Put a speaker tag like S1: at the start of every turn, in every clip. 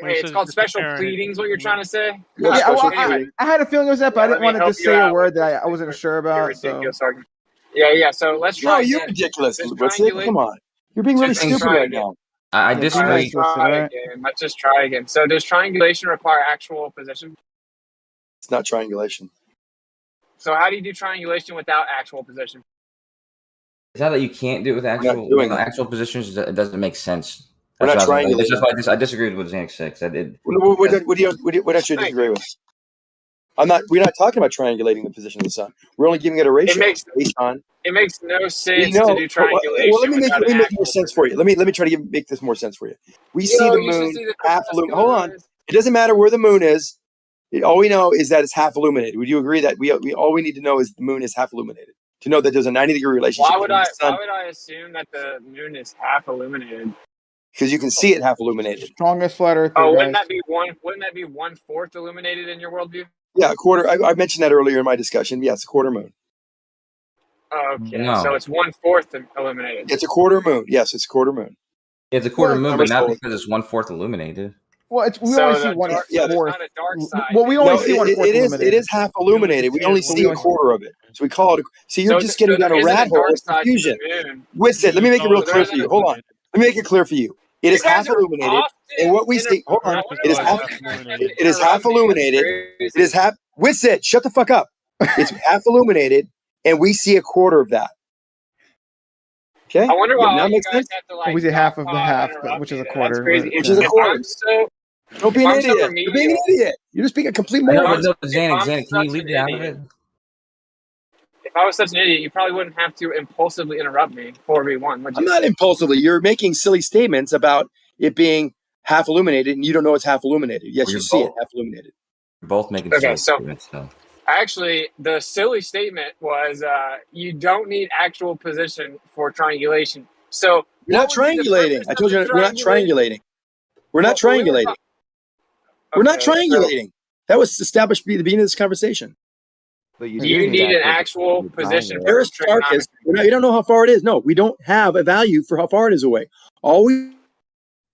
S1: it's called special pleadings. What you're trying to say?
S2: Yeah, I had a feeling it was that, but I didn't want to just say a word that I wasn't sure about. So.
S1: Yeah. So let's try.
S3: No, you're ridiculous. Come on, you're being really stupid right now.
S4: I disagree.
S1: Let's just try again. So does triangulation require actual position?
S3: It's not triangulation.
S1: So how do you do triangulation without actual position?
S4: It's not that you can't do it with actual positions. It doesn't make sense.
S3: We're not triangulating.
S4: That's just why I disagree with what Zanik said.
S3: What else should you disagree with? We're not talking about triangulating the position of the sun. We're only giving it a ratio.
S1: It makes no sense to do triangulation.
S3: Well, let me make more sense for you. Let me try to make this more sense for you. We see the moon half illuminated. Hold on. It doesn't matter where the moon is. All we know is that it's half illuminated. Would you agree that all we need to know is the moon is half illuminated to know that there's a 90-degree relationship?
S1: Why would I assume that the moon is half illuminated?
S3: Because you can see it half illuminated.
S2: Strongest flat earth.
S1: Wouldn't that be 1/4 illuminated in your worldview?
S3: Yeah, a quarter. I mentioned that earlier in my discussion. Yes, a quarter moon.
S1: Okay, so it's 1/4 illuminated.
S3: It's a quarter moon. Yes, it's a quarter moon.
S4: Yeah, it's a quarter moon, but not because it's 1/4 illuminated.
S2: Well, we only see 1/4. Well, we only see 1/4 illuminated.
S3: It is half illuminated. We only see a quarter of it. So we call it. See, you're just getting down a rat hole of confusion. Listen, let me make it real clear for you. Hold on. Let me make it clear for you. It is half illuminated, and what we see. Hold on. It is half illuminated. It is half. Witsit, shut the fuck up. It's half illuminated, and we see a quarter of that. Okay.
S1: I wonder why you guys have to
S2: we see half of the half, which is a quarter.
S3: Which is a quarter. Don't be an idiot. You're being an idiot. You're just being a complete moron.
S4: Zanik, can you leave it out of it?
S1: If I was such an idiot, you probably wouldn't have to impulsively interrupt me 4v1.
S3: I'm not impulsively. You're making silly statements about it being half illuminated, and you don't know it's half illuminated. Yes, you see it half illuminated.
S4: We're both making
S1: silly
S4: statements. So.
S1: Actually, the silly statement was you don't need actual position for triangulation. So
S3: we're not triangulating. I told you we're not triangulating. We're not triangulating. We're not triangulating. That was established at the beginning of this conversation.
S1: But you need an actual position.
S3: Aristarchus, you don't know how far it is. No, we don't have a value for how far it is away. All we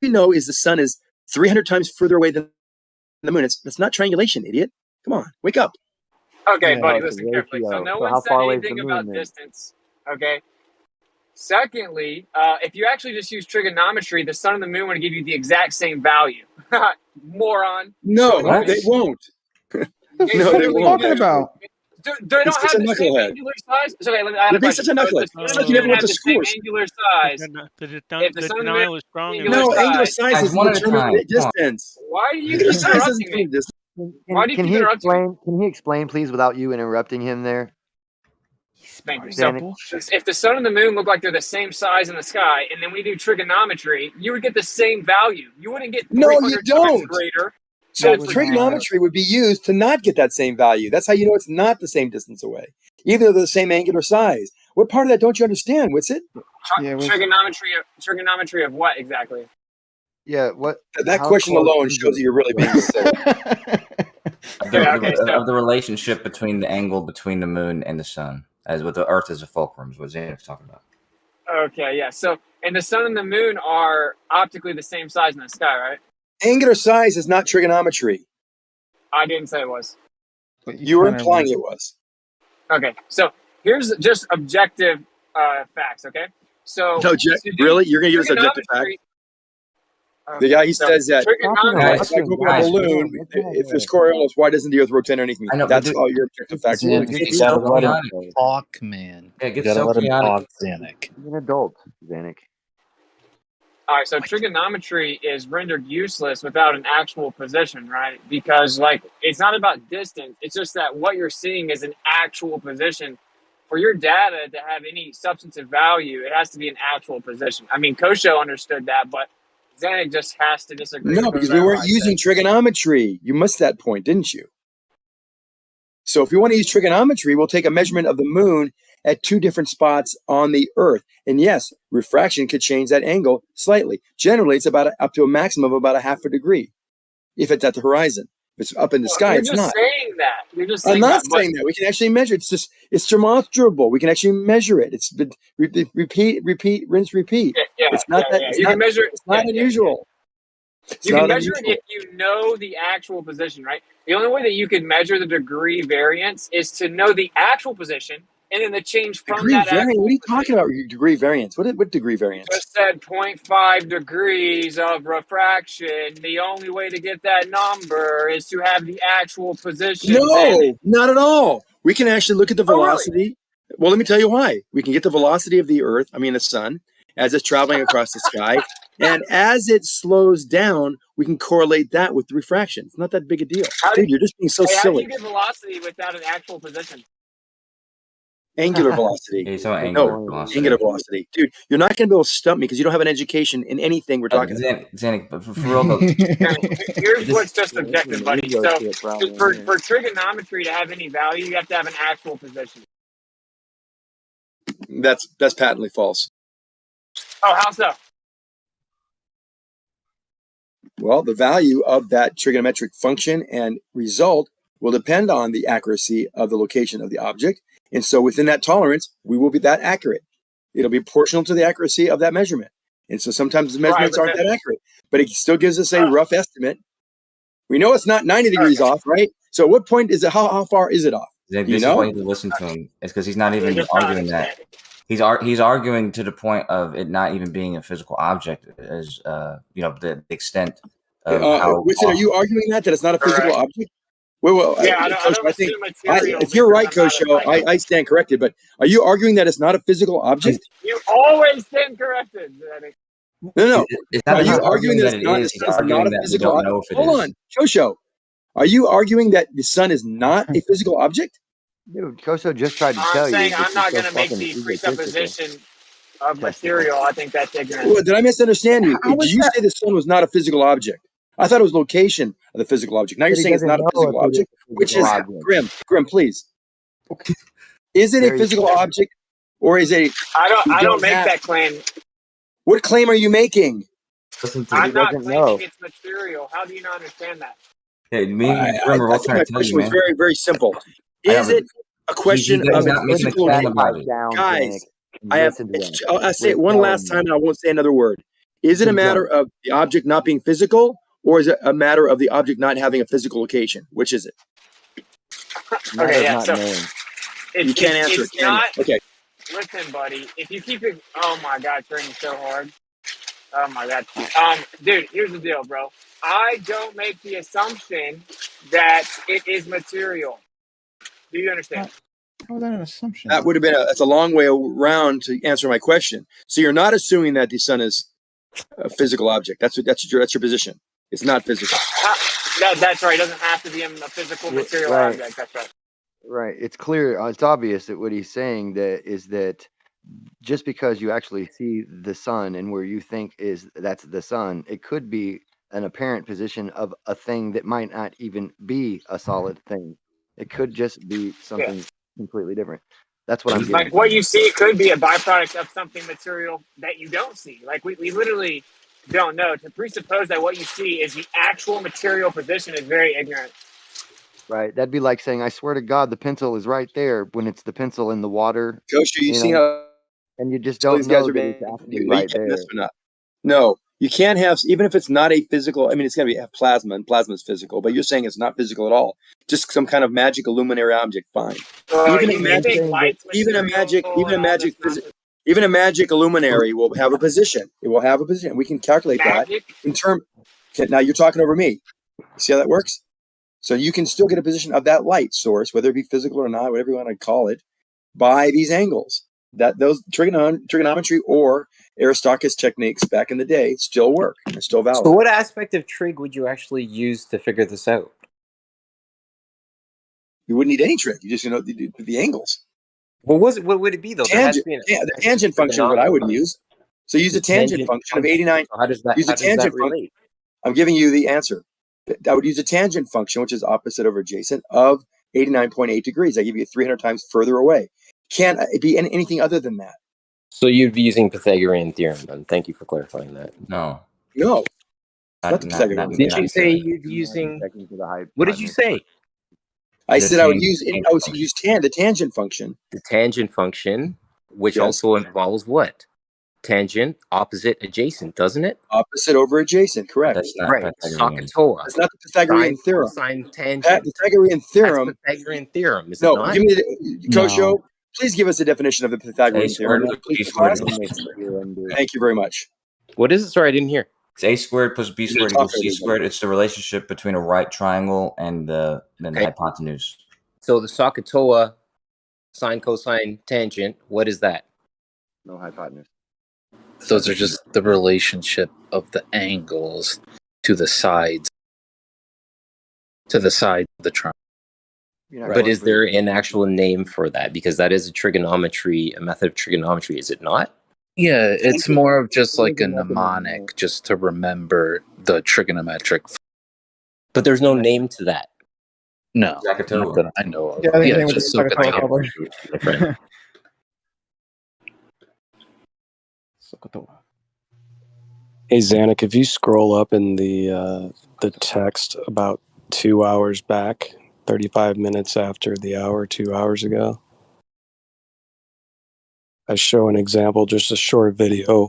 S3: know is the sun is 300 times further away than the moon. That's not triangulation, idiot. Come on, wake up.
S1: Okay, buddy, listen carefully. So no one said anything about distance. Okay. Secondly, if you actually just use trigonometry, the sun and the moon want to give you the exact same value. Moron.
S3: No, they won't.
S2: No, they won't. What are you talking about?
S1: They don't have the same angular size. So, okay, let me
S3: such a knucklehead. It's like you never went to school.
S1: Angular size.
S5: If the sun and the moon is strong.
S3: No, angular size is determined distance.
S1: Why do you keep interrupting me?
S6: Can he explain, please, without you interrupting him there?
S1: Thank you. So, if the sun and the moon look like they're the same size in the sky, and then we do trigonometry, you would get the same value. You wouldn't get 300 times greater.
S3: So trigonometry would be used to not get that same value. That's how you know it's not the same distance away, even though they're the same angular size. What part of that don't you understand? What's it?
S1: Trigonometry of what exactly?
S6: Yeah, what?
S3: That question alone shows that you're really being silly.
S4: Of the relationship between the angle between the moon and the sun, as with the Earth as a fulcrum, is what Zanik's talking about.
S1: Okay, yeah. So, and the sun and the moon are optically the same size in the sky, right?
S3: Angular size is not trigonometry.
S1: I didn't say it was.
S3: You were implying it was.
S1: Okay, so here's just objective facts, okay? So
S3: really? You're going to give us objective facts? The guy, he says that if I go up a balloon, if there's Coriolis, why doesn't the Earth rotate underneath me? That's all your objective facts.
S7: You gotta let him talk, man.
S4: Yeah,
S7: you gotta let him talk, Zanik.
S6: He's an adult, Zanik.
S1: All right, so trigonometry is rendered useless without an actual position, right? Because, like, it's not about distance. It's just that what you're seeing is an actual position. For your data to have any substantive value, it has to be an actual position. I mean, Kosho understood that, but Zanik just has to disagree.
S3: No, because we weren't using trigonometry. You missed that point, didn't you? So if we want to use trigonometry, we'll take a measurement of the moon at two different spots on the Earth. And yes, refraction could change that angle slightly. Generally, it's about up to a maximum of about 1/2 degree if it's at the horizon. If it's up in the sky, it's not.
S1: Saying that. You're just saying
S3: I'm not saying that. We can actually measure it. It's demonstrable. We can actually measure it. It's repeat, rinse, repeat.
S1: Yeah,
S3: it's not that.
S1: You can measure it.
S3: It's not unusual.
S1: You can measure it if you know the actual position, right? The only way that you can measure the degree variance is to know the actual position and then the change from
S3: degree
S1: that
S3: variance?
S1: actual
S3: What are you
S1: position.
S3: talking about? Degree variance? What degree variance?
S1: Just said 0.5 degrees of refraction. The only way to get that number is to have the actual positions in it.
S3: No, not at all. We can actually look at the velocity.
S1: Oh, really?
S3: Well, let me tell you why. We can get the velocity of the Earth, the sun, as it's traveling across the sky. And as it slows down, we can correlate that with the refraction. It's not that big a deal. Dude, you're just being so silly.
S1: How do you get velocity without an actual position?
S3: Angular velocity.
S4: Angular velocity.
S3: Angular velocity. Dude, you're not going to be able to stump me because you don't have an education in anything we're talking about.
S4: Zanik, but for real though.
S1: Here's what's just objective, buddy. So for trigonometry to have any value, you have to have an actual position.
S3: That's patently false.
S1: Oh, how so?
S3: Well, the value of that trigonometric function and result will depend on the accuracy of the location of the object. And so within that tolerance, we will be that accurate. It'll be proportional to the accuracy of that measurement. And so sometimes the measurements aren't that accurate, but it still gives us a rough estimate. We know it's not 90 degrees off, right? So at what point is it, how far is it off?
S4: This is why you listen to him. It's because he's not even arguing that. He's arguing to the point of it not even being a physical object, as the extent of how.
S3: Winston, are you arguing that it's not a physical object? Well,
S1: yeah, I think
S3: if you're right, Coach, I stand corrected. But are you arguing that it's not a physical object?
S1: You always stand corrected.
S3: No. Are you arguing that
S4: it's
S3: not a physical object? Hold on, Kosho. Are you arguing that the sun is not a physical object?
S6: Dude, Kosho just tried to tell you.
S1: I'm not going to make the presupposition of material. I think that's ignorant.
S3: Well, did I misunderstand you? Did you say the sun was not a physical object? I thought it was location of the physical object. Now you're saying it's not a physical object, which is Grim, please. Is it a physical object, or is it?
S1: I don't make that claim.
S3: What claim are you making?
S1: I'm not claiming it's material. How do you not understand that?
S4: Hey, I think
S3: my question was very, very simple. Is it a question of physical object? Guys, I'll say it one last time and I won't say another word. Is it a matter of the object not being physical, or is it a matter of the object not having a physical location? Which is it?
S1: Okay, yeah, so
S3: you can't answer it, can you? Okay.
S1: Listen, buddy, if you keep it, oh my God, training so hard. Oh my God. Dude, here's the deal, bro. I don't make the assumption that it is material. Do you understand?
S2: How is that an assumption?
S3: That would have been that's a long way around to answer my question. So you're not assuming that the sun is a physical object. That's your position. It's not physical.
S1: That's right. It doesn't have to be a physical material object. That's right.
S6: Right. It's clear. It's obvious that what he's saying is that just because you actually see the sun and where you think that's the sun, it could be an apparent position of a thing that might not even be a solid thing. It could just be something completely different. That's what I'm getting.
S1: Like what you see could be a byproduct of something material that you don't see. Like we literally don't know. To presuppose that what you see is the actual material position is very ignorant.
S6: Right. That'd be like saying, I swear to God, the pencil is right there when it's the pencil in the water.
S3: Coach, you see how...
S6: And you just don't know that it's actually right there.
S3: No, you can't have, even if it's not a physical, it's going to have plasma, and plasma is physical, but you're saying it's not physical at all. Just some kind of magic illuminary object, fine. Even a magic illuminary will have a position. It will have a position. We can calculate that in term. Now you're talking over me. See how that works? So you can still get a position of that light source, whether it be physical or not, whatever you want to call it, by these angles. That those trigonometry or Aristarchus techniques back in the day still work. They're still valid.
S8: So what aspect of trig would you actually use to figure this out?
S3: You wouldn't need any trig. You just the angles.
S8: What would it be though?
S3: The tangent function is what I would use. So use a tangent function of 89.
S8: How does that relate?
S3: I'm giving you the answer. I would use a tangent function, which is opposite over adjacent, of 89.8 degrees. I give you 300 times further away. Can't be anything other than that.
S8: So you'd be using Pythagorean theorem, then. Thank you for clarifying that.
S3: No.
S8: Did you say you'd be using? What did you say?
S3: I said I would use the tangent function.
S8: The tangent function, which also involves what? tangent, opposite, adjacent, doesn't it?
S3: Opposite over adjacent, correct.
S4: That's not
S8: Right.
S4: Pythagorean.
S8: SOHCAHTOA.
S3: That's not the Pythagorean
S8: Sine,
S3: theorem.
S8: cosine, tangent.
S3: The Pythagorean theorem.
S8: That's Pythagorean theorem, is it
S3: No,
S8: not?
S3: give me the Kosho. Please give us a definition of the Pythagorean theorem. Please, class. Thank you very much.
S8: What is it? Sorry, I didn't hear.
S4: It's a squared plus b squared equals c squared. It's the relationship between a right triangle and the hypotenuse.
S8: So the SOHCAHTOA, sine, cosine, tangent, what is that?
S6: No hypotenuse.
S7: Those are just the relationship of the angles to the sides. To the side of the triangle.
S8: But is there an actual name for that? Because that is a method of trigonometry, is it not?
S7: Yeah, it's more of just like a mnemonic, just to remember the trigonometric.
S8: But there's no name to that.
S7: No, not that I know of.
S2: Yeah,
S7: Yeah, just
S2: SOHCAHTOA.
S9: Hey Zanuck, if you scroll up in the text about 2 hours back, 35 minutes after the hour, 2 hours ago, I show an example, just a short video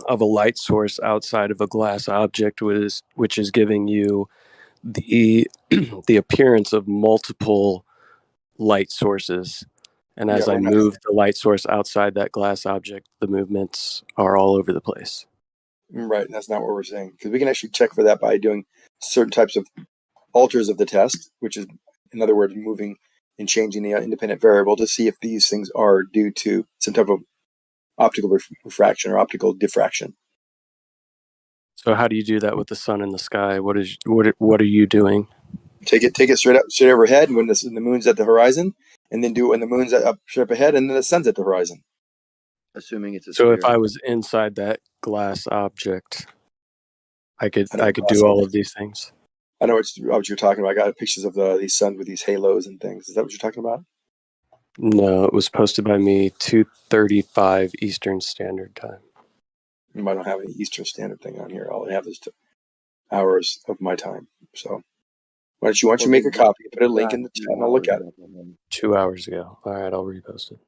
S9: of a light source outside of a glass object, which is giving you the the appearance of multiple light sources. And as I move the light source outside that glass object, the movements are all over the place.
S3: Right, that's not what we're saying. Because we can actually check for that by doing certain types of alters of the test, which is, in other words, moving and changing the independent variable to see if these things are due to some type of optical refraction or optical diffraction.
S9: So how do you do that with the sun in the sky? What are you doing?
S3: Take it straight overhead, and when the moon's at the horizon, and then do it when the moon's up straight up ahead, and then the sun's at the horizon.
S6: Assuming it's a
S9: so if I was inside that glass object, I could do all of these things.
S3: I know what you're talking about. I got pictures of these suns with these halos and things. Is that what you're talking about?
S9: No, it was posted by me 2:35 Eastern Standard Time.
S3: I don't have any Eastern Standard thing on here. All I have is 2 hours of my time. So why don't you make a copy, put a link in the chat, and I'll look at it.
S9: 2 hours ago. All right, I'll repost it.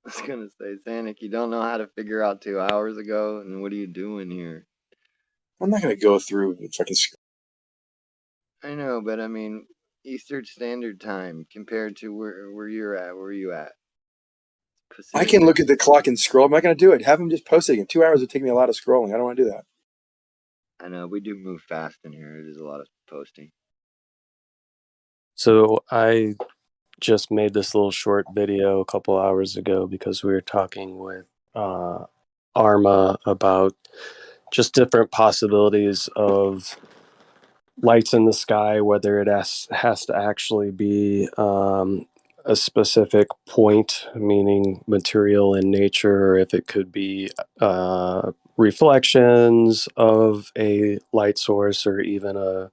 S6: I was gonna say, Zanuck, you don't know how to figure out 2 hours ago, and what are you doing here?
S3: I'm not gonna go through the fucking.
S6: I know, but I mean, Eastern Standard Time compared to where you're at. Where are you at? Pacific.
S3: I can look at the clock and scroll. I'm not gonna do it. Have them just post it again. 2 hours would take me a lot of scrolling. I don't want to do that.
S6: I know we do move fast in here. It is a lot of posting.
S9: So I just made this little short video a couple hours ago because we were talking with Arma about just different possibilities of lights in the sky, whether it has to actually be a specific point, meaning material in nature, or if it could be reflections of a light source, or even a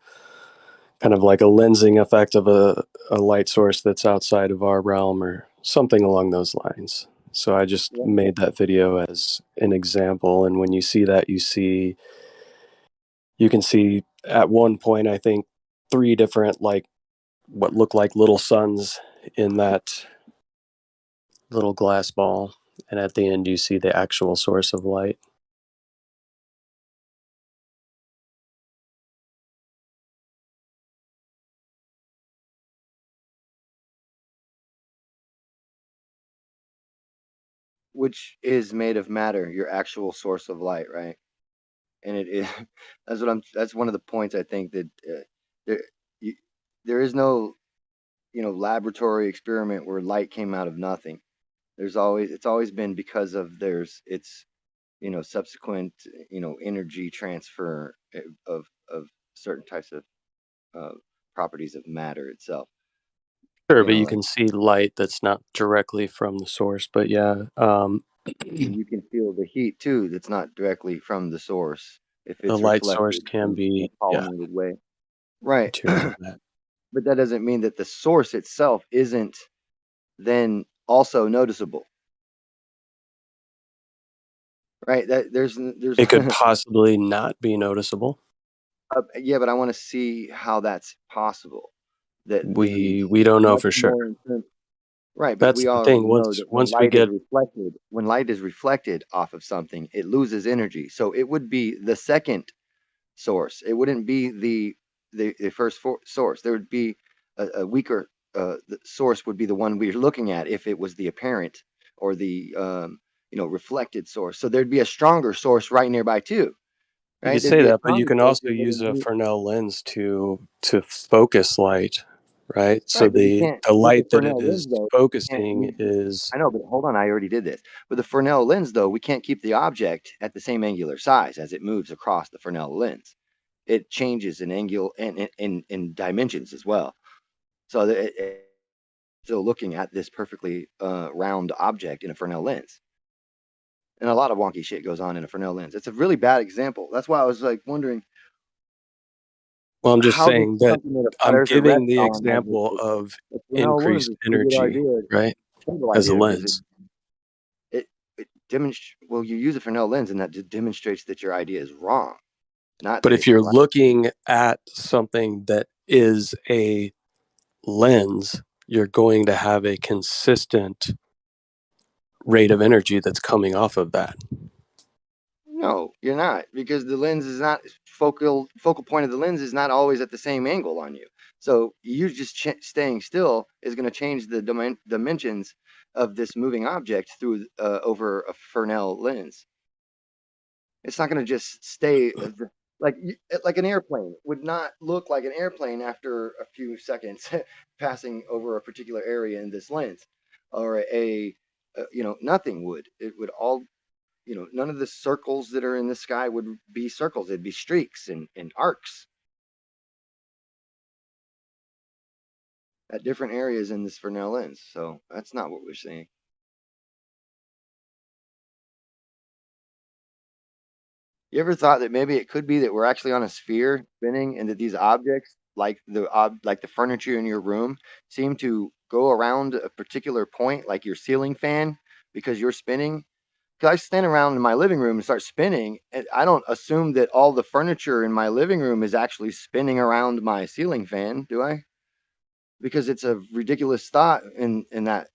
S9: kind of like a lensing effect of a light source that's outside of our realm, or something along those lines. So I just made that video as an example. And when you see that, you can see at one point, I think 3 different, like what look like little suns in that little glass ball. And at the end, you see the actual source of light.
S6: Which is made of matter, your actual source of light, right? And it is that's one of the points I think that there is no laboratory experiment where light came out of nothing. It's always been because of its subsequent energy transfer of certain types of properties of matter itself.
S9: Sure, but you can see light that's not directly from the source. But yeah,
S6: you can feel the heat too. That's not directly from the source. If it's
S9: the light source can be
S6: polymeted way, right?
S9: That.
S6: But that doesn't mean that the source itself isn't then also noticeable, right? That there's
S9: it could possibly not be noticeable.
S6: Yeah, but I want to see how that's possible. That
S9: We don't know for sure.
S6: Right, but
S9: That's
S6: we
S9: the
S6: already
S9: thing.
S6: know that
S9: Once we get
S6: when light is reflected off of something, it loses energy. So it would be the second source. It wouldn't be the first source. There would be a weaker the source would be the one we're looking at if it was the apparent or the reflected source. So there'd be a stronger source right nearby too.
S9: You
S6: Right?
S9: could
S6: There'd
S9: say
S6: be a
S9: that, but you
S6: stronger
S9: can
S6: source
S9: also
S6: that
S9: use a
S6: wouldn't be
S9: Fresnel lens to focus light, right? So
S6: right, but we
S9: the
S6: can't with the
S9: light that it
S6: Fresnel lens
S9: is
S6: though. We can't
S9: focusing
S6: use
S9: is,
S6: I know, but hold on, I already did this. With the Fresnel lens, though, we can't keep the object at the same angular size as it moves across the Fresnel lens. It changes in angle and in dimensions as well. So it's still looking at this perfectly round object in a Fresnel lens. And a lot of wonky shit goes on in a Fresnel lens. It's a really bad example. That's why I was like wondering
S9: well, I'm just
S6: how this
S9: saying
S6: is
S9: that
S6: something that a
S9: I'm
S6: pleasure
S9: giving
S6: rests
S9: the
S6: on as
S9: example of
S6: a Fresnel lens
S9: increased
S6: is a pretty good
S9: energy,
S6: idea,
S9: right?
S6: simple
S9: As a
S6: idea, because
S9: lens.
S6: it demonstrates. Well, you use a Fresnel lens, and that demonstrates that your idea is wrong, not
S9: But
S6: that
S9: if
S6: it's
S9: you're
S6: right.
S9: looking at something that is a lens, you're going to have a consistent rate of energy that's coming off of that.
S6: No, you're not, because the lens is not focal point of the lens is not always at the same angle on you. So you just staying still is going to change the dimensions of this moving object through over a Fresnel lens. It's not going to just stay like an airplane would not look like an airplane after a few seconds passing over a particular area in this lens, or nothing would. It would all none of the circles that are in the sky would be circles. It'd be streaks and arcs at different areas in this Fresnel lens. So that's not what we're seeing. You ever thought that maybe it could be that we're actually on a sphere spinning, and that these objects, like the furniture in your room, seem to go around a particular point, like your ceiling fan, because you're spinning? Because I stand around in my living room and start spinning, and I don't assume that all the furniture in my living room is actually spinning around my ceiling fan, do I? Because it's a ridiculous thought in that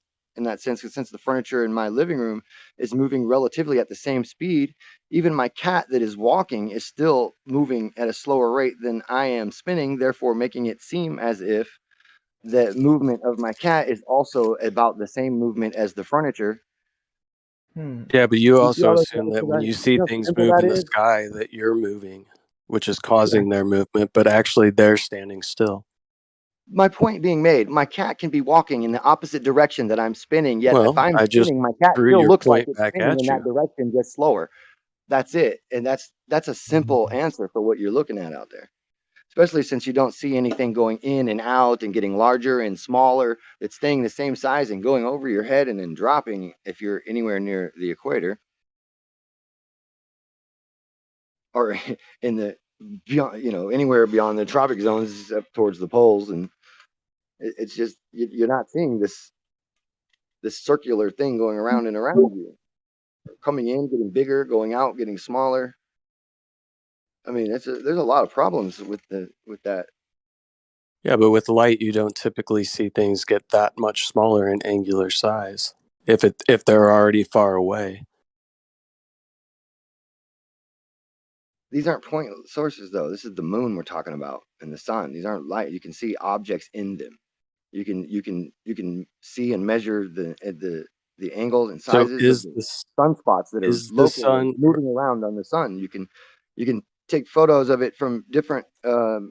S6: sense. Because since the furniture in my living room is moving relatively at the same speed, even my cat that is walking is still moving at a slower rate than I am spinning, therefore making it seem as if the movement of my cat is also about the same movement as the furniture.
S9: Yeah, but you
S6: You see
S9: also
S6: all those
S9: assume that when
S6: exercises?
S9: you
S6: You
S9: see
S6: know how
S9: things
S6: simple
S9: move
S6: that
S9: in the
S6: is?
S9: sky, that you're moving, which is causing their movement, but actually they're standing still.
S6: My point being made, my cat can be walking in the opposite direction that I'm spinning, yet if
S9: Well,
S6: I'm
S9: I just
S6: spinning, my cat
S9: threw
S6: still
S9: your
S6: looks like
S9: point
S6: it's
S9: back
S6: spinning
S9: at
S6: in that
S9: you.
S6: direction, just slower. That's it. And that's a simple answer for what you're looking at out there. Especially since you don't see anything going in and out and getting larger and smaller. It's staying the same size and going over your head and then dropping if you're anywhere near the equator. Or in the beyond, anywhere beyond the tropic zones up towards the poles. And it's just you're not seeing this circular thing going around and around you, coming in, getting bigger, going out, getting smaller. I mean, there's a lot of problems with that.
S9: Yeah, but with light, you don't typically see things get that much smaller in angular size if they're already far away.
S6: These aren't point sources, though. This is the moon we're talking about, and the sun. These aren't light. You can see objects in them. You can see and measure the angles and
S9: So
S6: sizes of
S9: is
S6: the
S9: this
S6: sunspots that are
S9: is the
S6: local
S9: sun?
S6: moving around on the sun. You can take photos of it from different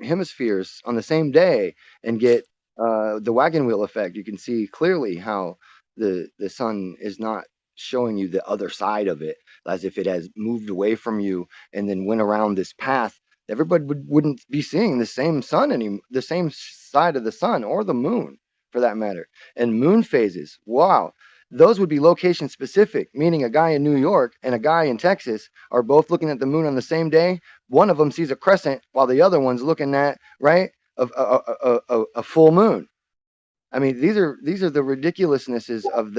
S6: hemispheres on the same day and get the wagon wheel effect. You can see clearly how the sun is not showing you the other side of it, as if it has moved away from you and then went around this path. Everybody wouldn't be seeing the same sun the same side of the sun or the moon for that matter. And moon phases, wow, those would be location specific, meaning a guy in New York and a guy in Texas are both looking at the moon on the same day. One of them sees a crescent while the other one's looking at, right, a full moon. I mean, these are the ridiculousnesses of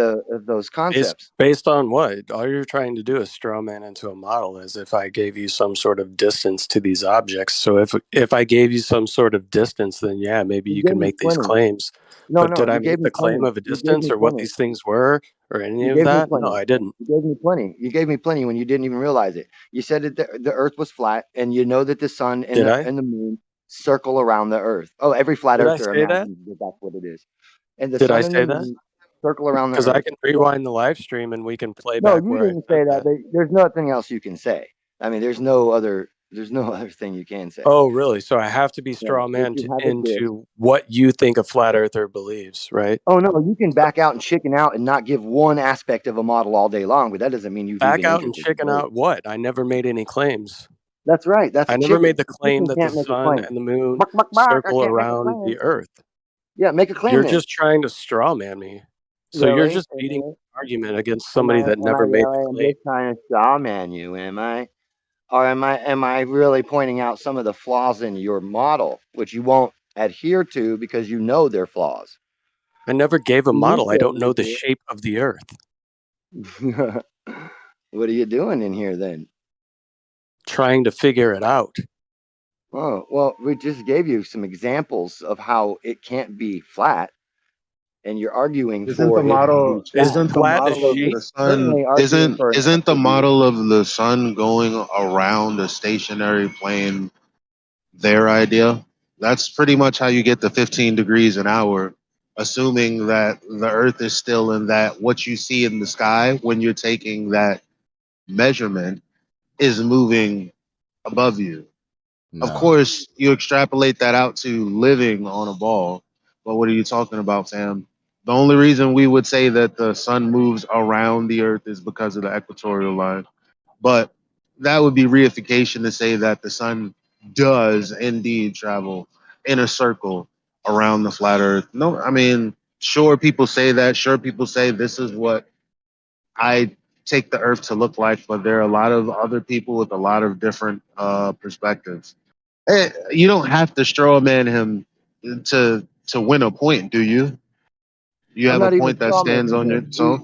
S6: those concepts.
S9: Based on what? All you're trying to do is straw man into a model as if I gave you some sort of distance to these objects. So if I gave you some sort of distance, then yeah, maybe you can make these claims.
S6: No,
S9: but did I
S6: you gave
S9: make
S6: me
S9: the claim
S6: plenty.
S9: of a
S6: You gave
S9: distance
S6: me
S9: or what
S6: plenty.
S9: these things were or any
S6: You
S9: of
S6: gave me
S9: that?
S6: plenty.
S9: No, I didn't.
S6: You gave me plenty. You gave me plenty when you didn't even realize it. You said that the Earth was flat, and you know that the sun and
S9: Did I?
S6: and the moon circle around the Earth. Oh, every flat
S9: Did I
S6: earther
S9: say that?
S6: imagines that that's what it is. And the
S9: Did I
S6: sun and the
S9: say that?
S6: moon circle around the
S9: Because I
S6: Earth.
S9: can rewind the live stream and we can play
S6: No,
S9: back
S6: you
S9: where I
S6: didn't
S9: said
S6: say that.
S9: that.
S6: There's nothing else you can say. I mean, there's no other thing you can say.
S9: Oh, really? So I have to be
S6: Yeah,
S9: straw
S6: if
S9: man
S6: you have a disk.
S9: into what you think a flat earther believes, right?
S6: Oh no, you can back out and chicken out and not give one aspect of a model all day long, but that doesn't mean you've
S9: Back
S6: even
S9: out
S6: entered
S9: and
S6: the
S9: chicken
S6: debate.
S9: out what? I never made any claims.
S6: That's right. That's
S9: I
S6: a
S9: never
S6: chicken.
S9: made the
S6: A
S9: claim
S6: chicken
S9: that the
S6: can't make a
S9: sun
S6: claim.
S9: and the moon
S6: Bark, bark, bark. I
S9: circle
S6: can't make a
S9: around
S6: claim.
S9: the earth.
S6: Yeah, make a claim
S9: You're
S6: then.
S9: just trying to straw man me. So you're just beating an argument against somebody that never made the
S6: I'm
S9: claim.
S6: just trying to straw man you, am I? Or am I really pointing out some of the flaws in your model, which you won't adhere to because you know they're flaws?
S9: I never gave a
S6: You
S9: model. I
S6: said
S9: don't know
S6: you
S9: the
S6: did.
S9: shape of the earth.
S6: What are you doing in here then?
S9: Trying to figure it out.
S6: Oh, well, we just gave you some examples of how it can't be flat, and you're arguing
S10: Isn't
S6: for
S10: the
S6: it to
S10: model
S6: be flat.
S10: isn't the
S9: Flat a
S10: model of
S9: shape?
S10: the sun
S6: Certainly arguing for an Earth
S10: isn't the
S6: to be
S10: model of the sun going around a stationary plane their idea? That's pretty much how you get the 15 degrees an hour, assuming that the Earth is still in that what you see in the sky when you're taking that measurement is moving above you.
S4: No.
S10: Of course, you extrapolate that out to living on a ball, but what are you talking about, Sam? The only reason we would say that the sun moves around the Earth is because of the equatorial line. But that would be reification to say that the sun does indeed travel in a circle around the flat Earth. No, I mean, sure, people say that. Sure, people say this is what I take the Earth to look like, but there are a lot of other people with a lot of different perspectives. You don't have to straw man him to win a point, do you? You
S6: I'm
S10: have a
S6: not even
S10: point that
S6: straw
S10: stands
S6: manning
S10: on
S6: him.
S10: yourself.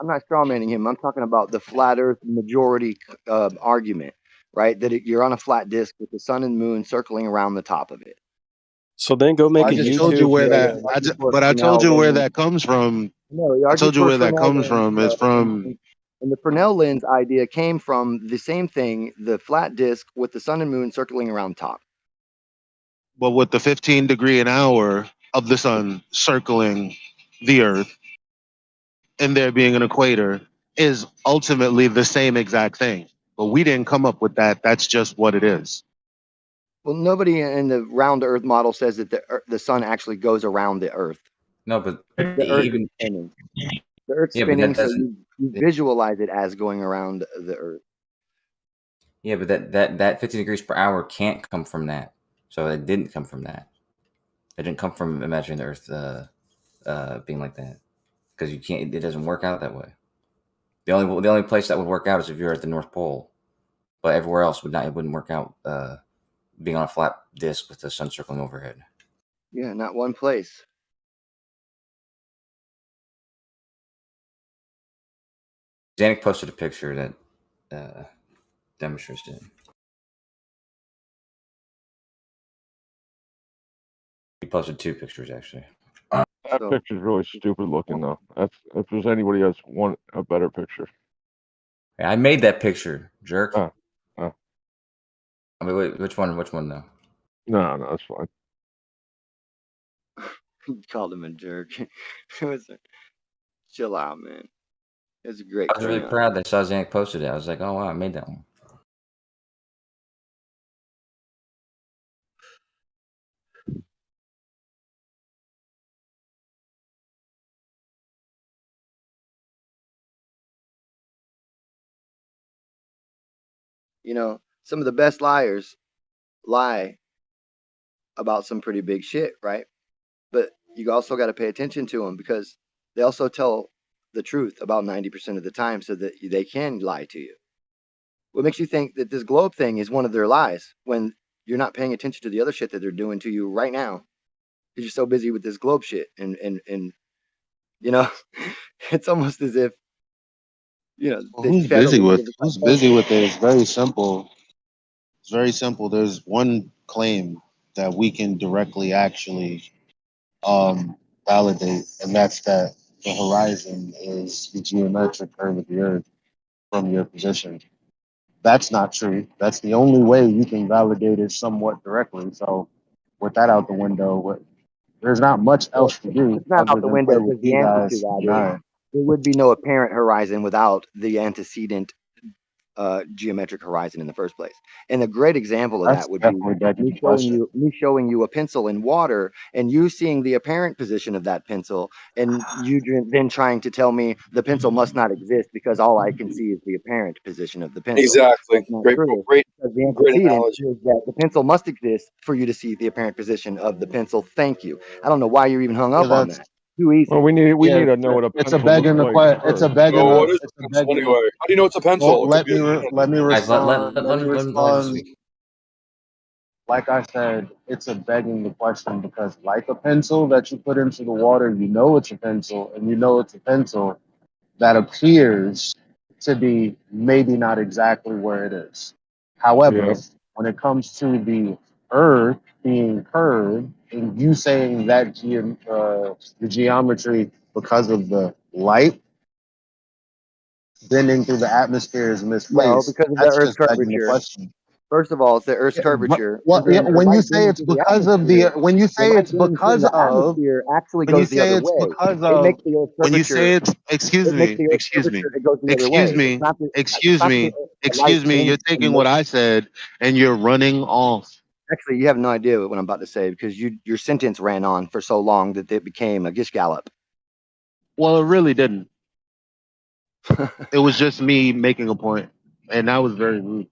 S6: I'm not straw manning him. I'm talking about the flat Earth majority argument, right? You're on a flat disk with the sun and moon circling around the top of it.
S9: So then go make
S10: I
S9: a
S10: just told you
S9: YouTube
S10: where
S9: video.
S10: I told you where that comes from.
S6: No, you
S10: I
S6: argued
S10: told you
S6: for
S10: where that
S6: Fresnel
S10: comes
S6: lens,
S10: from. It's from
S6: and the Fresnel lens idea came from the same thing, the flat disk with the sun and moon circling around top.
S10: well, with the 15 degree an hour of the sun circling the Earth and there being an equator is ultimately the same exact thing. But we didn't come up with that. That's just what it is.
S6: Well, nobody in the round Earth model says that the sun actually goes around the Earth.
S4: No, but
S6: The Earth is spinning. The Earth's spinning, so you visualize it as going around the Earth.
S4: Yeah, but that 50 degrees per hour can't come from that. So it didn't come from that. It didn't come from imagining the Earth being like that, because you can't. It doesn't work out that way. The only place that would work out is if you're at the North Pole, but everywhere else would not. It wouldn't work out. Being on a flat disk with the sun circling overhead.
S6: Yeah, not one place.
S4: Zanuck posted a picture that demonstrates it. He posted 2 pictures actually.
S11: That picture's really stupid looking though. If there's anybody that's want a better picture.
S4: I made that picture, jerk.
S11: Oh.
S4: I mean, wait, which one? Which one though?
S11: No, that's fine.
S6: You called him a jerk. Chill out, man. It was a great.
S4: I was really proud that I saw Zanuck posted it. I was like, oh wow, I made that one.
S6: You know, some of the best liars lie about some pretty big shit, right? But you also got to pay attention to them because they also tell the truth about 90% of the time so that they can lie to you. What makes you think that this globe thing is one of their lies when you're not paying attention to the other shit that they're doing to you right now? because you're so busy with this globe shit. And you know, it's almost as if, you know,
S10: Well, who's busy with it? It's very simple. It's very simple. There's one claim that we can directly actually validate, and that's that the horizon is the geometric curve of the Earth from your position. That's not true. That's the only way you can validate it somewhat directly. So, with that out the window, there's not much else to do
S6: It's not
S10: other
S6: out the
S10: than play
S6: window
S10: with
S6: because the
S10: you
S6: answer to
S10: guys.
S6: that is there would be no apparent horizon without the antecedent geometric horizon in the first place. And a great example of
S10: That's
S6: that would be
S10: definitely begging
S6: me
S10: the
S6: showing
S10: question.
S6: you a pencil in water and you seeing the apparent position of that pencil and you then trying to tell me the pencil must not exist because all I can see is the apparent position of the pencil.
S3: Exactly.
S6: That's not
S3: Great,
S6: true.
S3: great,
S6: Because the
S3: great
S6: antecedent
S3: analogy.
S6: is that the pencil must exist for you to see the apparent position of the pencil. Thank you. I don't know why you're even hung up on that. Too easy.
S11: Well, we need to know what a
S10: It's a
S11: pencil looks
S10: begging the
S11: like
S10: question. It's a
S11: first.
S10: begging.
S3: So what is
S10: It's
S3: a
S10: a
S3: pencil
S10: begging.
S3: anyway? How do you know it's a pencil?
S10: Well,
S3: It
S10: let
S3: could be
S10: me let me
S4: Guys,
S10: respond.
S4: let
S10: Let me
S4: him
S10: respond.
S4: speak.
S10: Like I said, it's a begging the question because, like a pencil that you put into the water, you know it's a pencil, and you know it's a pencil that appears to be maybe not exactly where it is. However,
S11: Yeah.
S10: when it comes to the Earth being curved, and you saying that the geometry because of the light bending through the atmosphere is
S6: No,
S10: misplaced,
S6: because of the
S10: that's
S6: Earth's
S10: just begging the
S6: curvature.
S10: question.
S6: First of all, it's the Earth's
S10: Yeah,
S6: curvature.
S10: well,
S6: And then the
S10: when you
S6: light
S10: say
S6: bending
S10: it's
S6: through the
S10: because of
S6: atmosphere,
S10: when you
S6: the
S10: say
S6: light
S10: it's
S6: bending through
S10: because
S6: the
S10: of,
S6: atmosphere actually
S10: when you
S6: goes the
S10: say
S6: other
S10: it's
S6: way.
S10: because
S6: It
S10: of,
S6: makes the Earth's
S10: when you
S6: curvature.
S10: say it's,
S6: It makes the Earth's curvature. It goes the other way. It's not the light
S10: excuse me, you're
S6: bends
S10: taking
S6: and
S10: what
S6: makes.
S10: I said and you're running off.
S6: Actually, you have no idea what I'm about to say because your sentence ran on for so long that it became a gish gallop.
S10: Well, it really didn't. It was just me making a point, and that was very rude.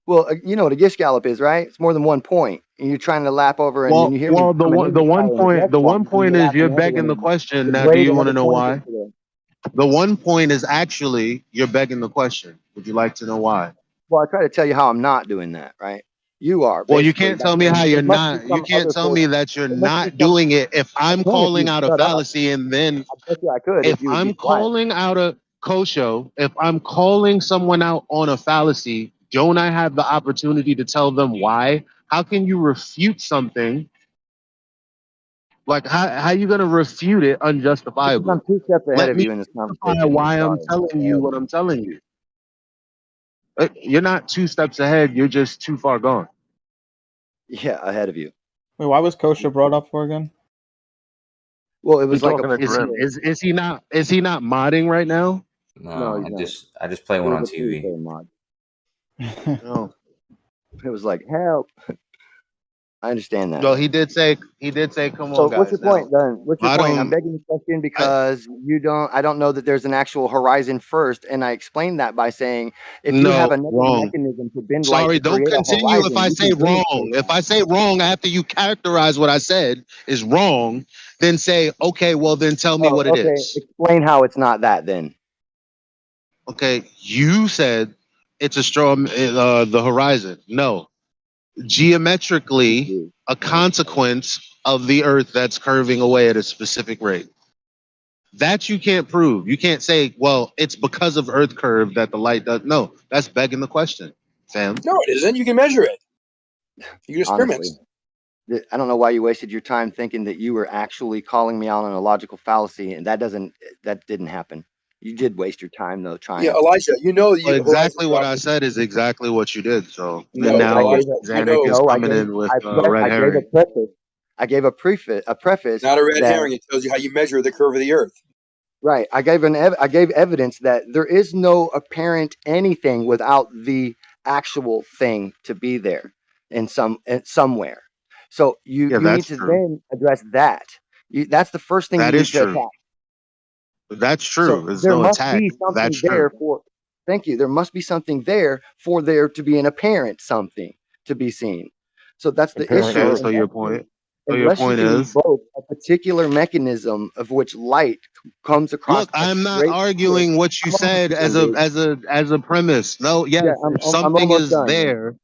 S6: Well, you know what a gish gallop is, right? It's more than 1 point, and you're trying to lap over, and then you hear me
S10: Well,
S6: coming in
S10: the
S6: the
S10: one
S6: fire in the
S10: point,
S6: next one, and you're
S10: is
S6: lapping
S10: you're
S6: the other
S10: begging
S6: one
S10: the
S6: and
S10: question. Now, do
S6: degrade
S10: you want
S6: another
S10: to know
S6: point
S10: why?
S6: into the.
S10: The 1 point is actually you're begging the question. Would you like to know why?
S6: Well, I try to tell you how I'm not doing that, right? You are
S10: Well, you
S6: basically.
S10: can't tell me how you're
S6: There must be
S10: not. You
S6: some
S10: can't
S6: other
S10: tell
S6: force.
S10: me that you're
S6: There must be
S10: not
S6: some.
S10: doing it if
S6: I
S10: I'm
S6: can if
S10: calling
S6: you
S10: out a
S6: shut up.
S10: fallacy, and then
S6: I bet you I could if
S10: if
S6: you would be
S10: I'm
S6: quiet.
S10: calling out a kosho, if I'm calling someone out on a fallacy, don't I have the opportunity to tell them why? How can you refute something? Like how you gonna refute it
S6: Because
S10: unjustifiably?
S6: I'm 2 steps ahead
S10: Let
S6: of
S10: me
S6: you in this
S10: justify
S6: conversation. I'm
S10: why I'm
S6: sorry.
S10: telling you what I'm telling you. You're not 2 steps ahead. You're just too far gone.
S6: Yeah, ahead of you.
S2: Wait, why was Kosher brought up for again?
S6: Well, it
S11: He's
S6: was like
S11: talking to Grim.
S10: Is he not modding right now?
S6: No,
S4: No,
S6: he's not.
S4: I just play
S6: It
S4: one
S6: was
S4: on
S6: a
S4: TV.
S6: pre-show mod.
S10: No.
S6: It was like help. I understand that.
S10: Well, he did say, come
S6: So
S10: on,
S6: what's your
S10: guys. Now,
S6: point, then? What's your
S10: I
S6: point? I'm
S10: don't,
S6: begging the question because I don't know that there's an actual horizon first, and I explained that by saying if you have
S10: no,
S6: another
S10: wrong.
S6: mechanism to bend light
S10: Sorry,
S6: to
S10: don't
S6: create a
S10: continue if
S6: horizon,
S10: I
S6: you
S10: say
S6: can
S10: wrong.
S6: demonstrate
S10: If
S6: that.
S10: I say wrong after you characterize what I said is wrong, then say, okay, well, then tell me what
S6: Oh,
S10: it
S6: okay.
S10: is.
S6: Explain how it's not that then.
S10: Okay, you said it's a straw, the horizon. No, geometrically, a consequence of the Earth that's curving away at a specific rate. That you can't prove. You can't say, well, it's because of Earth curve that the light does. No, that's begging the question, Sam.
S3: No, it isn't. You can measure it. You can experiment.
S6: Honestly, I don't know why you wasted your time thinking that you were actually calling me out on a logical fallacy, and that didn't happen. You did waste your time though trying.
S3: Yeah, Elijah, you know the
S10: Well, exactly
S3: horizon
S10: what I
S3: dropping.
S10: said is exactly what you did. So
S3: No,
S10: and now
S3: Elijah, you
S10: Zanuck
S3: know.
S10: is
S6: No,
S10: coming in with red
S6: I gave a
S10: herring.
S6: preface. I gave a preface
S3: Not a red
S6: that
S3: herring. It tells you how you measure the curve of the Earth.
S6: right. I gave evidence that there is no apparent anything without the actual thing to be there in somewhere. So
S10: Yeah,
S6: you need
S10: that's
S6: to
S10: true.
S6: then address that. That's the first thing you
S10: That
S6: need
S10: is
S6: to
S10: true.
S6: attack.
S10: That's
S6: So
S10: true. There's
S6: there
S10: no
S6: must
S10: attack.
S6: be
S10: That's
S6: something
S10: true.
S6: there for. Thank you. There must be something there for there to be an apparent something to be seen. So that's the
S11: Apparent
S6: issue.
S11: Earth.
S10: So your point. So your
S6: Unless you
S10: point
S6: can
S10: is,
S6: evoke a particular mechanism of which light comes across
S10: look,
S6: a
S10: I'm not
S6: straight course.
S10: arguing what you
S6: I'm almost
S10: said
S6: done, dude.
S10: as a premise. No,
S6: Yeah,
S10: yes, if
S6: I'm
S10: something
S6: almost
S10: is
S6: done.
S10: there,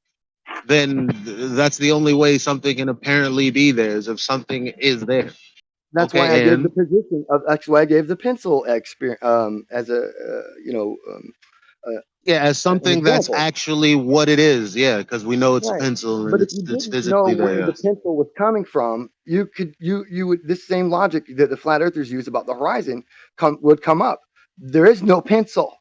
S10: then that's the only way something can apparently be there is if something is there.
S6: That's why I gave the position of. That's why I gave the pencil experience as a
S10: as something that's actually what it is. Yeah, because we know it's a pencil and
S6: but
S10: it's physically there.
S6: Where the pencil was coming from, you would this same logic that the flat earthers use about the horizon would come up. There is no pencil.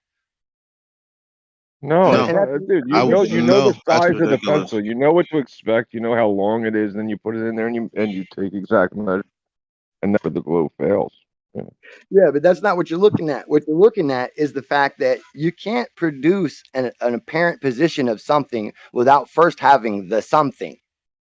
S11: No, dude. You know the size of the pencil. You know what to expect. You know how long it is. Then you put it in there and you take exact measure, and that's where the globe fails.
S6: Yeah, but that's not what you're looking at. What you're looking at is the fact that you can't produce an apparent position of something without first having the something.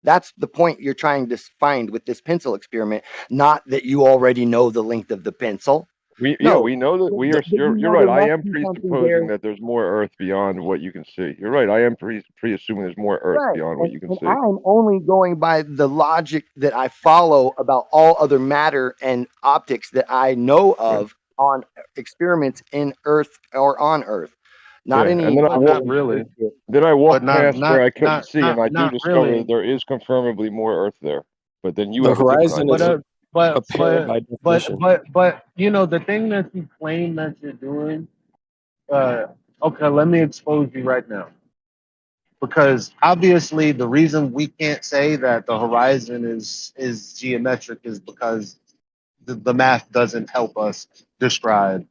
S6: That's the point you're trying to find with this pencil experiment, not that you already know the length of the pencil.
S11: We know that we are. You're right. I am presupposing that there's more Earth beyond what you can see. You're right. I am pre-assuming there's more Earth beyond what you can see.
S6: I'm only going by the logic that I follow about all other matter and optics that I know of on experiments in Earth or on Earth. Not any.
S11: And then not really. Then I walked past where I couldn't see, and I do discover that there is confirmably more Earth there. But then you have
S12: horizon
S11: a different
S12: idea. But you know the thing that you claim that you're doing. Okay, let me expose you right now. Because obviously the reason we can't say that the horizon is geometric is because the math doesn't help us describe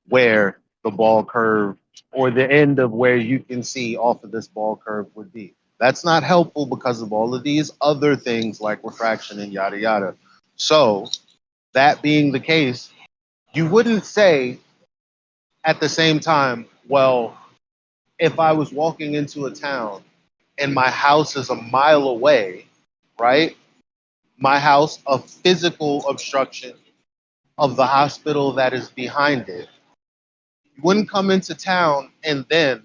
S12: where the ball curve or the end of where you can see off of this ball curve would be. That's not helpful because of all of these other things like refraction and yada yada. So that being the case, you wouldn't say at the same time, well, if I was walking into a town and my house is a mile away, right? My house, a physical obstruction of the hospital that is behind it. You wouldn't come into town and then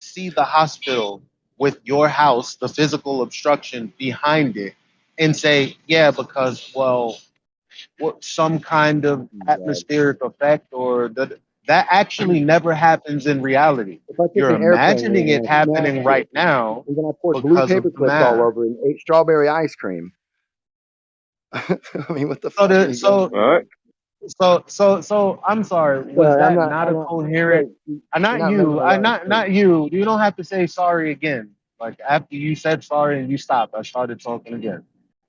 S12: see the hospital with your house, the physical obstruction behind it, and say, yeah, because, well, what some kind of atmospheric effect or that actually never happens in reality. You're imagining it happening right now.
S6: And then I poured blue paper clips all over and ate strawberry ice cream. I mean, what the fuck?
S12: So I'm sorry. Was that not a coherent? Not you. You don't have to say sorry again. Like after you said sorry and you stopped, I started talking again.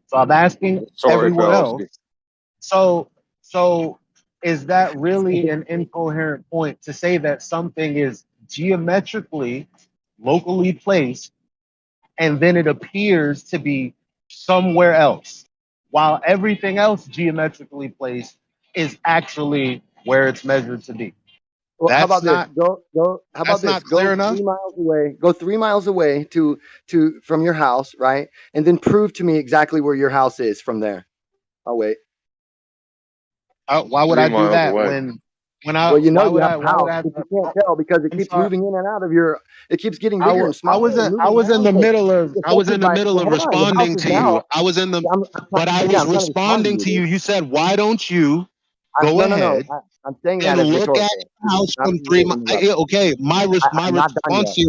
S12: So I'm asking everyone else. So is that really an incoherent point to say that something is geometrically locally placed and then it appears to be somewhere else, while everything else geometrically placed is actually where it's measured to be?
S6: Well, how about this? Go. How about this? Go 3 miles away. Go 3 miles away to from your house, right? And then prove to me exactly where your house is from there. I'll wait.
S12: Why would I do that when I?
S6: Well, you know you have a house, but you can't tell because it keeps moving in and out of your. It keeps getting bigger and smaller.
S12: I was in the middle of responding to you. I was responding to you. You said, "Why don't you go ahead?"
S6: I'm saying that as
S12: look at your house from 3 miles. Okay, my response to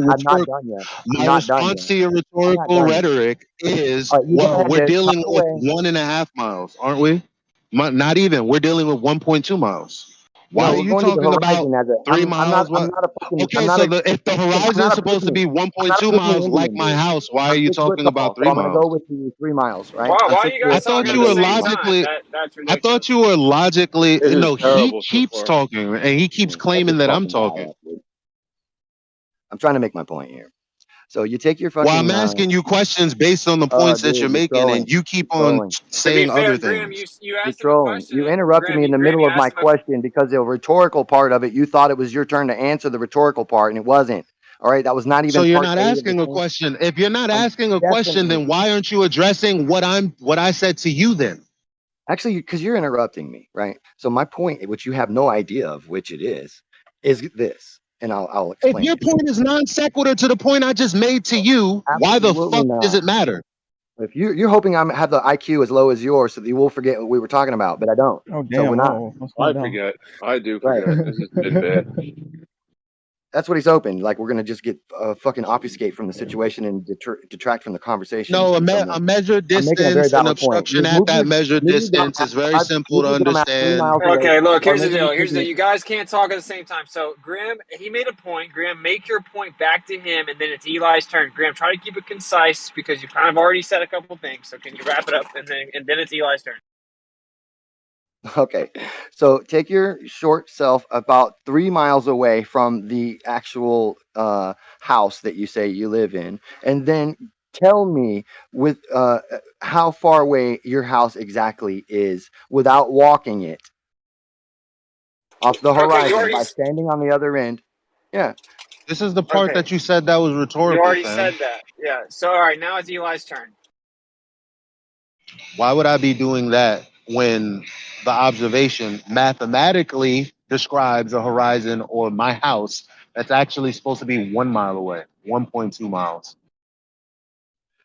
S12: your rhetorical rhetoric is, well, we're dealing with 1.5 miles, aren't we? Not even. We're dealing with 1.2 miles. Why are you talking about 3 miles? Okay, so if the horizon is supposed to be 1.2 miles, like my house, why are you talking about 3 miles?
S6: I'm gonna go with you 3 miles, right?
S1: Why are you guys talking at the same time? That's ridiculous.
S10: I thought you were logically. No, he keeps talking and he keeps claiming that I'm talking.
S6: I'm trying to make my point here. So you take your fucking.
S10: Well, I'm asking you questions based on the points that you're making, and you keep on saying other things.
S1: You asked him a question.
S6: You interrupted me in the middle of my question because the rhetorical part of it, you thought it was your turn to answer the rhetorical part, and it wasn't. All right, that was not even.
S10: So you're not asking a question. If you're not asking a question, then why aren't you addressing what I said to you then?
S6: Actually, because you're interrupting me, right? So my point, which you have no idea of which it is this. And I'll explain.
S10: If your point is non sequitur to the point I just made to you, why the fuck does it matter?
S6: If you're hoping I have the IQ as low as yours, so that you will forget what we were talking about, but I don't.
S2: Oh damn!
S6: So we're not.
S11: I forget. I do forget. This has been bad.
S6: That's what he's hoping. Like, we're going to just get fucking obfuscate from the situation and detract from the conversation.
S12: No, a measured distance, an obstruction at that measured distance is very simple to understand.
S1: Okay, look, here's the deal. Here's the deal. You guys can't talk at the same time. So, Graham, he made a point. Graham, make your point back to him, and then it's Eli's turn. Graham, try to keep it concise because you kind of already said a couple things. So, can you wrap it up, and then it's Eli's turn.
S6: Okay, so take your short self about 3 miles away from the actual house that you say you live in, and then tell me with how far away your house exactly is without walking it off the horizon by standing on the other end. Yeah.
S12: This is the part that you said that was rhetorical.
S1: You already said that. Yeah. So, all right, now it's Eli's turn.
S12: Why would I be doing that when the observation mathematically describes a horizon or my house that's actually supposed to be 1 mile away, 1.2 miles?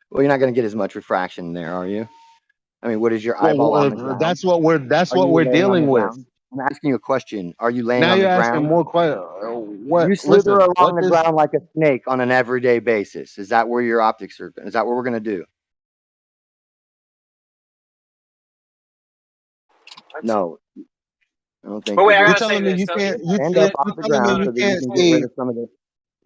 S6: Well, you're not going to get as much refraction there, are you? I mean, what is your eyeball on the ground?
S12: That's what we're dealing with.
S6: I'm asking you a question. Are you laying
S12: now
S6: on the
S12: ground?
S6: ground?
S12: Now you're asking more questions.
S6: You slither along the ground like a snake on an everyday basis. Is that where your optics are? Is that what we're going to do? No, I don't think.
S1: But wait,
S12: you're telling me you can't.
S6: Stand up off the ground so that you can get rid of some of the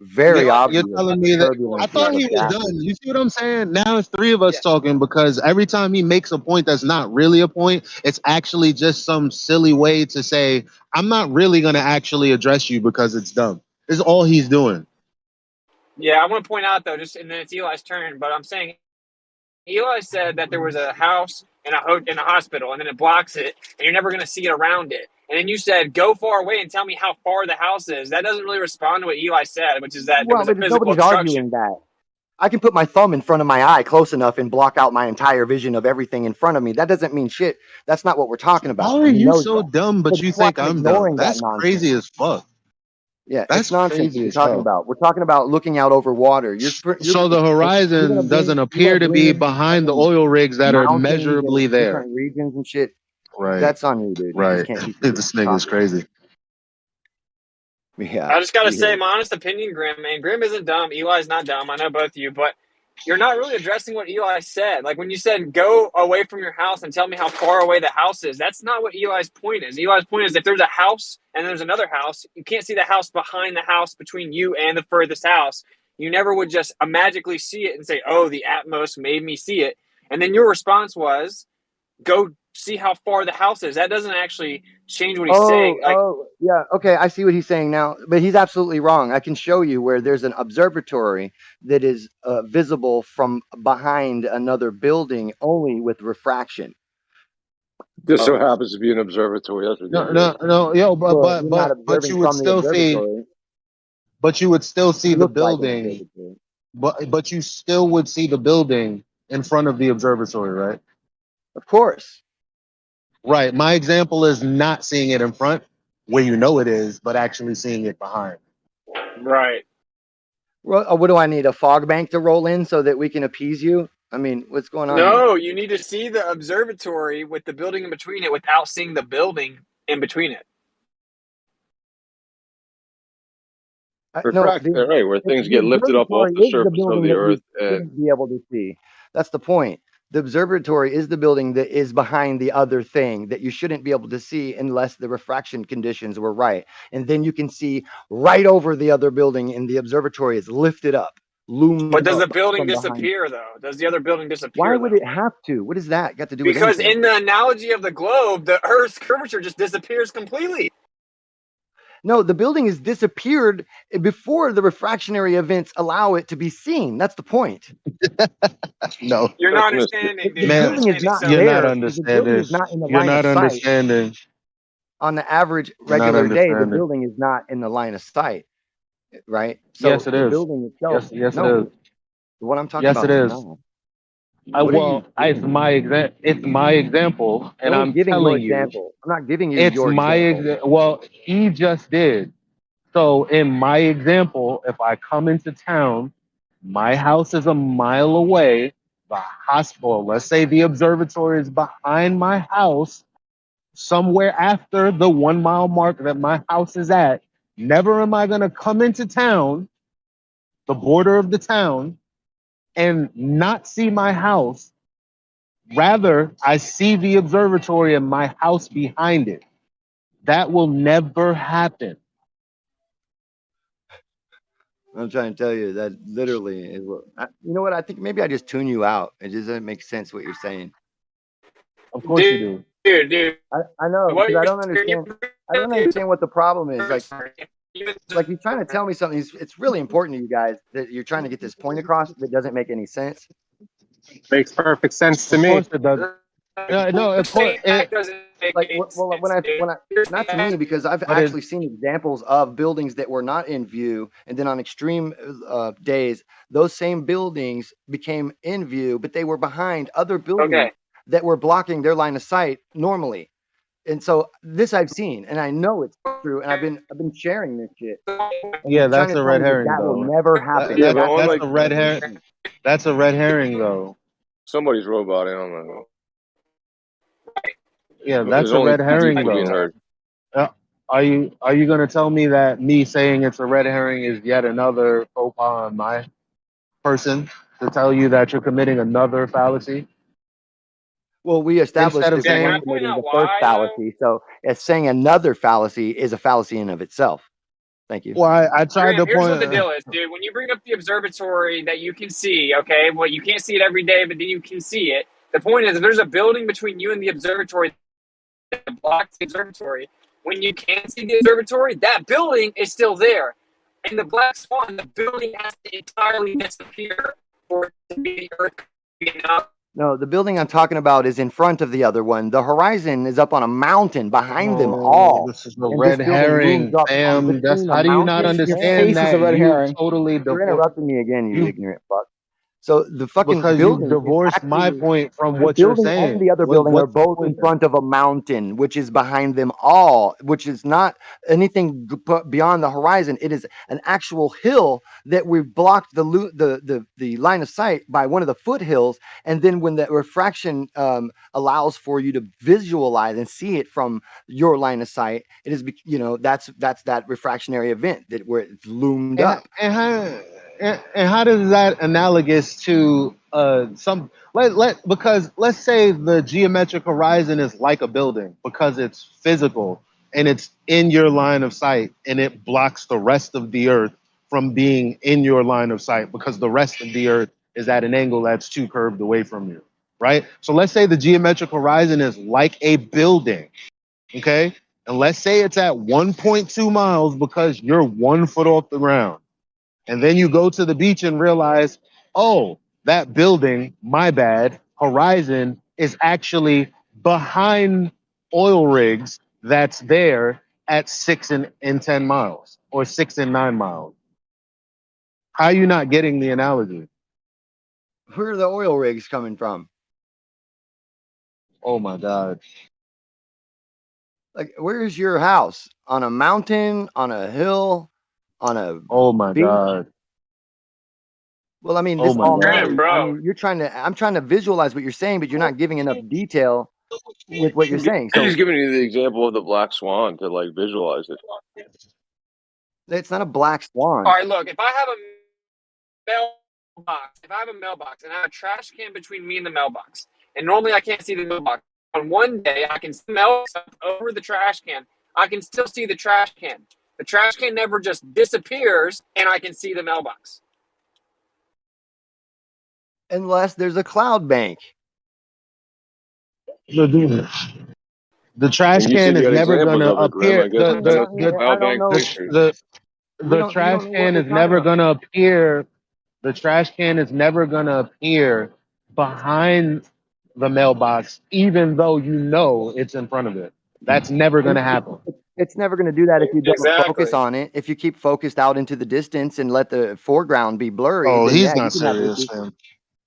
S6: very obvious.
S12: You're telling me that I thought he was done. You see what I'm saying? Now it's three of us talking because every time he makes a point that's not really a point, it's actually just some silly way to say I'm not really going to actually address you because it's dumb. This is all he's doing.
S1: Yeah, I want to point out though, and then it's Eli's turn. But I'm saying Eli said that there was a house in a hospital, and then it blocks it, and you're never going to see it around it. And then you said, go far away and tell me how far the house is. That doesn't really respond to what Eli said, which is that there was a physical
S6: nobody's arguing that. I can put my thumb in front of my eye close enough and block out my entire vision of everything in front of me. That doesn't mean shit. That's not what we're talking about.
S12: How are you so dumb, but you think I'm dumb? That's crazy as fuck.
S6: Yeah, that's nonsense we're talking about. We're talking about looking out over water.
S12: So the horizon doesn't appear to be behind the oil rigs that are measurably there.
S6: Different regions and shit.
S12: Right.
S6: That's on you, dude.
S12: Right. This nigga's crazy.
S6: Yeah.
S1: I just got to say my honest opinion, Grim, man. Grim isn't dumb. Eli's not dumb. I know both of you, but you're not really addressing what Eli said. Like when you said, go away from your house and tell me how far away the house is. That's not what Eli's point is. Eli's point is if there's a house and there's another house, you can't see the house behind the house between you and the furthest house. You never would just magically see it and say, oh, the Atmos made me see it. And then your response was, go see how far the house is. That doesn't actually change what he's saying.
S6: Yeah. Okay. I see what he's saying now, but he's absolutely wrong. I can show you where there's an observatory that is visible from behind another building only with refraction.
S11: This so happens to be an observatory. That's
S12: but you would still see. But you would still see the building. But you still would see the building in front of the observatory, right?
S6: Of course.
S12: Right. My example is not seeing it in front where you know it is, but actually seeing it behind.
S1: Right.
S6: Well, what do I need? A fog bank to roll in so that we can appease you? I mean, what's going on?
S1: No, you need to see the observatory with the building in between it without seeing the building in between it.
S11: Right, where things get lifted up off the surface of the earth.
S6: And be able to see. That's the point. The observatory is the building that is behind the other thing that you shouldn't be able to see unless the refraction conditions were right. And then you can see right over the other building and the observatory is lifted up.
S1: But does the building disappear though? Does the other building disappear?
S6: Why would it have to? What does that got to do with
S1: Because
S6: anything?
S1: in the analogy of the globe, the Earth's curvature just disappears completely.
S6: No, the building has disappeared before the refractionary events allow it to be seen. That's the point.
S12: No.
S1: You're not understanding, dude.
S12: Man, you're not understanding. You're not understanding.
S6: On the average regular day, the building is not in the line of sight, right? So
S12: yes, it is.
S6: The building itself.
S12: Yes, it is.
S6: What I'm talking about.
S12: Yes, it is. It's my example, and I'm
S6: giving
S12: telling
S6: you. Example. I'm not giving you.
S12: It's
S6: your
S12: my
S6: example.
S12: Well, he just did. So in my example, if I come into town, my house is a mile away. The hospital, let's say the observatory is behind my house, somewhere after the 1 mile mark that my house is at. Never am I going to come into town, the border of the town, and not see my house. Rather, I see the observatory and my house behind it. That will never happen.
S6: I'm trying to tell you that literally is what. You know what? I think maybe I just tune you out. It just doesn't make sense what you're saying.
S12: Of course you do.
S1: Dude.
S6: I know, because I don't understand. I don't understand what the problem is. Like you're trying to tell me something. It's really important to you guys that you're trying to get this point across that doesn't make any sense.
S13: Makes perfect sense to me.
S12: Of course it does. No, of course it
S1: doesn't make
S6: like
S1: any
S6: well, when I not to me, because I've actually seen examples of buildings that were not in view, and then on extreme days, those same buildings became in view, but they were behind other buildings that were blocking their line of sight normally. And so this I've seen, and I know it's true, and I've been sharing this shit.
S12: Yeah, that's a red herring.
S6: That will never happen.
S12: That's a red herring. That's a red herring, though.
S11: Somebody's roboting. I don't know.
S12: Yeah, that's a red herring, though. Are you going to tell me that me saying it's a red herring is yet another faux pas on my person to tell you that you're committing another fallacy?
S6: Well, we established that we're committing the first fallacy, so saying another fallacy is a fallacy in of itself. Thank you.
S12: Well, I tried to point.
S1: Here's what the deal is, dude. When you bring up the observatory that you can see, okay, well, you can't see it every day, but then you can see it. The point is, if there's a building between you and the observatory that blocks the observatory, when you can see the observatory, that building is still there. In the Black Swan, the building has to entirely disappear for it to be Earth.
S6: No, the building I'm talking about is in front of the other one. The horizon is up on a mountain behind them all.
S12: This is a red herring, Sam. How do you not understand that? You're
S6: interrupting me again, you ignorant fuck. So the fucking
S12: because
S6: building
S12: you divorced my point from what you're saying.
S6: And the other building are both in front of a mountain, which is behind them all, which is not anything beyond the horizon. It is an actual hill that we've blocked the line of sight by one of the foothills, and then when the refraction allows for you to visualize and see it from your line of sight, it is that's that refractionary event that where it's loomed up.
S12: And how does that analogous to because let's say the geometric horizon is like a building because it's physical and it's in your line of sight and it blocks the rest of the earth from being in your line of sight because the rest of the earth is at an angle that's too curved away from you, right? So let's say the geometric horizon is like a building, okay? And let's say it's at 1.2 miles because you're 1 foot off the ground. And then you go to the beach and realize, oh, that building, my bad, horizon is actually behind oil rigs that's there at 6 and 10 miles or 6 and 9 miles. How are you not getting the analogy?
S6: Where are the oil rigs coming from?
S12: Oh my God.
S6: Like, where's your house? On a mountain, on a hill, on a beach?
S12: God.
S6: Well, I mean, this all matters. I mean, I'm trying to visualize what you're saying, but you're not giving enough detail with what you're saying. So
S11: he's giving you the example of the black swan to like visualize it.
S6: It's not a black swan.
S1: All right, look, if I have a mailbox and I have a trash can between me and the mailbox, and normally I can't see the mailbox, on one day I can smell over the trash can. I can still see the trash can. The trash can never just disappears, and I can see the mailbox.
S6: Unless there's a cloud bank.
S12: The trash can is never going to appear. The trash can is never going to appear. The trash can is never going to appear behind the mailbox, even though you know it's in front of it. That's never going to happen.
S6: It's never going to do that if you don't focus on it. If you keep focused out into the distance and let the foreground be blurry.
S12: Oh, he's not serious, man.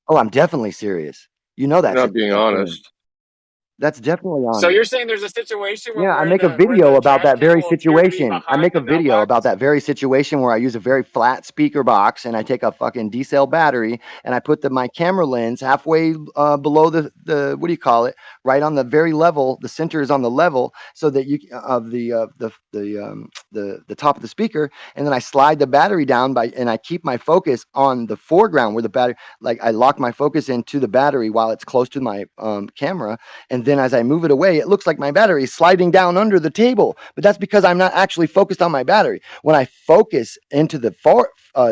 S6: Oh, I'm definitely serious. You know that.
S11: You're not being honest.
S6: That's definitely on
S1: So
S6: it.
S1: you're saying there's a situation where
S6: Yeah, I make a video about that very situation. I make a video about that very situation where I use a very flat speaker box and I take a fucking D-cell battery and I put my camera lens halfway below the what do you call it? Right on the very level. The center is on the level so that you of the top of the speaker, and then I slide the battery down and I keep my focus on the foreground where the battery, like I lock my focus into the battery while it's close to my camera, and then as I move it away, it looks like my battery is sliding down under the table. But that's because I'm not actually focused on my battery. When I focus into the far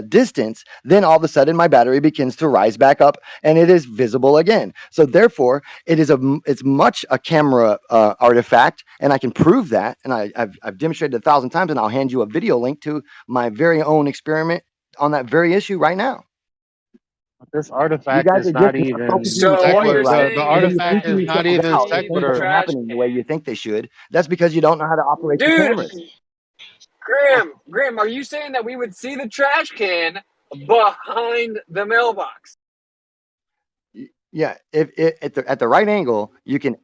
S6: distance, then all of a sudden my battery begins to rise back up and it is visible again. So therefore, it's much a camera artifact, and I can prove that. And I've demonstrated 1,000 times, and I'll hand you a video link to my very own experiment on that very issue right now.
S12: This artifact is not even
S1: secular.
S12: The artifact is not even secular.
S6: Happening the way you think they should. That's because you don't know how to operate the cameras.
S1: Graham, are you saying that we would see the trash can behind the mailbox?
S6: Yeah, if at the right angle, you can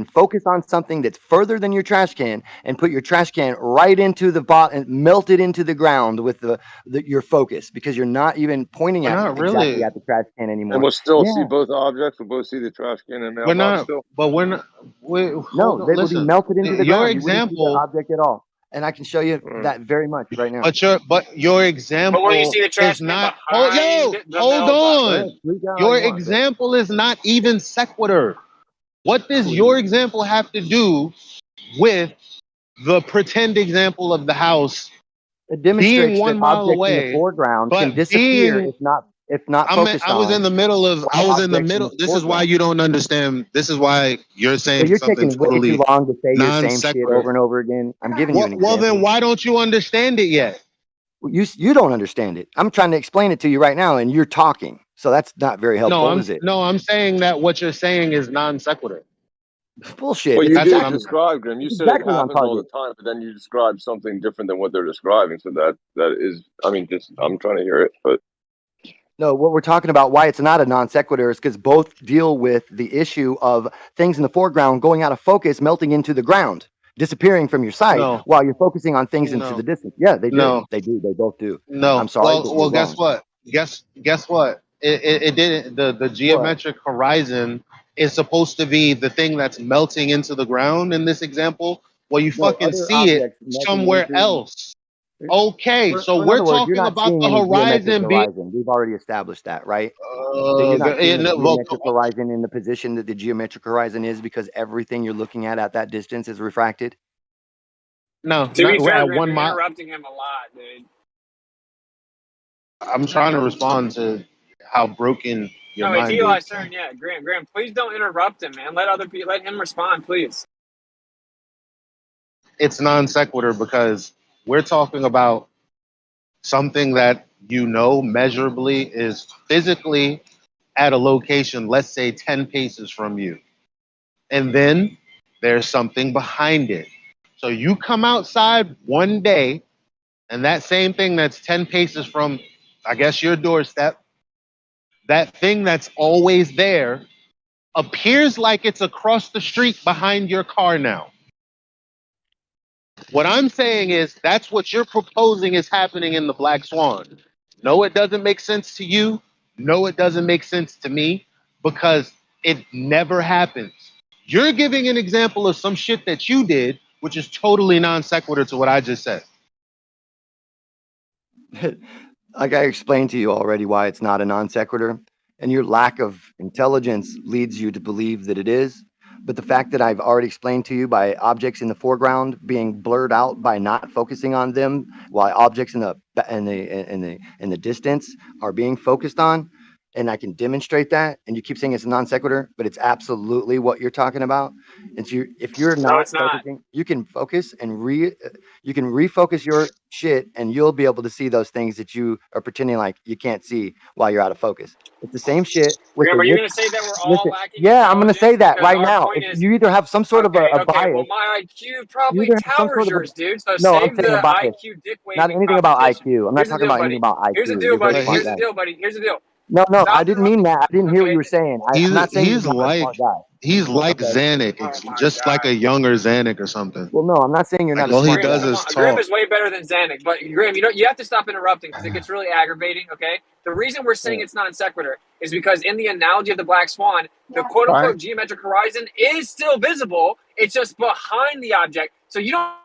S6: focus on something that's further than your trash can and put your trash can right into the bottom and melt it into the ground with your focus, because you're not even pointing exactly at the trash can anymore.
S11: And we'll still see both objects. We'll both see the trash can and mailbox still.
S12: But we're not.
S6: No, they will be melted into the ground. Your example, the object at all. And I can show you that very much right now.
S12: But your example
S1: when you see the trash
S12: is not.
S1: Hold
S12: on. Your example is not even sequitur. What does your example have to do with the pretend example of the house being 1 mile away,
S6: in the foreground can disappear if not focused on?
S12: I was in the middle. This is why you don't understand. This is why you're saying
S6: you're
S12: something
S6: taking way
S12: totally
S6: too long to say your same shit over and over again. I'm giving you an example.
S12: Well, then why don't you understand it yet?
S6: You don't understand it. I'm trying to explain it to you right now, and you're talking. So that's not very helpful, is it?
S12: No, I'm saying that what you're saying is non sequitur.
S6: Bullshit.
S11: Well, you did describe, Graham. You said it happens all the time, but then you described something different than what they're describing. So that is, I'm trying to hear it, but.
S6: No, what we're talking about, why it's not a non sequitur, is because both deal with the issue of things in the foreground going out of focus, melting into the ground, disappearing from your sight, while you're focusing on things into the distance. Yeah, they do. They do. They both do.
S12: No,
S6: I'm sorry.
S12: Well, guess what? Guess what? It didn't. The geometric horizon is supposed to be the thing that's melting into the ground in this example. Well, you fucking see it somewhere else. Okay, so we're talking about the horizon being.
S6: We've already established that, right? You're not seeing the geometric horizon in the position that the geometric horizon is, because everything you're looking at that distance is refracted.
S12: No,
S1: to be fair,
S12: at
S1: Graham,
S12: 1 mile.
S1: Interrupting him a lot, dude.
S12: I'm trying to respond to how broken your mind is.
S1: Eli's turn. Yeah, Graham, please don't interrupt him, man. Let him respond, please.
S12: It's non sequitur because we're talking about something that measurably is physically at a location, let's say 10 paces from you. And then there's something behind it. So you come outside one day, and that same thing that's 10 paces from, I guess, your doorstep, that thing that's always there appears like it's across the street behind your car now. What I'm saying is that's what you're proposing is happening in the Black Swan. No, it doesn't make sense to you. No, it doesn't make sense to me, because it never happens. You're giving an example of some shit that you did, which is totally non sequitur to what I just said.
S6: Like I explained to you already why it's not a non sequitur, and your lack of intelligence leads you to believe that it is. But the fact that I've already explained to you by objects in the foreground being blurred out by not focusing on them, while objects in the distance are being focused on, and I can demonstrate that. And you keep saying it's a non sequitur, but it's absolutely what you're talking about. And so if you're not focusing, you can focus and you can refocus your shit, and you'll be able to see those things that you are pretending like you can't see while you're out of focus. It's the same shit.
S1: Remember, you're going to say that we're all lacking.
S6: Yeah, I'm going to say that right now. If you either have some sort of a bias.
S1: Well, my IQ probably towers yours, dude. So
S6: no,
S1: save the IQ dick waving.
S6: Not anything about IQ. I'm not talking about anything about IQ.
S1: Here's the deal, buddy. Here's the deal.
S6: No, I didn't mean that. I didn't hear what you were saying. I'm not saying
S10: He's like Zanuck, just like a younger Zanuck or something.
S6: Well, no, I'm not saying you're not.
S10: All he
S6: smart
S10: does
S6: guy.
S10: is talk.
S1: Grim is way better than Zanuck, but Grim, you have to stop interrupting because it gets really aggravating. Okay, the reason we're saying it's non sequitur is because in the analogy of the black swan, the quote unquote geometric horizon is still visible. It's just behind the object, so you don't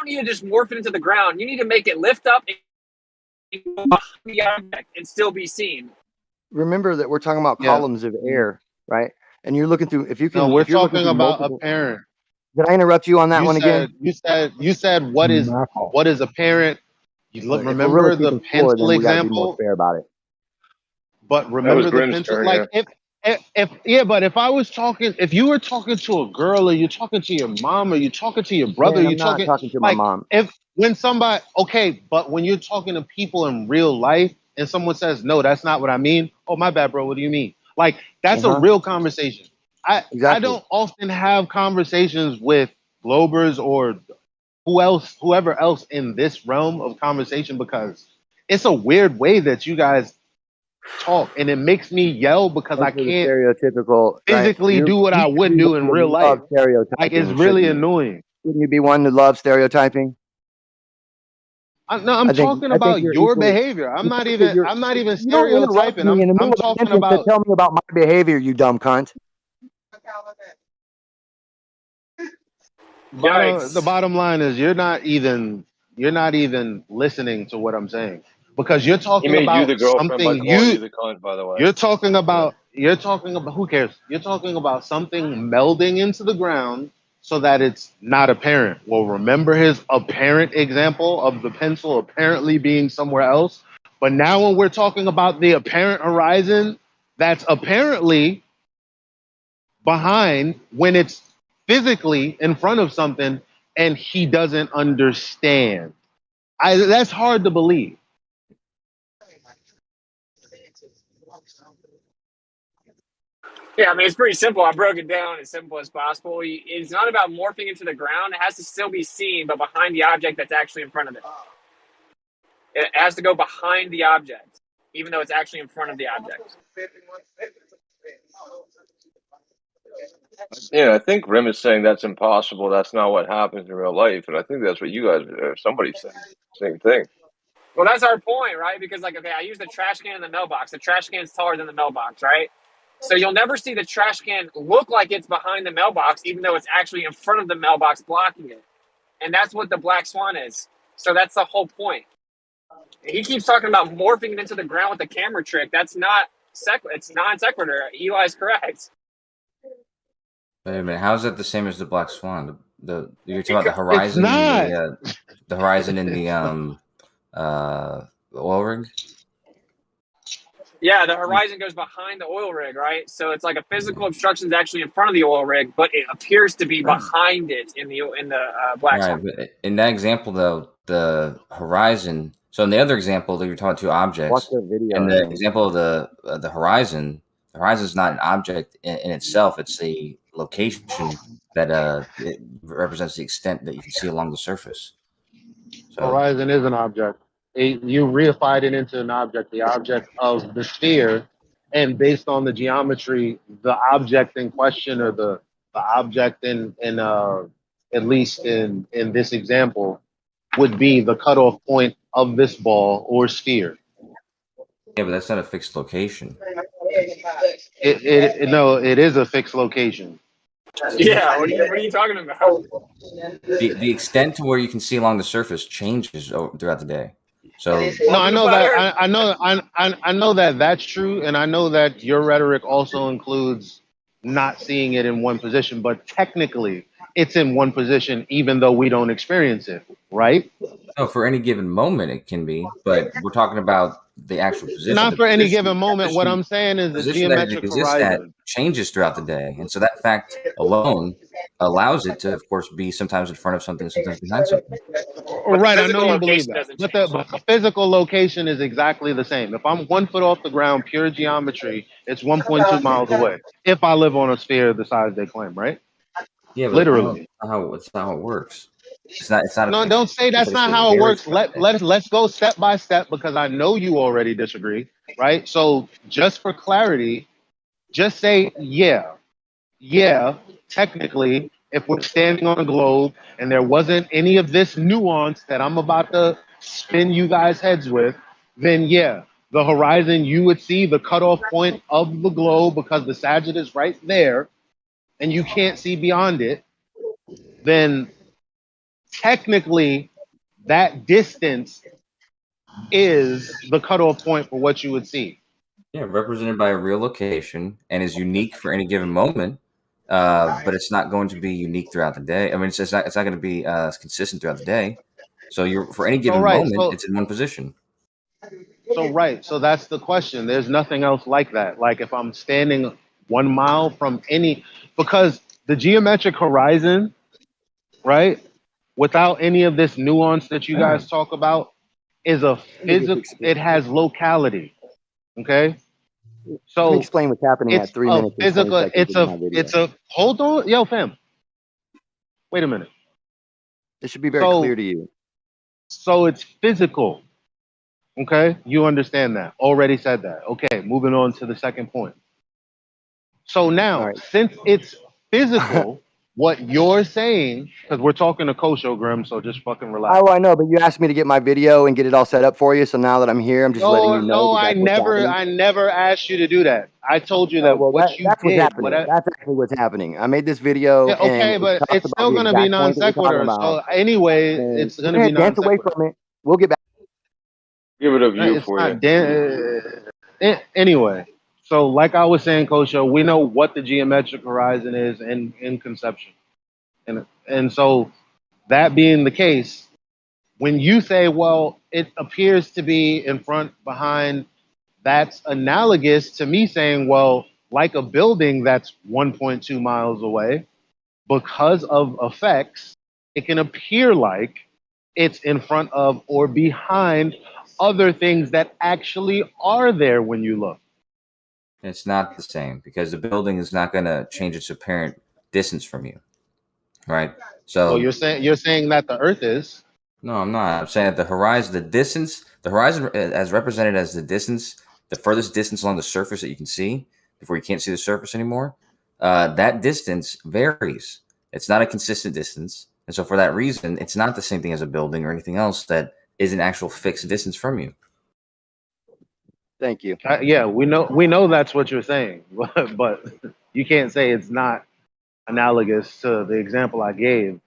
S1: need to just morph it into the ground. You need to make it lift up and go behind the object and still be seen.
S6: Remember that we're talking about columns of air, right? And you're looking through. If you can,
S10: no, we're
S6: if you're
S10: talking about
S6: multiple,
S10: apparent.
S6: Did I interrupt you on that one again?
S10: You said what is apparent. You look, remember the pencil example.
S6: Be more fair about it.
S10: But remember the pencil, like but if you were talking to a girl, or you're talking to your mom, or you're talking to your brother,
S6: you're talking to my mom.
S10: But when you're talking to people in real life, and someone says, "No, that's not what I mean." Oh, my bad, bro. What do you mean? Like that's a real conversation. I don't often have conversations with Globers or whoever else in this realm of conversation, because it's a weird way that you guys talk, and it makes me yell because I can't
S6: stereotypical
S10: physically do what I would do in real life. Like it's really annoying.
S6: Wouldn't you be one to love stereotyping?
S10: I'm talking about your behavior. I'm not even stereotyping. I'm talking about.
S6: Tell me about my behavior, you dumb cunt.
S10: The bottom line is you're not even listening to what I'm saying, because you're talking about something you're talking about who cares? You're talking about something melding into the ground so that it's not apparent. Well, remember his apparent example of the pencil apparently being somewhere else? But now when we're talking about the apparent horizon that's apparently behind when it's physically in front of something, and he doesn't understand. That's hard to believe.
S1: Yeah, I mean, it's pretty simple. I broke it down as simple as possible. It's not about morphing into the ground. It has to still be seen, but behind the object that's actually in front of it. It has to go behind the object, even though it's actually in front of the object.
S11: Yeah, I think Rim is saying that's impossible. That's not what happens in real life. And I think that's what you guys somebody's saying. Same thing.
S1: Well, that's our point, right? Because, okay, I use the trash can in the mailbox. The trash can is taller than the mailbox, right? So you'll never see the trash can look like it's behind the mailbox, even though it's actually in front of the mailbox blocking it. And that's what the black swan is. So that's the whole point. He keeps talking about morphing it into the ground with the camera trick. That's not it's non sequitur. Eli's correct.
S4: Wait a minute. How is that the same as the black swan? You're talking about the horizon. The horizon in the oil rig.
S1: Yeah, the horizon goes behind the oil rig, right? So it's like a physical obstruction is actually in front of the oil rig, but it appears to be behind it in the black swan.
S4: But in that example, though, the horizon. So in the other example, that you're talking to objects.
S6: Watch the video.
S4: And the example of the horizon is not an object in itself. It's a location that it represents the extent that you can see along the surface. So,
S10: horizon is an object. You reified it into an object, the object of the sphere, and based on the geometry, the object in question, or the object in at least in this example, would be the cutoff point of this ball or sphere.
S4: Yeah, but that's not a fixed location.
S10: It is a fixed location.
S1: Yeah, what are you talking about?
S4: The extent to where you can see along the surface changes throughout the day. So
S10: no, I know that. I know that that's true, and I know that your rhetoric also includes not seeing it in one position. But technically, it's in one position, even though we don't experience it, right?
S4: No, for any given moment it can be, but we're talking about the actual position.
S10: Not for any given moment. What I'm saying is the geometric horizon
S4: changes throughout the day, and so that fact alone allows it to, of course, be sometimes in front of something, sometimes behind something.
S10: Right, I know you believe that, but the physical location is exactly the same. If I'm 1 foot off the ground, pure geometry, it's 1.2 miles away. If I live on a sphere the size they claim, right?
S4: Yeah, but
S10: literally.
S4: It's not how it works. It's not.
S10: No, don't say that's not how it works. Let's go step by step, because I know you already disagree.
S12: right? So just for clarity, just say, yeah, technically, if we're standing on a globe and there wasn't any of this nuance that I'm about to spin you guys' heads with, then yeah, the horizon, you would see the cutoff point of the globe because the Sagitt is right there and you can't see beyond it. Then technically, that distance is the cutoff point for what you would see.
S4: Yeah, represented by a real location and is unique for any given moment, but it's not going to be unique throughout the day. I mean, it's not going to be consistent throughout the day. So you're for any given moment, it's in one position.
S12: So that's the question. There's nothing else like that. Like if I'm standing 1 mile from any, because the geometric horizon, right, without any of this nuance that you guys talk about, is a physical. It has locality. Okay. So
S6: let me explain what's happening at 3 minutes and 20 seconds.
S12: It's a hold on, yo, fam. Wait a minute.
S6: This should be very clear to you.
S12: So it's physical. Okay, you understand that. Already said that. Okay, moving on to the second point. So now, since it's physical, what you're saying, because we're talking to Kosho, Grim, so just fucking relax.
S6: Oh, I know, but you asked me to get my video and get it all set up for you. So now that I'm here, I'm just letting you know.
S12: No, I never asked you to do that. I told you that
S6: that's what's happening. That's actually what's happening. I made this video.
S12: Yeah, okay, but it's still gonna be non sequitur. So anyway, it's gonna be non sequitur.
S6: Away from it. We'll get back.
S11: Give it a view for you.
S12: Anyway, so like I was saying, Kosho, we know what the geometric horizon is in conception, and so that being the case, when you say, well, it appears to be in front, behind, that's analogous to me saying, well, like a building that's 1.2 miles away, because of effects, it can appear like it's in front of or behind other things that actually are there when you look.
S4: It's not the same because the building is not going to change its apparent distance from you, right? So
S12: well, you're saying that the Earth is.
S4: No, I'm not. I'm saying that the horizon as represented as the distance, the furthest distance along the surface that you can see before you can't see the surface anymore. That distance varies. It's not a consistent distance, and so for that reason, it's not the same thing as a building or anything else that is an actual fixed distance from you.
S6: Thank you.
S12: Yeah, we know that's what you're saying, but you can't say it's not analogous to the example I gave.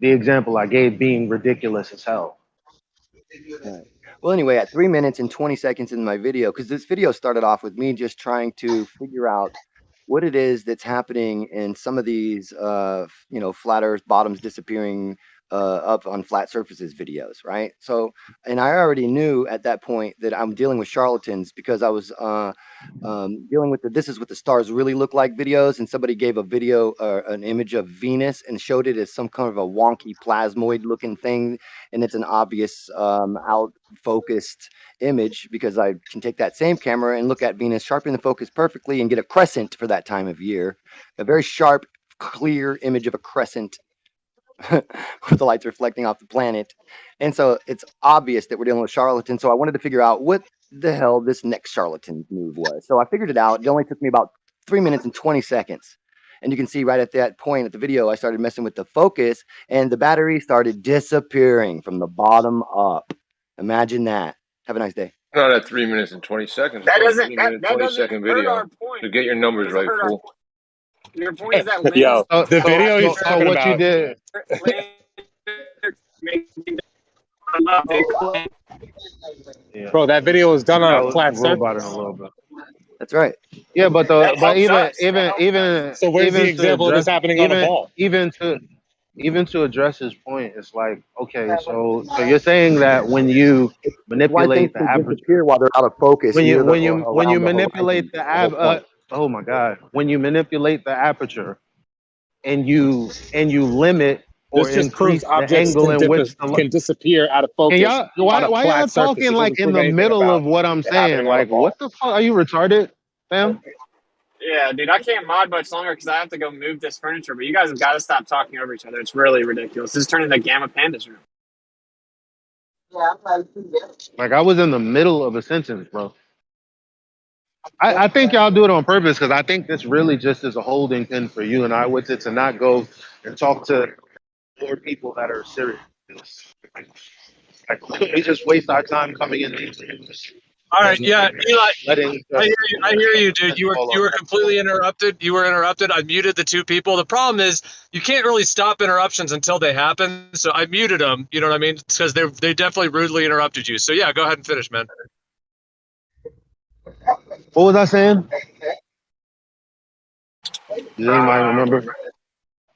S12: The example I gave being ridiculous as hell.
S6: Right. Well, anyway, at 3 minutes and 20 seconds in my video, because this video started off with me just trying to figure out what it is that's happening in some of these, flat Earth bottoms disappearing up on flat surfaces videos, right? So, and I already knew at that point that I'm dealing with charlatans because I was dealing with this is what the stars really look like videos, and somebody gave a video an image of Venus and showed it as some kind of a wonky plasmoid looking thing, and it's an obvious out focused image because I can take that same camera and look at Venus, sharpen the focus perfectly, and get a crescent for that time of year, a very sharp, clear image of a crescent with the lights reflecting off the planet. And so it's obvious that we're dealing with charlatans. So I wanted to figure out what the hell this next charlatan move was. So I figured it out. It only took me about 3 minutes and 20 seconds. And you can see right at that point at the video, I started messing with the focus and the battery started disappearing from the bottom up. Imagine that. Have a nice day.
S11: Not at 3 minutes and 20 seconds.
S1: That doesn't,
S11: 20-second video. To get your numbers right, fool.
S1: Your point is that
S13: yo, the video he's talking
S12: what
S13: about.
S12: You did.
S13: Bro, that video was done on a flat surface.
S12: A little bit.
S6: That's right.
S12: Yeah, but even
S13: so where's the example of this happening on a ball?
S12: Even to address his point, it's like, okay, so you're saying that when you manipulate the aperture
S6: while they're out of focus,
S12: when you manipulate the oh my god, when you manipulate the aperture and you limit or
S13: this just
S12: increase
S13: proves
S12: the angle in which
S13: can disappear out of focus.
S12: Why y'all talking like in the middle of what I'm saying? Like, what the fuck? Are you retarded, fam?
S1: Yeah, dude, I can't mod much longer because I have to go move this furniture. But you guys have got to stop talking over each other. It's really ridiculous. This is turning into Gamma Panda's room.
S12: Like I was in the middle of a sentence, bro.
S10: I think y'all do it on purpose because I think this really just is a holding pin for you and I with it to not go and talk to more people that are serious. Like, we just waste our time coming in these rooms.
S14: All right, yeah, Eli,
S10: letting
S14: I hear you, dude. You were completely interrupted. You were interrupted. I muted the two people. The problem is you can't really stop interruptions until they happen. So I muted them. You know what I mean? Because they definitely rudely interrupted you. So yeah, go ahead and finish, man.
S10: What was I saying? Does anybody remember?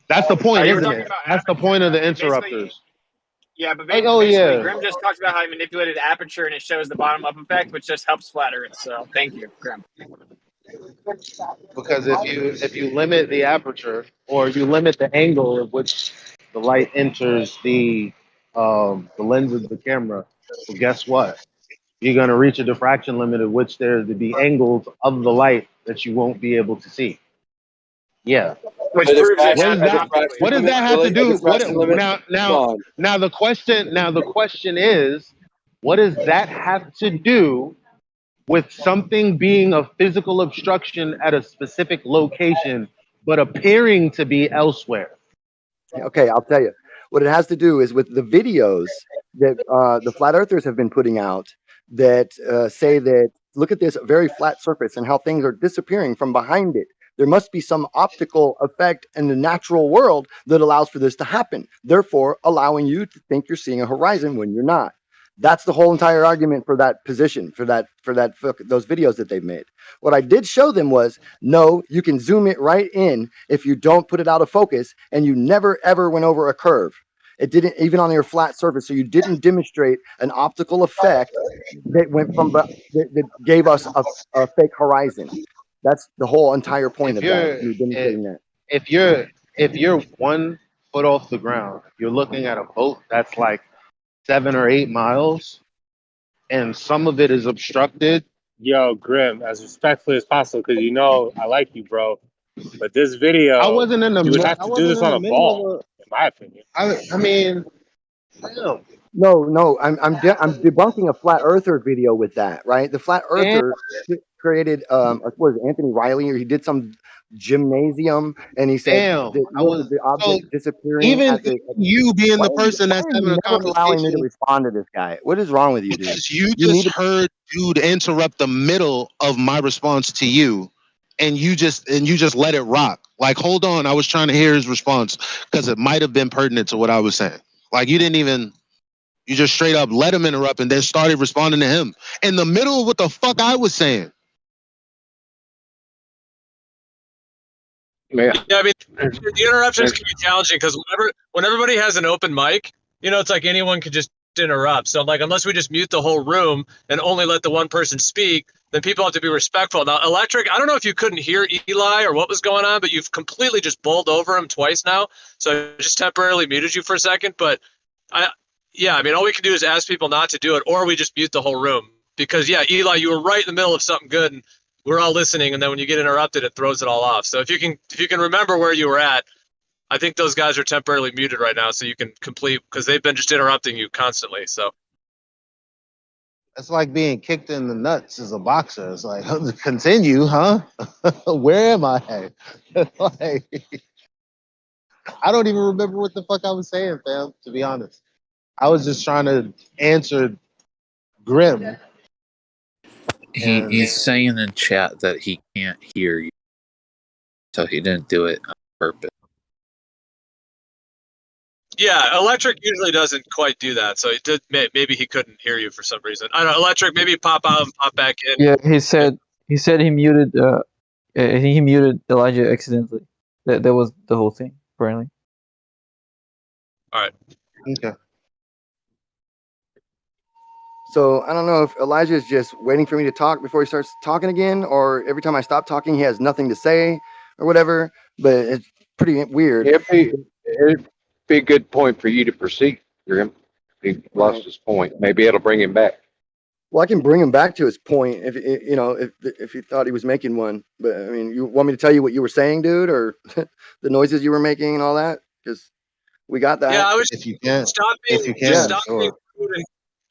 S10: That's the point, isn't it? That's the point of the interrupters.
S1: Yeah, but basically, Grim just talked about how he manipulated the aperture and it shows the bottom up effect, which just helps flatter it. So thank you, Grim.
S10: Because if you limit the aperture or you limit the angle at which the light enters the lens of the camera, well, guess what? You're going to reach a diffraction limit at which there's to be angles of the light that you won't be able to see. Yeah.
S1: Which proves
S10: what does that have to do? Now the question is, what does that have to do with something being a physical obstruction at a specific location, but appearing to be elsewhere?
S6: Okay, I'll tell you. What it has to do is with the videos that the flat earthers have been putting out that say that, look at this very flat surface and how things are disappearing from behind it. There must be some optical effect in the natural world that allows for this to happen, therefore allowing you to think you're seeing a horizon when you're not. That's the whole entire argument for that position, for those videos that they've made. What I did show them was, no, you can zoom it right in if you don't put it out of focus, and you never ever went over a curve. It didn't, even on your flat surface, so you didn't demonstrate an optical effect that went from that gave us a fake horizon. That's the whole entire point of that. You're demonstrating that.
S10: If you're 1 foot off the ground, you're looking at a boat that's like 7 or 8 miles, and some of it is obstructed.
S13: Yo, Grim, as respectfully as possible, because you know I like you, bro. But this video,
S10: I wasn't in the.
S13: You would have to do this on a ball, in my opinion.
S10: I mean,
S6: no, I'm debunking a flat earther video with that, right? The flat earther created what is it, Anthony Riley, or he did some gymnasium, and he said the object disappearing.
S10: Even you being the person that's having a conversation,
S6: allowing me to respond to this guy. What is wrong with you, dude?
S10: Because you just heard dude interrupt the middle of my response to you, and you just let it rock. Like, hold on, I was trying to hear his response because it might have been pertinent to what I was saying. Like, you didn't even. You just straight up let him interrupt and then started responding to him in the middle of what the fuck I was saying.
S14: Yeah, I mean, the interruptions can be challenging because when everybody has an open mic, you know, it's like anyone could just interrupt. So, like, unless we just mute the whole room and only let the one person speak, then people have to be respectful. Now, Electric, I don't know if you couldn't hear Eli or what was going on, but you've completely just bowled over him twice now. So I just temporarily muted you for a second. But I mean, all we can do is ask people not to do it, or we just mute the whole room. Because, yeah, Eli, you were right in the middle of something good, and we're all listening, and then when you get interrupted, it throws it all off. So if you can remember where you were at, I think those guys are temporarily muted right now, so you can complete, because they've been just interrupting you constantly. So
S10: it's like being kicked in the nuts as a boxer. It's like, continue, huh? Where am I? Like, I don't even remember what the fuck I was saying, fam. To be honest, I was just trying to answer Grim.
S7: He's saying in chat that he can't hear you, so he didn't do it on purpose.
S14: Yeah, Electric usually doesn't quite do that, so maybe he couldn't hear you for some reason. I don't know, Electric, maybe pop out and pop back in.
S15: Yeah, he said he muted he muted Elijah accidentally. That was the whole thing, apparently.
S14: All right.
S10: Okay.
S6: So I don't know if Elijah is just waiting for me to talk before he starts talking again, or every time I stop talking, he has nothing to say or whatever. But it's pretty weird.
S11: It'd be a good point for you to proceed, Grim. He lost his point. Maybe it'll bring him back.
S6: Well, I can bring him back to his point if he thought he was making one. But I mean, you want me to tell you what you were saying, dude, or the noises you were making and all that? Because we got that.
S14: Yeah, I was.
S10: If you can,
S14: Stop being rude.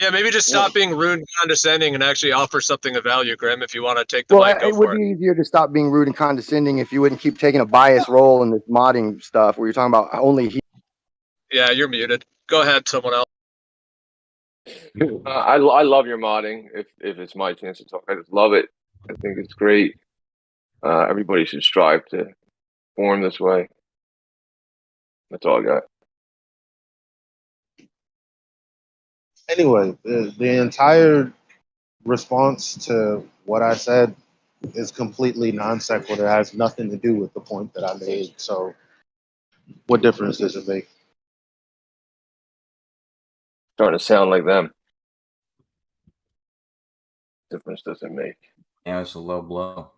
S14: Yeah, maybe just stop being rude and condescending and actually offer something of value, Grim. If you want to take the mic, go
S6: it would
S14: for it.
S6: be easier to stop being rude and condescending if you wouldn't keep taking a biased role in this modding stuff where you're talking about only.
S14: Yeah, you're muted. Go ahead, someone else.
S11: I love your modding. If it's my chance to talk, I just love it. I think it's great. Everybody should strive to form this way. That's all I got.
S12: Anyway, the entire response to what I said is completely non sequitur. It has nothing to do with the point that I made. So, what difference does it make?
S11: Starting to sound like them. Difference does it make?
S4: Yeah, it's a low blow.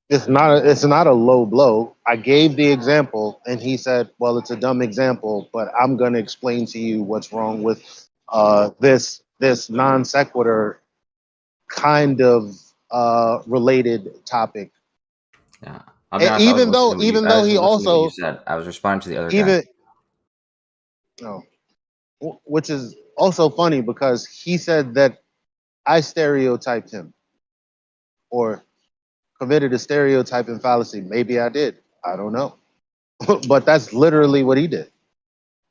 S12: It's not a low blow. I gave the example, and he said, "Well, it's a dumb example, but I'm going to explain to you what's wrong with this non sequitur kind of related topic."
S4: Yeah, I'll be honest,
S12: Even though he also
S4: you said, I was responding to the other
S12: even
S4: guy.
S12: no, which is also funny because he said that I stereotyped him or committed a stereotyping fallacy. Maybe I did. I don't know. But that's literally what he did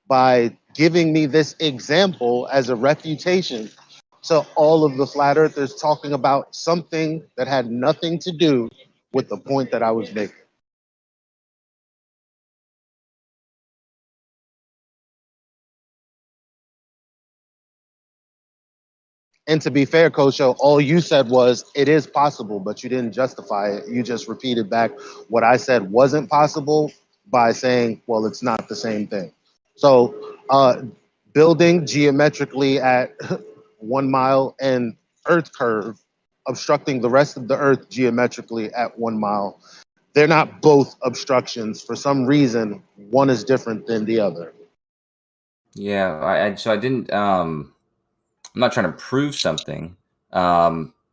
S12: by giving me this example as a refutation to all of the flat earthers talking about something that had nothing to do with the point that I was making. And to be fair, Coach, all you said was it is possible, but you didn't justify it. You just repeated back what I said wasn't possible by saying, well, it's not the same thing. So building geometrically at 1 mile and Earth curve, obstructing the rest of the Earth geometrically at 1 mile. They're not both obstructions. For some reason, one is different than the other.
S4: Yeah, so I didn't. I'm not trying to prove something.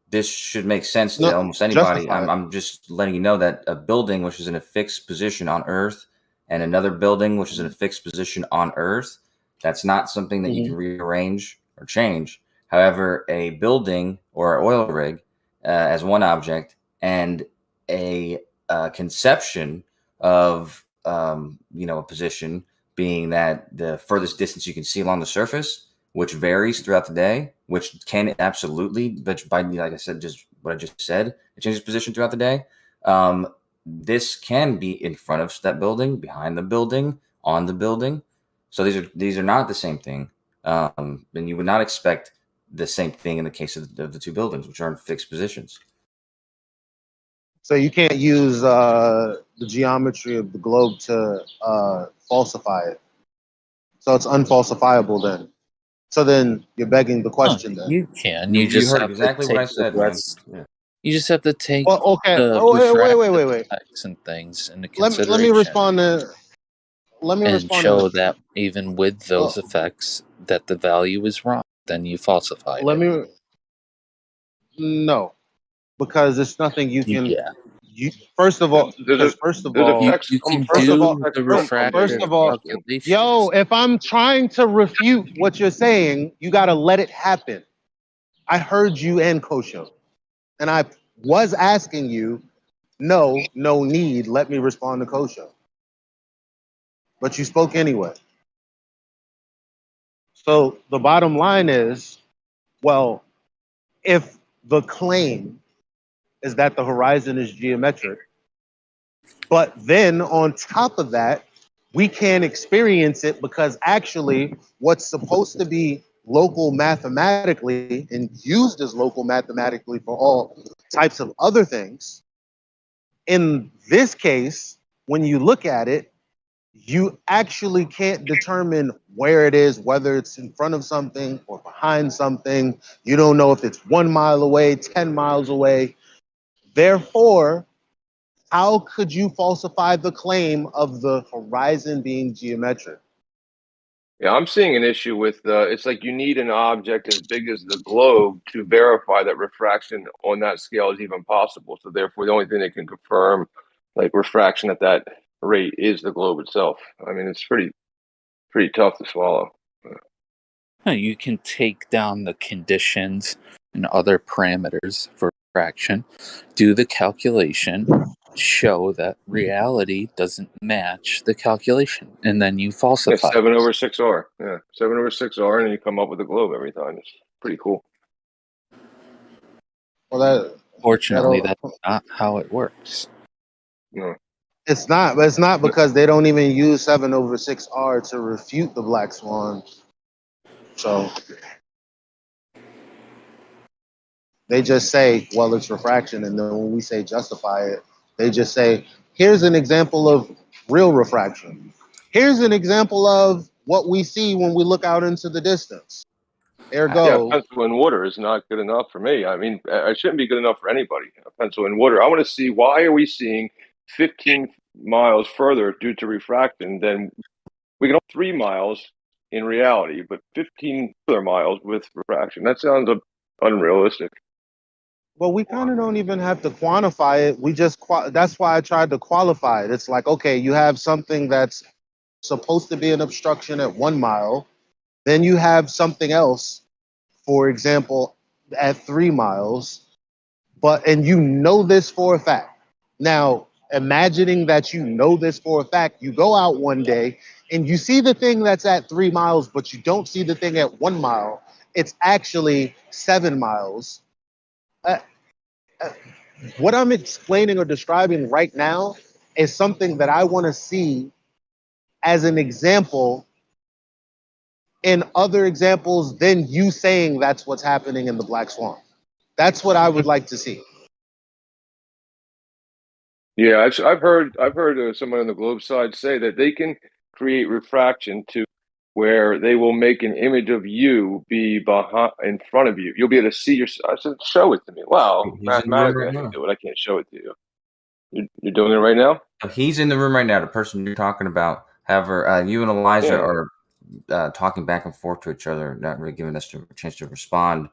S4: This should make sense to almost anybody. I'm just letting you know that a building which is in a fixed position on Earth and another building which is in a fixed position on Earth, that's not something that you can rearrange or change. However, a building or an oil rig as one object and a conception of a position being that the furthest distance you can see along the surface, which varies throughout the day, which can absolutely, but by, like I said, just what I just said, it changes position throughout the day. This can be in front of that building, behind the building, on the building. So these are not the same thing. And you would not expect the same thing in the case of the two buildings, which are in fixed positions.
S12: So you can't use the geometry of the globe to falsify it. So it's unfalsifiable then. So then you're begging the question then.
S7: You can. You just
S4: heard
S7: have
S4: exactly
S7: to
S4: what I
S7: take
S4: said,
S7: the
S4: man.
S7: rest.
S4: Yeah.
S7: You just have to take
S12: Well, okay.
S7: the
S12: Wait.
S7: effects and things into consideration.
S12: Let me respond to.
S7: And show that even with those effects, that the value is wrong. Then you falsified it.
S12: No, because it's nothing you can.
S7: Yeah.
S12: First of all, you can yo, if I'm trying to refute what you're saying, you got to let it happen. I heard you and Kosho, and I was asking you, no need. Let me respond to Kosho, but you spoke anyway. So the bottom line is, well, if the claim is that the horizon is geometric, but then on top of that, we can't experience it because actually what's supposed to be local mathematically and used as local mathematically for all types of other things, in this case, when you look at it, you actually can't determine where it is, whether it's in front of something or behind something. You don't know if it's 1 mile away, 10 miles away. Therefore, how could you falsify the claim of the horizon being geometric?
S11: Yeah, I'm seeing an issue with it's like you need an object as big as the globe to verify that refraction on that scale is even possible. So therefore, the only thing that can confirm like refraction at that rate is the globe itself. I mean, it's pretty tough to swallow.
S7: You can take down the conditions and other parameters for refraction, do the calculation, show that reality doesn't match the calculation, and then you falsify.
S11: 7/6R. Yeah, 7/6R, and then you come up with a globe every time. It's pretty cool.
S12: Well,
S7: fortunately, that's not how it works.
S11: No.
S12: It's not, but it's not because they don't even use 7/6R to refute the black swan. So they just say, well, it's refraction. And then when we say justify it, they just say, here's an example of real refraction. Here's an example of what we see when we look out into the distance. Ergo.
S11: Yeah, pencil in water is not good enough for me. I mean, it shouldn't be good enough for anybody. A pencil in water. I want to see, why are we seeing 15 miles further due to refraction than we can, 3 miles in reality, but 15 further miles with refraction? That sounds unrealistic.
S12: Well, we kind of don't even have to quantify it. We just, that's why I tried to qualify it. It's like, okay, you have something that's supposed to be an obstruction at 1 mile. Then you have something else, for example, at 3 miles, and you know this for a fact. Now, imagining that you know this for a fact, you go out one day and you see the thing that's at 3 miles, but you don't see the thing at 1 mile. It's actually 7 miles. What I'm explaining or describing right now is something that I want to see as an example in other examples than you saying that's what's happening in the black swan. That's what I would like to see.
S11: Yeah, I've heard someone on the globe side say that they can create refraction to where they will make an image of you be in front of you. You'll be able to see yourself. I said, show it to me. Wow, mathematically, I can do it. I can't show it to you. You're doing it right now?
S4: He's in the room right now. The person you're talking about. However, you and Elijah are talking back and forth to each other, not really giving us a chance to respond.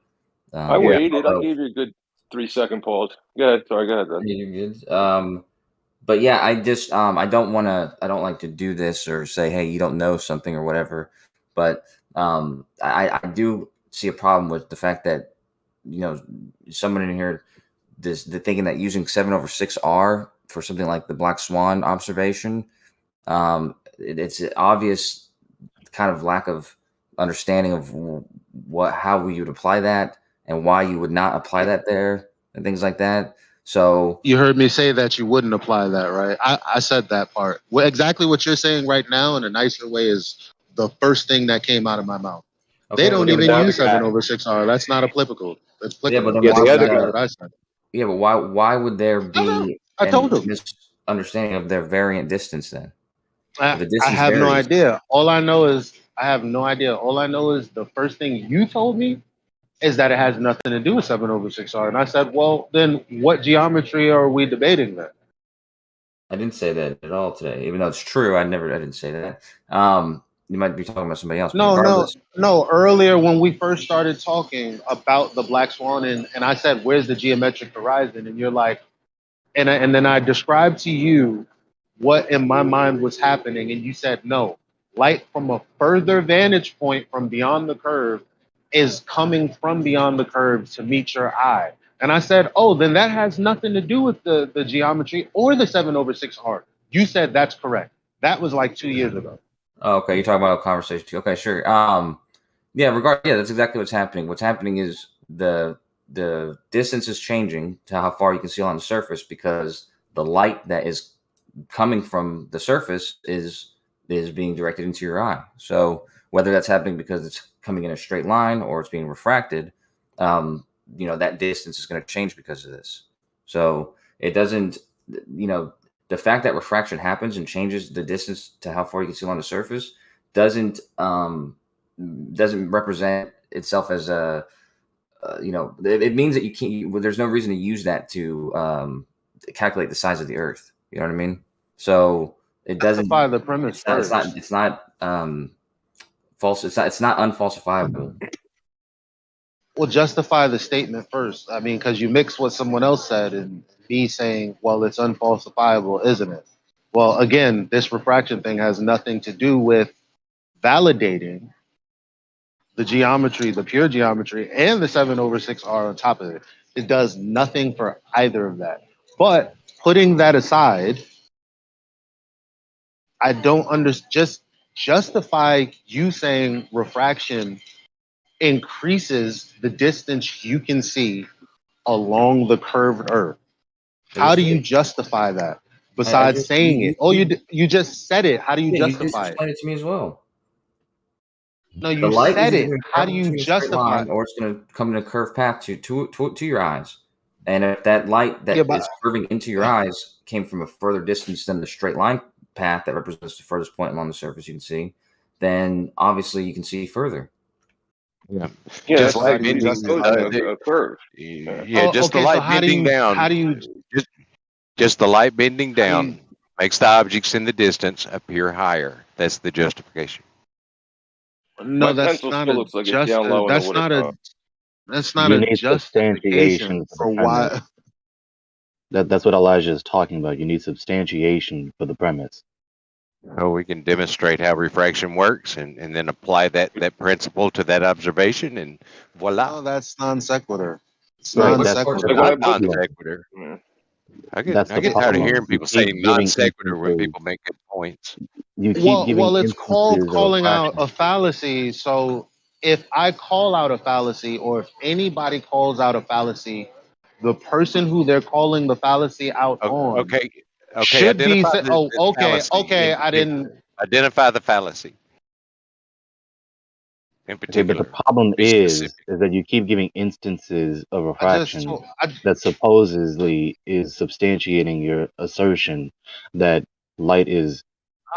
S11: I waited. I gave you a good 3-second pause. Go ahead. Sorry, go ahead, then.
S4: You're good. But yeah, I just I don't like to do this or say, hey, you don't know something or whatever. But I do see a problem with the fact that, someone in here, the thinking that using 7/6R for something like the black swan observation, it's an obvious kind of lack of understanding of how we would apply that and why you would not apply that there and things like that. So
S12: you heard me say that you wouldn't apply that, right? I said that part. Well, exactly what you're saying right now in a nicer way is the first thing that came out of my mouth. Okay, they don't even use 7/6R. That's not applicable. It's applicable.
S4: Yeah, but why would there be
S12: a
S4: misunderstanding of their variant distance then?
S12: I have no idea. All I know is I have no idea. All I know is the first thing you told me is that it has nothing to do with 7/6R. And I said, well, then what geometry are we debating then?
S4: I didn't say that at all today, even though it's true. I didn't say that. You might be talking about somebody else.
S12: No. Earlier when we first started talking about the black swan, and I said, where's the geometric horizon? And you're like, and then I described to you what in my mind was happening. And you said, no, light from a further vantage point from beyond the curve is coming from beyond the curve to meet your eye. And I said, oh, then that has nothing to do with the geometry or the 7/6R. You said that's correct. That was like 2 years ago.
S4: Oh, okay, you're talking about a conversation too. Okay, sure. Yeah, that's exactly what's happening. What's happening is the distance is changing to how far you can see on the surface because the light that is coming from the surface is being directed into your eye. So whether that's happening because it's coming in a straight line or it's being refracted, that distance is going to change because of this. So it doesn't, the fact that refraction happens and changes the distance to how far you can see on the surface doesn't represent itself as it means that you can't. There's no reason to use that to calculate the size of the Earth. You know what I mean? So it doesn't.
S12: Justify the premise.
S4: It's not false. It's not unfalsifiable.
S12: Well, justify the statement first. I mean, because you mix what someone else said and me saying, well, it's unfalsifiable, isn't it? Well, again, this refraction thing has nothing to do with validating the geometry, the pure geometry, and the 7/6R on top of it. It does nothing for either of that. But putting that aside, I don't just justify you saying refraction increases the distance you can see along the curved Earth. How do you justify that? Besides saying it, you just said it. How do you justify
S4: you just explained it to me as well.
S12: No, you said it. How do you justify?
S4: Or it's going to come in a curved path to your eyes. And if that light that is curving into your eyes came from a further distance than the straight line path that represents the furthest point along the surface you can see, then obviously you can see further.
S16: Yeah,
S11: just light bending a curve.
S16: Yeah, just the light bending down.
S12: How do you
S16: just the light bending down makes the objects in the distance appear higher? That's the justification.
S12: No, that's not a that's not a justification for why.
S17: That's what Elijah is talking about. You need substantiation for the premise.
S16: So we can demonstrate how refraction works and then apply that principle to that observation, and voila.
S12: No, that's non sequitur. It's
S16: non
S12: sequitur.
S16: I get tired of hearing people saying non sequitur when people make good points.
S12: It's called calling out a fallacy. So if I call out a fallacy, or if anybody calls out a fallacy, the person who they're calling the fallacy out on should be said, I didn't
S16: identify the fallacy. In particular,
S17: but the problem is that you keep giving instances of refraction that supposedly is substantiating your assertion that light is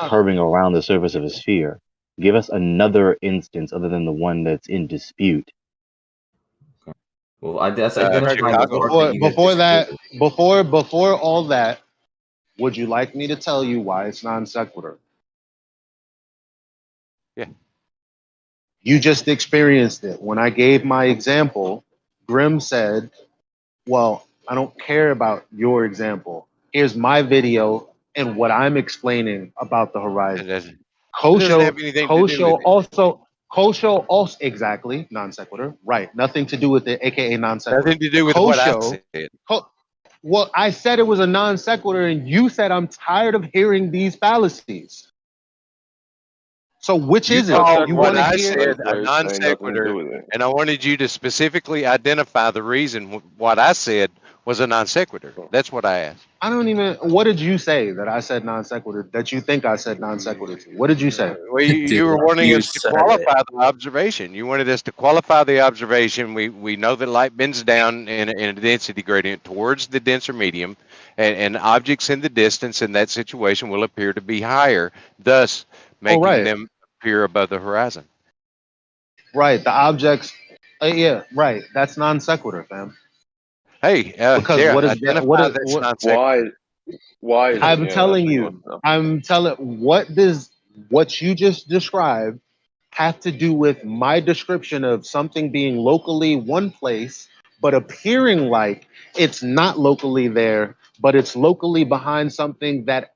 S17: curving around the surface of a sphere. Give us another instance other than the one that's in dispute.
S4: Well, before
S12: all that, would you like me to tell you why it's non sequitur?
S16: Yeah.
S12: You just experienced it. When I gave my example, Grim said, well, I don't care about your example. Here's my video and what I'm explaining about the horizon. Kosho also exactly non sequitur, right? Nothing to do with it, aka non sequitur.
S16: Nothing to do with what I said.
S12: Well, I said it was a non sequitur, and you said I'm tired of hearing these fallacies. So which is it?
S16: You want to hear a non sequitur, and I wanted you to specifically identify the reason what I said was a non sequitur. That's what I asked.
S12: I don't even. What did you say that I said non sequitur? That you think I said non sequitur to? What did you say?
S16: Well, you were wanting us to qualify the observation. You wanted us to qualify the observation. We know that light bends down in a density gradient towards the denser medium, and objects in the distance in that situation will appear to be higher, thus making them appear above the horizon.
S12: Right. The objects. Yeah. Right. That's non sequitur, fam.
S16: Hey,
S12: because
S11: why?
S12: I'm telling you. What does what you just described have to do with my description of something being locally one place, but appearing like it's not locally there, but it's locally behind something that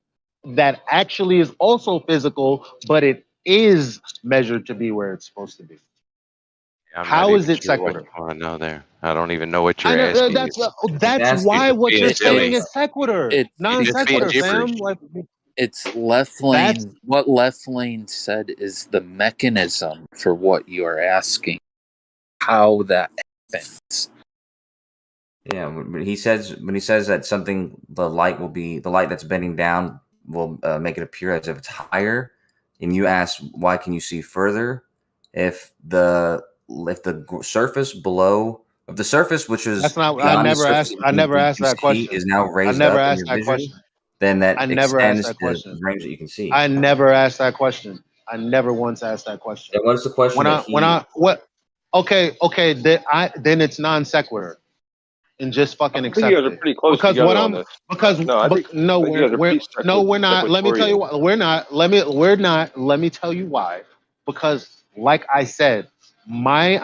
S12: actually is also physical, but it is measured to be where it's supposed to be. How is it sequitur?
S16: I know there. I don't even know what you're asking.
S12: That's why what you're saying is sequitur. Non sequitur, fam.
S7: It's left lane. What left lane said is the mechanism for what you are asking. How that happens.
S4: Yeah, when he says that the light that's bending down will make it appear as if it's higher, and you ask why can you see further if the surface below of the surface, which is
S12: I never asked that question.
S4: Is now raised
S12: I never
S4: up
S12: asked
S4: in your
S12: that
S4: vision,
S12: question.
S4: then that
S12: I never
S4: extends
S12: asked that question.
S4: the range that you can see.
S12: I never asked that question. I never once asked that question.
S4: Then what's the question?
S12: Okay. Then it's non sequitur. And just fucking accept
S11: you guys are pretty close
S12: because
S11: together
S12: what
S11: on
S12: I'm
S11: this.
S12: because we're not. Let me tell you why. We're not. Let me tell you why. Because like I said, my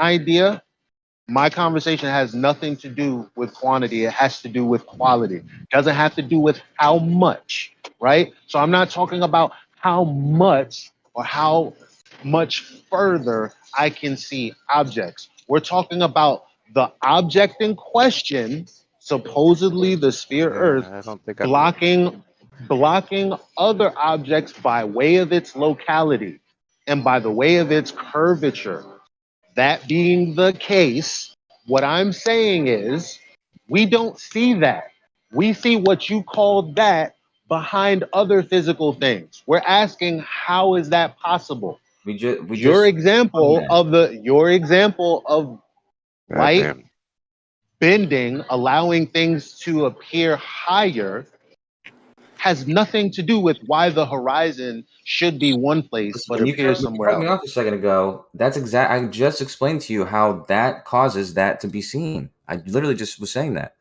S12: conversation has nothing to do with quantity. It has to do with quality. It doesn't have to do with how much, right? So I'm not talking about how much or how much further I can see objects. We're talking about the object in question, supposedly the sphere Earth,
S16: I don't think
S12: blocking other objects by way of its locality and by the way of its curvature. That being the case, what I'm saying is we don't see that. We see what you call that behind other physical things. We're asking, how is that possible? Your example of light bending, allowing things to appear higher, has nothing to do with why the horizon should be one place but appear somewhere else.
S4: Me off a second ago. That's exact. I just explained to you how that causes that to be seen. I literally just was saying that.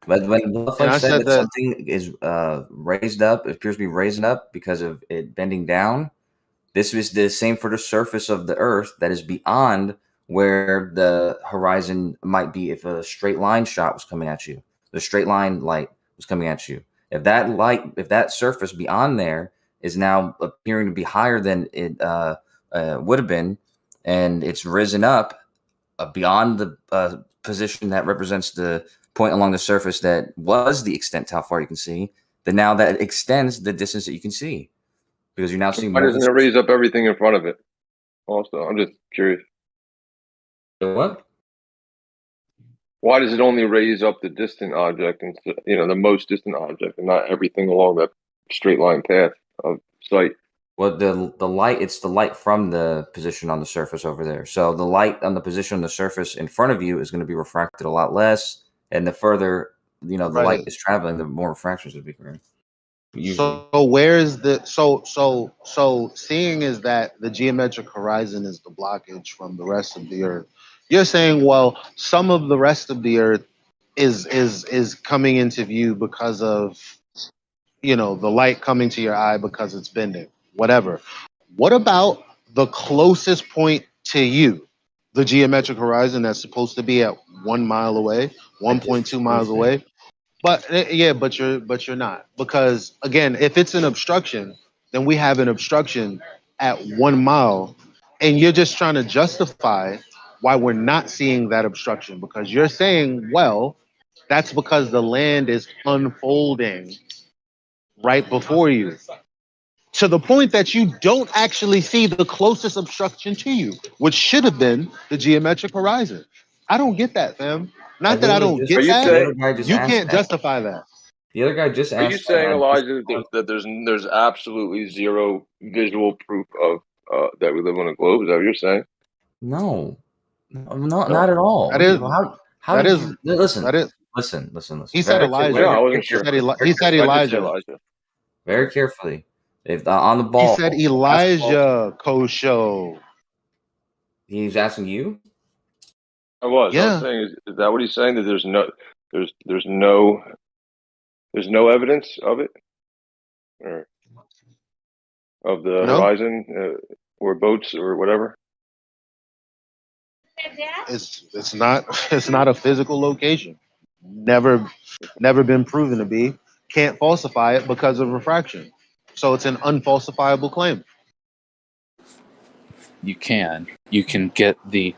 S4: But when Blufflight said that something is raised up, it appears to be raised up because of it bending down. This was the same for the surface of the Earth that is beyond where the horizon might be if a straight line shot was coming at you. The straight line light was coming at you. If that surface beyond there is now appearing to be higher than it would have been, and it's risen up beyond the position that represents the point along the surface that was the extent to how far you can see, then now that extends the distance that you can see. Because you're now seeing
S11: why doesn't it raise up everything in front of it? Also, I'm just curious.
S4: What?
S11: Why does it only raise up the distant object and the most distant object, and not everything along that straight line path of sight?
S4: Well, the light, it's the light from the position on the surface over there. So the light on the position on the surface in front of you is going to be refracted a lot less, and the further the light is traveling, the more refractions would be occurring.
S12: So where is the so seeing is that the geometric horizon is the blockage from the rest of the Earth. You're saying, well, some of the rest of the Earth is coming into view because of the light coming to your eye because it's bending, whatever. What about the closest point to you, the geometric horizon that's supposed to be at 1 mile away, 1.2 miles away? But you're not, because again, if it's an obstruction, then we have an obstruction at 1 mile, and you're just trying to justify why we're not seeing that obstruction, because you're saying, well, that's because the land is unfolding right before you, to the point that you don't actually see the closest obstruction to you, which should have been the geometric horizon. I don't get that, fam. Not that I don't get that. You can't justify that.
S4: The other guy just asked.
S11: Are you saying, Elijah, that there's absolutely zero visual proof of that we live on a globe? Is that what you're saying?
S4: No, not at all. Listen.
S12: He said Elijah.
S11: Yeah, I wasn't sure.
S12: He said Elijah.
S4: Very carefully. If on the ball.
S12: He said Elijah Kosho.
S4: He's asking you?
S11: I was. Yeah. I was saying, is that what he's saying? That there's no evidence of it, or of the horizon, or boats or whatever.
S12: It's not a physical location. Never been proven to be. Can't falsify it because of refraction. So it's an unfalsifiable claim.
S7: You can get the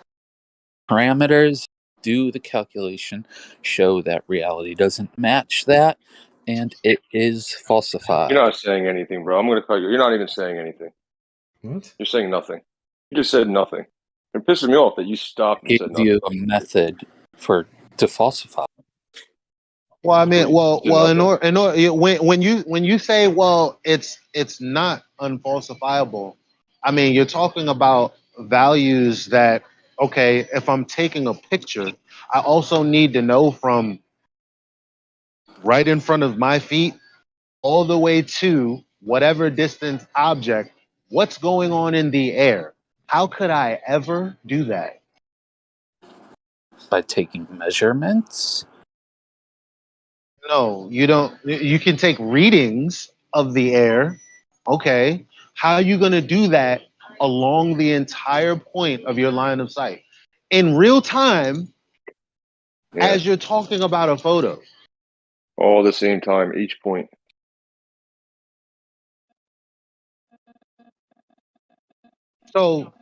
S7: parameters, do the calculation, show that reality doesn't match that, and it is falsified.
S11: You're not saying anything, bro. I'm going to cut you. You're not even saying anything.
S4: What?
S11: You're saying nothing. You just said nothing. It pisses me off that you stopped and said nothing.
S7: Give you a method to falsify.
S12: Well, I mean, when you say, well, it's not unfalsifiable, I mean, you're talking about values that, okay, if I'm taking a picture, I also need to know from right in front of my feet all the way to whatever distance object, what's going on in the air. How could I ever do that?
S7: By taking measurements?
S12: No, you don't. You can take readings of the air. Okay. How are you going to do that along the entire point of your line of sight in real time as you're talking about a photo?
S11: All the same time, each point.
S12: So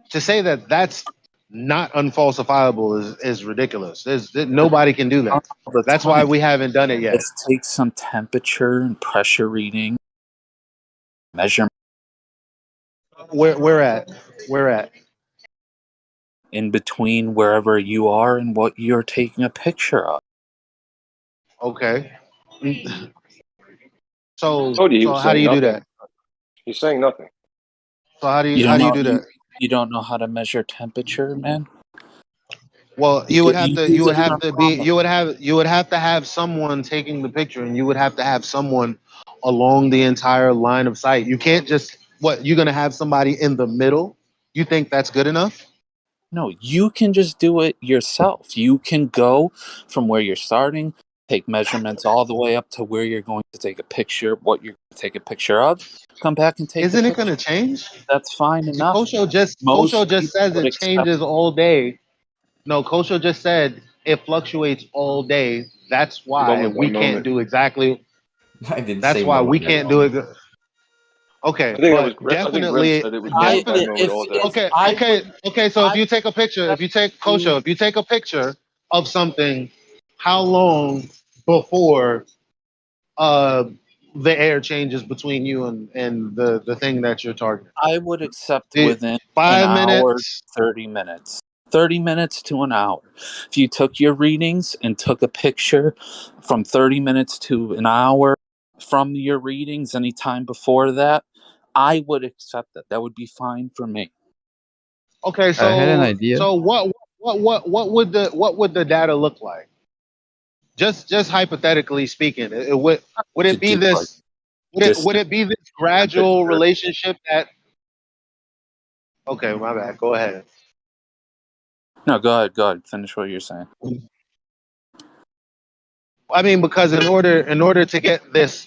S12: to say that that's not unfalsifiable is ridiculous. Nobody can do that. That's why we haven't done it yet.
S7: Let's take some temperature and pressure reading, measure.
S12: Where at?
S7: In between wherever you are and what you're taking a picture of.
S12: Okay. So
S11: how
S12: do you do that?
S11: He's saying nothing.
S12: So how do you do that?
S7: You don't know how to measure temperature, man?
S12: Well, you would have to have someone taking the picture, and you would have to have someone along the entire line of sight. You can't just you're gonna have somebody in the middle. You think that's good enough?
S7: No, you can just do it yourself. You can go from where you're starting, take measurements all the way up to where you're going to take a picture, what you're going to take a picture of, come back and take
S12: Isn't it going to change?
S7: That's fine enough.
S12: Kosho just says it changes all day. No, Kosho just said it fluctuates all day. That's why we can't do exactly. That's why we can't do it. Okay, but definitely. Okay. So if you take a picture, if you take a picture of something, how long before the air changes between you and the thing that you're targeting?
S7: I would accept within 5 minutes, 30 minutes. 30 minutes to an hour. If you took your readings and took a picture from 30 minutes to an hour from your readings anytime before that, I would accept that. That would be fine for me.
S12: Okay, so
S15: I had an idea.
S12: So what would the data look like? Just hypothetically speaking, would it be this? Would it be this gradual relationship that? Okay, my bad. Go ahead.
S7: No, go ahead. Finish what you're saying.
S12: I mean, because in order to get this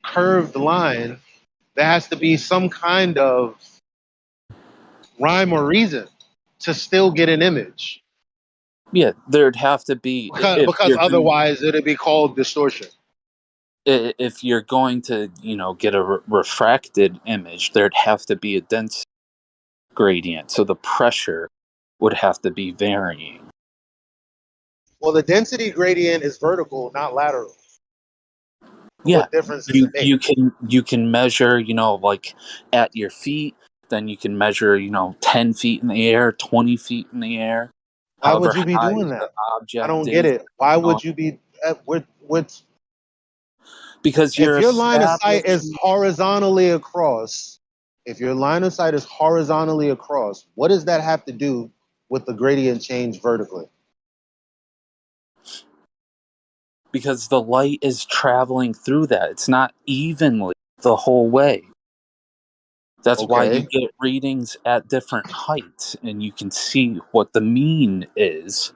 S12: curved line, there has to be some kind of rhyme or reason to still get an image.
S7: Yeah, there'd have to be
S12: because otherwise it'd be called distortion.
S7: If you're going to, get a refracted image, there'd have to be a density gradient, so the pressure would have to be varying.
S12: Well, the density gradient is vertical, not lateral.
S7: Yeah,
S12: what difference does it make?
S7: you can measure, like at your feet. Then you can measure, 10 feet in the air, 20 feet in the air.
S12: Why would you be doing that? I don't get it. Why would you be?
S7: Because
S12: if your line of sight is horizontally across, what does that have to do with the gradient change vertically?
S7: Because the light is traveling through that. It's not evenly the whole way. That's why you get readings at different heights, and you can see what the mean is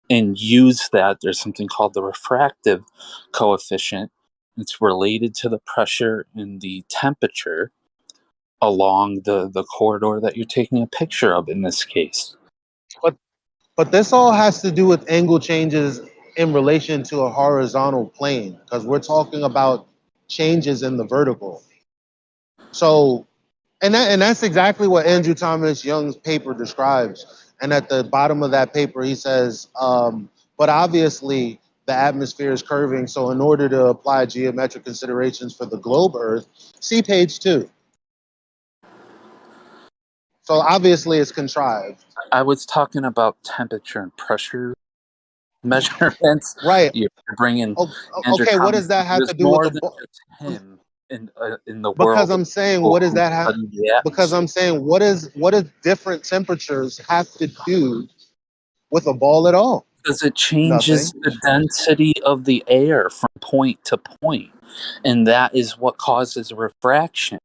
S7: and use that. There's something called the refractive coefficient. It's related to the pressure and the temperature along the corridor that you're taking a picture of in this case.
S12: But this all has to do with angle changes in relation to a horizontal plane, because we're talking about changes in the vertical. So, and that's exactly what Andrew Thomas Young's paper describes. And at the bottom of that paper, he says, but obviously the atmosphere is curving. So in order to apply geometric considerations for the globe Earth, see page 2. So obviously it's contrived.
S7: I was talking about temperature and pressure measurements.
S12: Right.
S7: You're bringing.
S12: Okay. What does that have to do with
S7: him in the world?
S12: Because I'm saying, what does that have? Because I'm saying, what does different temperatures have to do with a ball at all?
S7: Because it changes the density of the air from point to point, and that is what causes refraction.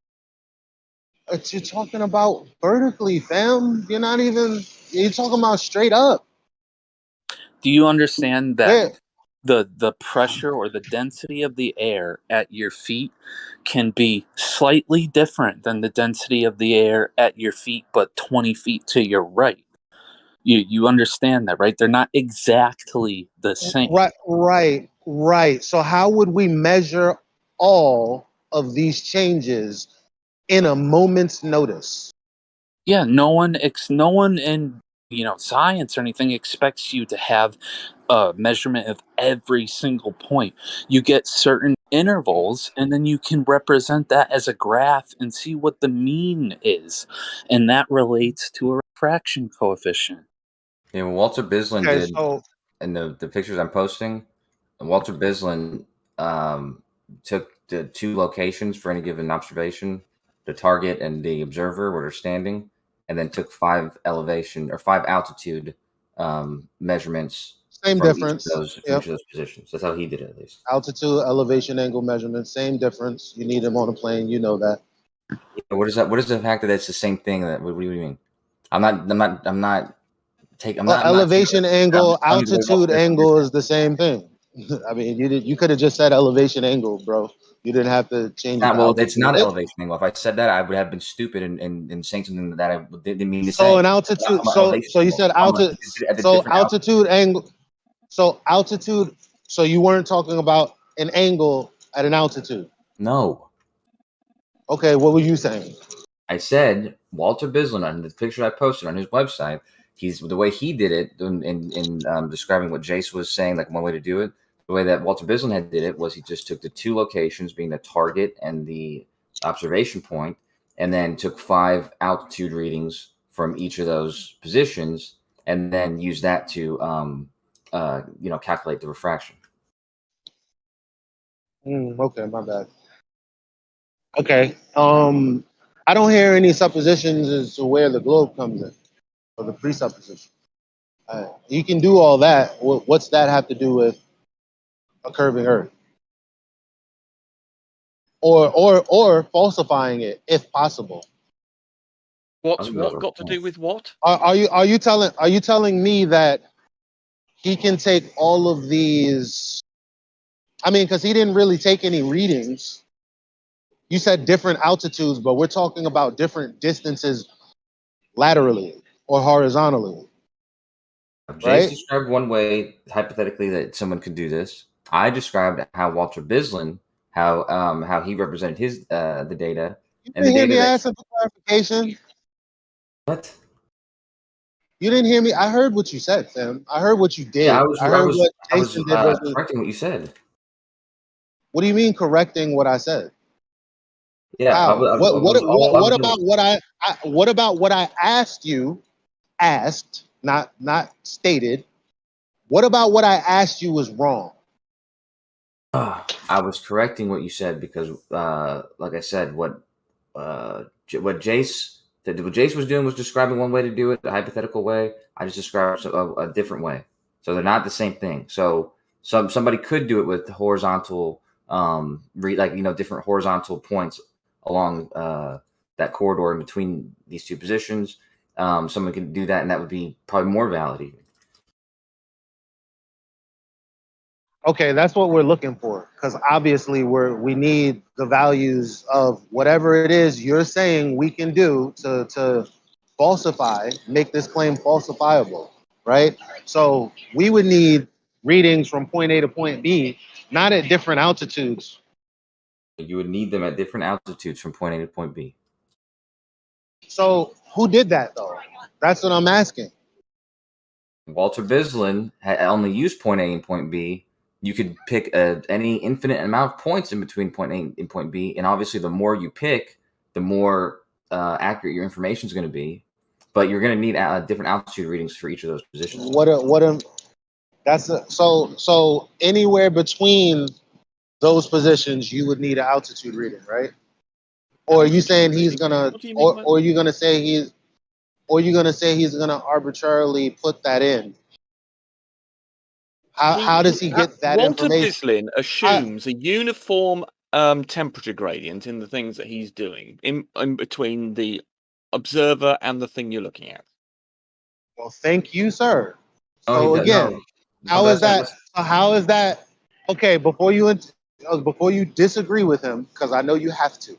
S12: But you're talking about vertically, fam. You're talking about straight up.
S7: Do you understand that the pressure or the density of the air at your feet can be slightly different than the density of the air at your feet, but 20 feet to your right? You understand that, right? They're not exactly the same.
S12: Right. So how would we measure all of these changes in a moment's notice?
S7: Yeah, no one in science or anything expects you to have a measurement of every single point. You get certain intervals, and then you can represent that as a graph and see what the mean is, and that relates to a refraction coefficient.
S4: Yeah, Walter Bislin did, and the pictures I'm posting, Walter Bislin took the 2 locations for any given observation, the target and the observer where they're standing, and then took 5 elevation or 5 altitude measurements
S12: Same
S4: from
S12: difference.
S4: each of those positions. That's how he did it, at least.
S12: Altitude, elevation, angle measurements, same difference. You need them on a plane. You know that.
S4: Yeah, what is that? What is the fact that it's the same thing? What do you mean? I'm not
S12: elevation angle, altitude angle is the same thing. I mean, you could have just said elevation angle, bro. You didn't have to change it.
S4: Well, it's not elevation angle. If I said that, I would have been stupid and saying something that I didn't mean to say.
S12: So an altitude. So you said altitude. So altitude angle. So altitude. So you weren't talking about an angle at an altitude.
S4: No.
S12: Okay, what were you saying?
S4: I said Walter Bislin on the picture I posted on his website. The way he did it in describing what Jace was saying, like one way to do it. The way that Walter Bislin had did it was he just took the 2 locations, being the target and the observation point, and then took 5 altitude readings from each of those positions, and then used that to calculate the refraction.
S12: Okay, my bad. Okay. I don't hear any suppositions as to where the globe comes in, or the presupposition. You can do all that. What's that have to do with a curving Earth? Or falsifying it, if possible.
S18: What got to do with what?
S12: Are you telling me that he can take all of these? I mean, because he didn't really take any readings. You said different altitudes, but we're talking about different distances laterally or horizontally.
S4: Jace described one way, hypothetically, that someone could do this. I described how Walter Bislin, how he represented his the data.
S12: You didn't hear me asking for clarification.
S4: What?
S12: You didn't hear me? I heard what you said, Sam. I heard what you did.
S4: Yeah,
S12: I heard what
S4: Jason
S12: did.
S4: Correcting what you said.
S12: What do you mean correcting what I said?
S4: Yeah.
S12: What about what I asked you? Asked, not stated. What about what I asked you was wrong?
S4: I was correcting what you said because, like I said, what Jace was doing was describing one way to do it, a hypothetical way. I just described a different way. So they're not the same thing. So somebody could do it with horizontal, different horizontal points along that corridor in between these 2 positions. Someone can do that, and that would be probably more valid even.
S12: Okay, that's what we're looking for, because obviously we need the values of whatever it is you're saying we can do to falsify, make this claim falsifiable, right? So we would need readings from point A to point B, not at different altitudes.
S4: You would need them at different altitudes from point A to point B.
S12: So who did that, though? That's what I'm asking.
S4: Walter Bislin had only used point A and point B. You could pick any infinite amount of points in between point A and point B, and obviously the more you pick, the more accurate your information is going to be. But you're going to need different altitude readings for each of those positions.
S12: So anywhere between those positions, you would need an altitude reading, right? Or are you saying he's gonna, or are you gonna say he's gonna arbitrarily put that in? How does he get that information?
S18: Walter Bislin assumes a uniform temperature gradient in the things that he's doing in between the observer and the thing you're looking at.
S12: Well, thank you, sir. So again, how is that? Okay, before you disagree with him, because I know you have to.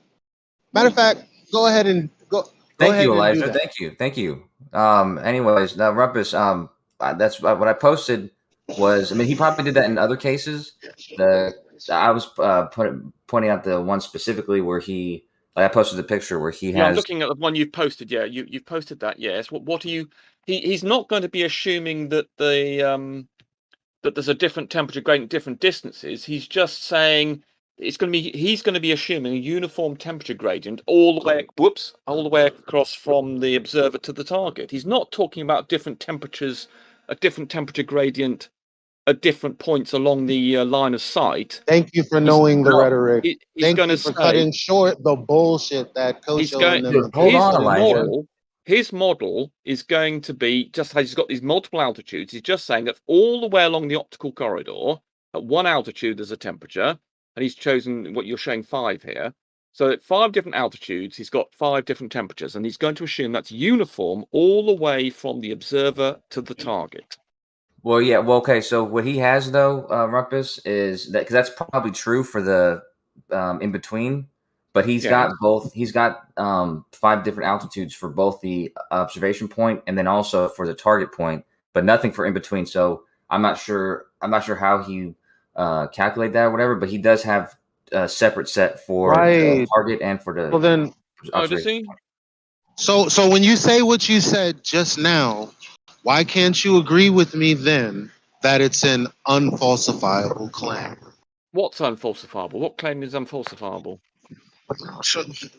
S12: Matter of fact, go ahead and go.
S4: Thank you, Elijah. Thank you. Anyways, now Rumpus, that's what I posted was. I mean, he probably did that in other cases. I was pointing out the one specifically where he Like I posted the picture where he has.
S18: Yeah, I'm looking at the one you've posted. Yeah, you've posted that. Yes. What are you? He's not going to be assuming that that there's a different temperature gradient, different distances. He's just saying he's going to be assuming a uniform temperature gradient all the way across from the observer to the target. He's not talking about different temperatures, a different temperature gradient at different points along the line of sight.
S12: Thank you for knowing the rhetoric. Thank you for cutting short the bullshit that Kosho and them.
S4: Hold on, Elijah.
S18: His model is going to be just as he's got these multiple altitudes. He's just saying that all the way along the optical corridor, at one altitude, there's a temperature, and he's chosen what you're showing 5 here. So at 5 different altitudes, he's got 5 different temperatures, and he's going to assume that's uniform all the way from the observer to the target.
S4: Well, yeah. Well, okay. So what he has though, Rumpus, is that because that's probably true for the in between. But he's got both. He's got 5 different altitudes for both the observation point and then also for the target point, but nothing for in between. So I'm not sure how he calculate that or whatever. But he does have a separate set for the target and for the.
S12: Well then,
S18: does he?
S12: So when you say what you said just now, why can't you agree with me then that it's an unfalsifiable claim?
S18: What's unfalsifiable? What claim is unfalsifiable?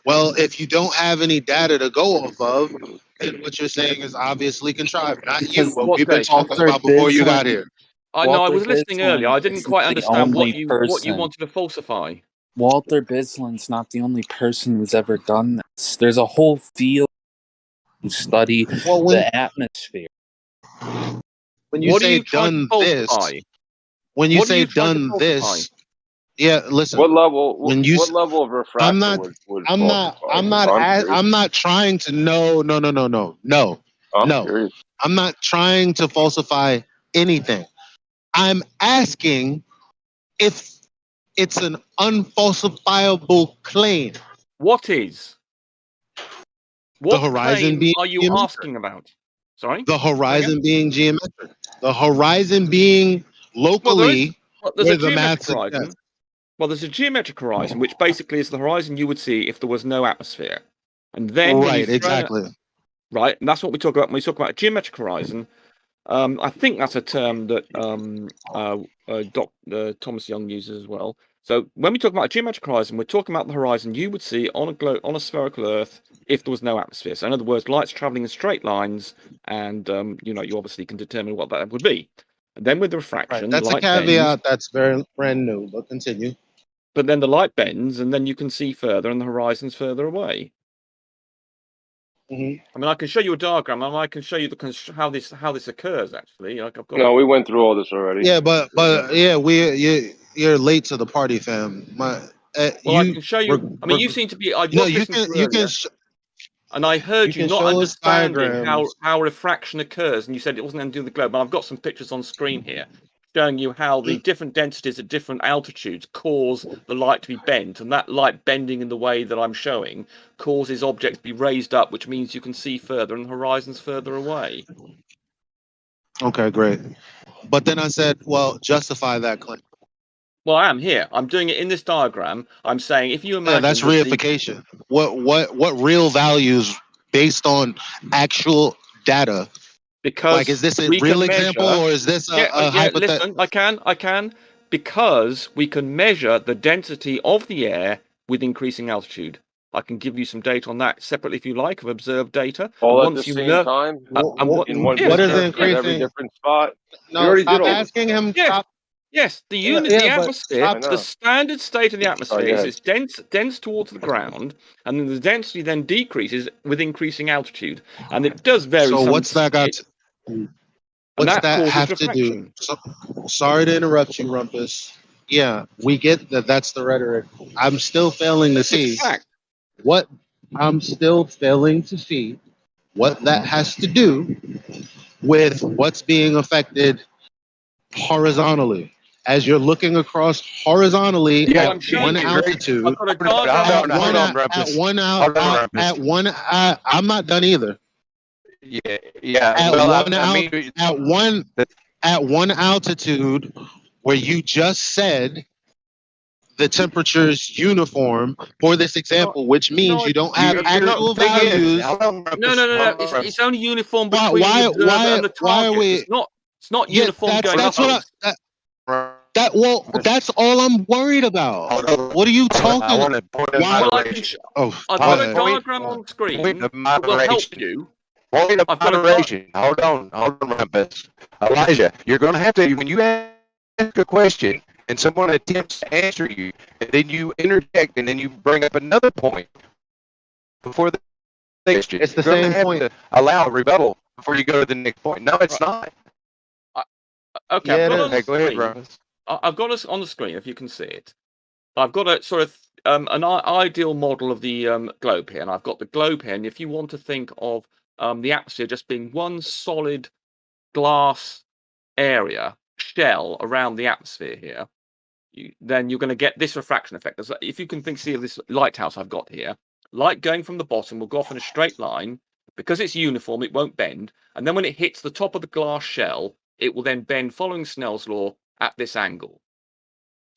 S12: Well, if you don't have any data to go off of, then what you're saying is obviously contrived. Not you. What we've been talking about before you got here.
S18: I know. I was listening earlier. I didn't quite understand what you wanted to falsify.
S7: Walter Bisland's not the only person who's ever done this. There's a whole field who study the atmosphere.
S12: When you say done this, yeah, listen.
S11: What level? What level of refraction
S12: I'm not trying to. No. I'm not trying to falsify anything. I'm asking if it's an unfalsifiable claim.
S18: What is?
S12: The horizon being
S18: are you
S12: geometric.
S18: Asking about? Sorry?
S12: The horizon being geometric. The horizon being locally where the math suggests.
S18: Well, there's a geometric horizon, which basically is the horizon you would see if there was no atmosphere. And then
S12: exactly.
S18: Right, and that's what we talk about when we talk about a geometric horizon. I think that's a term that Thomas Young uses as well. So when we talk about a geometric horizon, we're talking about the horizon you would see on a spherical Earth if there was no atmosphere. So in other words, light's traveling in straight lines, and you obviously can determine what that would be. And then with the refraction,
S12: that's a caveat that's very brand new, but continue.
S18: But then the light bends, and then you can see further, and the horizon's further away.
S12: Mm-hmm.
S18: I mean, I can show you a diagram, and I can show you how this occurs. Actually,
S11: we went through all this already.
S12: Yeah, but you're late to the party, fam.
S18: I can show you. I mean, you seem to be. You can. And I heard you not understanding how refraction occurs, and you said it wasn't anything to do with the globe. But I've got some pictures on screen here showing you how the different densities at different altitudes cause the light to be bent, and that light bending in the way that I'm showing causes objects to be raised up, which means you can see further and the horizon's further away.
S12: Okay, great. But then I said, well, justify that claim.
S18: Well, I am here. I'm doing it in this diagram. I'm saying if you imagine
S12: that's reification. What real values based on actual data?
S18: Because
S12: is this a real example or is this a hypothetical?
S18: Listen, I can because we can measure the density of the air with increasing altitude. I can give you some data on that separately if you like, of observed data.
S11: All at the same time? In one
S12: what is increasing?
S11: Every different spot?
S12: No, stop asking him. Stop.
S18: Yes, the atmosphere, the standard state of the atmosphere is dense towards the ground, and then the density then decreases with increasing altitude, and it does vary.
S12: So what's that got? What's that have to do? Sorry to interrupt you, Rumpus. Yeah, we get that. That's the rhetoric. I'm still failing to see what that has to do with what's being affected horizontally. As you're looking across horizontally at one altitude, I'm not done either. At one altitude where you just said
S10: the temperatures uniform for this example, which means you don't have actual values.
S18: No. It's only uniform between the observer and the target. It's not uniform going upwards.
S10: That's all I'm worried about. What are you talking about?
S18: I've got a diagram on screen that will help you.
S16: Point of moderation. Hold on, Rumpus. Elijah, you're going to have to, when you ask a question and someone attempts to answer you, and then you interject, and then you bring up another point before the question.
S10: It's the same point.
S16: To allow a rebuttal before you go to the next point. No, it's not.
S18: Okay,
S16: Yeah, go ahead, Rumpus.
S18: I've got us on the screen, if you can see it. I've got a sort of an ideal model of the globe here, and I've got the globe here. And if you want to think of the atmosphere just being one solid glass area shell around the atmosphere here, then you're going to get this refraction effect. If you can see of this lighthouse I've got here, light going from the bottom will go off in a straight line. Because it's uniform, it won't bend. And then when it hits the top of the glass shell, it will then bend following Snell's law at this angle.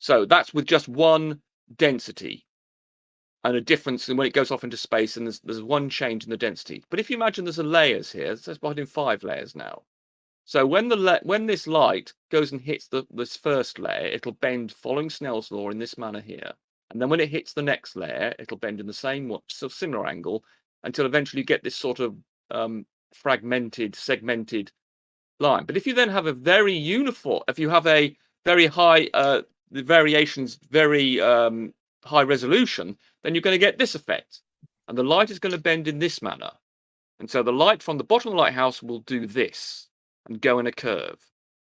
S18: So that's with just one density and a difference in when it goes off into space, and there's one change in the density. But if you imagine there's a layers here, there's behind in 5 layers now. So when this light goes and hits this first layer, it'll bend following Snell's law in this manner here. And then when it hits the next layer, it'll bend in the same similar angle until eventually you get this sort of fragmented, segmented line. But if you then have a very uniform, if you have a very high, the variations very high resolution, then you're going to get this effect. And the light is going to bend in this manner. And so the light from the bottom of the lighthouse will do this and go in a curve.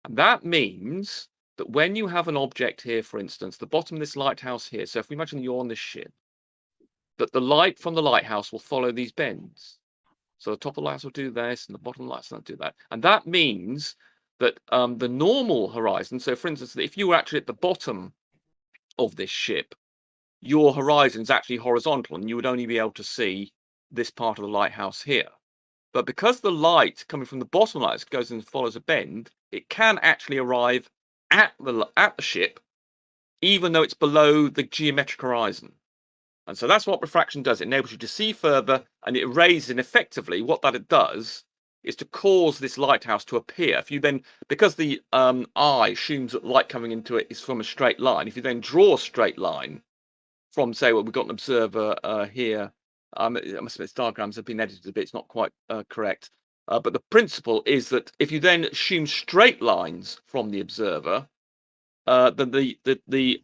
S18: And that means that when you have an object here, for instance, the bottom of this lighthouse here, so if we imagine you're on this ship, that the light from the lighthouse will follow these bends. So the top of the lighthouse will do this, and the bottom of the lighthouse will do that. And that means that the normal horizon, so for instance, if you were actually at the bottom of this ship, your horizon is actually horizontal, and you would only be able to see this part of the lighthouse here. But because the light coming from the bottom of the lighthouse goes and follows a bend, it can actually arrive at the ship, even though it's below the geometric horizon. And so that's what refraction does. It enables you to see further, and it raises, and effectively what that it does is to cause this lighthouse to appear. If you then, because the eye assumes that light coming into it is from a straight line, if you then draw a straight line from, say, well, we've got an observer here. I must admit, diagrams have been edited a bit. It's not quite correct. But the principle is that if you then assume straight lines from the observer, then the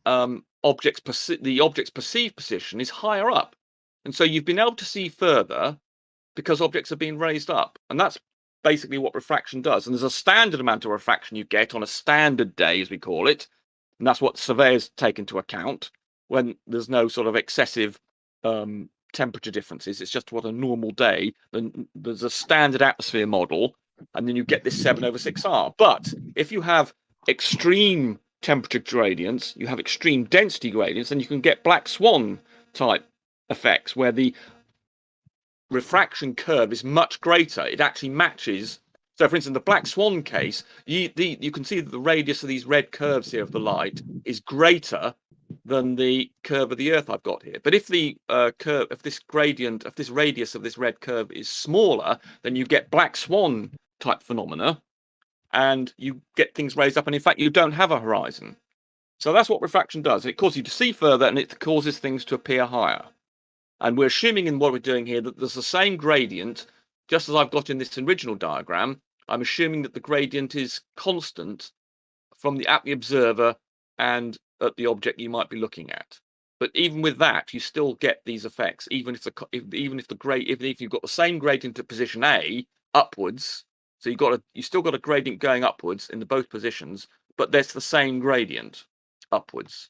S18: object's perceived position is higher up, and so you've been able to see further because objects have been raised up. And that's basically what refraction does. And there's a standard amount of refraction you get on a standard day, as we call it, and that's what surveyors take into account when there's no sort of excessive temperature differences. It's just what a normal day. Then there's a standard atmosphere model, and then you get this 7/6R. But if you have extreme temperature gradients, you have extreme density gradients, and you can get black swan type effects where the refraction curve is much greater. It actually matches. So, for instance, the black swan case, you can see that the radius of these red curves here of the light is greater than the curve of the Earth I've got here. But if the curve, if this gradient, if this radius of this red curve is smaller, then you get black swan type phenomena, and you get things raised up, and in fact you don't have a horizon. So that's what refraction does. It causes you to see further, and it causes things to appear higher. And we're assuming in what we're doing here that there's the same gradient, just as I've got in this original diagram. I'm assuming that the gradient is constant from at the observer and at the object you might be looking at. But even with that, you still get these effects, even if you've got the same gradient at position A upwards. So you still got a gradient going upwards in both positions, but there's the same gradient upwards.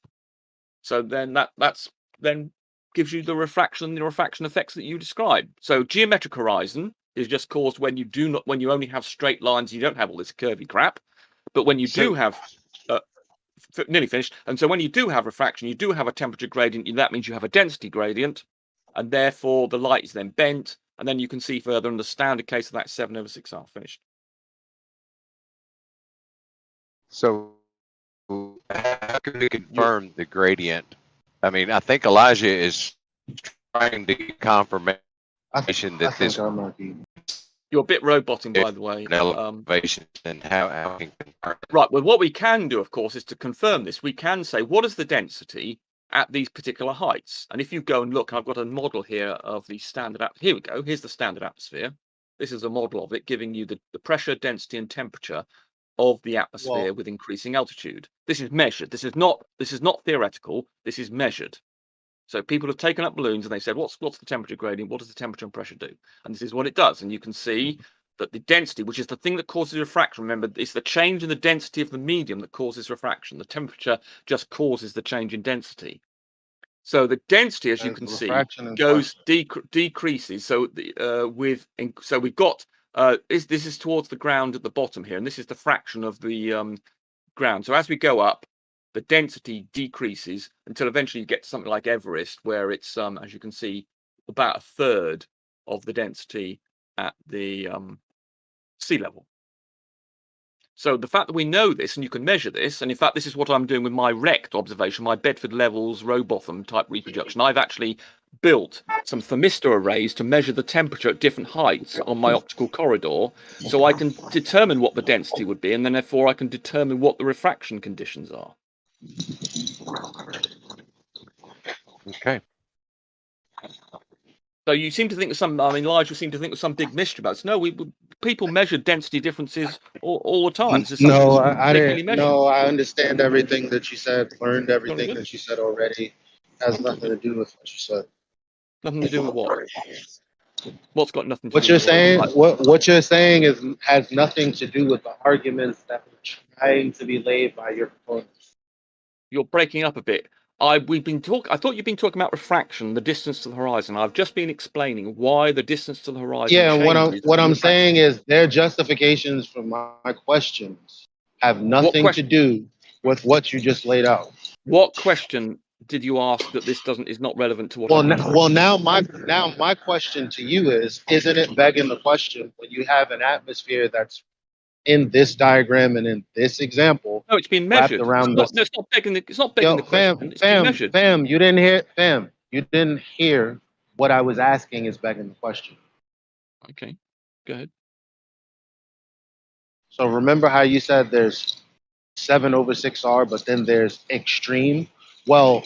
S18: So then that's then gives you the refraction effects that you described. So geometric horizon is just caused when you only have straight lines, you don't have all this curvy crap. But when you do have nearly finished, and so when you do have refraction, you do have a temperature gradient. That means you have a density gradient, and therefore the light is then bent, and then you can see further. In the standard case of that 7/6R finished.
S16: So how can we confirm the gradient I mean, I think Elijah is trying to get confirmation that this.
S18: You're a bit roboting, by the way.
S16: Elevation and how
S18: right. Well, what we can do, of course, is to confirm this. We can say, what is the density at these particular heights? And if you go and look, I've got a model here of the standard atmosphere. Here we go. Here's the standard atmosphere. This is a model of it, giving you the pressure, density, and temperature of the atmosphere with increasing altitude. This is measured. This is not theoretical. This is measured. So people have taken up balloons and they said, what's the temperature gradient? What does the temperature and pressure do? And this is what it does. And you can see that the density, which is the thing that causes refraction, remember, it's the change in the density of the medium that causes refraction. The temperature just causes the change in density. So the density, as you can see, goes decreases. So so we've got this is towards the ground at the bottom here, and this is the fraction of the ground. So as we go up, the density decreases until eventually you get to something like Everest, where it's as you can see, about a third of the density at the sea level. So the fact that we know this, and you can measure this, and in fact, this is what I'm doing with my RECT observation, my Bedford Levels Rowbotham type reproduction. I've actually built some thermistor arrays to measure the temperature at different heights on my optical corridor, so I can determine what the density would be, and then therefore I can determine what the refraction conditions are.
S16: Okay.
S18: So you seem to think of some, I mean, Elijah seemed to think of some big mystery about it. No, people measure density differences all the time.
S12: No, I didn't. No, I understand everything that you said, learned everything that you said already. Has nothing to do with what you said.
S18: Nothing to do with what? What's got nothing to
S12: what
S18: do
S12: you're
S18: with
S12: saying? What you're saying has nothing to do with the arguments that were trying to be laid by your proponents.
S18: You're breaking up a bit. I thought you've been talking about refraction, the distance to the horizon. I've just been explaining why the distance to the horizon.
S12: Yeah, and what I'm saying is their justifications for my questions have nothing to do with what you just laid out.
S18: What question did you ask that this is not relevant to what?
S12: Now my question to you is, isn't it begging the question when you have an atmosphere that's in this diagram and in this example?
S18: No, it's been measured. It's not begging the question. It's been measured.
S12: Fam, you didn't hear what I was asking is begging the question.
S18: Okay, go ahead.
S12: So remember how you said there's 7/6R, but then there's extreme? Well,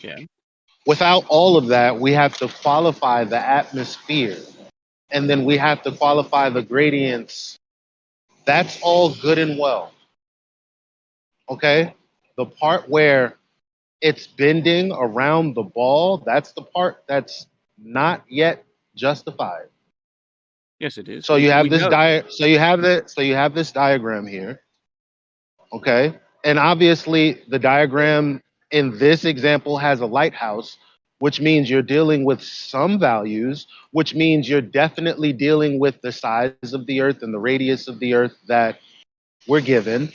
S12: without all of that, we have to qualify the atmosphere, and then we have to qualify the gradients. That's all good and well. Okay? The part where it's bending around the ball, that's the part that's not yet justified.
S18: Yes, it is.
S12: So you have this this diagram here. Okay? And obviously the diagram in this example has a lighthouse, which means you're dealing with some values, which means you're definitely dealing with the size of the Earth and the radius of the Earth that we're given.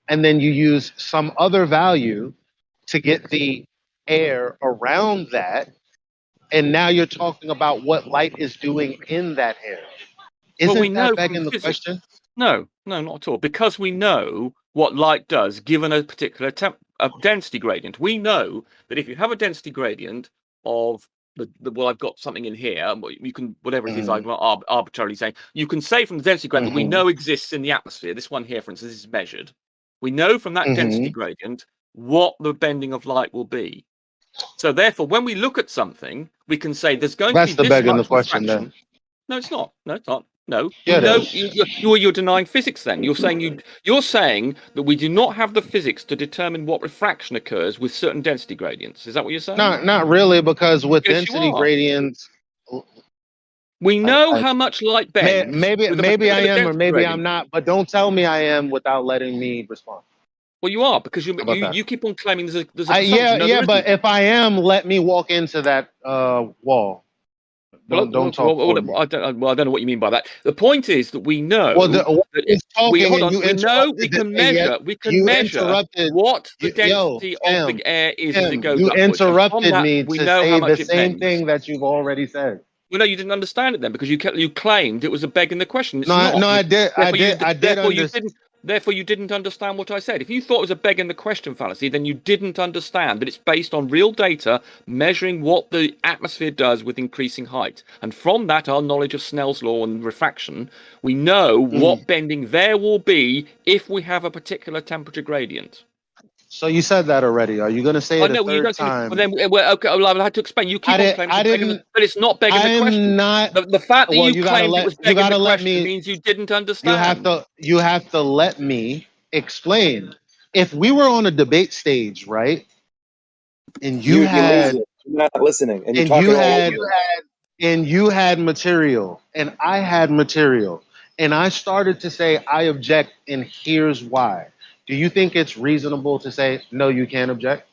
S12: And then you use some other value to get the air around that. And now you're talking about what light is doing in that air. Isn't that begging the question?
S18: No, not at all. Because we know what light does given a particular density gradient. We know that if you have a density gradient of well, I've got something in here. You can, whatever it is, I'm arbitrarily saying, you can say from the density gradient we know exists in the atmosphere. This one here, for instance, is measured. We know from that density gradient what the bending of light will be. So therefore, when we look at something, we can say there's going to be this
S12: begging
S18: much
S12: the question.
S18: refraction. No, it's not. No, it's not. No,
S12: yeah,
S18: you're denying physics. Then you're saying that we do not have the physics to determine what refraction occurs with certain density gradients. Is that what you're saying?
S12: Not really, because with density gradients,
S18: we know how much light bends.
S12: Maybe I am, or maybe I'm not. But don't tell me I am without letting me respond.
S18: Well, you are, because you keep on claiming there's a
S12: presumption. But if I am, let me walk into that wall. Don't talk.
S18: I don't know what you mean by that. The point is that we know. We can measure what the density of the air is as it goes
S12: You
S18: upwards.
S12: interrupted me to say the same thing that you've already said.
S18: Well, no, you didn't understand it then, because you claimed it was a begging the question. It's
S12: no,
S18: not.
S12: I did. I did understand.
S18: Therefore, you didn't understand what I said. If you thought it was a begging the question fallacy, then you didn't understand that it's based on real data measuring what the atmosphere does with increasing height. And from that, our knowledge of Snell's law and refraction, we know what bending there will be if we have a particular temperature gradient.
S12: So you said that already. Are you going to say it a third time?
S18: Well, then, okay, I had to explain. You keep on claiming but it's not begging the question. The fact that you claimed it was begging the question means you didn't understand.
S12: You have to let me explain. If we were on a debate stage, right, and you're
S3: not listening, and
S12: you had material, and I had material, and I started to say I object, and here's why. Do you think it's reasonable to say, no, you can't object?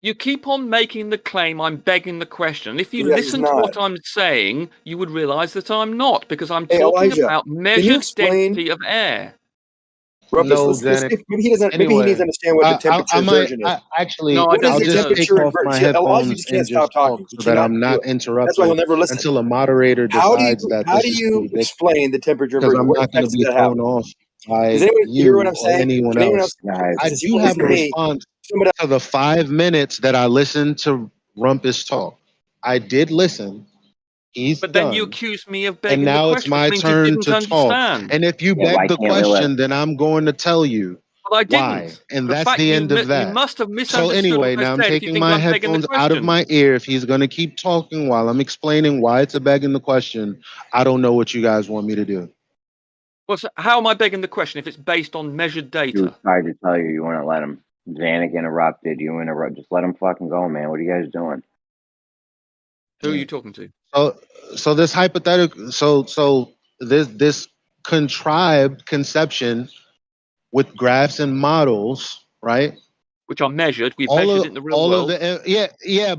S18: You keep on making the claim I'm begging the question. If you listen to what I'm saying, you would realize that I'm not, because I'm talking about measured density of air.
S3: Rumpus, maybe he doesn't. Maybe he needs to understand what the temperature inversion is.
S12: I'll just take off my headphones and just talk so that I'm not interrupted. That's why he'll never listen until a moderator decides that.
S3: How do you explain the temperature inversion?
S12: Because I'm not going to be thrown off by you or anyone else. I do have a response to the 5 minutes that I listened to Rumpus talk. I did listen.
S18: But then you accuse me of begging
S12: and now
S18: the
S12: it's my turn to talk. And if you beg the question, then I'm going to tell you why. And that's the end of that.
S18: You must have misunderstood.
S12: So anyway, now I'm taking my headphones out of my ear. If he's going to keep talking while I'm explaining why it's a begging the question, I don't know what you guys want me to do.
S18: Well, so how am I begging the question if it's based on measured data?
S19: He was trying to tell you, you want to let him. Zanuck interrupted. You interrupt. Just let him fucking go, man. What are you guys doing?
S18: Who are you talking to?
S12: So this hypothetical, so this contrived conception with graphs and models, right?
S18: Which are measured. We've measured it in the real world.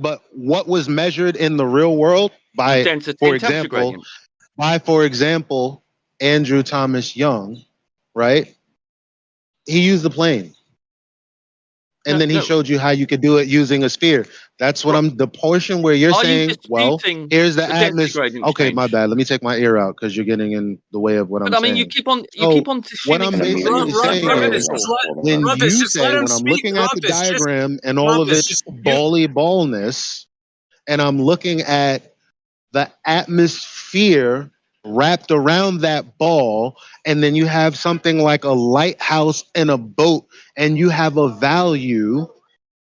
S12: But what was measured in the real world by, for example, Andrew Thomas Young, right? He used the plane. And then he showed you how you could do it using a sphere. That's what the portion where you're saying, well, here's the atmosphere. Okay, my bad. Let me take my ear out because you're getting in the way of what I'm saying.
S18: But I mean, you keep on
S12: what I'm basically saying is, when you say, when I'm looking at the diagram and all of its ballness, and I'm looking at the atmosphere wrapped around that ball, and then you have something like a lighthouse and a boat, and you have a value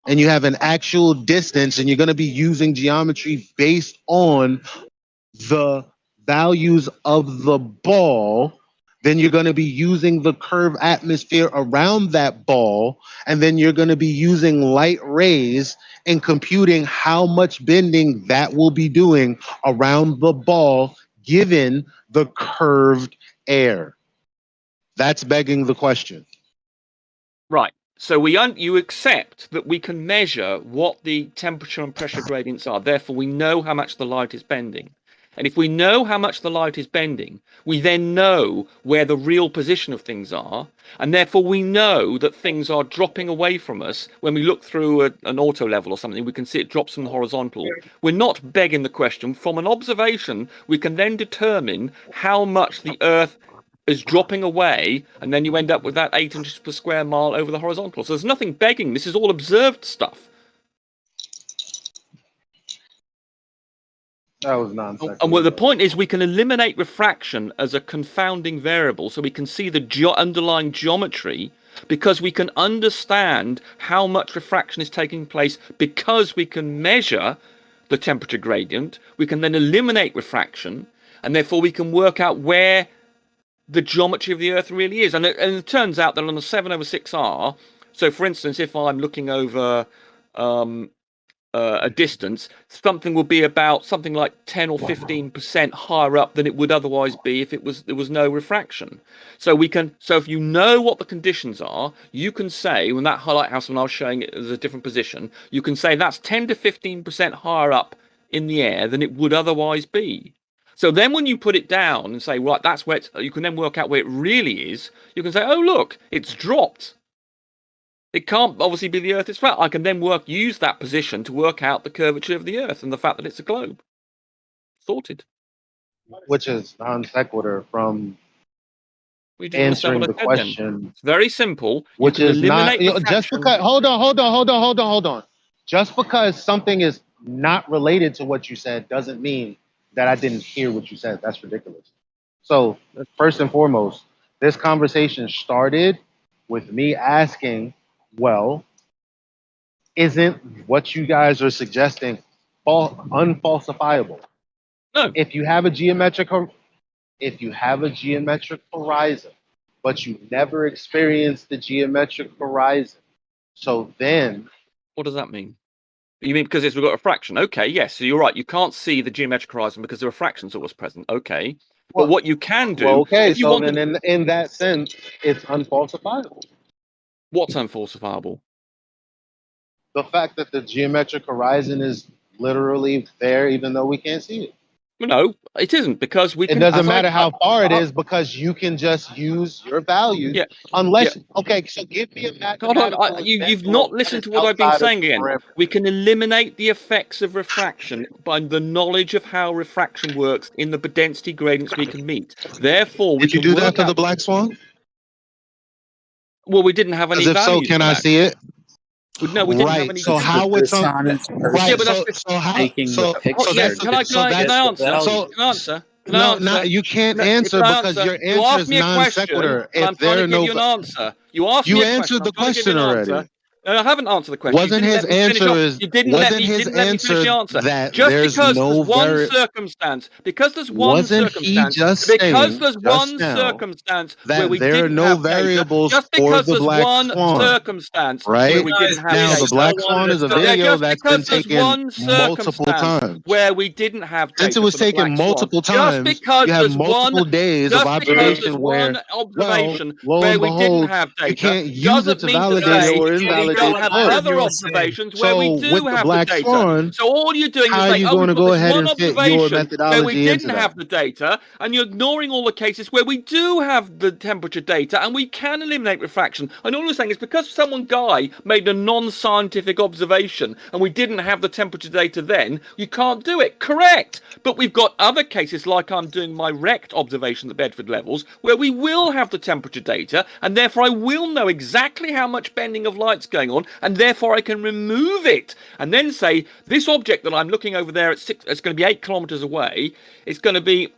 S12: and you have an actual distance, and you're going to be using geometry based on the values of the ball, then you're going to be using the curved atmosphere around that ball, and then you're going to be using light rays and computing how much bending that will be doing around the ball given the curved air. That's begging the question.
S18: Right. So you accept that we can measure what the temperature and pressure gradients are. Therefore, we know how much the light is bending. And if we know how much the light is bending, we then know where the real position of things are. And therefore, we know that things are dropping away from us. When we look through an auto level or something, we can see it drops from the horizontal. We're not begging the question. From an observation, we can then determine how much the Earth is dropping away, and then you end up with that 8 inches per square mile over the horizontal. So there's nothing begging. This is all observed stuff.
S12: That was nonsense.
S18: And well, the point is we can eliminate refraction as a confounding variable, so we can see the underlying geometry, because we can understand how much refraction is taking place, because we can measure the temperature gradient. We can then eliminate refraction, and therefore we can work out where the geometry of the Earth really is. And it turns out that on the 7/6R, so for instance, if I'm looking over a distance, something will be about something like 10 or 15% higher up than it would otherwise be if there was no refraction. So if you know what the conditions are, you can say, when that lighthouse, when I was showing it as a different position, you can say that's 10 to 15% higher up in the air than it would otherwise be. So then when you put it down and say, right, that's where you can then work out where it really is. You can say, oh, look, it's dropped. It can't obviously be the Earth is flat. I can then use that position to work out the curvature of the Earth and the fact that it's a globe. Sorted.
S12: Which is non sequitur from
S18: We didn't understand what I said
S10: question.
S18: Then. It's very simple.
S10: Which
S18: you can
S10: is
S18: eliminate
S10: not just because. Hold on. Just because something is not related to what you said doesn't mean that I didn't hear what you said. That's ridiculous. So first and foremost, this conversation started with me asking, well, isn't what you guys are suggesting unfalsifiable?
S18: No.
S10: If you have a geometric horizon, but you never experienced the geometric horizon, so then
S18: what does that mean? You mean because we've got a fraction? Okay, yes. So you're right. You can't see the geometric horizon because there are fractions always present. Okay, but what you can do,
S10: okay,
S18: if you
S10: so
S18: want
S10: then in that sense, it's unfalsifiable.
S18: What's unfalsifiable?
S10: The fact that the geometric horizon is literally there, even though we can't see it.
S18: No, it isn't because we.
S10: It doesn't matter how far it is because you can just use your values.
S18: Yeah.
S10: Unless okay, so give me a mathematical.
S18: Hold on, you've not listened to what I've been saying again. We can eliminate the effects of refraction by the knowledge of how refraction works in the density gradients we can meet. Therefore, we
S10: did you
S18: can
S10: do that
S18: work
S10: for
S18: out...
S10: the black swan?
S18: Well, we didn't have any
S10: values. If so, can I see it?
S18: No, we didn't have any.
S10: So how would some?
S18: Right. So how? Can I answer?
S10: No, you can't answer because your answer is non sequitur.
S18: I'm trying to give you an answer. You asked me a question.
S10: Answered the question already.
S18: No, I haven't answered the question.
S10: Wasn't his answer
S18: you didn't let me finish the answer.
S10: That
S18: just
S10: there's
S18: because
S10: no
S18: there's one circumstance, because there's one circumstance, because there's one circumstance where we
S10: there are
S18: didn't
S10: no
S18: have
S10: variables
S18: just
S10: for
S18: because
S10: the
S18: there's
S10: black
S18: one
S10: swan,
S18: circumstance
S10: right?
S18: where we didn't have
S10: now
S18: data.
S10: The black swan is a video that's been taken multiple times.
S18: Where we didn't have data.
S10: Since it was taken multiple times, you have multiple days of observation where we didn't have data. You can't use it to validate or invalidate the
S18: observations where we do have the data.
S10: Swan,
S18: so all you're doing is saying,
S10: going to go ahead
S18: one
S10: and fit your
S18: observation
S10: methodology
S18: where we didn't
S10: into
S18: have the data, and you're ignoring all the cases where we do have the temperature data and we can eliminate refraction. And all you're saying is because guy made a non-scientific observation and we didn't have the temperature data then, you can't do it. Correct. But we've got other cases like I'm doing my rect observation at Bedford levels where we will have the temperature data and therefore I will know exactly how much bending of light's going on and therefore I can remove it and then say this object that I'm looking over there it's going to be 8 kilometers away. It's going to be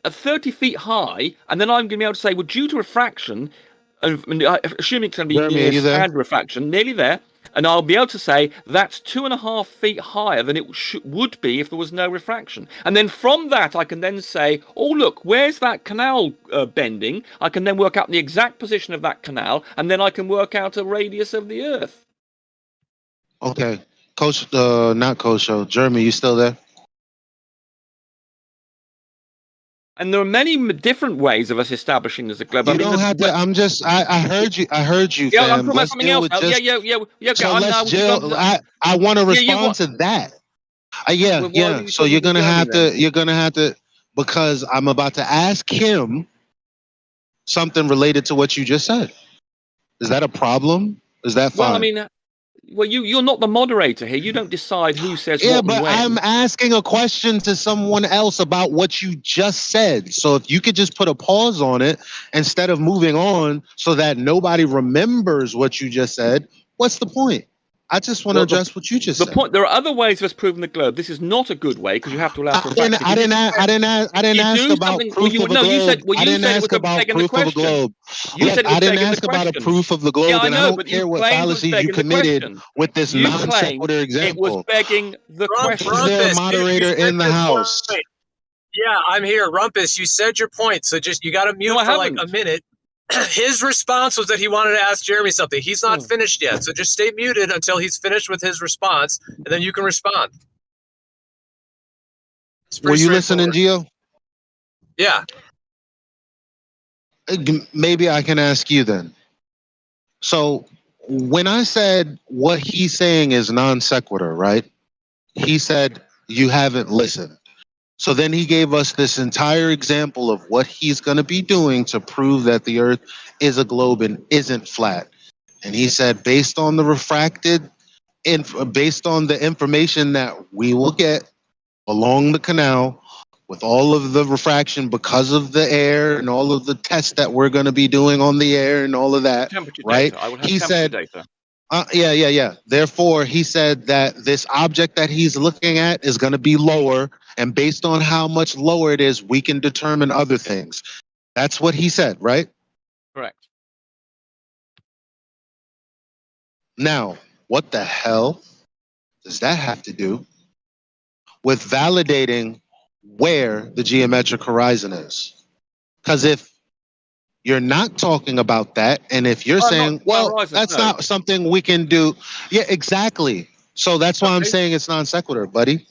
S18: 30 feet high, and then I'm going to be able to say, well, due to refraction, assuming it's going to be near standard refraction, nearly there, and I'll be able to say that's 2.5 feet higher than it would be if there was no refraction. And then from that, I can then say, oh, look, where's that canal bending? I can then work out the exact position of that canal, and then I can work out a radius of the Earth.
S10: Okay. Coach, not Coach, Jeremy, you still there?
S18: And there are many different ways of us establishing as a globe.
S10: You don't have to. I'm just. I heard you. Yeah,
S18: fam. I'm talking about something else. Yeah.
S10: So I want to respond to that. Yeah. So you're gonna have to. You're gonna have to because I'm about to ask him something related to what you just said. Is that a problem? Is that fine?
S18: Well, I mean. Well, you're not the moderator here. You don't decide who says what and when.
S10: Yeah, but I'm asking a question to someone else about what you just said. So if you could just put a pause on it instead of moving on so that nobody remembers what you just said, what's the point? I just want to address what you just said.
S18: Point. There are other ways of us proving the globe. This is not a good way because you have to allow for.
S10: I didn't ask about proof of the globe. I didn't ask about proof of the globe. I didn't ask about a proof of the globe, and I don't care what fallacies you committed with this non sequitur example.
S18: It was begging the question.
S10: Is there a moderator in the house?
S14: Yeah, I'm here, Rumpus. You said your point, so just you got to mute for like a minute. His response was that he wanted to ask Jeremy something. He's not finished yet, so just stay muted until he's finished with his response, and then you can respond.
S10: Were you listening, Gio?
S14: Yeah.
S10: Maybe I can ask you then. So when I said what he's saying is non sequitur, right? He said you haven't listened. So then he gave us this entire example of what he's going to be doing to prove that the Earth is a globe and isn't flat. And he said, based on the based on the information that we will get along the canal, with all of the refraction because of the air and all of the tests that we're going to be doing on the air and all of that,
S18: temperature
S10: right?
S18: data. I would have
S10: He
S18: temperature
S10: said,
S18: data.
S10: yeah. Therefore, he said that this object that he's looking at is going to be lower, and based on how much lower it is, we can determine other things. That's what he said, right?
S18: Correct.
S10: Now, what the hell does that have to do with validating where the geometric horizon is? Because if you're not talking about that, and if you're saying, well,
S18: horizon,
S10: that's
S18: no.
S10: not something we can do. Yeah, exactly. So that's why I'm saying it's non sequitur, buddy.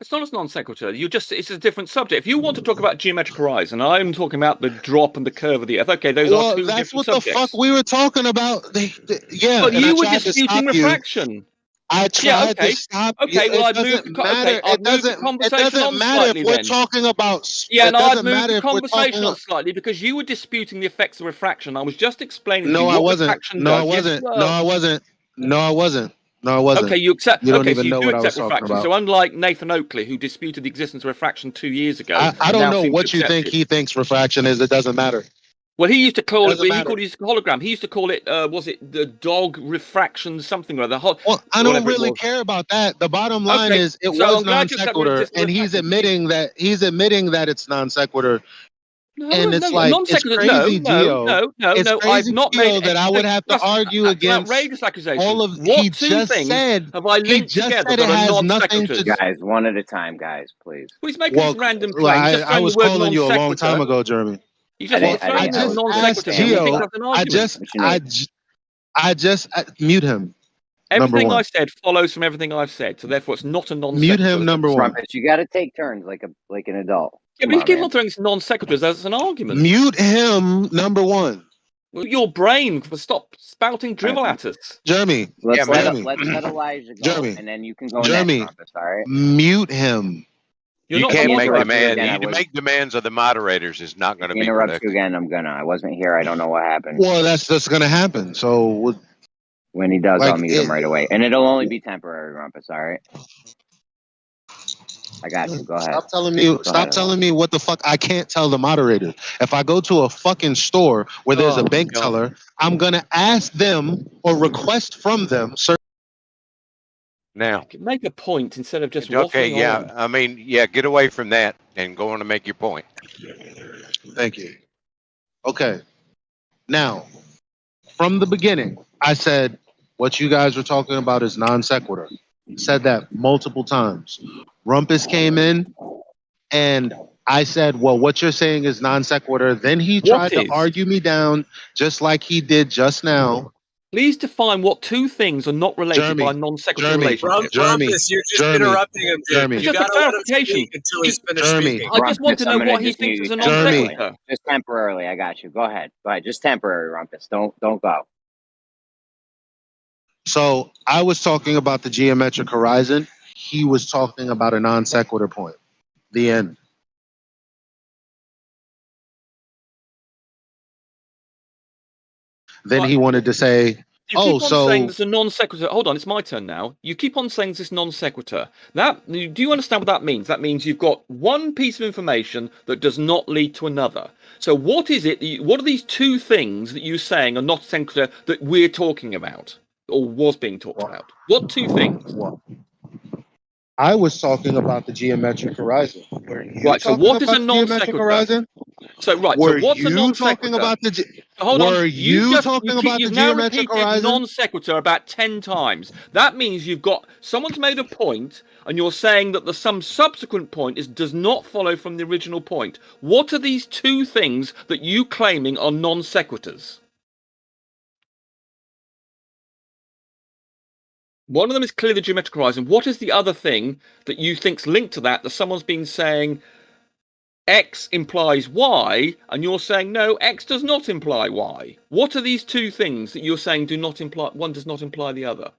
S18: It's not a non sequitur. It's a different subject. If you want to talk about geometric horizon, I'm talking about the drop and the curve of the Earth. Okay, those are two
S10: that's
S18: different
S10: what
S18: subjects.
S10: the fuck we were talking about. Yeah,
S18: but
S10: and
S18: you
S10: I
S18: were
S10: tried to
S18: disputing
S10: stop you.
S18: refraction.
S10: I tried to stop you.
S18: Okay, well,
S10: It doesn't matter.
S18: I've moved the conversation on slightly
S10: if we're
S18: then.
S10: talking about.
S18: Yeah,
S10: It
S18: and I've
S10: doesn't
S18: moved
S10: matter
S18: the
S10: if we're
S18: conversation
S10: talking.
S18: on slightly because you were disputing the effects of refraction. I was just explaining to
S10: No,
S18: you
S10: I
S18: what
S10: wasn't.
S18: refraction
S10: No, I
S18: does. Yes,
S10: wasn't.
S18: you were.
S10: No, I wasn't. No, I wasn't. No, I wasn't.
S18: Okay, you accept.
S10: You don't
S18: Okay,
S10: even
S18: so you
S10: know
S18: do
S10: what I was
S18: accept
S10: talking
S18: refraction.
S10: about.
S18: So unlike Nathan Oakley, who disputed the existence of refraction 2 years ago,
S10: I don't
S18: now
S10: know
S18: seems
S10: what
S18: to
S10: you
S18: accept
S10: think
S18: it.
S10: he thinks refraction is. It doesn't matter.
S18: Well, he used to call it.
S10: Doesn't
S18: He
S10: matter.
S18: called it his hologram. He used to call it. Was it the dog refraction something or other?
S10: Well, I don't really care about that. The bottom line is it
S18: so
S10: was
S18: I'm glad
S10: non
S18: you accept
S10: sequitur,
S18: resistance
S10: and he's admitting that it's non sequitur. And it's like
S18: non
S10: it's
S18: sequitur.
S10: crazy, Gio. It's
S18: I've
S10: crazy,
S18: not
S10: Gio,
S18: made
S10: that I would have to argue against
S18: outrageous accusation.
S10: all of.
S18: What
S10: He
S18: two
S10: just
S18: things
S10: said.
S18: have I
S10: He
S18: linked
S10: just
S18: together
S10: said it
S18: that are
S10: has
S18: non
S10: nothing to.
S18: sequiturs?
S19: Guys, one at a time, guys, please.
S18: Well, he's making
S10: Well,
S18: these random claims. Just
S10: I
S18: throwing
S10: was
S18: the word
S10: calling you a long time
S18: non-sequitur.
S10: ago, Jeremy.
S18: You just throwing the word non-sequitur.
S10: I just mute him.
S18: Everything
S10: number
S18: I
S10: one.
S18: said follows from everything I've said, so therefore it's not a non
S10: Mute
S18: sequitur.
S10: him, number one.
S19: Rumpus, you got to take turns like an adult.
S18: Yeah, but you keep on throwing non sequiturs as an argument.
S10: Mute him, number one.
S18: Well, your brain, stop spouting drivel at us.
S10: Jeremy.
S19: Let's let Elijah go,
S10: Jeremy.
S19: and then you can go
S10: Jeremy.
S19: next, Rumpus, all right?
S10: Mute him.
S16: You can't make demands. You make demands of the moderators is not going to be
S19: interrupt you again. I wasn't here. I don't know what happened.
S10: Well, that's going to happen. So
S19: when he does, I'll mute him right away, and it'll only be temporary, Rumpus. All right. I got you. Go ahead.
S10: Stop telling me what the fuck I can't tell the moderator. If I go to a fucking store where there's a bank teller, I'm gonna ask them or request from them, sir.
S16: Now,
S18: make a point instead of just
S16: okay.
S18: waffling
S16: Yeah,
S18: on.
S16: I mean, yeah. Get away from that and go on to make your point.
S10: Thank you. Okay. Now, from the beginning, I said what you guys were talking about is non sequitur. Said that multiple times. Rumpus came in and I said, well, what you're saying is non sequitur. Then he tried to argue me down just like he did just now.
S18: Please define what two things are not related by non sequitur relationships.
S14: Rumpus, you're just interrupting him, dude. You
S18: Just a
S14: gotta let him
S18: clarification.
S14: speak until he's finished speaking.
S18: I just want to know what he thinks is a non sequitur.
S19: Just temporarily. I got you. Go ahead. Just temporary, Rumpus. Don't go.
S10: So I was talking about the geometric horizon. He was talking about a non sequitur point. The end. Then he wanted to say,
S18: You keep on saying there's a non sequitur. Hold on, it's my turn now. You keep on saying this non sequitur. Do you understand what that means? That means you've got one piece of information that does not lead to another. So what is it? What are these two things that you're saying are not sequitur that we're talking about, or was being talked about? What two things?
S10: I was talking about the geometric horizon.
S18: Right. So what is a non sequitur? So right.
S10: Were
S18: so what's
S10: you
S18: a non
S10: talking
S18: sequitur?
S10: about the?
S18: Hold on.
S10: Were you talking about the
S18: You've now
S10: geometric
S18: repeated
S10: horizon?
S18: non sequitur about 10 times. That means you've got someone's made a point, and you're saying that some subsequent point does not follow from the original point. What are these two things that you claiming are non sequiturs? One of them is clearly the geometric horizon. What is the other thing that you think's linked to that someone's been saying X implies Y, and you're saying no, X does not imply Y? What are these two things that you're saying do not imply, one does not imply the other?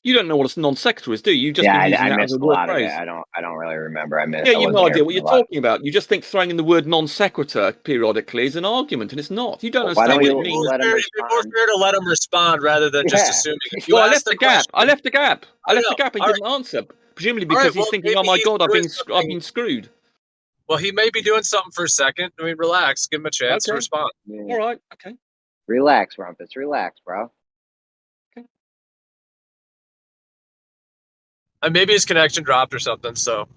S18: You don't know what a non sequitur is, do you? Just
S19: I
S18: that
S19: missed
S18: as
S19: a
S18: word
S19: lot of
S18: phrase.
S19: it. I don't really remember. I missed.
S18: Yeah, you have no idea what you're talking about. You just think throwing in the word non sequitur periodically is an argument, and it's not. You don't understand what it means.
S14: It'd be more fair to let him respond rather than just assuming. If you
S18: Well, I
S14: ask
S18: left the gap. I left the gap. I left the gap and
S14: All
S18: didn't answer. presumably because he's thinking, "Oh my god, I've been screwed."
S14: Well, he may be doing something for a second. I mean, relax. Give him a chance to respond.
S19: Yeah.
S18: All right. Okay.
S19: Relax, Rumpus. Relax, bro.
S14: And maybe his connection dropped or something. So.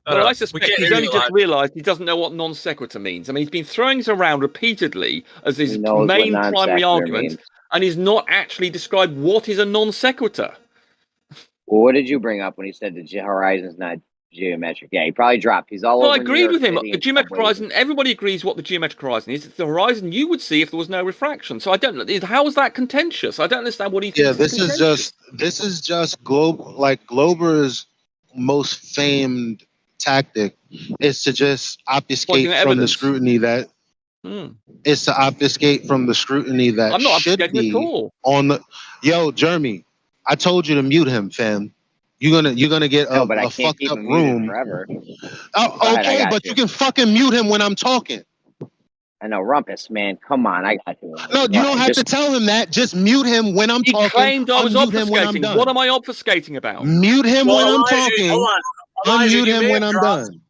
S18: I suspect he's only just realised he doesn't know what non sequitur means. I mean, he's been throwing it around repeatedly as his main primary argument, and he's not actually described what is a non sequitur.
S19: Well, what did you bring up when he said the horizon's not geometric? Yeah, he probably dropped. He's all over.
S18: I agreed with him. The geometric horizon, everybody agrees what the geometric horizon is. It's the horizon you would see if there was no refraction. So I don't know. How is that contentious? I don't understand what he thinks.
S10: Yeah, this is just Glober's most famed tactic is to just obfuscate from the scrutiny that I'm not should be on the. Yo, Jeremy, I told you to mute him, fam. You're gonna get a fucked up room forever. Oh, okay, but you can fucking mute him when I'm talking.
S19: I know, Rumpus, man. Come on, I got you.
S10: No, you don't have to tell him that. Just mute him when I'm talking.
S18: He claimed I was obfuscating. What am I obfuscating about?
S10: Mute him when I'm talking. Unmute him when I'm done.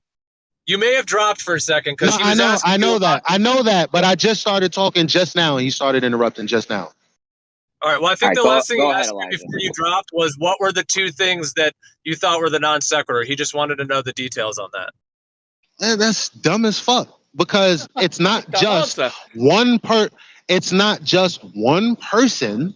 S14: You may have dropped for a second because
S10: I know that, but I just started talking just now, and he started interrupting just now.
S14: All right. Well, I think the last thing he asked me before you dropped was what were the two things that you thought were the non sequitur. He just wanted to know the details on that.
S10: That's dumb as fuck because it's not just one It's not just one person.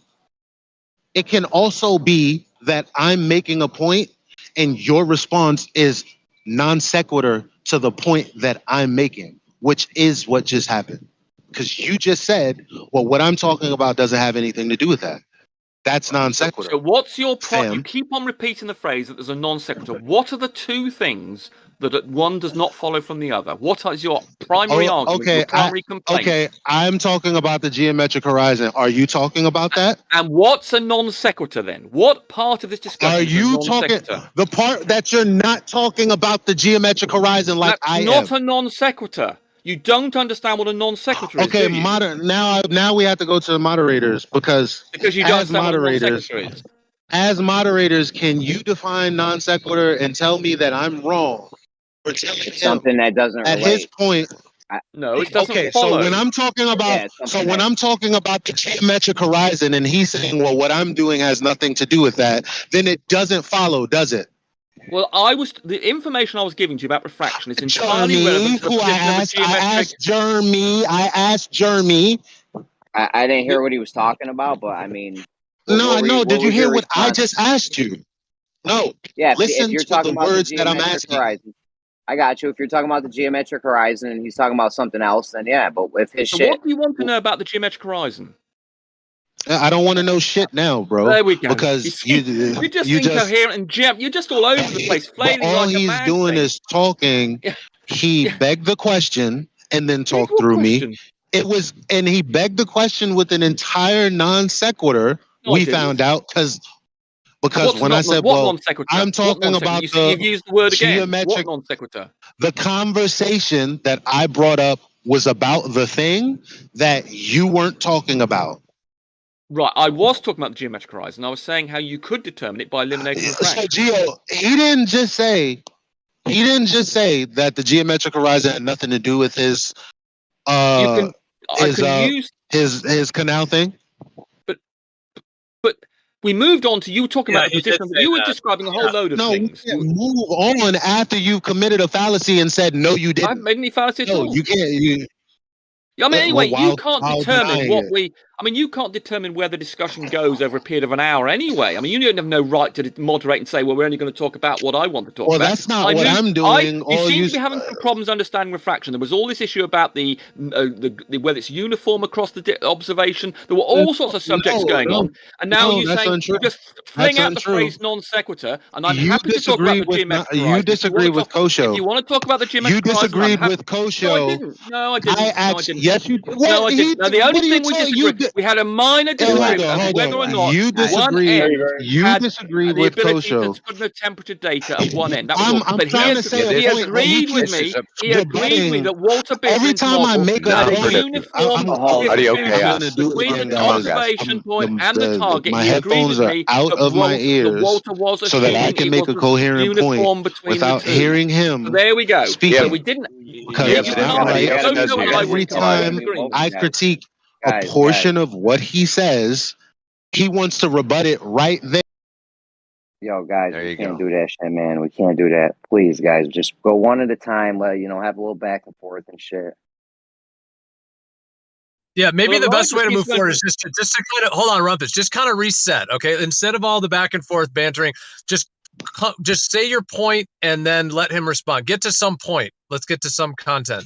S10: It can also be that I'm making a point, and your response is non sequitur to the point that I'm making, which is what just happened. Because you just said, well, what I'm talking about doesn't have anything to do with that. That's non sequitur.
S18: So what's your problem? You keep on repeating the phrase that there's a non sequitur. What are the two things that one does not follow from the other? What is your primary argument, your primary complaint?
S10: Okay, I'm talking about the geometric horizon. Are you talking about that?
S18: And what's a non sequitur then? What part of this discussion
S10: are you talking? The part that you're not talking about the geometric horizon like I am.
S18: That's not a non sequitur. You don't understand what a non sequitur is.
S10: Okay, now we have to go to the moderators because
S18: you don't understand what a non sequitur is.
S10: As moderators, can you define non sequitur and tell me that I'm wrong? Or
S19: something that doesn't
S10: at
S19: relate.
S10: His point.
S18: No, it doesn't
S10: okay,
S18: follow.
S10: So when I'm talking about when I'm talking about the geometric horizon and he's saying, well, what I'm doing has nothing to do with that, then it doesn't follow, does it?
S18: Well, the information I was giving to you about refraction is entirely relevant to the position of the geometric.
S10: I asked Jeremy.
S19: I didn't hear what he was talking about, but I mean.
S10: No. Did you hear what I just asked you? No.
S19: Yeah.
S10: Listen
S19: if you're
S10: to
S19: talking
S10: the
S19: about
S10: words
S19: the
S10: that I'm asking.
S19: Horizon, I got you. If you're talking about the geometric horizon and he's talking about something else, then yeah. But if his shit.
S18: What do you want to know about the geometric horizon?
S10: I don't want to know shit now, bro.
S18: There we go.
S10: Because
S18: you're just incoherent and you're just all over the place, flailing
S10: all
S18: like
S10: he's doing is talking. Yeah. He begged the question and then talked through me. And he begged the question with an entire non sequitur. We found out because when I said, well, I'm talking about
S18: you've used the word again.
S10: Geometric
S18: non sequitur.
S10: The conversation that I brought up was about the thing that you weren't talking about.
S18: Right, I was talking about the geometric horizon. I was saying how you could determine it by eliminating refraction.
S10: So, Gio, he didn't just say that the geometric horizon had nothing to do with his canal thing.
S18: But we moved on to you talking about the position. You were describing a whole load of things.
S10: No, move on after you've committed a fallacy and said no, you didn't.
S18: I haven't made any fallacy at all.
S10: No, you can't.
S18: I mean, anyway, you can't determine what we. I mean, you can't determine where the discussion goes over a period of an hour anyway. I mean, you don't have no right to moderate and say, well, we're only going to talk about what I want to talk about.
S10: Well, that's not what I'm doing.
S18: You seem to be having some problems understanding refraction. There was all this issue about the whether it's uniform across the observation. There were all sorts of subjects going on. And now you're saying you just fling out the phrase non sequitur, and I'm happy to talk about the geometric horizon.
S10: You disagree with Kosho.
S18: If you want to talk about the geometric horizon,
S10: you disagreed with Kosho.
S18: No, I didn't.
S10: Yes, you did.
S18: No, I didn't. No, the only thing we disagreed. We had a minor disagreement of whether or not
S10: you disagree. You disagree
S18: the
S10: with
S18: ability
S10: Kosho.
S18: to put the temperature data at one end. That was all.
S10: I'm
S18: But
S10: trying to say
S18: he
S10: a point, but
S18: agreed with me. He agreed with me that Walter
S10: every
S18: Bislin's
S10: time I
S18: model
S10: make a
S18: had a
S10: point,
S18: uniform distribution between the observation point and the target.
S10: my
S18: He agreed
S10: headphones
S18: with
S10: are
S18: me
S10: out of my
S18: that
S10: ears
S18: Walter was
S10: so that I
S18: assuming
S10: can
S18: it
S10: make a
S18: was
S10: coherent
S18: uniform
S10: point
S18: between
S10: without
S18: the two.
S10: hearing him
S18: So there we go.
S10: speaking.
S18: So we didn't.
S10: Because
S18: Did
S10: it's
S18: you
S10: not
S18: deny
S10: right.
S18: it? Kosho and I were
S10: Every
S18: in complete
S10: time
S18: agreement.
S10: I critique a portion of what he says, he wants to rebut it right there.
S19: Yo, guys, we can't do that shit, man. We can't do that. Please, guys, just go one at a time. Let have a little back and forth and shit.
S14: Yeah, maybe
S18: Well,
S14: the best way to
S18: he's
S14: move
S18: going
S14: forward is just to kind of hold on, Rumpus. Just kind of reset, okay? Instead of all the back and forth bantering, just say your point and then let him respond. Get to some point. Let's get to some content.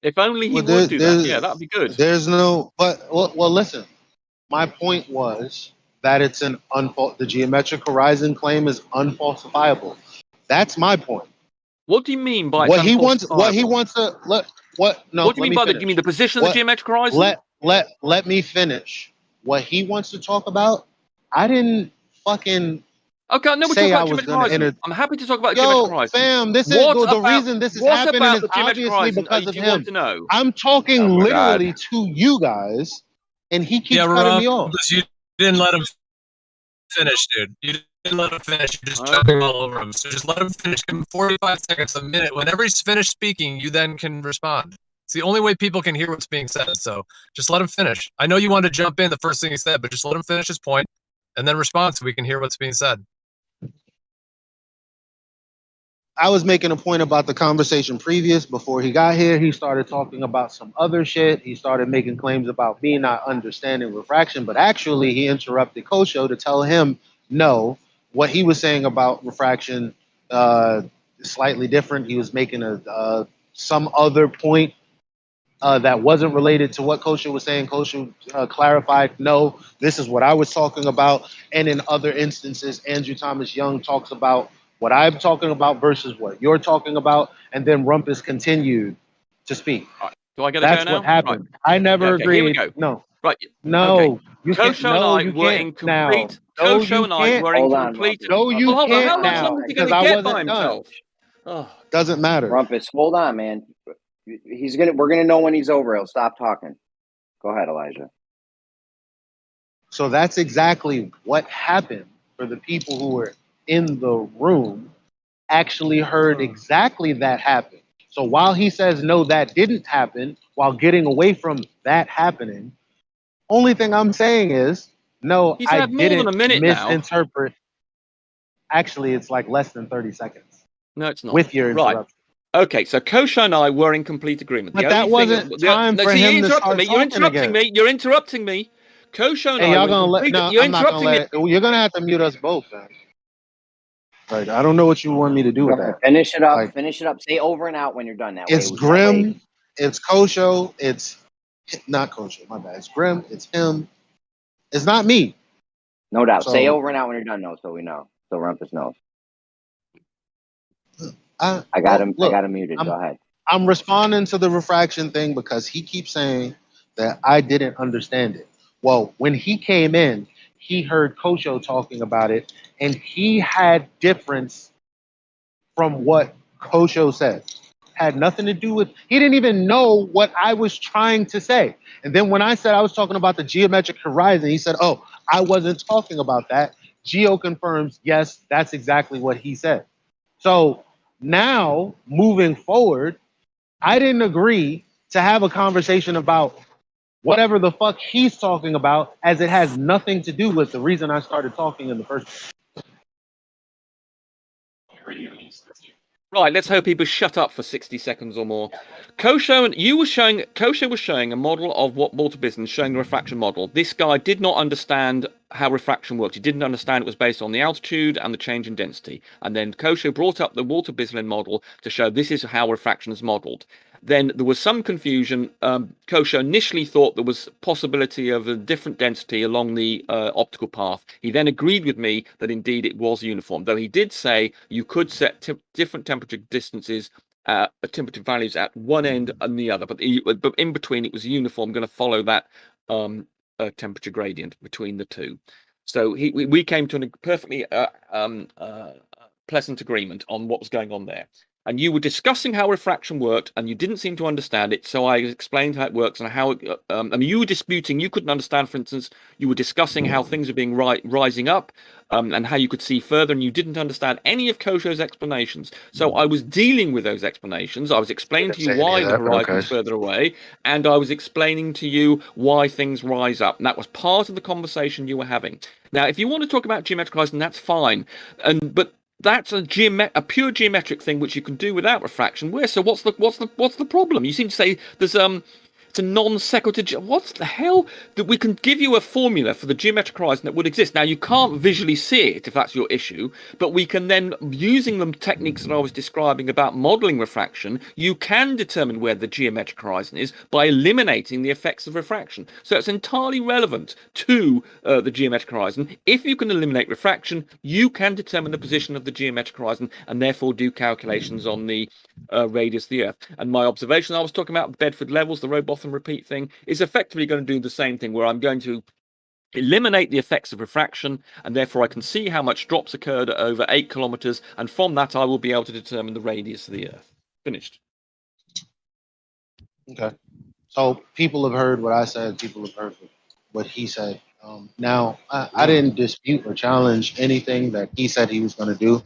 S18: If only he would do that. Yeah, that'd be good.
S10: There's no, well, listen. My point was that it's the geometric horizon claim is unfalsifiable. That's my point.
S18: What do you mean by
S10: what he wants
S18: to
S10: let no
S18: what do you mean by
S10: finish.
S18: you mean the position of the geometric horizon?
S10: Let me finish. What he wants to talk about, I didn't fucking
S18: okay, no, we're talking about geometric horizon. I'm happy to talk about the geometric horizon.
S10: Fam, this is the reason this is happening is obviously because of him. I'm talking literally to you guys, and he keeps cutting me off.
S14: You didn't let him finish, dude. You didn't let him finish. You're just jumping all over him. So just let him finish. Give him 45 seconds, a minute. Whenever he's finished speaking, you then can respond. It's the only way people can hear what's being said. So just let him finish. I know you wanted to jump in the first thing he said, but just let him finish his point and then respond so we can hear what's being said.
S10: I was making a point about the conversation previous before he got here. He started talking about some other shit. He started making claims about me not understanding refraction, but actually he interrupted Kosho to tell him no. What he was saying about refraction is slightly different. He was making some other point that wasn't related to what Kosho was saying. Kosho clarified, no, this is what I was talking about. And in other instances, Andrew Thomas Young talks about what I'm talking about versus what you're talking about, and then Rumpus continued to speak.
S18: Right. Do I get
S10: That's
S18: a go now?
S10: what happened.
S18: Right.
S10: I never agreed.
S18: Here we go.
S10: No.
S18: Right.
S10: No.
S18: Okay.
S10: You
S18: Kosho and I were in complete. Kosho and I were in complete.
S10: No, you can't
S18: How much
S10: now
S18: longer is he going
S10: because
S18: to
S10: I
S18: get by
S10: wasn't done.
S18: himself? Oh,
S10: doesn't matter.
S19: Rumpus, hold on, man. We're gonna know when he's over. He'll stop talking. Go ahead, Elijah.
S10: So that's exactly what happened for the people who were in the room. Actually heard exactly that happen. So while he says no, that didn't happen, while getting away from that happening, only thing I'm saying is no,
S18: he's
S10: I
S18: had more
S10: didn't
S18: than a minute
S10: misinterpret. Actually, it's like less than 30 seconds.
S18: No, it's not.
S10: With your interruption.
S18: Right. Okay, so Kosho and I were in complete agreement.
S10: But that wasn't time for him to start
S18: You're interrupting me. You're interrupting me. Kosho and I.
S10: Y'all gonna let? No, I'm not gonna let. You're gonna have to mute us both, man. Like, I don't know what you want me to do with that.
S19: Finish it up. Like, finish it up. Say over and out when you're done. That way.
S10: It's Grim. It's Kosho. It's not Kosho. My bad. It's Grim. It's him. It's not me.
S19: No doubt. Say over and out when you're done, though, so we know. So Rumpus knows. I got him. Look, I got him muted. Go ahead.
S10: I'm responding to the refraction thing because he keeps saying that I didn't understand it. Well, when he came in, he heard Kosho talking about it, and he had difference from what Kosho said. Had nothing to do with, he didn't even know what I was trying to say. And then when I said I was talking about the geometric horizon, he said, oh, I wasn't talking about that. Geo confirms, yes, that's exactly what he said. So now, moving forward, I didn't agree to have a conversation about whatever the fuck he's talking about, as it has nothing to do with the reason I started talking in the first place.
S18: Right, let's hope people shut up for 60 seconds or more. Kosho was showing a model of what Walter Bislin's showing the refraction model. This guy did not understand how refraction worked. He didn't understand it was based on the altitude and the change in density. And then Kosho brought up the Walter Bislin model to show this is how refraction is modeled. Then there was some confusion. Kosho initially thought there was possibility of a different density along the optical path. He then agreed with me that indeed it was uniform, though he did say you could set different temperature distances, temperature values at one end and the other, but in between it was uniform, going to follow that temperature gradient between the two. So we came to a perfectly pleasant agreement on what was going on there. And you were discussing how refraction worked, and you didn't seem to understand it. So I explained how it works and how. I mean, you were disputing. You couldn't understand. For instance, you were discussing how things are being rising up, and how you could see further, and you didn't understand any of Kosho's explanations. So I was dealing with those explanations. I was explaining to you why the horizon was further away, and I was explaining to you why things rise up. And that was part of the conversation you were having. Now, if you want to talk about geometric horizon, that's fine, but that's a pure geometric thing which you can do without refraction. So what's the problem? You seem to say there's it's a non sequitur. What's the hell? That we can give you a formula for the geometric horizon that would exist. Now you can't visually see it if that's your issue, but we can then, using the techniques that I was describing about modeling refraction, you can determine where the geometric horizon is by eliminating the effects of refraction. So it's entirely relevant to the geometric horizon. If you can eliminate refraction, you can determine the position of the geometric horizon and therefore do calculations on the radius of the Earth. And my observation, I was talking about Bedford levels, the Robotham repeat thing, is effectively going to do the same thing, where I'm going to eliminate the effects of refraction, and therefore I can see how much drops occurred at over 8 kilometers, and from that I will be able to determine the radius of the Earth. Finished.
S12: Okay. So people have heard what I said. People have heard what he said. Now, I didn't dispute or challenge anything that he said he was going to do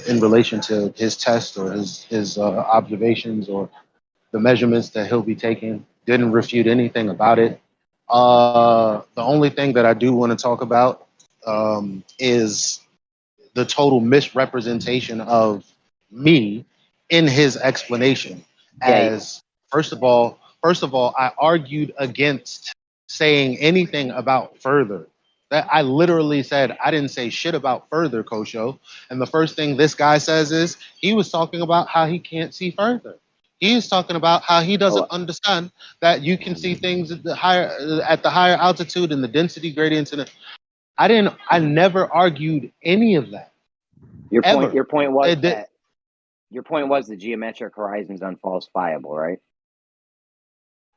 S12: in relation to his test or his observations or the measurements that he'll be taking. Didn't refute anything about it. The only thing that I do want to talk about is the total misrepresentation of me in his explanation. As first of all, I argued against saying anything about further. That I literally said I didn't say shit about further, Kosho. And the first thing this guy says is he was talking about how he can't see further. He's talking about how he doesn't understand that you can see things at the higher altitude and the density gradients. And I never argued any of that.
S19: Your point was that your point was the geometric horizon is unfalsifiable, right?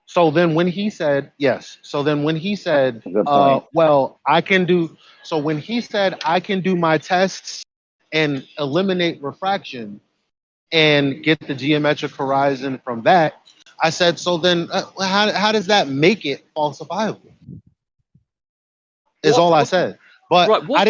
S12: So then when he said, yes. So then when he said, well, I can do, so when he said I can do my tests and eliminate refraction and get the geometric horizon from that, I said, so then how does that make it falsifiable? Is all I said. But
S18: right,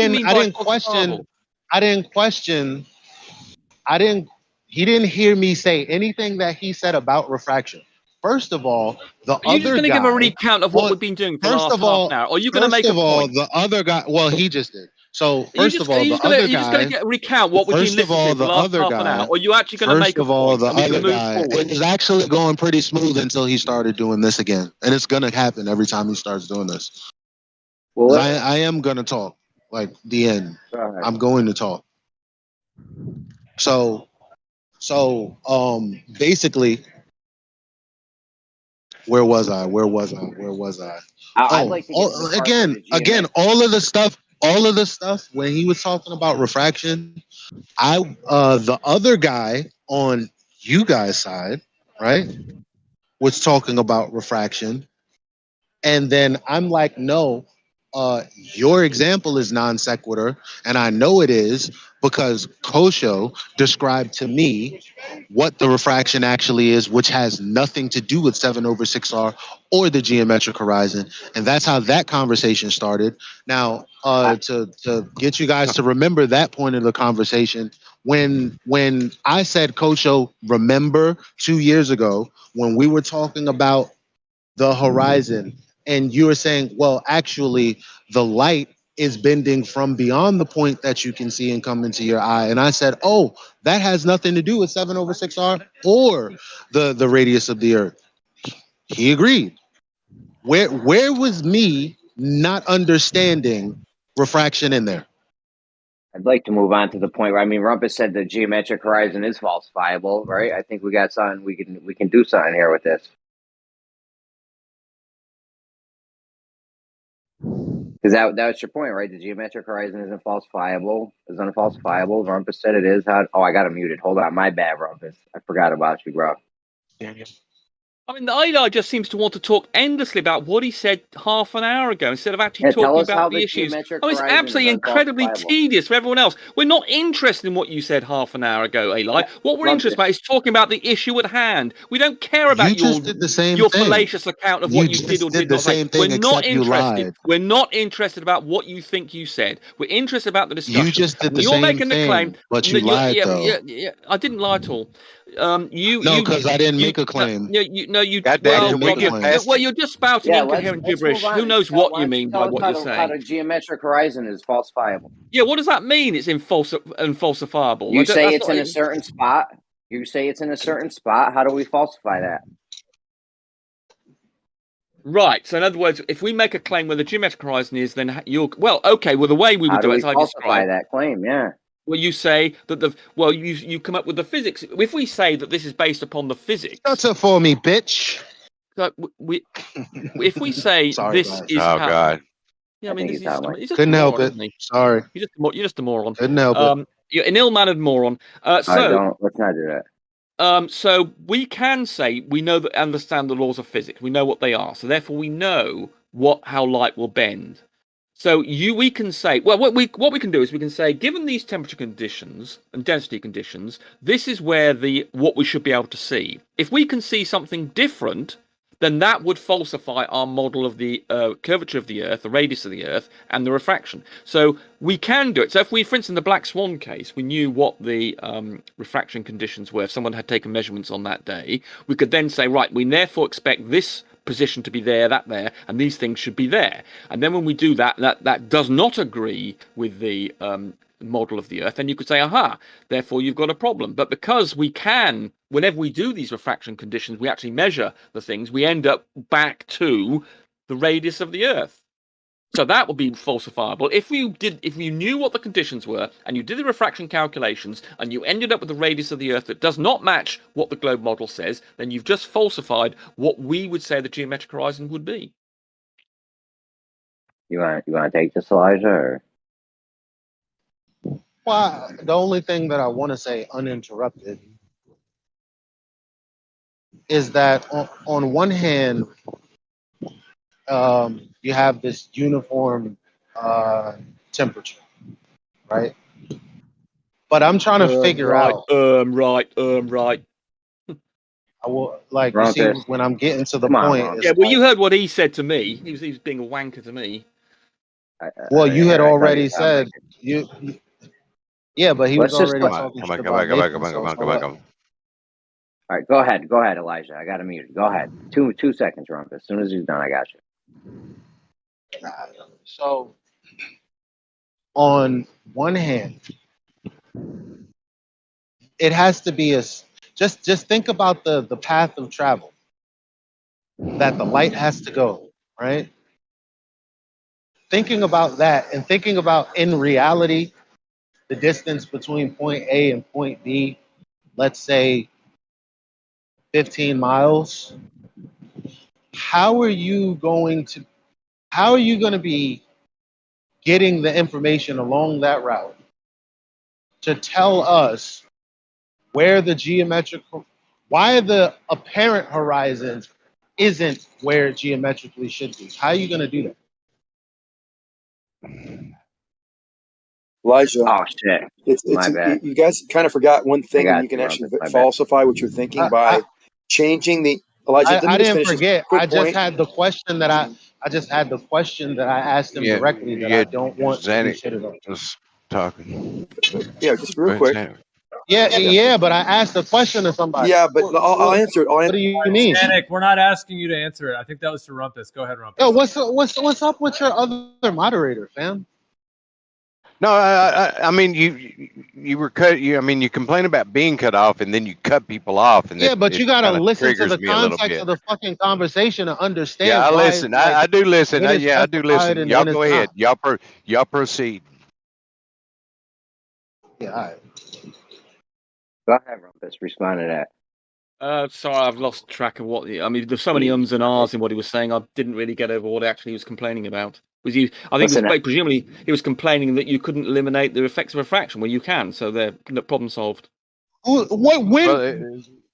S12: he didn't hear me say anything that he said about refraction. First of all, the other guy.
S18: Are you just going to give a recount of what we've been doing for the last half an hour? Or are you going to make a point?
S12: The other guy, well, he just did. So first of all, the other guy. Are you just going to
S18: recount what we've been listening to for the last half an hour? Or are you actually going to make a point?
S12: First of all, the other guy. It was actually going pretty smooth until he started doing this again. And it's going to happen every time he starts doing this. Well, I am going to talk. Like the end. I'm going to talk. So basically, where was I?
S19: I'd like to get
S12: again, all of the stuff when he was talking about refraction, the other guy on you guys' side, right, was talking about refraction, and then I'm like, no, your example is non sequitur, and I know it is because Kosho described to me what the refraction actually is, which has nothing to do with 7/6R or the geometric horizon, and that's how that conversation started. Now, to get you guys to remember that point of the conversation, when I said, Kosho, remember 2 years ago when we were talking about the horizon, and you were saying, well, actually, the light is bending from beyond the point that you can see and come into your eye. And I said, oh, that has nothing to do with 7/6R or the radius of the Earth. He agreed. Where was me not understanding refraction in there?
S19: I'd like to move on to the point where, I mean, Rumpus said the geometric horizon is falsifiable, right? I think we got something, we can do something here with this. Because that was your point, right? The geometric horizon isn't falsifiable. It's unfalsifiable. Rumpus said it is. I got him muted. Hold on. My bad, Rumpus. I forgot about you, bro.
S18: I mean, Eli just seems to want to talk endlessly about what he said half an hour ago instead of actually talking about the issues. Oh, it's absolutely incredibly tedious for everyone else. We're not interested in what you said half an hour ago, Eli. What we're interested about is talking about the issue at hand. We don't care about your fallacious account of what you did or did not say. We're not interested. We're not interested about what you think you said. We're interested about the discussion.
S10: You just did the
S18: you're
S10: same
S18: making the claim,
S10: thing, but you lied though.
S18: Yeah, I didn't lie at all.
S10: No, because I didn't make a claim.
S18: Well, you're just spouting incoherent gibberish. Who knows what you mean by what you're saying?
S19: How the geometric horizon is falsifiable.
S18: Yeah, what does that mean? It's falsifiable.
S19: You say it's in a certain spot. You say it's in a certain spot. How do we falsify that?
S18: Right. So in other words, if we make a claim where the geometric horizon is, then you're the way we would do it is I
S19: falsify that claim. Yeah.
S18: Well, you say that you come up with the physics. If we say that this is based upon the physics,
S10: that's it for me, bitch.
S18: So if we say
S10: sorry,
S18: this
S10: guys.
S18: is
S16: oh
S18: how,
S16: God,
S18: yeah, I mean, he's just
S10: couldn't help
S18: moron,
S10: it. Sorry,
S18: you're just a moron.
S10: Couldn't help it.
S18: You're an ill-mannered moron.
S19: Let's not do that.
S18: So we can say we know that understand the laws of physics. We know what they are. So therefore, we know how light will bend. So we can say, well, what we can do is we can say, given these temperature conditions and density conditions, this is where what we should be able to see. If we can see something different, then that would falsify our model of the curvature of the Earth, the radius of the Earth, and the refraction. So we can do it. So if we, for instance, in the Black Swan case, we knew what the refraction conditions were, if someone had taken measurements on that day, we could then say, right, we therefore expect this position to be there, that there, and these things should be there. And then when we do that does not agree with the model of the Earth, then you could say, aha, therefore you've got a problem. But because we can, whenever we do these refraction conditions, we actually measure the things, we end up back to the radius of the Earth. So that would be falsifiable. If you knew what the conditions were and you did the refraction calculations and you ended up with the radius of the Earth that does not match what the globe model says, then you've just falsified what we would say the geometric horizon would be.
S19: You want to take this, Elijah? Or?
S12: Well, the only thing that I want to say uninterrupted is that on one hand, you have this uniform temperature, right? But I'm trying to figure out.
S18: Right.
S12: I will, like, you see, when I'm getting to the point.
S18: Yeah, well, you heard what he said to me. He was being a wanker to me.
S12: Well, you had already said you. Yeah, but he was already talking about.
S16: Come on.
S19: All right, go ahead, Elijah. I got to mute. Go ahead. 2 seconds, Rump. As soon as he's done, I got you.
S12: So, on one hand, it has to be just think about the path of travel that the light has to go, right? Thinking about that and thinking about in reality the distance between point A and point B, let's say 15 miles. How are you going to be getting the information along that route to tell us why the apparent horizon isn't where it geometrically should be? How are you going to do that?
S3: Elijah.
S19: Oh shit! My bad.
S3: You guys kind of forgot one thing, and you can actually falsify what you're thinking by changing the. Elijah,
S12: I didn't forget. I just had the question that I asked him directly that I don't want to be shitted on.
S16: Just talking.
S3: Yeah, just real quick.
S12: Yeah, but I asked a question to somebody.
S3: Yeah, but I'll answer it.
S12: What do you mean?
S20: Danik, we're not asking you to answer it. I think that was to Rumpus. Go ahead, Rumpus.
S12: Yo, what's up with your other moderator, fam?
S16: No, I mean you were cut. You complain about being cut off, and then you cut people off, and
S12: yeah, but you gotta listen to the context of the fucking conversation to understand.
S16: Yeah, I listen. I do listen. I do listen. Y'all go ahead. Y'all proceed.
S12: Yeah. All right.
S19: Go ahead, Rumpus. Respond to that.
S18: Sorry, I've lost track of what. There's so many ums and ahs in what he was saying. I didn't really get over what actually he was complaining about. Presumably he was complaining that you couldn't eliminate the effects of refraction. Well, you can, so the problem solved.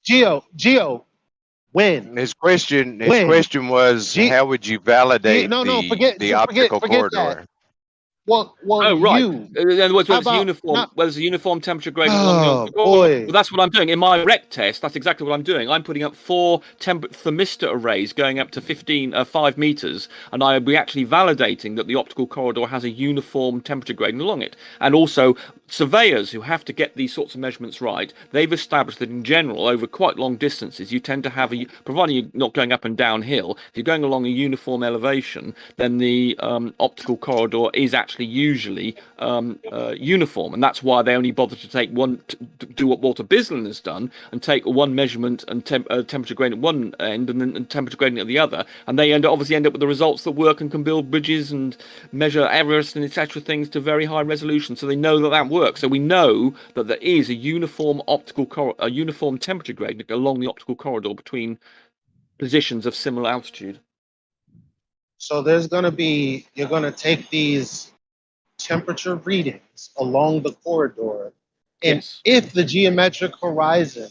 S12: Geo, When?
S16: His question was, how would you validate the optical corridor?
S12: That. Well,
S18: right.
S12: You.
S18: In other words, whether it's a uniform temperature gradient along the optical corridor. Well, that's what I'm doing in my rec test. That's exactly what I'm doing. I'm putting up 4 thermistor arrays going up to 5 meters, and I'll be actually validating that the optical corridor has a uniform temperature gradient along it. And also, surveyors who have to get these sorts of measurements right, they've established that in general, over quite long distances, you tend to have providing you're not going up and downhill, if you're going along a uniform elevation, then the optical corridor is actually usually uniform, and that's why they only bother to take do what Walter Bislin has done and take one measurement and temperature gradient at one end and then temperature gradient at the other, and they obviously end up with the results that work and can build bridges and measure Everest and etc. things to very high resolution. So they know that works. So we know that there is a uniform uniform temperature gradient along the optical corridor between positions of similar altitude.
S12: So you're going to take these temperature readings along the corridor, and if the geometric horizon,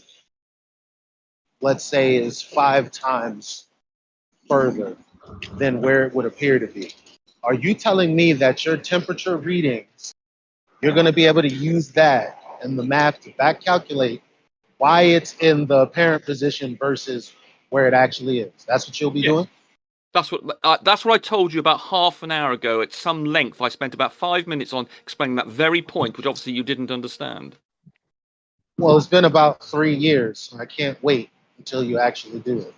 S12: let's say, is 5 times further than where it would appear to be, are you telling me that your temperature readings, you're going to be able to use that and the math to back calculate why it's in the apparent position versus where it actually is? That's what you'll be doing?
S18: That's what I told you about half an hour ago at some length. I spent about 5 minutes on explaining that very point, which obviously you didn't understand.
S12: Well, it's been about 3 years, so I can't wait until you actually do it.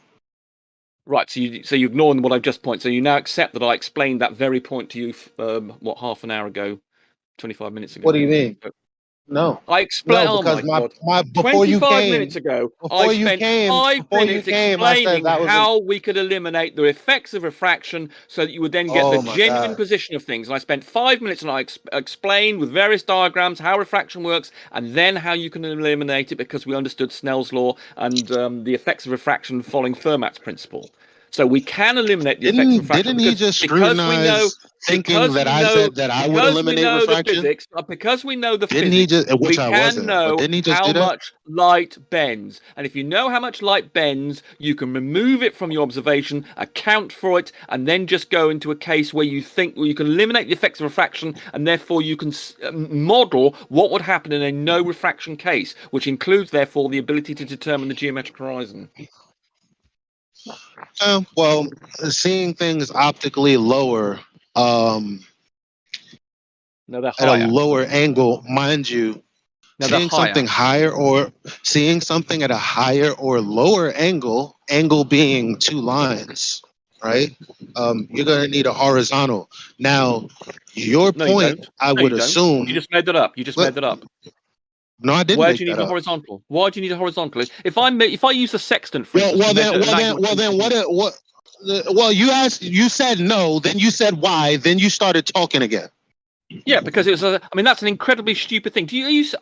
S18: Right, so you ignore what I've just pointed. So you now accept that I explained that very point to you, half an hour ago, 25 minutes ago.
S12: What do you mean? No.
S18: I explained.
S12: No, because
S18: before you came, minutes ago, I spent 5 minutes explaining how we could eliminate the effects of refraction so that you would then get the genuine position of things. And I spent 5 minutes and I explained with various diagrams how refraction works and then how you can eliminate it, because we understood Snell's law and the effects of refraction following Fermat's principle. So we can eliminate the effects of refraction.
S10: Didn't he just scrutinize thinking that I said that I would eliminate refraction?
S18: Because we know the physics, we can know how much light bends. And if you know how much light bends, you can remove it from your observation, account for it, and then just go into a case where you think you can eliminate the effects of refraction, and therefore you can model what would happen in a no refraction case, which includes, therefore, the ability to determine the geometric horizon.
S10: Well, seeing things optically lower, at a lower angle, mind you, seeing something higher or seeing something at a higher or lower angle being 2 lines, right? You're going to need a horizontal. Now, your point, I would assume.
S18: You just made that up.
S10: No, I didn't.
S18: Why do you need a horizontal? Why do you need a horizontal? If I use the sextant, for instance,
S10: well, you said no, then you said why, then you started talking again.
S18: Yeah, because it was. That's an incredibly stupid thing.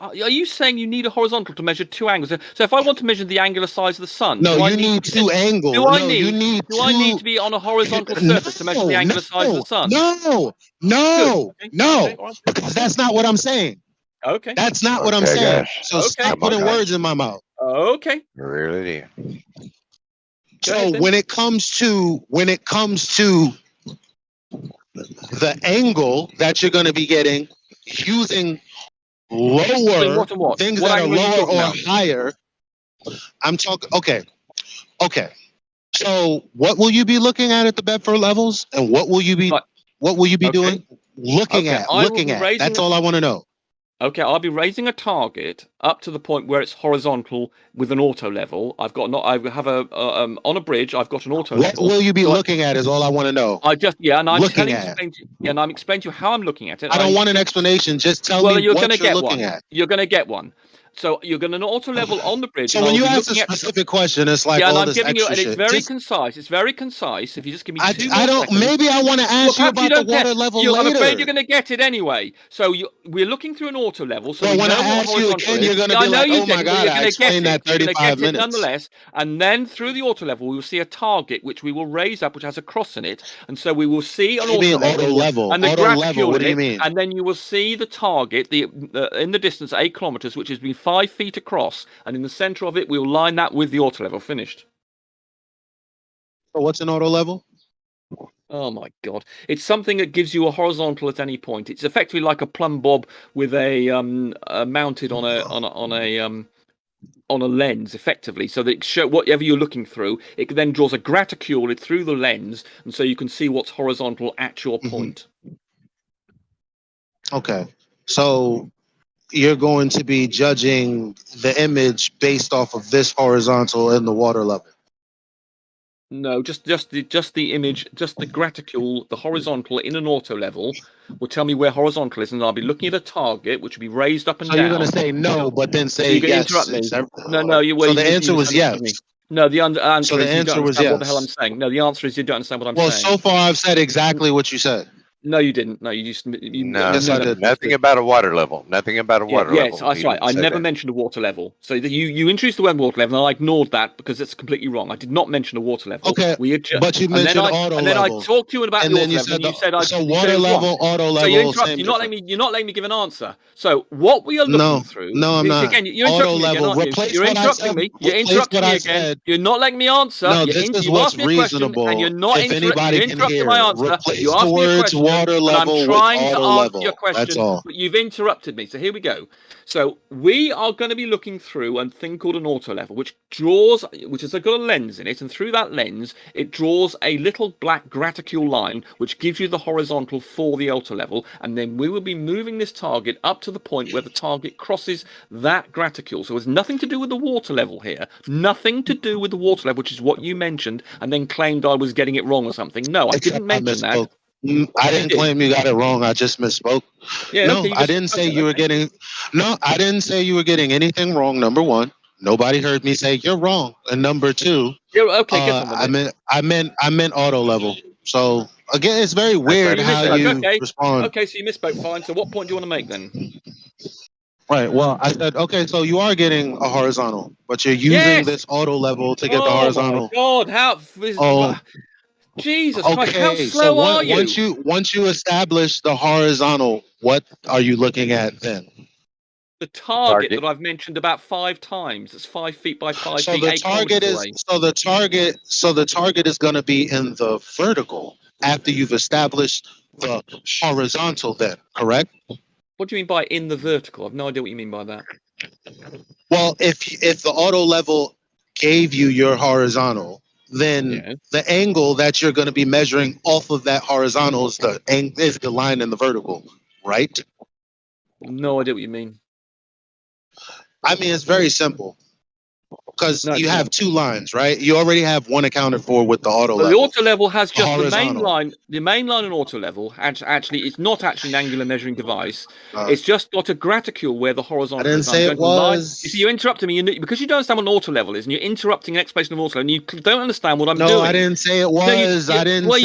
S18: Are you saying you need a horizontal to measure 2 angles? So if I want to measure the angular size of the sun,
S10: no, you need 2 angles.
S18: Do I need to be on a horizontal surface to measure the angular size of the sun?
S10: No, because that's not what I'm saying.
S18: Okay.
S10: That's not what I'm saying. So stop putting words in my mouth.
S18: Okay.
S16: Really?
S10: So when it comes to the angle that you're going to be getting using lower things that are lower or higher, I'm talking. Okay. So what will you be looking at the Bedford levels, and what will you be doing? Looking at. That's all I want to know.
S18: Okay, I'll be raising a target up to the point where it's horizontal with an auto level. I have on a bridge. I've got an auto level.
S10: What will you be looking at? Is all I want to know.
S18: I'm explaining to you how I'm looking at it.
S10: I don't want an explanation. Just tell me what you're looking at.
S18: You're going to get one. So you're going to auto level on the bridge.
S10: So when you ask a specific question, it's like all this extra shit.
S18: It's very concise. It's very concise. If you just give me 2
S10: I don't.
S18: seconds.
S10: Maybe I want to ask you about the water level later.
S18: I'm afraid you're going to get it anyway. So we're looking through an auto level. So
S10: when I ask you again, you're going to be like, "Oh my god, I explained that 35 minutes."
S18: Nonetheless, and then through the auto level, we will see a target which we will raise up, which has a cross in it, and so we will see an auto level and the graticule.
S10: What do you mean?
S18: And then you will see the target, in the distance 8 kilometers, which has been 5 feet across. And in the center of it, we'll line that with the auto level. Finished.
S10: So what's an auto level?
S18: Oh my God! It's something that gives you a horizontal at any point. It's effectively like a plumb bob with a mounted on a lens, effectively, so that it show whatever you're looking through. It then draws a graticule through the lens, and so you can see what's horizontal at your point.
S10: Okay, so you're going to be judging the image based off of this horizontal and the water level.
S18: No, just the image, just the graticule, the horizontal in an auto level will tell me where horizontal is, and I'll be looking at a target which will be raised up and
S10: So
S18: down.
S10: you're going to say no, but then say
S18: so you're going to
S10: yes.
S18: interrupt me. No, you.
S10: So the answer was yes.
S18: No, the answer
S10: So the
S18: is you don't
S10: answer was
S18: understand what the hell
S10: yes.
S18: I'm saying. No, the answer is you don't understand what I'm
S10: Well,
S18: saying.
S10: so far I've said exactly what you said.
S18: No, you didn't. No, you just
S16: No,
S10: Yes, I did.
S16: nothing about a water level. Nothing about a water level.
S18: Yes, that's right. I never mentioned a water level. So you introduced the word water level, and I ignored that because it's completely wrong. I did not mention a water level.
S10: Okay, but you mentioned auto level.
S18: And then I talked to you about
S10: and
S18: the
S10: then
S18: auto level, and you said I.
S10: So water level, auto level.
S18: So you interrupt.
S10: Same
S18: You're not letting me give an answer. So what we are looking through.
S10: No, I'm not.
S18: Again, you're interrupting me again, aren't you? You're interrupting me. You're interrupting me again. You're not letting me answer.
S10: No, this is what's reasonable.
S18: And you're not
S10: if anybody can
S18: interrupting
S10: hear,
S18: my answer.
S10: replace
S18: You
S10: the
S18: asked me a
S10: words
S18: question,
S10: water level
S18: and I'm
S10: with
S18: trying to
S10: auto
S18: answer
S10: level.
S18: your question.
S10: That's all.
S18: But you've interrupted me. So here we go. So we are going to be looking through a thing called an auto level, which has got a lens in it, and through that lens, it draws a little black graticule line, which gives you the horizontal for the auto level, and then we will be moving this target up to the point where the target crosses that graticule. So it's nothing to do with the water level here, nothing to do with the water level, which is what you mentioned, and then claimed I was getting it wrong or something. No, I didn't mention that.
S10: I didn't claim you got it wrong. I just misspoke.
S18: Yeah,
S10: no,
S18: okay,
S10: I didn't say you were getting. No, I didn't say you were getting anything wrong. Number one, nobody heard me say you're wrong. And number two,
S18: okay, get on with it.
S10: I meant auto level. So again, it's very weird how you respond.
S18: Okay, so you misspoke. Fine. So what point do you want to make then?
S10: Right. Well, I said okay. So you are getting a horizontal, but you're using this auto level to get the horizontal.
S18: Oh my God! Jesus Christ! How slow are you?
S10: Once you establish the horizontal, what are you looking at then?
S18: The target that I've mentioned about 5 times. It's 5 feet by 5 feet.
S10: The target is going to be in the vertical after you've established the horizontal. Then, correct?
S18: What do you mean by in the vertical? I've no idea what you mean by that.
S10: Well, if the auto level gave you your horizontal, then the angle that you're going to be measuring off of that horizontal is the line in the vertical, right?
S18: No idea what you mean.
S10: I mean, it's very simple. Because you have 2 lines, right? You already have one accounted for with the auto level.
S18: The auto level has just the main line. The main line and auto level, actually, it's not actually an angular measuring device. It's just got a graticule where the horizontal
S10: I didn't say it was.
S18: You see, you interrupted me because you don't understand what an auto level is, and you're interrupting an explanation of auto level, and you don't understand what I'm doing.
S10: No, I didn't say it was. I didn't say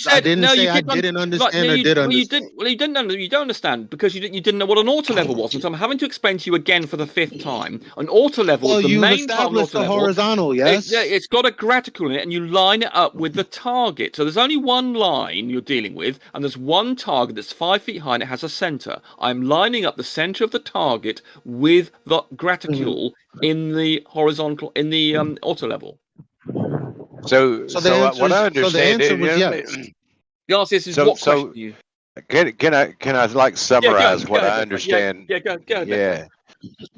S10: I didn't understand or did understand.
S18: You don't understand because you didn't know what an auto level was, and so I'm having to explain to you again for the 5th time. An auto level is the main part.
S10: The horizontal, yes.
S18: It's got a graticule in it, and you line it up with the target. So there's only one line you're dealing with, and there's one target that's 5 feet high, and it has a center. I'm lining up the center of the target with the graticule in the horizontal, in the auto level.
S16: So what I understand is
S18: the answer is what question you?
S16: Can I like summarize what I understand?
S18: Go.
S16: Yeah.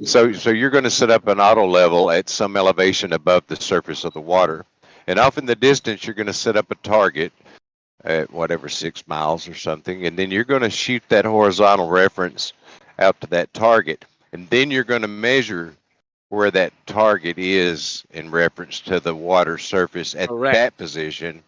S16: So you're going to set up an auto level at some elevation above the surface of the water, and off in the distance you're going to set up a target at whatever 6 miles or something, and then you're going to shoot that horizontal reference out to that target, and then you're going to measure where that target is in reference to the water surface at that position,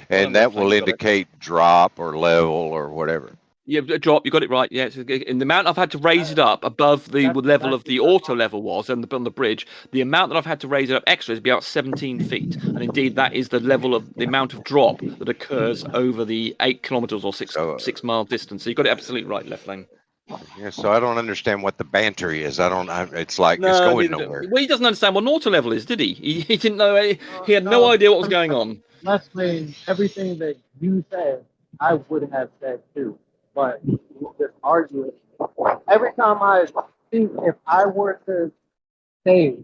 S16: and that will indicate drop or level or whatever.
S18: Yeah, drop. You got it right. Yeah, in the amount I've had to raise it up above the level of the auto level was on the bridge. The amount that I've had to raise it up extra is about 17 feet, and indeed that is the level of the amount of drop that occurs over the 8 kilometers or 6 mile distance. So you got it absolutely right, Left Lane.
S16: Yeah, so I don't understand what the banter is. It's like it's going nowhere.
S18: Well, he doesn't understand what an auto level is, did he? He didn't know. He had no idea what was going on.
S12: Left Lane, everything that you said, I would have said too. But just arguing. Every time I think if I were to say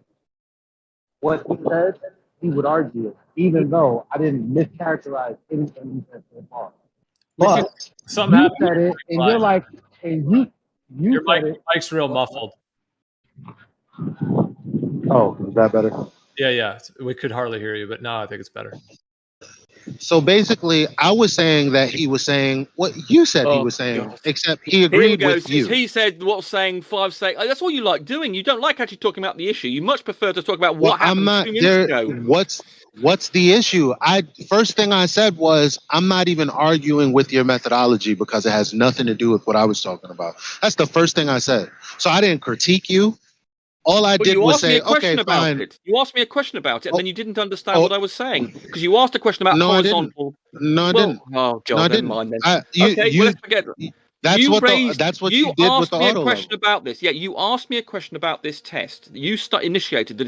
S12: what he said, he would argue it, even though I didn't mischaracterize anything he said so far.
S20: But
S12: But
S20: something
S12: you
S20: happened.
S12: said it, and you're like, and you
S20: Your
S12: said it.
S20: mic's real muffled.
S12: Oh, is that better?
S20: Yeah. We could hardly hear you, but now I think it's better.
S12: So basically, I was saying that he was saying what you said he was saying,
S18: God.
S12: except he
S18: Here we
S12: agreed
S18: go.
S12: with you.
S18: He said what's saying 5 seconds. That's all you like doing. You don't like actually talking about the issue. You much prefer to talk about what happened
S12: I'm not
S18: 2 minutes
S12: there.
S18: ago.
S12: What's the issue? First thing I said was I'm not even arguing with your methodology because it has nothing to do with what I was talking about. That's the first thing I said. So I didn't critique you. All I did was say, okay, fine.
S18: You asked me a question about it, and then you didn't understand what I was saying because you asked a question about horizontal.
S12: No, I didn't.
S18: Oh God,
S12: No, I
S18: never
S12: didn't.
S18: mind then.
S12: Well,
S18: let's forget that.
S12: That's what you did with the
S18: asked me a
S12: auto
S18: question
S12: level.
S18: about this. Yeah, you asked me a question about this test. You initiated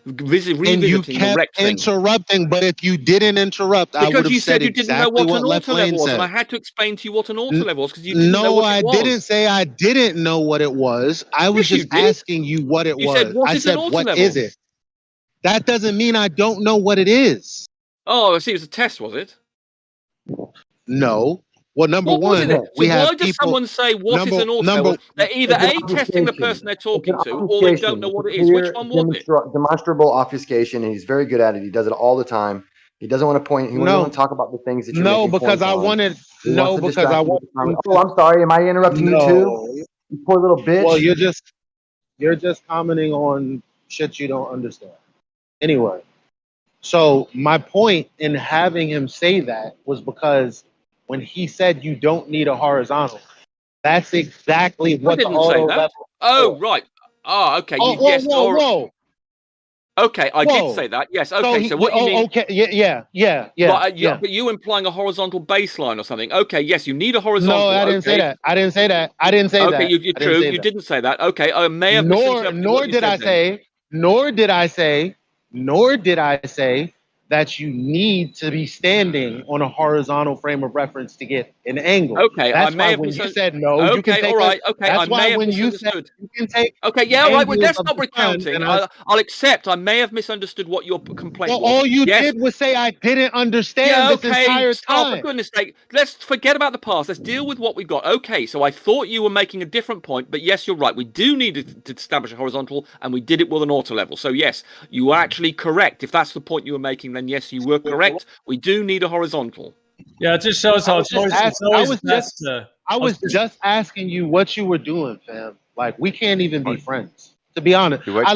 S18: revisiting
S12: And you
S18: the
S12: kept
S18: rect thing.
S12: interrupting, but if you didn't interrupt, I would
S18: Because
S12: have
S18: you
S12: said
S18: said you didn't know
S12: exactly
S18: what an
S12: Left
S18: auto level
S12: Lane
S18: was, and I
S12: said.
S18: had to explain to you what an auto level was because you didn't know
S12: No,
S18: what
S12: I
S18: it was.
S12: didn't say I didn't know what it was. I was
S18: Yes, you
S12: just
S18: did.
S12: asking you what it
S18: You
S12: was.
S18: said, "What
S12: I
S18: is an
S12: said,
S18: auto
S12: what
S18: level?"
S12: is it? That doesn't mean I don't know what it is.
S18: Oh, I see. It was a test, was it?
S12: No. Well, number
S18: What was
S12: one,
S18: it?
S12: we
S18: So
S12: have
S18: why does
S12: people.
S18: someone say what is an auto level? They're either A, testing the person they're talking to, or they don't know what it is. Which one was it?
S6: Demonstrable obfuscation, and he's very good at it. He does it all the time. He doesn't want to point. He doesn't want to talk about the things that you're making
S12: because
S6: points
S12: I
S6: on.
S12: wanted.
S6: He
S12: No,
S6: wants to
S12: because I
S6: distract you
S12: want.
S6: with the comment. Oh, I'm sorry. Am I interrupting you too? You poor little bitch.
S12: Well, you're just commenting on shit you don't understand. Anyway, so my point in having him say that was because when he said you don't need a horizontal, that's exactly what the auto level.
S18: Oh, right. Oh, okay. Yes.
S12: Whoa.
S18: Okay, I did say that. Yes. Okay. So what you mean?
S12: Okay. Yeah.
S18: But you implying a horizontal baseline or something? Okay. Yes, you need a horizontal.
S12: No, I didn't say that. I didn't say that.
S18: Okay, you're true. You didn't say that. Okay, I may have misinterpreted what you said.
S12: Nor did I say that you need to be standing on a horizontal frame of reference to get an angle.
S18: Okay,
S12: that's
S18: I may
S12: why
S18: have
S12: when you said no, you can
S18: Okay,
S12: take.
S18: all right. Okay,
S12: that's
S18: I
S12: why
S18: may have
S12: when you said
S18: misunderstood.
S12: you can take.
S18: Okay, yeah, all right. Well, that's not
S12: angles of the
S18: recounting.
S12: sun,
S18: I'll accept. I may have misunderstood what your complaint was.
S12: All you did was say I didn't understand
S18: Yeah,
S12: this
S18: okay.
S12: entire
S18: Stop.
S12: time.
S18: For goodness sake. Let's forget about the past. Let's deal with what we've got. Okay, so I thought you were making a different point, but yes, you're right. We do need to establish a horizontal, and we did it with an auto level. So yes, you were actually correct. If that's the point you were making, then yes, you were correct. We do need a horizontal.
S20: Yeah, it just shows how it's always best to.
S12: I was just asking you what you were doing, fam. Like we can't even be friends. To be honest, I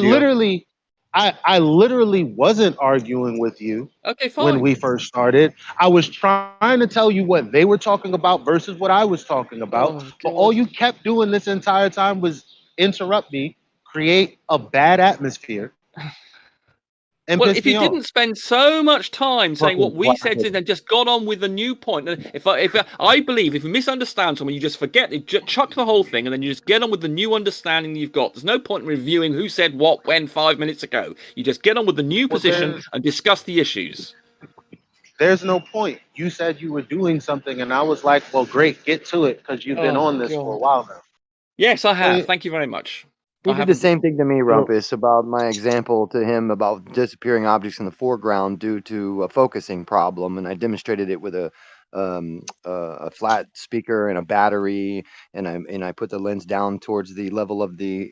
S12: literally wasn't arguing with you.
S18: Okay, fine.
S12: When we first started, I was trying to tell you what they were talking about versus what I was talking about. But all you kept doing this entire time was interrupt me, create a bad atmosphere.
S18: Well, if you didn't spend so much time saying what we said and then just got on with the new point, I believe if you misunderstand someone, you just forget it, chuck the whole thing, and then you just get on with the new understanding you've got. There's no point in reviewing who said what when 5 minutes ago. You just get on with the new position and discuss the issues.
S12: There's no point. You said you were doing something, and I was like, "Well, great, get to it," because you've been on this for a while now.
S18: Yes, I have. Thank you very much.
S6: He did the same thing to me, Rumpus, about my example to him about disappearing objects in the foreground due to a focusing problem, and I demonstrated it with a flat speaker and a battery, and I put the lens down towards the level of the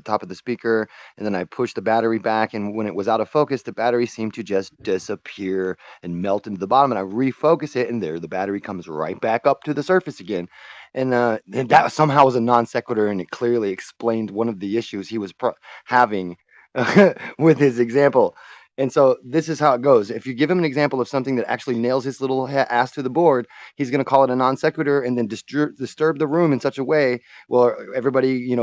S6: top of the speaker, and then I pushed the battery back, and when it was out of focus, the battery seemed to just disappear and melt into the bottom, and I refocus it, and there the battery comes right back up to the surface again. And that somehow was a non sequitur, and it clearly explained one of the issues he was having with his example. And so this is how it goes. If you give him an example of something that actually nails his little ass to the board, he's going to call it a non sequitur and then disturb the room in such a way where everybody,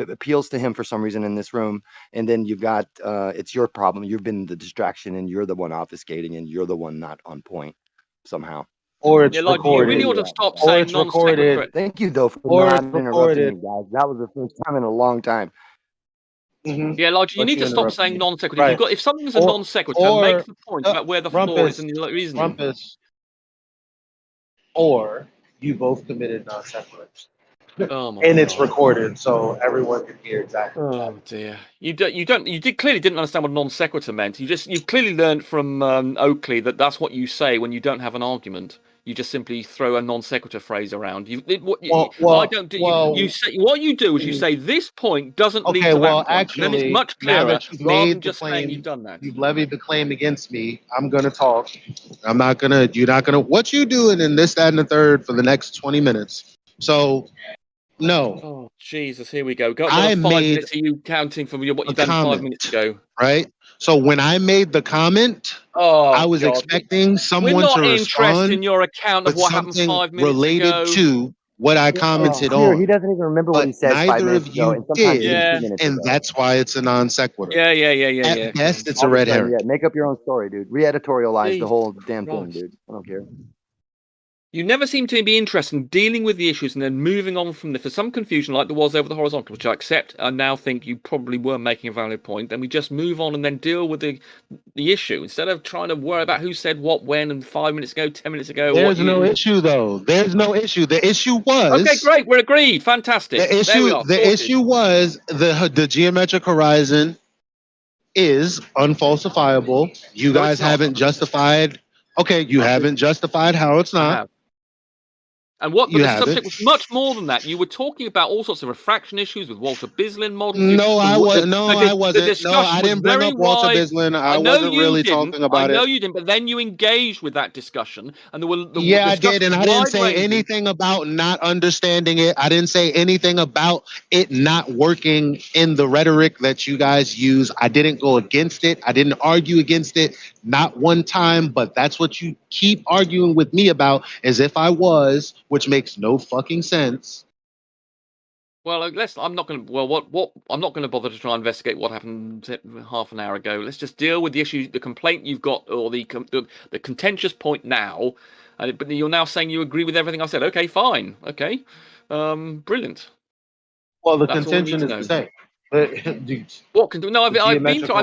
S6: appeals to him for some reason in this room. And then you've got it's your problem. You've been the distraction, and you're the one obfuscating, and you're the one not on point somehow.
S12: Or it's recorded.
S18: You really ought to stop saying non-sequitur.
S6: Thank you, though, for not interrupting me, guys. That was the first time in a long time.
S12: Mm-hmm.
S18: Yeah, Lodge, you need to stop saying non sequitur. Right. If something's a non sequitur, make the point about where the flaw is and the reasoning.
S12: Or you both committed non sequiturs. and it's recorded, so everyone can hear exactly.
S18: Oh dear, you clearly didn't understand what non sequitur meant. You've clearly learned from Oakley that that's what you say when you don't have an argument. You just simply throw a non sequitur phrase around. I don't do. You say what you do is you say this point doesn't lead to that point.
S12: Actually,
S18: and then it's much
S12: now
S18: clearer
S12: that you've
S18: rather
S12: made
S18: than
S12: the
S18: just
S12: claim,
S18: saying you've done that.
S12: You've levied the claim against me. I'm gonna talk. I'm not gonna. You're not gonna. What you doing in this, that, and the third for the next 20 minutes? So, no.
S18: Oh Jesus, here we go. Got
S12: I
S18: 5
S12: made
S18: minutes of you counting from what you've done
S12: comment,
S18: 5 minutes ago.
S12: Right. So when I made the comment, I was expecting someone
S18: We're not
S12: to
S18: interested
S12: respond
S18: in your account of
S12: with
S18: what happened
S12: something
S18: 5 minutes
S12: related
S18: ago.
S12: to what I commented
S6: clear.
S12: on.
S6: He doesn't even remember what he said 5
S12: Neither
S6: minutes
S12: of
S6: ago,
S12: you
S6: and sometimes
S12: did,
S6: even 2 minutes
S12: and
S6: ago.
S12: that's why it's a non sequitur.
S18: Yeah.
S12: At best, it's a
S6: All of
S12: red
S6: sudden,
S12: herring.
S6: yeah, make up your own story, dude. Re-editorialize the
S18: Jesus
S6: whole damn thing,
S18: Christ.
S6: dude. I don't care.
S18: You never seem to be interested in dealing with the issues and then moving on from this. There's some confusion like there was over the horizontal, which I accept. I now think you probably were making a valid point. Then we just move on and then deal with the issue instead of trying to worry about who said what, when, and 5 minutes ago, 10 minutes ago.
S12: There's no issue, though. There's no issue. The issue was...
S18: Okay, great. We're agreed. Fantastic.
S12: The issue was the geometric horizon is unfalsifiable. You guys haven't justified... Okay, you haven't justified how it's not.
S18: And but the subject was much more than that. You were talking about all sorts of refraction issues with Walter Bislin models.
S12: No, I wasn't.
S18: No,
S12: I didn't bring up Walter Bislin. I wasn't really talking about it.
S18: I know you didn't, but then you engaged with that discussion, and there were
S12: I did, and I didn't say anything about not understanding it. I didn't say anything about it not working in the rhetoric that you guys use. I didn't go against it. I didn't argue against it, not one time. But that's what you keep arguing with me about, as if I was. Which makes no fucking sense.
S18: Well, I'm not going to. Well, I'm not going to bother to try and investigate what happened half an hour ago. Let's just deal with the issue, the complaint you've got, or the contentious point now. But you're now saying you agree with everything I said. Okay, fine. Okay, brilliant.
S12: Well, the contention is the same.
S18: I've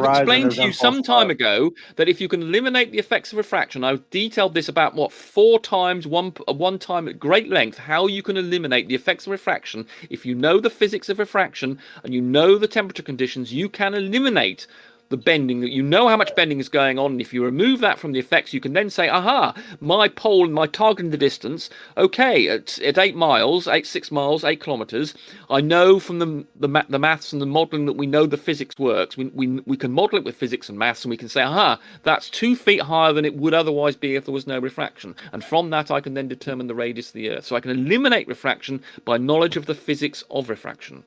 S18: explained to you some time ago that if you can eliminate the effects of refraction, I've detailed this about 4 times, one time at great length, how you can eliminate the effects of refraction. If you know the physics of refraction and you know the temperature conditions, you can eliminate the bending. You know how much bending is going on, and if you remove that from the effects, you can then say, aha, my pole, my target in the distance, okay, at 8 miles, 6 miles, 8 kilometers, I know from the maths and the modeling that we know the physics works. We can model it with physics and maths, and we can say, aha, that's 2 feet higher than it would otherwise be if there was no refraction. And from that, I can then determine the radius of the Earth. So I can eliminate refraction by knowledge of the physics of refraction.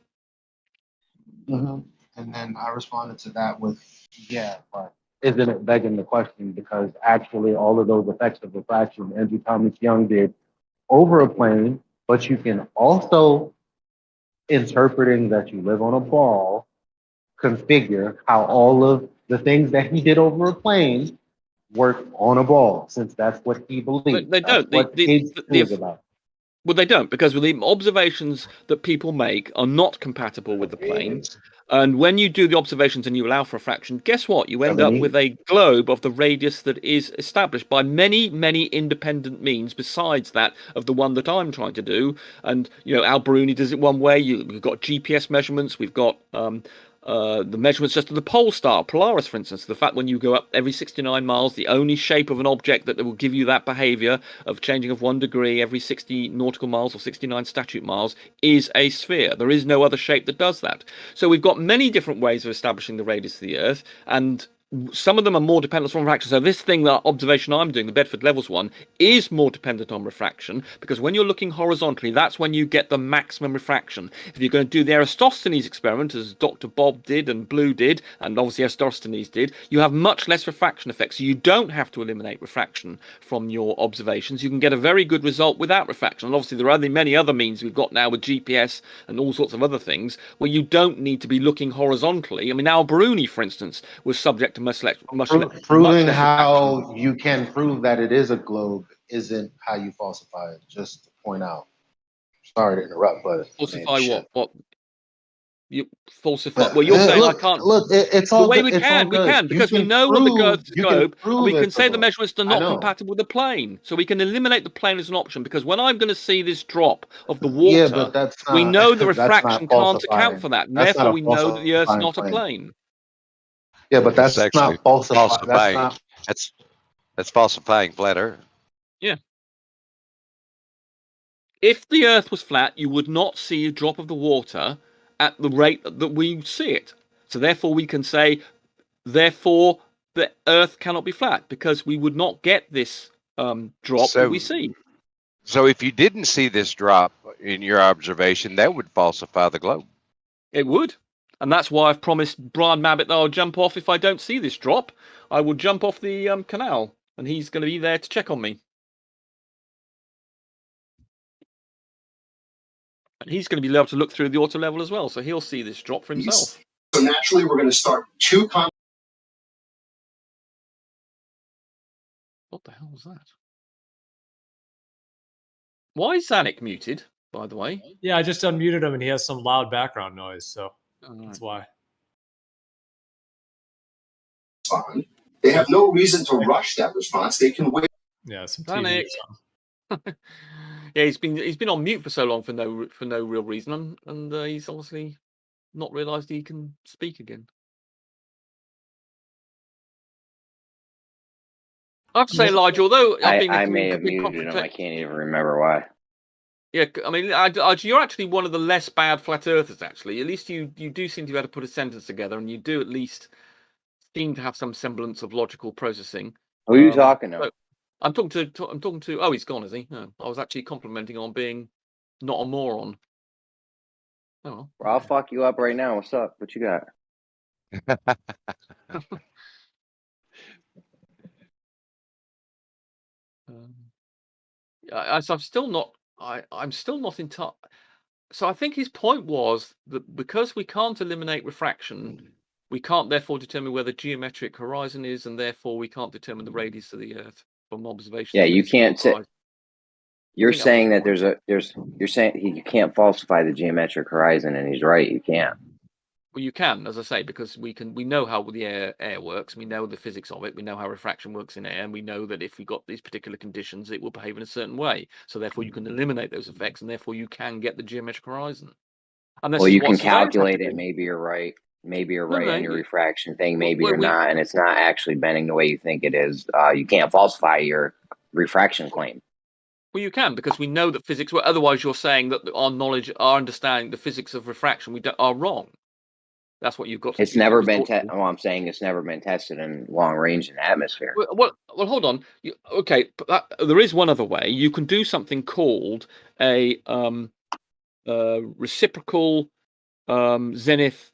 S12: Mm-hmm. And then I responded to that with, yeah, but isn't it begging the question? Because actually all of those effects of refraction, Andrew Thomas Young did over a plane, but you can also, interpreting that you live on a ball, configure how all of the things that he did over a plane work on a ball, since that's what he believes.
S18: They don't. Well, they don't, because the observations that people make are not compatible with the plane. And when you do the observations and you allow for refraction, guess what? You end up with a globe of the radius that is established by many, many independent means besides that of the one that I'm trying to do. And, Al Bruni does it one way. We've got GPS measurements. We've got the measurements just of the pole star, Polaris, for instance. The fact when you go up every 69 miles, the only shape of an object that will give you that behavior of changing of 1 degree every 60 nautical miles or 69 statute miles is a sphere. There is no other shape that does that. So we've got many different ways of establishing the radius of the Earth, and some of them are more dependent on refraction. So this thing, that observation I'm doing, the Bedford Levels one, is more dependent on refraction, because when you're looking horizontally, that's when you get the maximum refraction. If you're going to do the Eratosthenes experiment, as Dr. Bob did and Blue did, and obviously Eratosthenes did, you have much less refraction effects. So you don't have to eliminate refraction from your observations. You can get a very good result without refraction. And obviously there are many other means we've got now with GPS and all sorts of other things where you don't need to be looking horizontally. I mean, Al Bruni, for instance, was subject to
S12: proving how you can prove that it is a globe isn't how you falsify it. Just to point out. Sorry to interrupt, but
S18: falsify what? You falsify. Well, you're saying
S12: look,
S18: I can't.
S12: Look, it's all
S18: the way
S12: good.
S18: we can, because we know on the Earth's globe, and we can say the measurements are not compatible with the plane, so we can eliminate the plane as an option. Because when I'm going to see this drop of the water,
S12: yeah, but that's not,
S18: we know the
S12: that's not
S18: refraction can't account for that, and therefore we know that the Earth's not a plane.
S12: Yeah, but that's
S16: actually
S12: not falsifying.
S16: falsifying. That's falsifying flat Earth.
S18: Yeah. If the Earth was flat, you would not see a drop of the water at the rate that we see it. So therefore we can say, therefore the Earth cannot be flat, because we would not get this drop that we see.
S16: So if you didn't see this drop in your observation, that would falsify the globe.
S18: It would. And that's why I've promised Brian Mabbott that I'll jump off if I don't see this drop. I will jump off the canal, and he's going to be there to check on me. And he's going to be able to look through the auto level as well, so he'll see this drop for himself.
S21: So naturally, we're going to start two.
S18: What the hell was that? Why is Zanuck muted, by the way?
S20: Yeah, I just unmuted him, and he has some loud background noise, so that's why.
S21: They have no reason to rush that response. They can wait.
S20: Yeah, some
S18: Zanuck. Yeah, he's been on mute for so long for no real reason, and he's obviously not realised he can speak again. I have to say, Elijah, although
S19: I may have muted him, I can't even remember why.
S18: Yeah, I mean, you're actually one of the less bad flat earthers. Actually, at least you do seem to be able to put a sentence together, and you do at least seem to have some semblance of logical processing.
S19: Who are you talking to?
S18: I'm talking to. Oh, he's gone, is he? No, I was actually complimenting on being not a moron. Oh,
S19: well, I'll fuck you up right now. What's up? What you got?
S18: I'm still not. I'm still not in touch. So I think his point was that because we can't eliminate refraction, we can't therefore determine where the geometric horizon is, and therefore we can't determine the radius of the Earth from observation.
S19: Yeah, you can't say. You're saying that you're saying you can't falsify the geometric horizon, and he's right. You can't.
S18: Well, you can, as I say, because we know how the air works. We know the physics of it. We know how refraction works in air, and we know that if we got these particular conditions, it will behave in a certain way. So therefore, you can eliminate those effects, and therefore you can get the geometric horizon. And
S19: well, you can calculate it. Maybe you're right. Maybe you're right on your refraction thing. Maybe you're not, and it's not actually bending the way you think it is. You can't falsify your refraction claim.
S18: Well, you can, because we know that physics. Well, otherwise, you're saying that our knowledge, our understanding, the physics of refraction, are wrong. That's what you've got.
S19: It's never been tested. Well, I'm saying it's never been tested in long range in the atmosphere.
S18: Well, hold on. Okay, there is one other way. You can do something called a reciprocal zenith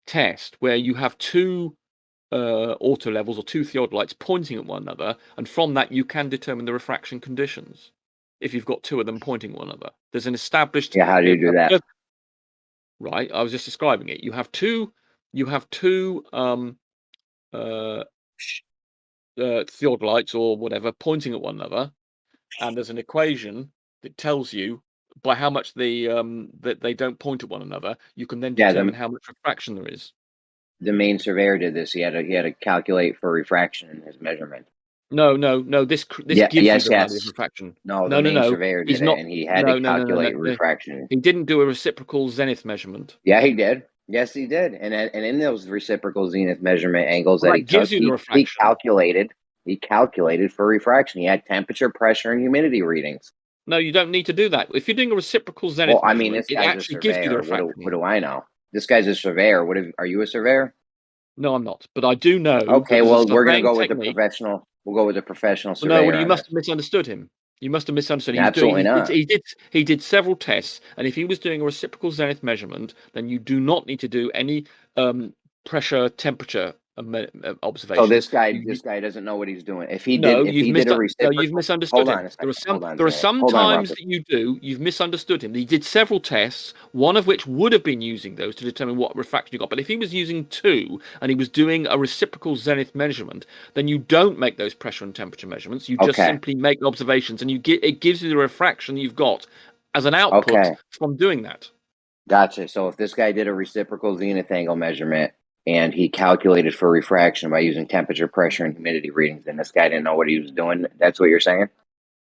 S18: test, where you have two auto levels or two theodolites pointing at one another, and from that you can determine the refraction conditions. If you've got two of them pointing at one another, there's an established.
S19: Yeah, how do you do that?
S18: Right, I was just describing it. You have two theodolites or whatever pointing at one another, and there's an equation that tells you by how much that they don't point at one another. You can then determine how much refraction there is.
S19: The main surveyor did this. He had to calculate for refraction in his measurement.
S18: No. This gives you the value of refraction.
S19: No, the main surveyor did it, and he had to calculate refraction.
S18: He didn't do a reciprocal zenith measurement.
S19: Yeah, he did. Yes, he did. And in those reciprocal zenith measurement angles that he took, he calculated for refraction. He had temperature, pressure, and humidity readings.
S18: No, you don't need to do that. If you're doing a reciprocal zenith measurement, it actually gives you the refraction.
S19: What do I know? This guy's a surveyor. Are you a surveyor?
S18: No, I'm not. But I do know.
S19: Okay, well, we're going to go with the professional. We'll go with the professional surveyor.
S18: No, you must have misunderstood him. You must have misunderstood.
S19: Absolutely not.
S18: He did several tests, and if he was doing a reciprocal zenith measurement, then you do not need to do any pressure, temperature observation.
S19: So this guy doesn't know what he's doing. If he did,
S18: you've misunderstood him. There are some times that you do. You've misunderstood him. He did several tests, one of which would have been using those to determine what refraction you got. But if he was using two and he was doing a reciprocal zenith measurement, then you don't make those pressure and temperature measurements. You just simply make observations, and it gives you the refraction you've got as an output from doing that.
S19: Gotcha. So if this guy did a reciprocal zenith angle measurement and he calculated for refraction by using temperature, pressure, and humidity readings, and this guy didn't know what he was doing, that's what you're saying?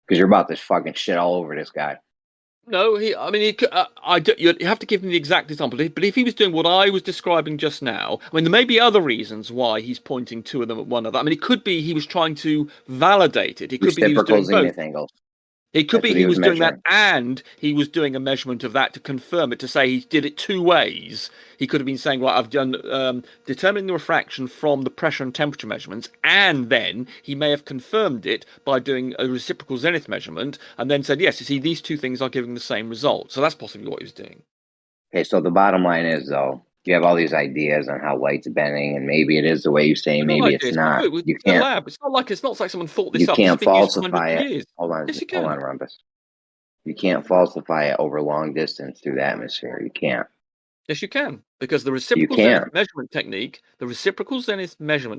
S19: Because you're about to fucking shit all over this guy.
S18: No, I mean, you have to give him the exact example. But if he was doing what I was describing just now, I mean, there may be other reasons why he's pointing two of them at one another. I mean, it could be he was trying to validate it. It could be he was doing both.
S19: Angles.
S18: It could be he was doing that and he was doing a measurement of that to confirm it, to say he did it two ways. He could have been saying, right, I've done determining the refraction from the pressure and temperature measurements, and then he may have confirmed it by doing a reciprocal zenith measurement, and then said, yes, you see, these two things are giving the same result. So that's possibly what he was doing.
S19: Okay, so the bottom line is, though, you have all these ideas on how light's bending, and maybe it is the way you say, maybe it's not. You can't.
S18: Lab. It's not like someone thought this
S19: you
S18: up.
S19: You can't falsify it.
S18: Years.
S19: Hold on,
S18: yes,
S19: hold on, Rumpus. You can't falsify it over long distance through the atmosphere. You can't.
S18: Yes, you can, because the reciprocal zenith measurement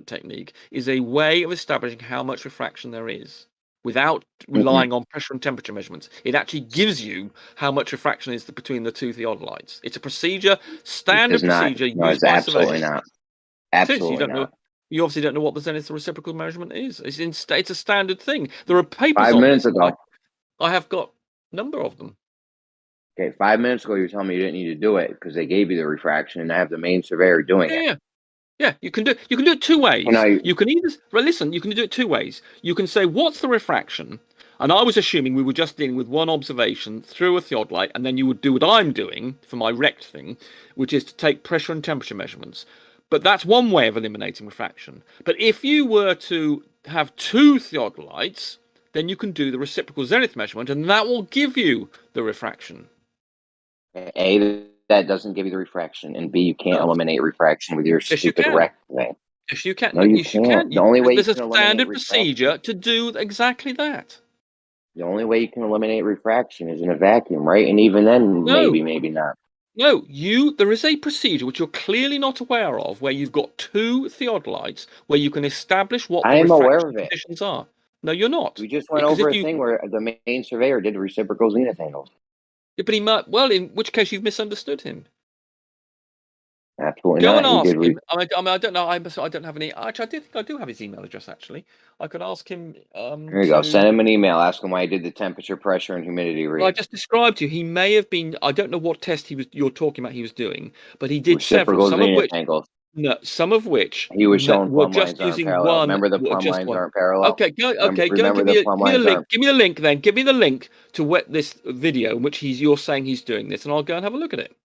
S18: technique, is a way of establishing how much refraction there is without relying on pressure and temperature measurements. It actually gives you how much refraction is between the two theodolites. It's a procedure, standard procedure.
S19: No, it's absolutely not. Absolutely not.
S18: You obviously don't know what the zenith reciprocal measurement is. It's a standard thing. There are papers
S19: 5
S18: on
S19: minutes
S18: this.
S19: ago.
S18: I have got a number of them.
S19: Okay, 5 minutes ago you were telling me you didn't need to do it because they gave you the refraction, and I have the main surveyor doing it.
S18: Yeah, you can do it two ways. You can either listen. You can do it two ways. You can say, "What's the refraction?" And I was assuming we were just dealing with one observation through a theodolite, and then you would do what I'm doing for my rect thing, which is to take pressure and temperature measurements. But that's one way of eliminating refraction. But if you were to have two theodolites, then you can do the reciprocal zenith measurement, and that will give you the refraction.
S19: A, that doesn't give you the refraction, and B, you can't eliminate refraction with your stupid rect thing.
S18: Yes, you can.
S19: No, you can't. The only way
S18: there's a standard procedure to do exactly that.
S19: The only way you can eliminate refraction is in a vacuum, right? And even then, maybe not.
S18: No, there is a procedure which you're clearly not aware of, where you've got two theodolites, where you can establish what the refraction conditions are. No, you're not.
S19: We just went over a thing where the main surveyor did reciprocal zenith angles.
S18: Yeah, but he might. Well, in which case you've misunderstood him.
S19: Absolutely
S18: Go
S19: not.
S18: and ask him. I mean, I don't know. I don't have any. Actually, I do have his email address. Actually, I could ask him.
S19: There you go. Send him an email. Ask him why he did the temperature, pressure, and humidity reading.
S18: Well, I just described to you. He may have been. I don't know what test you're talking about. He was doing, but he did several. Some of which.
S19: Angles.
S18: No, some of which
S19: he was showing plumb
S18: just
S19: lines
S18: using
S19: aren't parallel.
S18: one.
S19: Remember the plumb lines aren't parallel.
S18: Okay, go. Okay, go. Give me the link. Give me the link. Then give me the link to this video in which you're saying he's doing this, and I'll go and have a look at it.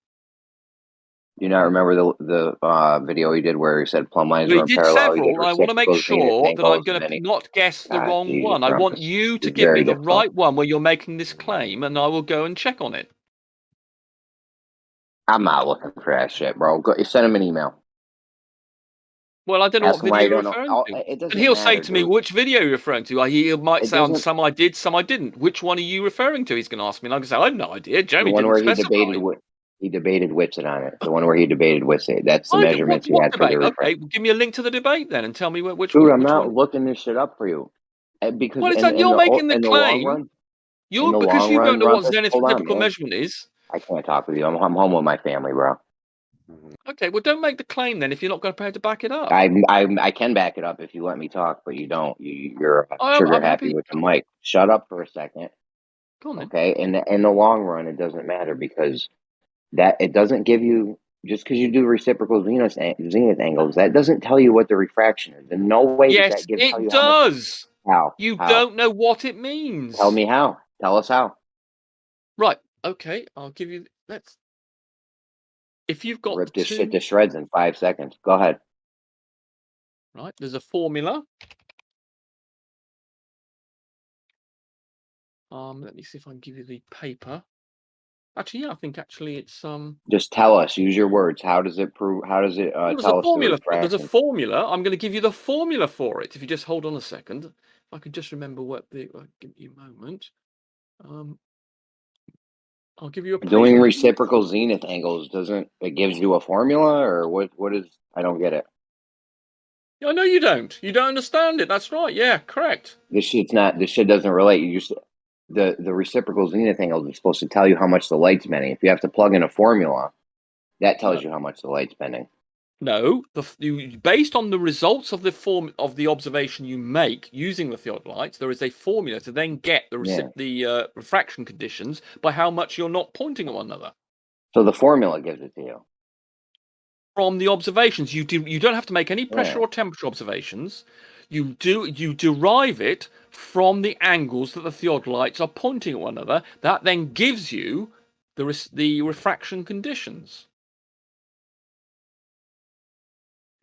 S19: Do you not remember the video he did where he said plumb lines aren't parallel?
S18: Several. I want to make sure that I'm going to not guess the wrong one. I want you to give me the right one where you're making this claim, and I will go and check on it.
S19: I'm not looking for that shit, bro. Go, send him an email.
S18: Well, I don't know what video you're referring to. And he'll say to me, which video you're referring to. He might say on some I did, some I didn't. Which one are you referring to? He's going to ask me. And I'm going to say, I have no idea. Jeremy didn't specify.
S19: He debated Whitsett on it. The one where he debated Whitsett. That's the measurements he had for the refraction.
S18: Okay, give me a link to the debate then and tell me which
S19: one.
S18: Dude,
S19: I'm not looking this shit up for you. Because
S18: you're making the claim. Because you don't know what zenith typical measurement is.
S19: I can't talk with you. I'm home with my family, bro.
S18: Okay, well, don't make the claim then if you're not going to prepare to back it up.
S19: I can back it up if you let me talk, but you don't. You're trigger happy with the mic. Shut up for a second.
S18: Go on, then.
S19: Okay, in the long run, it doesn't matter because it doesn't give you, just because you do reciprocal zenith angles, that doesn't tell you what the refraction is. In no way
S18: does
S19: that give
S18: it
S19: tell you
S18: does.
S19: How?
S18: You don't know what it means.
S19: Tell me how. Tell us how.
S18: Right. Okay. I'll give you. If you've got
S19: rip this shit to shreds in 5 seconds. Go ahead.
S18: Right. There's a formula. Let me see if I can give you the paper. Actually, yeah, I think it's
S19: Just tell us. Use your words. How does it prove? How does it tell us the refraction?
S18: There's a formula. I'm going to give you the formula for it. If you just hold on a second, if I could just remember give me a moment. I'll give you a
S19: doing reciprocal zenith angles it gives you a formula or what is? I don't get it.
S18: Yeah, no, you don't. You don't understand it. That's right. Yeah, correct.
S19: This shit doesn't relate. the reciprocal zenith angle is supposed to tell you how much the light's bending. If you have to plug in a formula, that tells you how much the light's bending.
S18: No, based on the results of the observation you make using the theodolites, there is a formula to then get the refraction conditions by how much you're not pointing at one another.
S19: So the formula gives it to you.
S18: From the observations, you don't have to make any pressure or temperature observations. You derive it from the angles that the theodolites are pointing at one another. That then gives you the refraction conditions.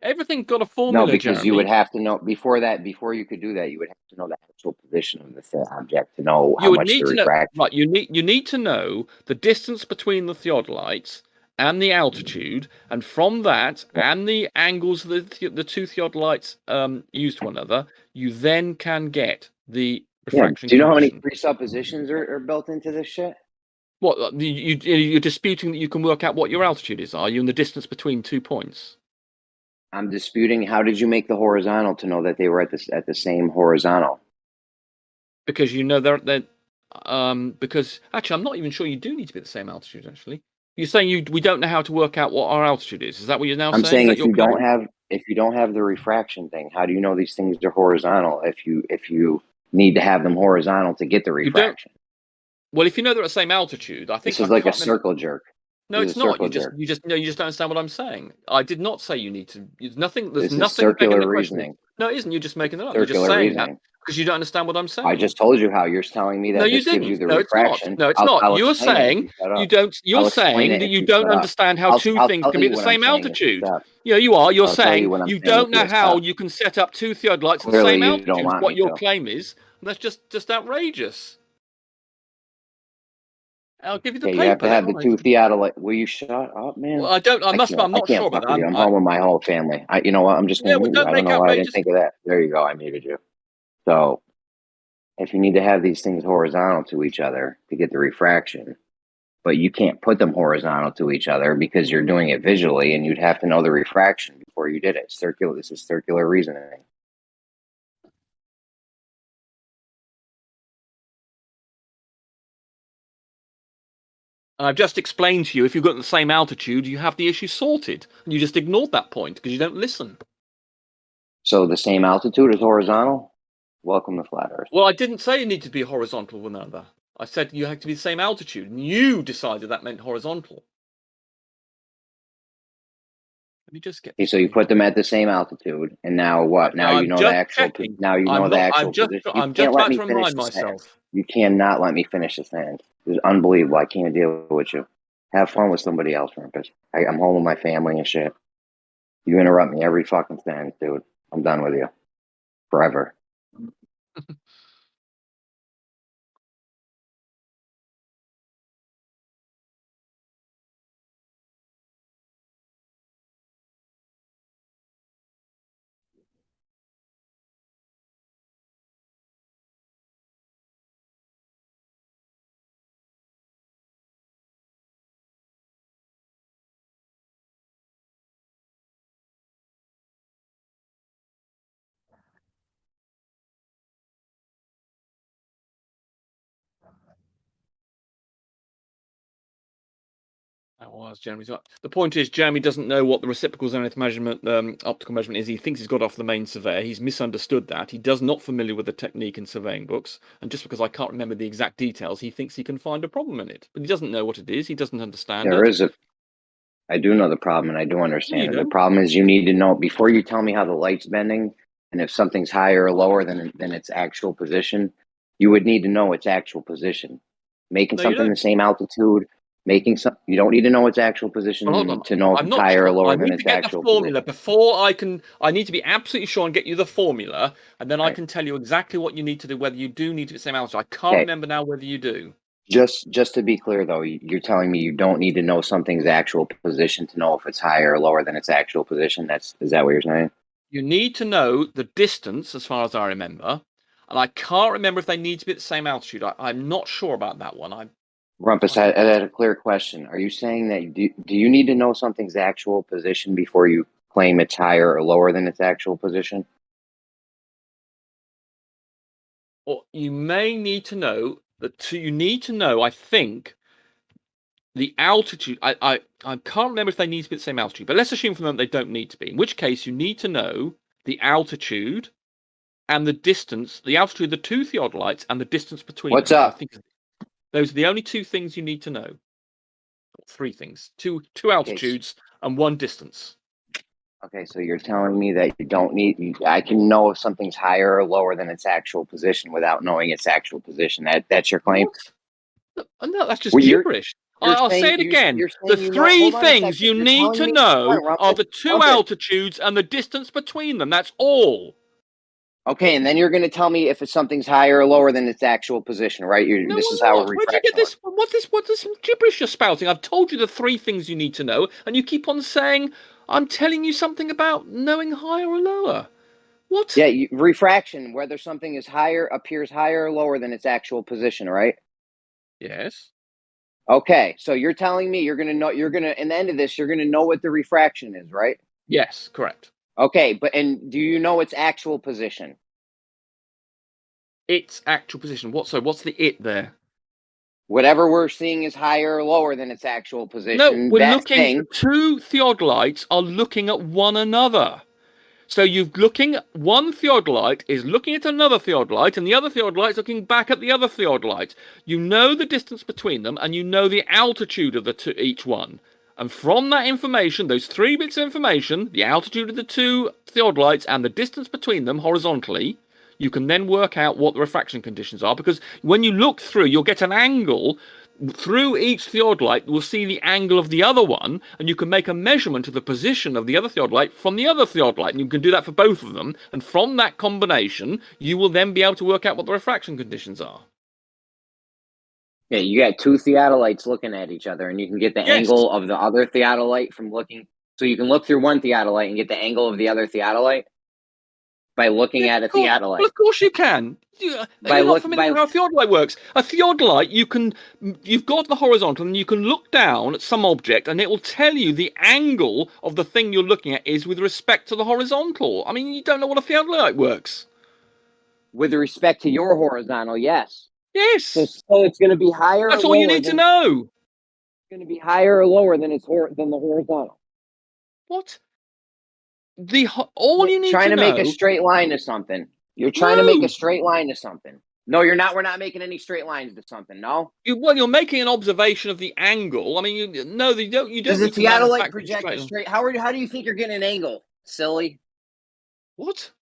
S18: Everything's got a formula.
S19: No, because
S18: Jeremy.
S19: you would have to know before you could do that, you would have to know the actual position of the object to know how much the refraction.
S18: Right, you need to know the distance between the theodolites and the altitude, and from that and the angles the two theodolites use to one another, you then can get the refraction.
S19: Do you know how many presuppositions are built into this shit?
S18: What you're disputing that you can work out what your altitude is? Are you in the distance between 2 points?
S19: I'm disputing. How did you make the horizontal to know that they were at the same horizontal?
S18: Because you know they're because actually I'm not even sure you do need to be at the same altitude. Actually, you're saying we don't know how to work out what our altitude is. Is that what you're now saying?
S19: I'm saying if you don't have the refraction thing, how do you know these things are horizontal? If you need to have them horizontal to get the refraction.
S18: Well, if you know they're at the same altitude, I think
S19: this is like a circle jerk.
S18: No, it's not. You just don't understand what I'm saying. I did not say you need to. There's nothing. Circular reasoning. No, it isn't. You're just making it up. You're just saying that because you don't understand what I'm saying.
S19: I just told you how. You're telling me that this gives you the refraction.
S18: No, it's not. You're saying you don't. You're saying that you don't understand how two things can be at the same altitude. Yeah, you are. You're saying you don't know how you can set up two theodolites at the same altitude. What your claim is. That's just outrageous. I'll give you the paper.
S19: You have to have the two theodolite. Will you shut up, man?
S18: Well, I don't. I'm not sure about that.
S19: I'm home with my whole family. You know what? I'm just going to mute you. I don't know why I didn't think of that. There you go. I muted you. So, if you need to have these things horizontal to each other to get the refraction, but you can't put them horizontal to each other because you're doing it visually, and you'd have to know the refraction before you did it. This is circular reasoning.
S18: And I've just explained to you, if you've got the same altitude, you have the issue sorted. And you just ignored that point because you don't listen.
S19: So the same altitude is horizontal? Welcome to Flat Earth.
S18: Well, I didn't say you need to be horizontal with another. I said you have to be the same altitude. And you decided that meant horizontal. Let me just get...
S19: Okay, so you put them at the same altitude. And now what? Now you know the actual... Now you know the actual position.
S18: I'm just about to remind myself.
S19: You cannot let me finish this sentence. It's unbelievable. I can't deal with you. Have fun with somebody else, Rumpus. I'm home with my family and shit. You interrupt me every fucking sentence, dude. I'm done with you. Forever.
S18: That was Jeremy's. The point is, Jeremy doesn't know what the reciprocal zenith measurement, optical measurement is. He thinks he's got off the main surveyor. He's misunderstood that. He does not familiar with the technique in surveying books. And just because I can't remember the exact details, he thinks he can find a problem in it. But he doesn't know what it is. He doesn't understand it.
S19: I do know the problem, and I do understand it. The problem is you need to know, before you tell me how the light's bending, and if something's higher or lower than its actual position, you would need to know its actual position. Making something the same altitude... you don't need to know its actual position to know if it's higher or lower than its actual
S18: formula before I need to be absolutely sure and get you the formula, and then I can tell you exactly what you need to do, whether you do need to be the same altitude. I can't remember now whether you do.
S19: Just to be clear, though, you're telling me you don't need to know something's actual position to know if it's higher or lower than its actual position. Is that what you're saying?
S18: You need to know the distance, as far as I remember, and I can't remember if they need to be at the same altitude. I'm not sure about that one.
S19: Rumpus, I had a clear question. Are you saying that do you need to know something's actual position before you claim it's higher or lower than its actual position?
S18: Well, you may need to know that you need to know, I think, the altitude. I can't remember if they need to be at the same altitude, but let's assume for the moment they don't need to be. In which case, you need to know the altitude and the distance, the altitude of the two theodolites and the distance between them.
S19: What's up?
S18: I think those are the only two things you need to know. Three things: two altitudes and one distance.
S19: Okay, so you're telling me that you don't need. I can know if something's higher or lower than its actual position without knowing its actual position. That's your claim?
S18: No, that's just gibberish. I'll say it again. The three things you need to know are the two altitudes and the distance between them. That's all.
S19: Okay, and then you're going to tell me if something's higher or lower than its actual position, right? This is how
S18: Where did you get this? What is some gibberish you're spouting? I've told you the three things you need to know, and you keep on saying I'm telling you something about knowing higher or lower. What?
S19: Yeah, refraction, whether something is appears higher or lower than its actual position, right?
S18: Yes.
S19: Okay, so you're telling me in the end of this, you're going to know what the refraction is, right?
S18: Yes, correct.
S19: Okay, and do you know its actual position?
S18: Its actual position. What's the it there?
S19: Whatever we're seeing is higher or lower than its actual position.
S18: No, we're looking. The two theodolites are looking at one another. So one theodolite is looking at another theodolite, and the other theodolite is looking back at the other theodolite. You know the distance between them, and you know the altitude of each one. And from that information, those 3 bits of information, the altitude of the two theodolites and the distance between them horizontally, you can then work out what the refraction conditions are, because when you look through, you'll get an angle through each theodolite. We'll see the angle of the other one, and you can make a measurement of the position of the other theodolite from the other theodolite, and you can do that for both of them. And from that combination, you will then be able to work out what the refraction conditions are.
S19: Yeah, you got two theodolites looking at each other, and you can get the angle of the other theodolite from looking. So you can look through one theodolite and get the angle of the other theodolite by looking at a theodolite.
S18: Well, of course you can. You're not familiar with how a theodolite works. A theodolite, you've got the horizontal, and you can look down at some object, and it will tell you the angle of the thing you're looking at is with respect to the horizontal. I mean, you don't know what a theodolite works.
S19: With respect to your horizontal, yes.
S18: Yes.
S19: So it's going to be higher.
S18: That's all you need to know.
S19: It's going to be higher or lower than the horizontal.
S18: What? All you need to know.
S19: Trying to make a straight line to something. You're trying to make a straight line to something. No, you're not. We're not making any straight lines to something. No.
S18: You're making an observation of the angle. I mean, you don't.
S19: Does the theodolite project a straight? How do you think you're getting an angle? Silly.
S18: What?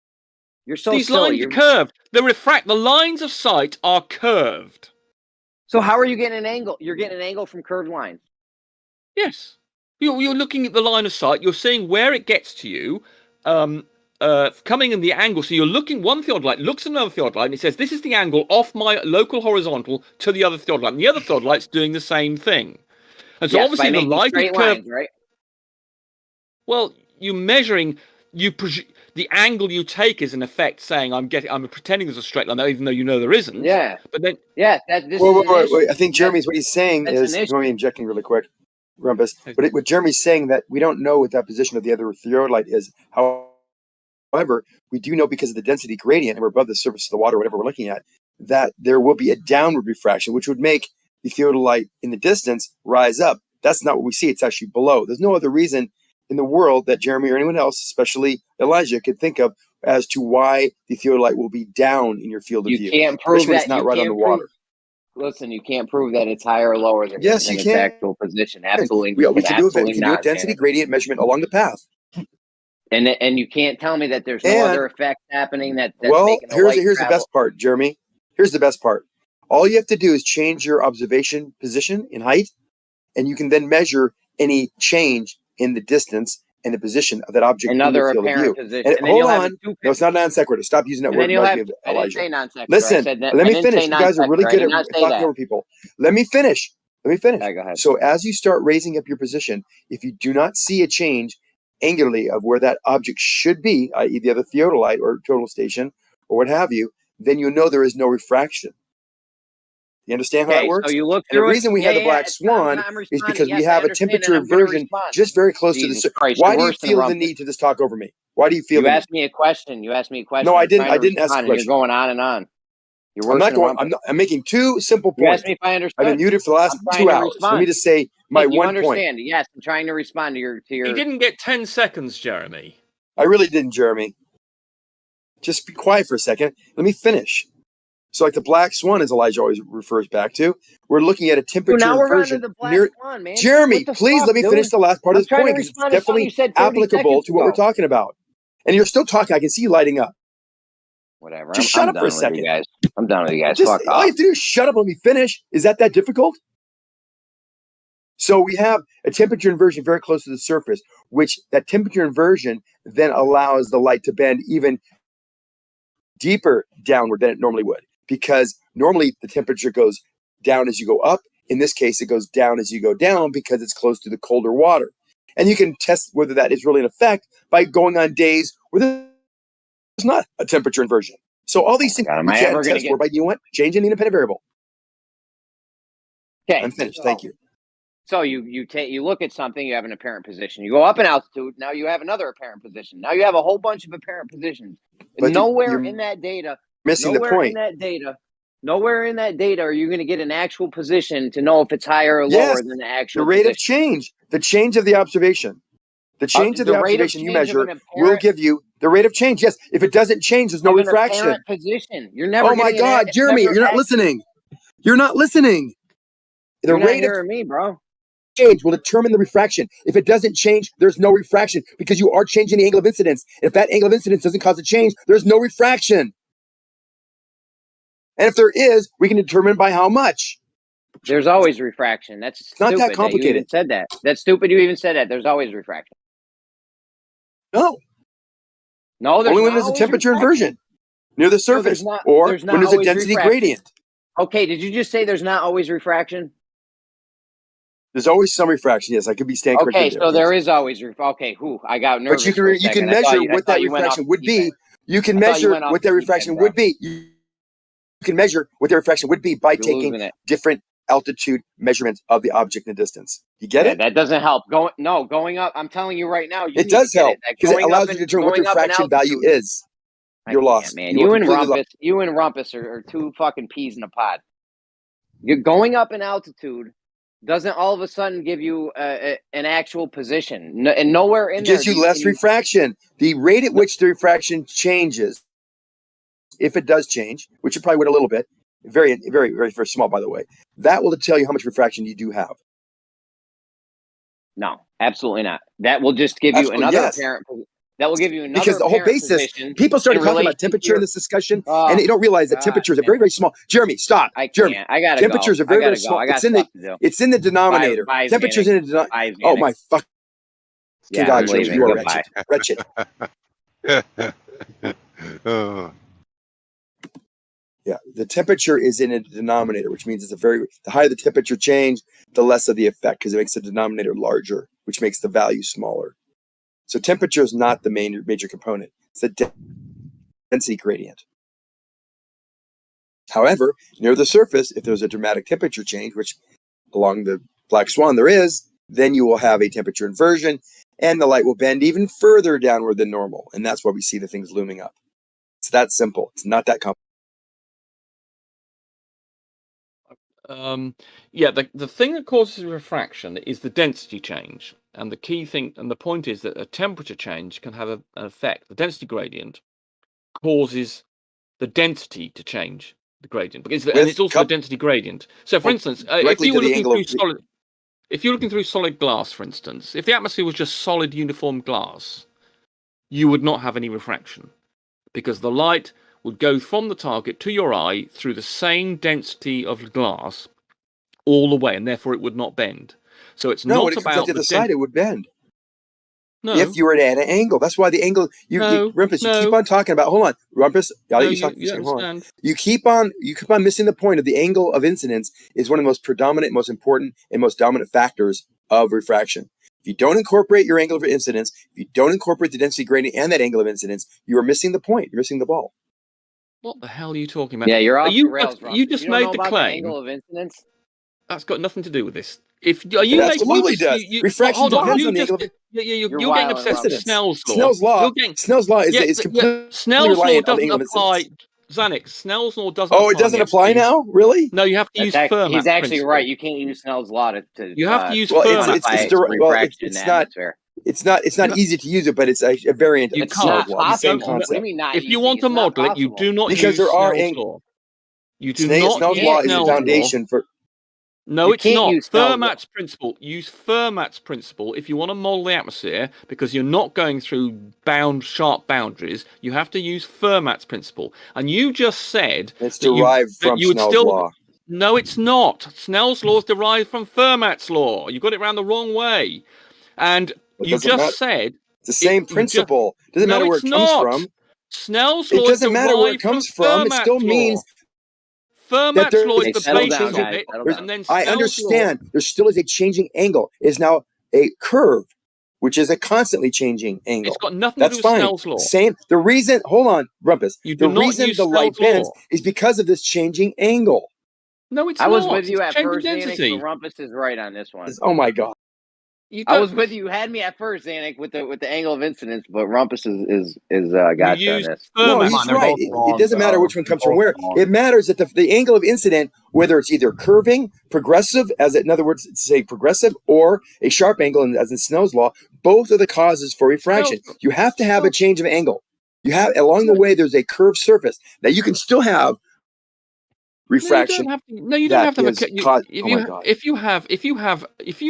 S19: You're so
S18: These
S19: silly.
S18: lines are curved. The lines of sight are curved.
S19: So how are you getting an angle? You're getting an angle from curved lines.
S18: Yes. You're looking at the line of sight. You're seeing where it gets to you, coming in the angle. So you're looking. One theodolite looks at another theodolite, and it says, "This is the angle off my local horizontal to the other theodolite." And the other theodolite's doing the same thing. And so obviously the light is curved.
S19: Lines, right?
S18: Well, you're measuring. The angle you take is in effect saying I'm pretending there's a straight line, even though you know there isn't.
S19: Yeah.
S18: But then
S19: wait.
S3: I think Jeremy's what he's saying is let me injecting really quick, Rumpus. But what Jeremy's saying that we don't know what that position of the other theodolite is. However, we do know because of the density gradient, and we're above the surface of the water, whatever we're looking at, that there will be a downward refraction, which would make the theodolite in the distance rise up. That's not what we see. It's actually below. There's no other reason in the world that Jeremy or anyone else, especially Elijah, could think of as to why the theodolite will be down in your field of view.
S19: You can't prove that
S3: it's not right on the water.
S19: Listen, you can't prove that it's higher or lower than its actual position. Absolutely,
S3: we can do a density gradient measurement along the path.
S19: And you can't tell me that there's no other effect happening that's making the light
S3: here's
S19: travel.
S3: The best part, Jeremy. Here's the best part. All you have to do is change your observation position in height, and you can then measure any change in the distance and the position of that object.
S19: Another
S3: in your
S19: apparent
S3: field of view.
S19: position.
S3: And hold on. No, it's not non sequitur. Stop using that word.
S19: I didn't say non sequitur.
S3: Listen, let me finish. You guys are really good at talking over people. Let me finish.
S19: Right, go ahead.
S3: So as you start raising up your position, if you do not see a change angularly of where that object should be, i.e. the other theodolite or total station or what have you, then you know there is no refraction. You understand how that works?
S19: So you look
S3: and the reason we have the black swan is because we have a temperature inversion just very close to the surface. Why do you feel the need to just talk over me? Why do you feel
S19: You asked me a question.
S3: No, I didn't ask a question.
S19: You're going on and on. I'm not going.
S3: I'm making two simple points.
S19: You asked me if I understood.
S3: I've been muted for the last 2 hours. Let me just say my one point.
S19: Yes, I'm trying to respond to your.
S18: He didn't get 10 seconds, Jeremy.
S3: I really didn't, Jeremy. Just be quiet for a second. Let me finish. So, like the black swan, as Elijah always refers back to, we're looking at a temperature
S19: now we're
S3: inversion.
S19: to the black swan, man.
S3: Jeremy, please let me finish the last part of this point because it's definitely applicable to what we're talking about. And you're still talking. I can see you lighting up.
S19: Whatever.
S3: Just shut up for a second.
S19: I'm done with you guys.
S3: All you have to do is shut up and let me finish. Is that difficult? So we have a temperature inversion very close to the surface, which that temperature inversion then allows the light to bend even deeper downward than it normally would. Because normally the temperature goes down as you go up. In this case, it goes down as you go down because it's close to the colder water. And you can test whether that is really an effect by going on days where there's not a temperature inversion. So all these things you can't test for, but you want change in the independent variable.
S19: Okay,
S3: I'm finished. Thank you.
S19: So you look at something, you have an apparent position. You go up in altitude, now you have another apparent position. Now you have a whole bunch of apparent positions. But nowhere in that data,
S3: missing the point.
S19: Nowhere in that data are you going to get an actual position to know if it's higher or lower than the actual
S3: the rate
S19: position.
S3: of change, the change of the observation. The change of the observation you measure will give you the rate of change. Yes, if it doesn't change, there's no refraction.
S19: Position. You're never.
S3: Oh my God, Jeremy, you're not listening. You're not listening.
S19: You're not hearing me, bro.
S3: Change will determine the refraction. If it doesn't change, there's no refraction because you are changing the angle of incidence. If that angle of incidence doesn't cause a change, there's no refraction. And if there is, we can determine by how much.
S19: There's always refraction. That's
S3: not that complicated.
S19: You even said that. That's stupid. You even said that. There's always refraction.
S3: No,
S19: there's
S3: only when there's a temperature inversion near the surface, or when there's a density gradient.
S19: Okay, did you just say there's not always refraction?
S3: There's always some refraction. Yes, I could be staying corrected.
S19: Okay, so there is always okay. I got nervous.
S3: But you can measure what that refraction would be. You can measure what that refraction would be. You can measure what the refraction would be by taking different altitude measurements of the object in the distance. You get it?
S19: That doesn't help. Going up. I'm telling you right now.
S3: It does help because it allows you to determine what the refraction value is. You're lost,
S19: man. You and Rumpus are two fucking peas in a pod. You're going up in altitude. Doesn't all of a sudden give you an actual position, and nowhere in there
S3: gives you less refraction. The rate at which the refraction changes, if it does change, which it probably would a little bit, very, very, very, very small, by the way, that will tell you how much refraction you do have.
S19: No, absolutely not. That will just give you another apparent. That will give you another
S3: because the whole basis. People started talking about temperature in this discussion, and they don't realize that temperatures are very, very small. Jeremy, stop. Jeremy,
S19: I gotta
S3: temperatures are very, very small. It's in the denominator. Temperatures in the denominator. Oh my fuck! God, Jeremy, you are wretched. Yeah, the temperature is in a denominator, which means the higher the temperature change, the less of the effect because it makes the denominator larger, which makes the value smaller. So temperature is not the major component. It's the density gradient. However, near the surface, if there's a dramatic temperature change, which along the black swan there is, then you will have a temperature inversion and the light will bend even further downward than normal. And that's why we see the things looming up. It's that simple. It's not that complicated.
S18: The thing that causes refraction is the density change. And the key thing, and the point is that a temperature change can have an effect. The density gradient causes the density to change, the gradient, and it's also a density gradient. So, for instance, if you were looking through solid glass, for instance, if the atmosphere was just solid uniform glass, you would not have any refraction because the light would go from the target to your eye through the same density of glass all the way, and therefore it would not bend. So it's not about
S3: the side; it would bend.
S18: No,
S3: if you were at an angle, that's why the angle. Rumpus, you keep on talking about. Hold on, Rumpus. You keep on missing the point of the angle of incidence is one of the most predominant, most important, and most dominant factors of refraction. If you don't incorporate your angle of incidence, if you don't incorporate the density gradient and that angle of incidence, you are missing the point. You're missing the ball.
S18: What the hell are you talking about?
S19: Yeah, you're off the rails, Ron.
S18: You just made the claim.
S19: The angle of incidence?
S18: That's got nothing to do with this.
S3: Refraction depends on the angle of
S18: you're getting obsessed with Snell's law.
S3: Snell's law is completely
S18: Snell's law doesn't apply. Zanuck, Snell's law doesn't.
S3: Oh, it doesn't apply now, really?
S18: No, you have to use Fermat's
S19: He's actually
S18: principle.
S19: right. You can't use Snell's law to
S18: you have to use
S19: Fermat's
S3: it's not easy to use it, but it's a variant of Snell's law. The same
S19: What do you
S3: concept.
S19: mean not
S18: If you
S19: easy?
S18: want to
S19: It's not
S18: model it, you
S19: possible.
S18: do not
S3: Because
S18: use
S3: there are
S18: Snell's law. You do
S3: Snell's
S18: not use
S3: law is the
S18: Snell's
S3: foundation
S18: law.
S3: for.
S18: No,
S19: You
S18: it's
S19: can't
S18: not.
S19: use Snell's law.
S18: Fermat's principle. Use Fermat's principle if you want to model the atmosphere, because you're not going through sharp boundaries. You have to use Fermat's principle. And you just said
S3: It's derived from Snell's law.
S18: No, it's not. Snell's law is derived from Fermat's law. You got it around the wrong way. And you just said
S3: it's the same principle. Doesn't matter where it comes from.
S18: Snell's law
S3: it doesn't matter where it comes from. It still means
S18: Fermat's law is the basis of it, and then
S3: I understand there still is a changing angle. Is now a curve, which is a constantly changing angle.
S18: It's got nothing
S3: That's
S18: to do with
S3: fine.
S18: Snell's law.
S3: Same. The reason, hold on, Rumpus.
S18: You do
S3: the
S18: not
S3: reason
S18: use
S3: the light
S18: Snell's
S3: bends
S18: law.
S3: is because of this changing angle.
S18: No, it's
S19: I
S18: not.
S19: was with you
S18: It's
S19: at
S18: changing
S19: first, Zanuck,
S18: density.
S19: but Rumpus is right on this one.
S3: Oh my god.
S19: I was with you. You had me at first, Zanuck, with the angle of incidence, but Rumpus is got you on this.
S3: No, he's right. It doesn't matter which one comes from where. It matters that the angle of incident, whether it's either curving, progressive, in other words, say progressive, or a sharp angle, as in Snell's law, both are the causes for refraction. You have to have a change of angle. You have along the way. There's a curved surface that you can still have refraction.
S18: No, you don't have to have if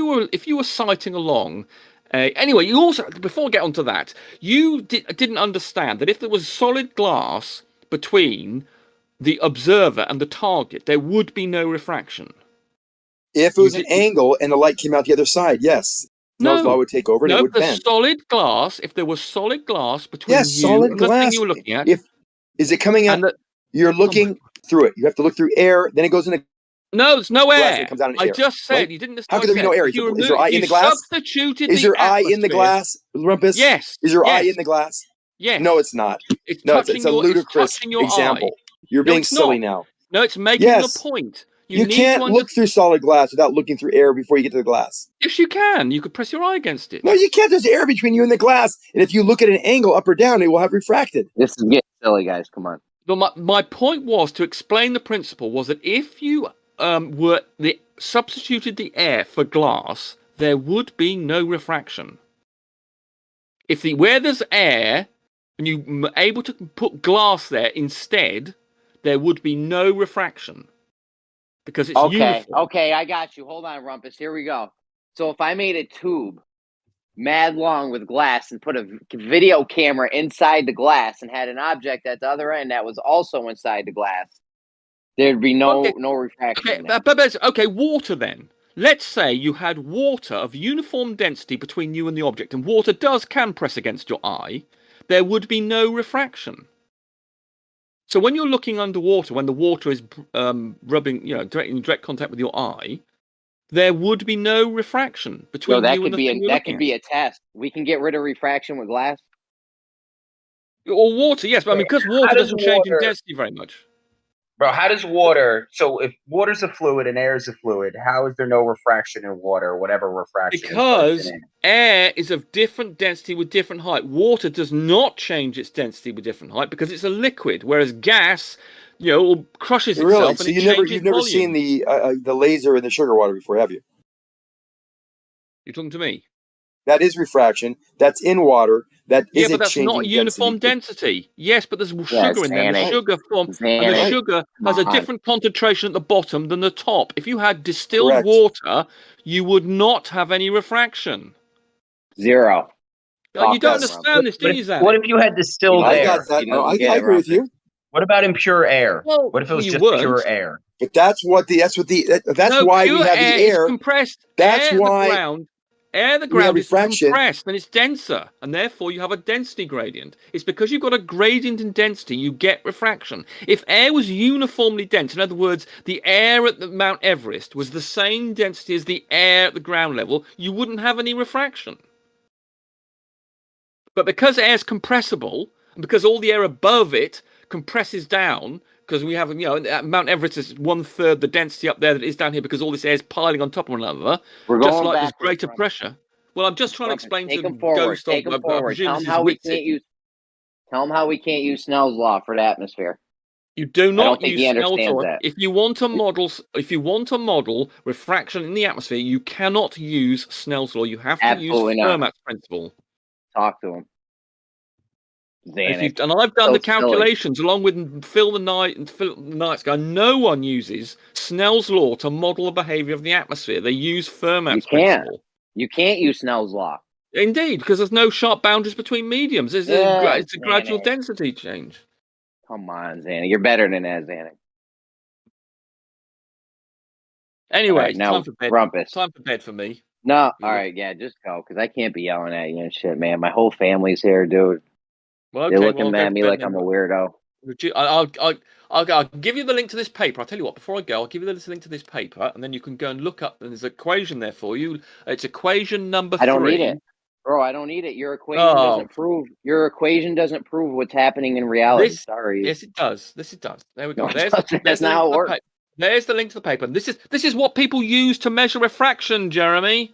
S18: you were sighting along. Anyway, you also, before I get onto that, you didn't understand that if there was solid glass between the observer and the target, there would be no refraction.
S3: If it was an angle and the light came out the other side, yes. Snell's law would take over and it would bend.
S18: Solid glass. If there was solid glass between
S3: solid
S18: and
S3: glass.
S18: the thing you were looking at,
S3: is it coming out? You're looking through it. You have to look through air. Then it goes into.
S18: No, there's no air.
S3: It comes out in
S18: I
S3: air,
S18: just said
S3: right?
S18: you didn't.
S3: How could there be no air? Is your eye in the glass?
S18: Substituted
S3: is your eye in the glass, Rumpus?
S18: Yes.
S3: Is your eye in the glass?
S18: Yes.
S3: No, it's not.
S18: It's
S3: it's a ludicrous example. You're being silly now.
S18: No, it's making a point.
S3: You can't look through solid glass without looking through air before you get to the glass.
S18: Yes, you can. You could press your eye against it.
S3: No, you can't. There's air between you and the glass. And if you look at an angle up or down, it will have refracted.
S19: This is getting silly, guys. Come on.
S18: But my point was to explain the principle was that if you substituted the air for glass, there would be no refraction. Where there's air and you're able to put glass there instead, there would be no refraction. Because it's uniform.
S19: Okay, I got you. Hold on, Rumpus. Here we go. So if I made a tube mad long with glass and put a video camera inside the glass and had an object at the other end that was also inside the glass, there'd be no refraction.
S18: Okay, water then. Let's say you had water of uniform density between you and the object, and water can press against your eye. There would be no refraction. So when you're looking underwater, when the water is rubbing, in direct contact with your eye, there would be no refraction between you and the thing you're looking at.
S19: That could be a test. We can get rid of refraction with glass.
S18: Or water, yes, but I mean, because water doesn't change in density very much.
S5: Bro, how does water? So if water's a fluid and air is a fluid, how is there no refraction in water or whatever refraction?
S18: Because air is of different density with different height. Water does not change its density with different height because it's a liquid, whereas gas, crushes itself.
S3: Really?
S18: And
S3: So you've never seen the laser in the sugar water before, have you?
S18: You're talking to me?
S3: That is refraction. That's in water. That
S18: yeah,
S3: is
S18: but that's not uniform density. Yes, but there's sugar in there. The sugar and the sugar has a different concentration at the bottom than the top. If you had distilled water, you would not have any refraction.
S19: Zero.
S18: You don't understand this, do you, Zach?
S5: What if you had distilled air?
S3: I agree with you.
S5: What about impure air?
S18: Well,
S5: what if it was just pure air?
S3: But that's why we have the air.
S18: Compressed.
S3: That's why.
S18: The ground is compressed and it's denser, and therefore you have a density gradient. It's because you've got a gradient in density, you get refraction. If air was uniformly dense, in other words, the air at the Mount Everest was the same density as the air at the ground level, you wouldn't have any refraction. But because air is compressible, and because all the air above it compresses down, because we have, Mount Everest is 1/3 the density up there that is down here because all this air is piling on top of one another.
S19: We're
S18: just
S19: going
S18: like
S19: back
S18: there's greater pressure. Well, I'm just trying to explain to
S19: Ghost. Take them forward. Tell them how we can't use Snell's law for the atmosphere.
S18: You do
S19: I don't
S18: not
S19: think
S18: use
S19: he
S18: Snell's
S19: understands
S18: law.
S19: that.
S18: If you want to model refraction in the atmosphere, you cannot use Snell's law. You have to
S19: Absolutely
S18: use
S19: not.
S18: Fermat's principle.
S19: Talk to him. Xanax.
S18: And I've done
S19: So
S18: the
S19: silly.
S18: calculations along with Phil the Night Sky. No one uses Snell's law to model the behavior of the atmosphere. They use Fermat's principle.
S19: You can't use Snell's law.
S18: Indeed, because there's no sharp boundaries between mediums. It's a gradual density change.
S19: Come on, Xanax. You're better than that, Xanax.
S18: Anyway,
S19: right, now,
S18: time for bed.
S19: Rumpus.
S18: Time for bed for me.
S19: No, all right, yeah, just go, because I can't be yelling at you and shit, man. My whole family's here, dude.
S18: Well,
S19: They're looking at me like I'm a weirdo.
S18: I'll give you the link to this paper. I'll tell you what, before I go, I'll give you the link to this paper, and then you can go and look up, and there's an equation there for you. It's equation number 3.
S19: I don't need it. Bro, I don't need it. Your equation doesn't prove what's happening in reality. Sorry.
S18: Yes, it does. It does. There we go.
S19: No,
S18: There's
S19: not how it works.
S18: There's the link to the paper. This is what people use to measure refraction, Jeremy.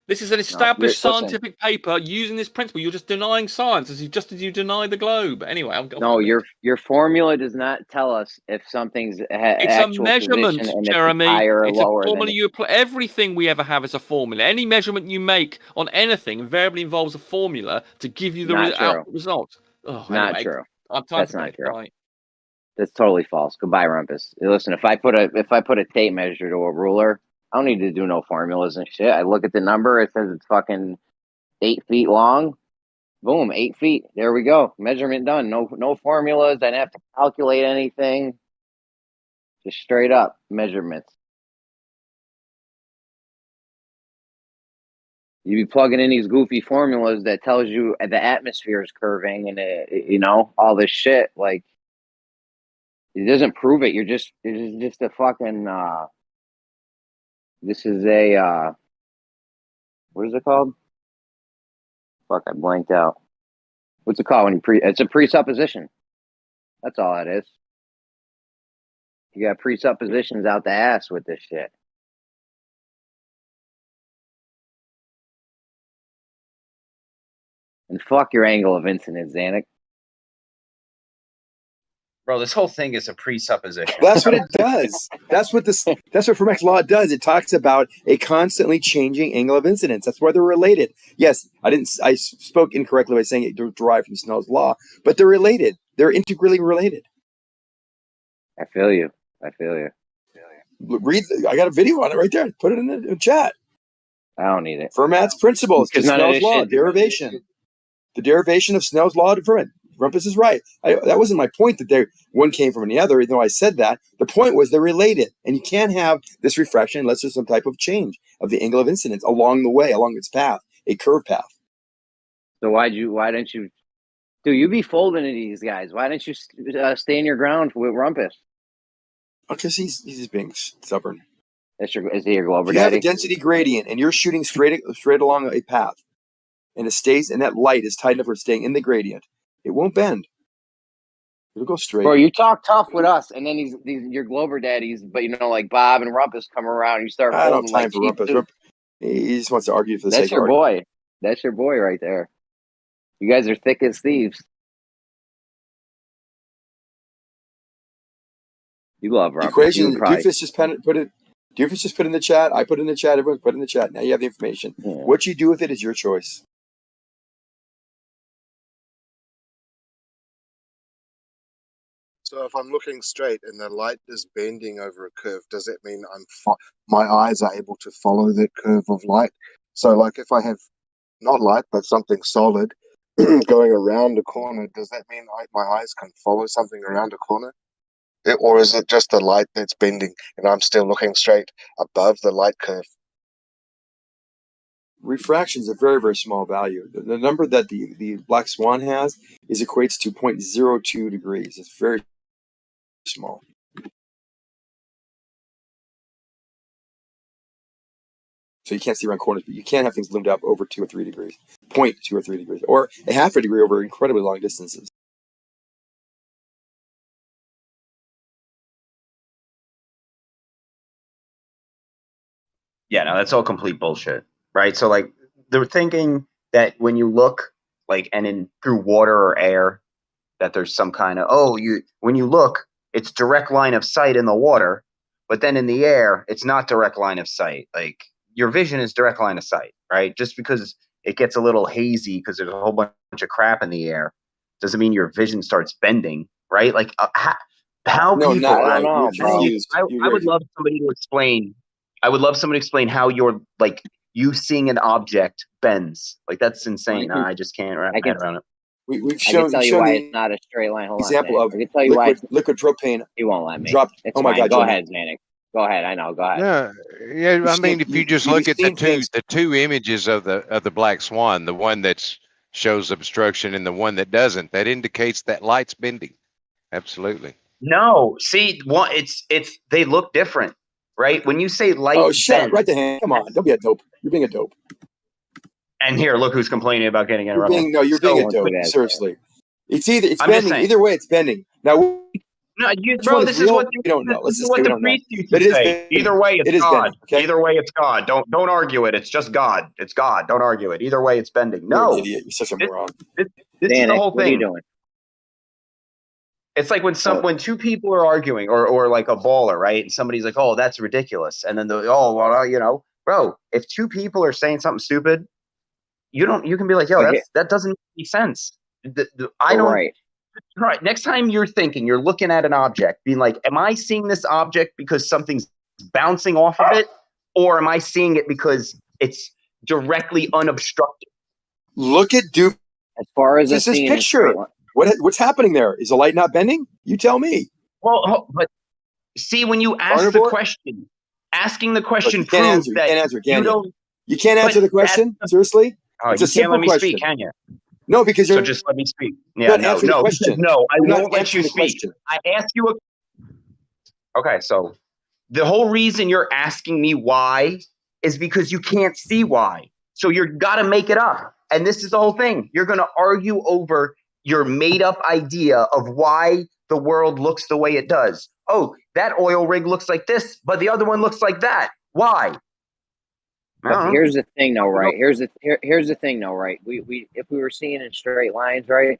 S18: This is an established scientific paper using this principle. You're just denying science as you deny the globe. Anyway,
S19: your formula does not tell us if something's
S18: it's a measurement,
S19: and
S18: Jeremy.
S19: If it's higher or
S18: it's
S19: lower
S18: a formula you apply. Everything we ever have is a formula. Any measurement you make on anything invariably involves a formula to give you the result. Oh,
S19: not true.
S18: That's not true.
S19: Bye. That's totally false. Goodbye, Rumpus. Listen, if I put a tape measure to a ruler, I don't need to do no formulas and shit. I look at the number. It says it's fucking 8 feet long. Boom, 8 feet. There we go. Measurement done. No formulas. I didn't have to calculate anything. Just straight up measurements. You be plugging in these goofy formulas that tells you the atmosphere is curving and all this shit. Like, it doesn't prove it. It's just a fucking. This is a what is it called? Fuck, I blanked out. What's it called when it's a presupposition. That's all it is. You got presuppositions out the ass with this shit. And fuck your angle of incidence, Xanax.
S5: Bro, this whole thing is a presupposition.
S3: That's what it does. That's what Fermat's law does. It talks about a constantly changing angle of incidence. That's why they're related. Yes, I spoke incorrectly by saying it derived from Snell's law, but they're related. They're integrally related.
S19: I feel you.
S3: Read. I got a video on it right there. Put it in the chat.
S19: I don't need it.
S3: Fermat's principles to Snell's law derivation. The derivation of Snell's law to Fermat. Rumpus is right. That wasn't my point that one came from the other, even though I said that. The point was they're related. And you can't have this refraction unless there's some type of change of the angle of incidence along the way, along its path, a curved path.
S19: So why didn't you, dude, you be folding to these guys. Why didn't you stay in your ground with Rumpus?
S3: Because he's just being stubborn.
S19: Is he your Glover
S3: If you
S19: daddy?
S3: have a density gradient and you're shooting straight along a path and that light is tight enough for staying in the gradient, it won't bend. It'll go straight.
S19: Bro, you talk tough with us, and then these your Glover daddies, but like Bob and Rumpus come around, and you start.
S3: I don't have time for Rumpus. He just wants to argue for the sake of arguing.
S19: That's your boy. That's your boy right there. You guys are thick as thieves. You love Rumpus.
S3: Equation. Doofus just put it. Doofus just put in the chat. I put in the chat. Everyone put in the chat. Now you have the information. Yeah. What you do with it is your choice.
S10: So if I'm looking straight and the light is bending over a curve, does that mean my eyes are able to follow that curve of light? So like if I have not light but something solid going around a corner, does that mean my eyes can follow something around a corner? Or is it just the light that's bending and I'm still looking straight above the light curve?
S3: Refraction is a very, very small value. The number that the black swan has equates to 0.02 degrees. It's very small. So you can't see around corners, but you can have things loomed up over 2 or 3 degrees, 0.2 or 3 degrees, or a half a degree over incredibly long distances.
S5: Yeah, no, that's all complete bullshit, right? So like they're thinking that when you look like through water or air, that there's some kind of when you look, it's direct line of sight in the water, but then in the air, it's not direct line of sight. Like your vision is direct line of sight, right? Just because it gets a little hazy because there's a whole bunch of crap in the air doesn't mean your vision starts bending, right? Like how
S3: No,
S5: people.
S3: not
S19: I don't
S3: right. You're
S19: know, bro.
S3: confused.
S5: I would love somebody to explain. I would love somebody to explain how you're like you seeing an object bends. Like that's insane. I just can't wrap my head around it.
S3: We've
S19: I can
S3: shown
S19: tell you why it's not a straight line. Hold on,
S3: example
S19: Xanax.
S3: of
S19: I can tell you why
S3: liquid propane.
S19: He won't let me.
S3: Dropped.
S19: It's
S3: Oh my
S19: fine.
S3: God,
S19: Go
S3: Jimmy.
S19: ahead, Xanax. Go ahead. I know. Go ahead.
S16: No, yeah. I mean, if you just look at the two images of the black swan, the one that shows obstruction and the one that doesn't, that indicates that light's bending. Absolutely.
S5: No, see, it's they look different, right? When you say light,
S3: Oh, shut
S5: bend,
S3: up. Right the hand. Come on. Don't be a dope. You're being a dope.
S5: and here, look who's complaining about getting
S3: You're
S5: interrupted.
S3: being a dope. Seriously. It's
S5: I'm
S3: bending. Either way, it's bending. Now,
S5: no,
S3: which one is real? We don't know. Let's just say we don't know. But it is bending.
S5: Either way, it's
S3: It is
S5: God.
S3: bending, okay?
S5: Either way, it's God. Don't argue it. It's just God. It's God. Don't argue it. Either way, it's bending.
S3: You're
S5: No,
S3: an idiot. You're such a moron.
S5: This is the whole thing.
S19: What are you doing?
S5: It's like when two people are arguing, or like a baller, right? And somebody's like, "Oh, that's ridiculous," and then bro. If two people are saying something stupid, you can be like, "Yo, that doesn't make sense." I don't.
S19: Right.
S5: Right. Next time you're looking at an object, being like, "Am I seeing this object because something's bouncing off of it, or am I seeing it because it's directly unobstructed?"
S3: Look at Duke.
S19: As far as
S3: this picture, what's happening there? Is the light not bending? You tell me.
S5: Well, but see, when you ask the question, asking the question proves that
S3: you can't answer the question. Seriously, it's a simple question.
S5: Speak, can you?
S3: No, because you're
S5: just let me speak.
S3: Yeah, no, the question.
S5: No, I
S3: You're
S5: won't let you speak.
S3: Question.
S5: I ask you Okay, so the whole reason you're asking me why is because you can't see why. So you're got to make it up. And this is the whole thing. You're going to argue over your made up idea of why the world looks the way it does. Oh, that oil rig looks like this, but the other one looks like that. Why?
S19: But here's the thing, though, right? Here's the thing, though, right? We if we were seeing in straight lines, right?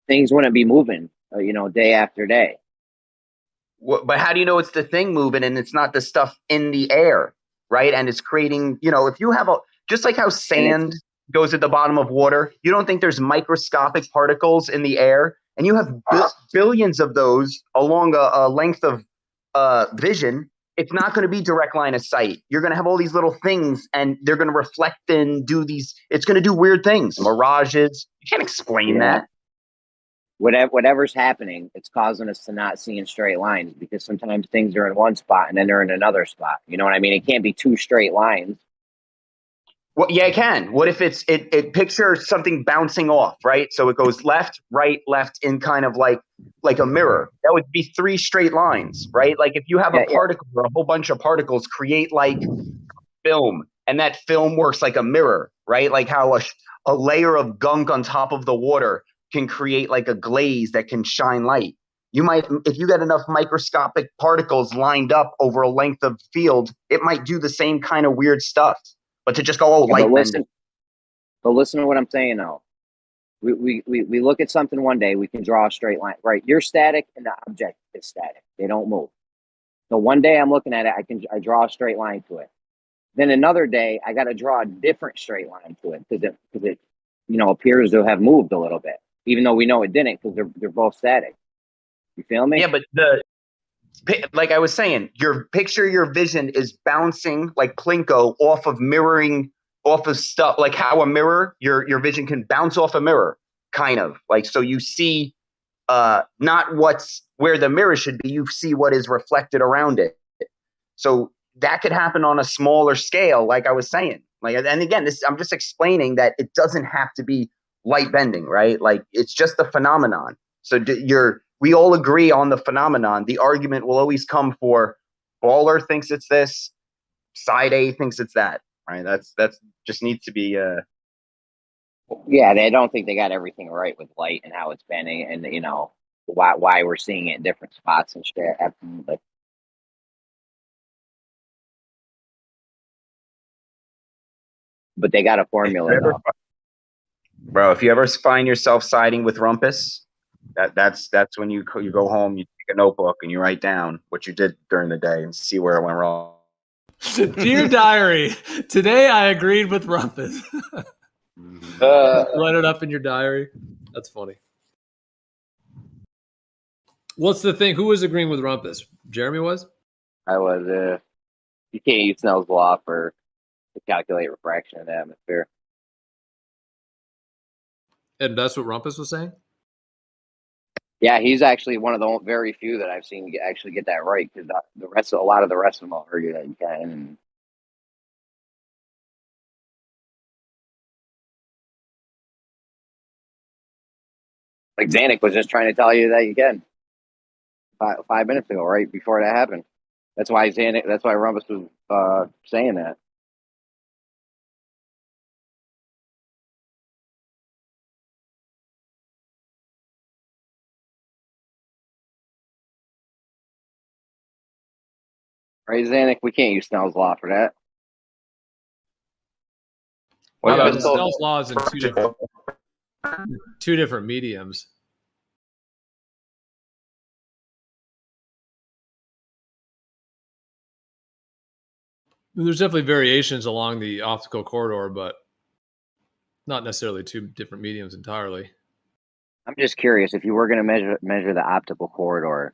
S19: Things wouldn't be moving, day after day.
S5: But how do you know it's the thing moving and it's not the stuff in the air, right? And it's creating, if you have just like how sand goes at the bottom of water, you don't think there's microscopic particles in the air, and you have billions of those along a length of vision. It's not going to be direct line of sight. You're going to have all these little things, and they're going to reflect and do these. It's going to do weird things, mirages. You can't explain that.
S19: Whatever's happening, it's causing us to not see in straight lines, because sometimes things are in one spot and then they're in another spot. You know what I mean? It can't be two straight lines.
S5: Well, yeah, it can. What if it pictures something bouncing off, right? So it goes left, right, left in kind of like a mirror. That would be three straight lines, right? Like if you have a particle or a whole bunch of particles create like film, and that film works like a mirror, right? Like how a layer of gunk on top of the water can create like a glaze that can shine light. You might, if you get enough microscopic particles lined up over a length of field, it might do the same kind of weird stuff. But to just go, light bending.
S19: But listen to what I'm saying now. We look at something one day, we can draw a straight line, right? You're static and the object is static. They don't move. So one day I'm looking at it, I draw a straight line to it. Then another day I got to draw a different straight line to it because it appears to have moved a little bit, even though we know it didn't, because they're both static. You feel me?
S5: Yeah, but like I was saying, your vision is bouncing like Plinko off of stuff, like how a mirror, your vision can bounce off a mirror, kind of like, so you see not where the mirror should be, you see what is reflected around it. So that could happen on a smaller scale, like I was saying. Like, and again, I'm just explaining that it doesn't have to be light bending, right? Like it's just the phenomenon. So we all agree on the phenomenon. The argument will always come for baller thinks it's this, side A thinks it's that, right? That's just needs to be.
S19: Yeah, they don't think they got everything right with light and how it's bending, and why we're seeing it in different spots and shit. Absolutely. But they got a formula.
S5: Bro, if you ever find yourself siding with Rumpus, that's when you go home, you take a notebook and you write down what you did during the day and see where it went wrong.
S20: Dear diary, today I agreed with Rumpus. Write it up in your diary. That's funny. What's the thing? Who was agreeing with Rumpus? Jeremy was?
S19: I was. You can't use Snell's law to calculate refraction in the atmosphere.
S20: And that's what Rumpus was saying?
S19: Yeah, he's actually one of the very few that I've seen actually get that right, because a lot of the rest of them all argue that you can. And like Zanuck was just trying to tell you that you can 5 minutes ago, right before that happened. That's why Rumpus was saying that. Right, Zanuck? We can't use Snell's law for that.
S20: Yeah, Snell's law is in two different mediums. There's definitely variations along the optical corridor, but not necessarily two different mediums entirely.
S19: I'm just curious, if you were going to measure the optical corridor,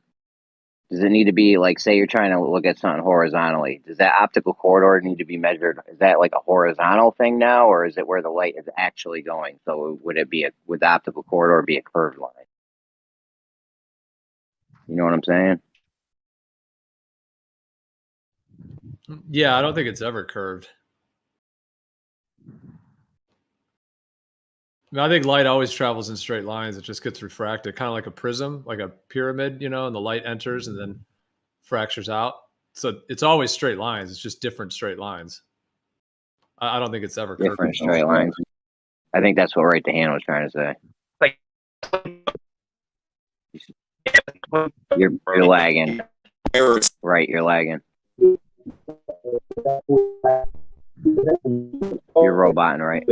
S19: does it need to be like, say you're trying to look at something horizontally, does that optical corridor need to be measured? Is that like a horizontal thing now, or is it where the light is actually going? So would the optical corridor be a curved line? You know what I'm saying?
S20: Yeah, I don't think it's ever curved. I think light always travels in straight lines. It just gets refracted, kind of like a prism, like a pyramid, and the light enters and then fractures out. So it's always straight lines. It's just different straight lines. I don't think it's ever curved.
S19: Different straight lines. I think that's what Right to Hand was trying to say. You're lagging. Right, you're lagging. You're roboting, right?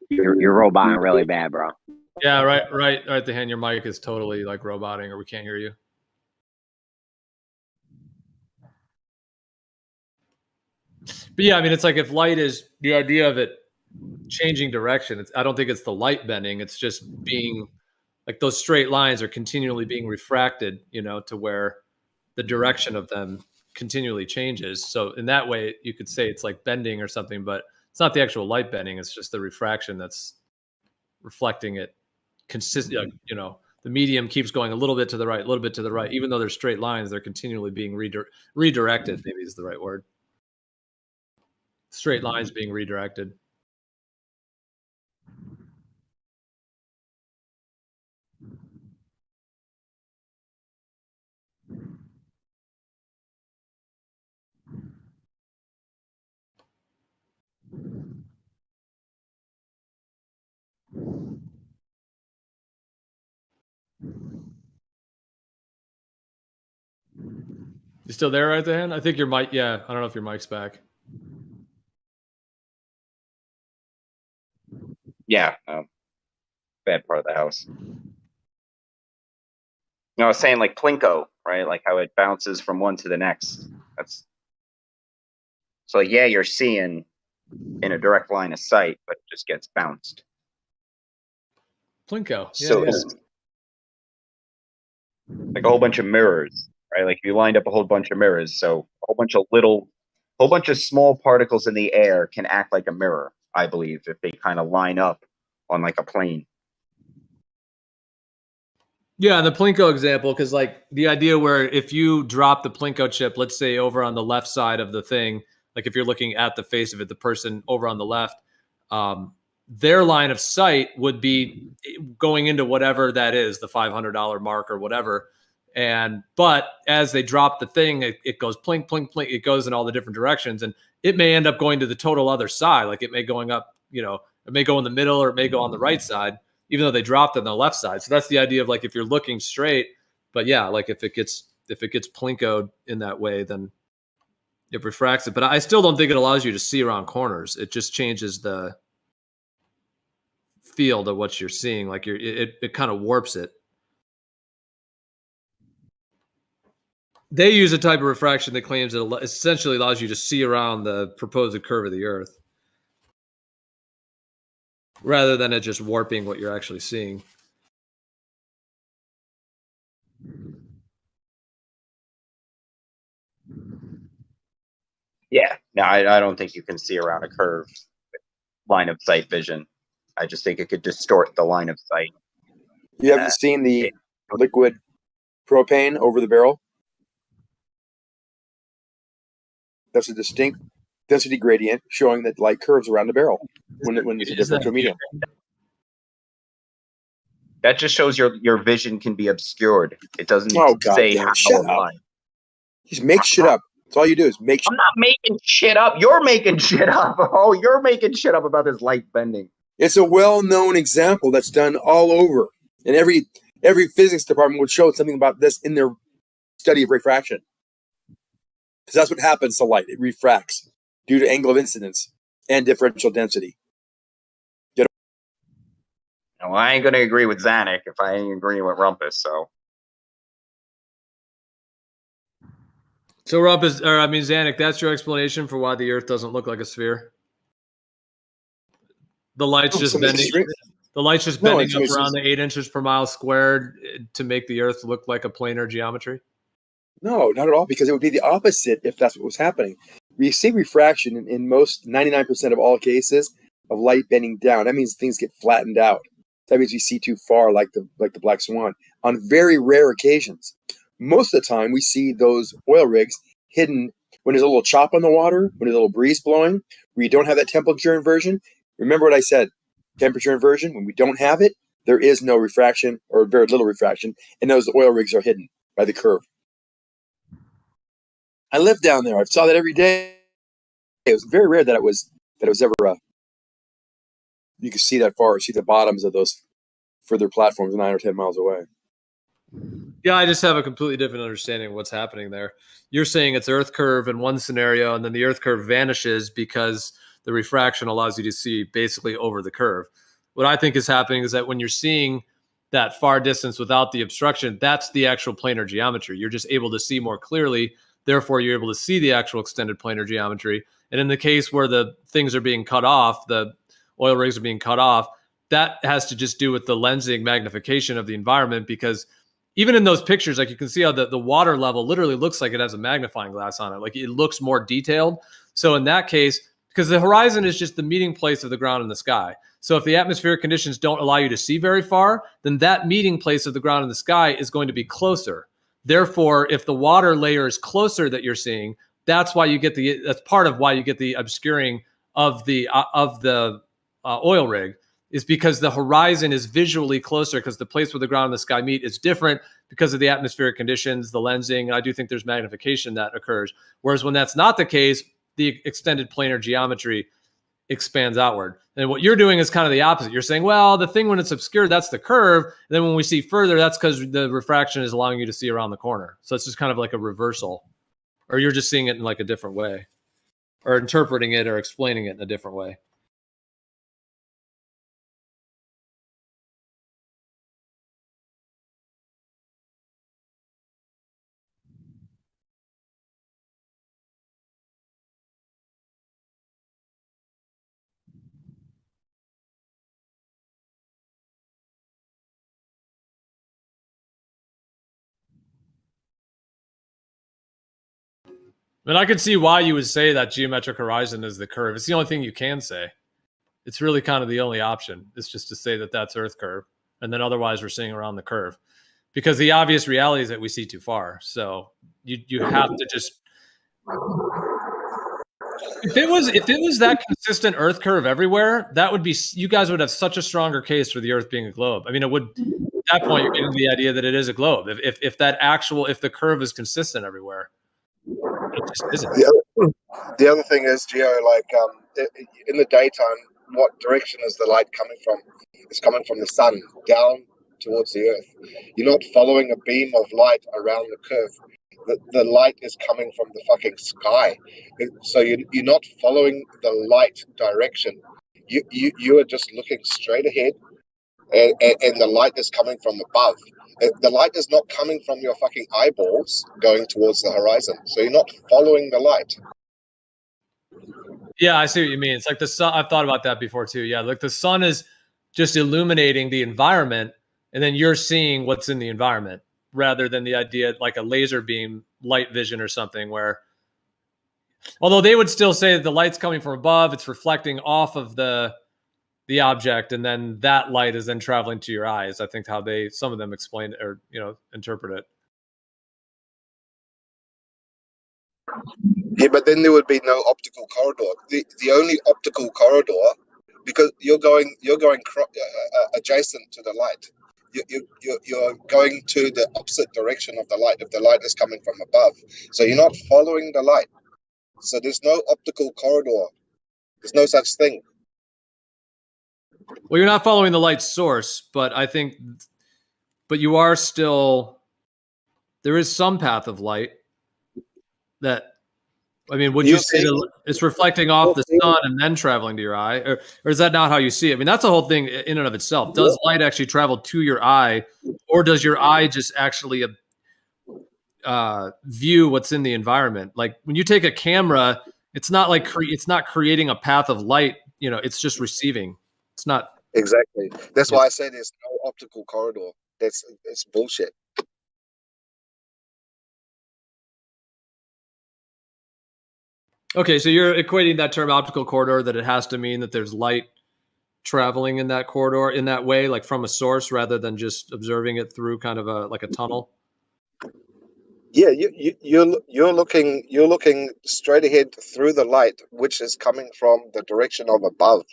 S19: You're roboting really bad, bro.
S20: Yeah, right. The hand, your mic is totally like roboting, or we can't hear you. But yeah, I mean, it's like if light is the idea of it changing direction. I don't think it's the light bending. It's just being like those straight lines are continually being refracted, to where the direction of them continually changes. So in that way, you could say it's like bending or something, but it's not the actual light bending. It's just the refraction that's reflecting it consistently. The medium keeps going a little bit to the right, a little bit to the right. Even though they're straight lines, they're continually being redirected, maybe is the right word. Straight lines being redirected. You still there, right there? I think your mic. Yeah, I don't know if your mic's back.
S5: Yeah, bad part of the house. I was saying like Plinko, right? Like how it bounces from one to the next. So yeah, you're seeing in a direct line of sight, but it just gets bounced.
S20: Plinko.
S5: So it's like a whole bunch of mirrors, right? Like if you lined up a whole bunch of mirrors, so a whole bunch of small particles in the air can act like a mirror, I believe, if they kind of line up on like a plane.
S20: Yeah, the Plinko example, because like the idea where if you drop the Plinko chip, let's say over on the left side of the thing, like if you're looking at the face of it, the person over on the left, their line of sight would be going into whatever that is, the $500 mark or whatever. But as they drop the thing, it goes plink, plink, plink. It goes in all the different directions, and it may end up going to the total other side. Like it may going up, it may go in the middle or it may go on the right side, even though they dropped it on the left side. So that's the idea of like if you're looking straight, but yeah, like if it gets Plinkoed in that way, then It refracts it, but I still don't think it allows you to see around corners. It just changes the field of what you're seeing. Like it kind of warps it. They use a type of refraction that claims it essentially allows you to see around the proposed curve of the Earth, rather than it just warping what you're actually seeing.
S5: Yeah, no, I don't think you can see around a curve with line of sight vision. I just think it could distort the line of sight.
S3: You haven't seen the liquid propane over the barrel? That's a distinct density gradient showing that light curves around the barrel when it's a differential medium.
S5: That just shows your vision can be obscured. It doesn't say how
S3: shut up. Just make shit up. That's all you do is make shit.
S5: I'm not making shit up. You're making shit up. Oh, you're making shit up about this light bending.
S3: It's a well-known example that's done all over. And every physics department would show something about this in their study of refraction. Because that's what happens to light. It refracts due to angle of incidence and differential density.
S5: Well, I ain't going to agree with Zanuck if I ain't agreeing with Rumpus, so.
S20: So Zanuck, that's your explanation for why the Earth doesn't look like a sphere? The light's just bending. The light's just bending up around the 8 inches per mile squared to make the Earth look like a planar geometry?
S3: No, not at all, because it would be the opposite if that's what was happening. We see refraction in most 99% of all cases of light bending down. That means things get flattened out. That means we see too far, like the black swan, on very rare occasions. Most of the time, we see those oil rigs hidden when there's a little chop on the water, when there's a little breeze blowing, where you don't have that temperature inversion. Remember what I said, temperature inversion, when we don't have it, there is no refraction or very little refraction, and those oil rigs are hidden by the curve. I lived down there. I saw that every day. It was very rare that it was ever you could see that far, see the bottoms of those further platforms 9 or 10 miles away.
S20: Yeah, I just have a completely different understanding of what's happening there. You're saying it's Earth curve in one scenario, and then the Earth curve vanishes because the refraction allows you to see basically over the curve. What I think is happening is that when you're seeing that far distance without the obstruction, that's the actual planar geometry. You're just able to see more clearly. Therefore, you're able to see the actual extended planar geometry. And in the case where the things are being cut off, the oil rigs are being cut off, that has to just do with the lensing magnification of the environment, because even in those pictures, like you can see how the water level literally looks like it has a magnifying glass on it. Like it looks more detailed. So in that case, because the horizon is just the meeting place of the ground and the sky. So if the atmospheric conditions don't allow you to see very far, then that meeting place of the ground and the sky is going to be closer. Therefore, if the water layer is closer that you're seeing, that's why you get that's part of why you get the obscuring of the oil rig, is because the horizon is visually closer, because the place where the ground and the sky meet is different because of the atmospheric conditions, the lensing. I do think there's magnification that occurs. Whereas when that's not the case, the extended planar geometry expands outward. And what you're doing is kind of the opposite. You're saying, well, the thing when it's obscured, that's the curve. And then when we see further, that's because the refraction is allowing you to see around the corner. So it's just kind of like a reversal. Or you're just seeing it in like a different way, or interpreting it or explaining it in a different way. I mean, I could see why you would say that geometric horizon is the curve. It's the only thing you can say. It's really kind of the only option. It's just to say that that's Earth curve. And then otherwise we're seeing around the curve. Because the obvious reality is that we see too far. So you have to just... If it was that consistent Earth curve everywhere, that would be... You guys would have such a stronger case for the Earth being a globe. I mean, it would... At that point, you're getting the idea that it is a globe. If the curve is consistent everywhere. It just isn't.
S8: The other thing is, Geo, like in the daytime, what direction is the light coming from? It's coming from the sun down towards the earth. You're not following a beam of light around the curve. the light is coming from the fucking sky. So you're not following the light direction. You are just looking straight ahead, and the light is coming from above. The light is not coming from your fucking eyeballs going towards the horizon. So you're not following the light.
S20: Yeah, I see what you mean. It's like the sun. I've thought about that before too. Yeah, like the sun is just illuminating the environment, and then you're seeing what's in the environment, rather than the idea like a laser beam, light vision or something, where although they would still say that the light's coming from above, it's reflecting off of the object, and then that light is then traveling to your eyes. I think how some of them explain it or interpret it.
S8: Yeah, but then there would be no optical corridor. The only optical corridor, because you're going adjacent to the light. You're going to the opposite direction of the light if the light is coming from above. So you're not following the light. So there's no optical corridor. There's no such thing.
S20: Well, you're not following the light source, but you are still. There is some path of light that. I mean, would you say that it's reflecting off the sun and then traveling to your eye, or is that not how you see it? I mean, that's the whole thing in and of itself. Does light actually travel to your eye, or does your eye just actually view what's in the environment? Like when you take a camera, it's not like it's not creating a path of light. It's just receiving. It's not
S8: exactly. That's why I say there's no optical corridor. It's bullshit.
S20: Okay, so you're equating that term optical corridor that it has to mean that there's light traveling in that corridor in that way, like from a source, rather than just observing it through kind of like a tunnel.
S8: Yeah, you're looking straight ahead through the light, which is coming from the direction of above.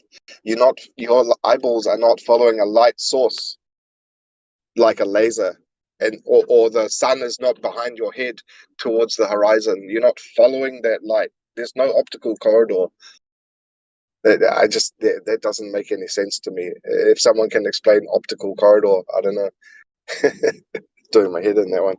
S8: Your eyeballs are not following a light source like a laser, or the sun is not behind your head towards the horizon. You're not following that light. There's no optical corridor. That doesn't make any sense to me. If someone can explain optical corridor, I don't know. Doing my head in that one.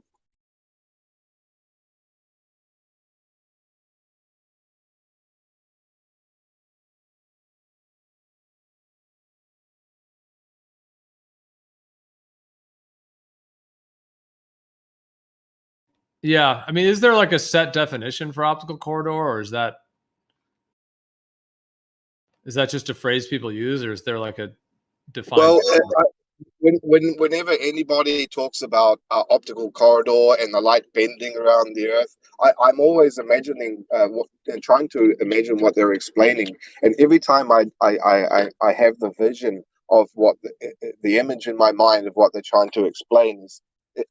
S20: Yeah, I mean, is there like a set definition for optical corridor, or is that just a phrase people use, or is there like a defined?
S8: Well, whenever anybody talks about optical corridor and the light bending around the Earth, I'm always imagining trying to imagine what they're explaining, and every time I have the vision of what the image in my mind of what they're trying to explain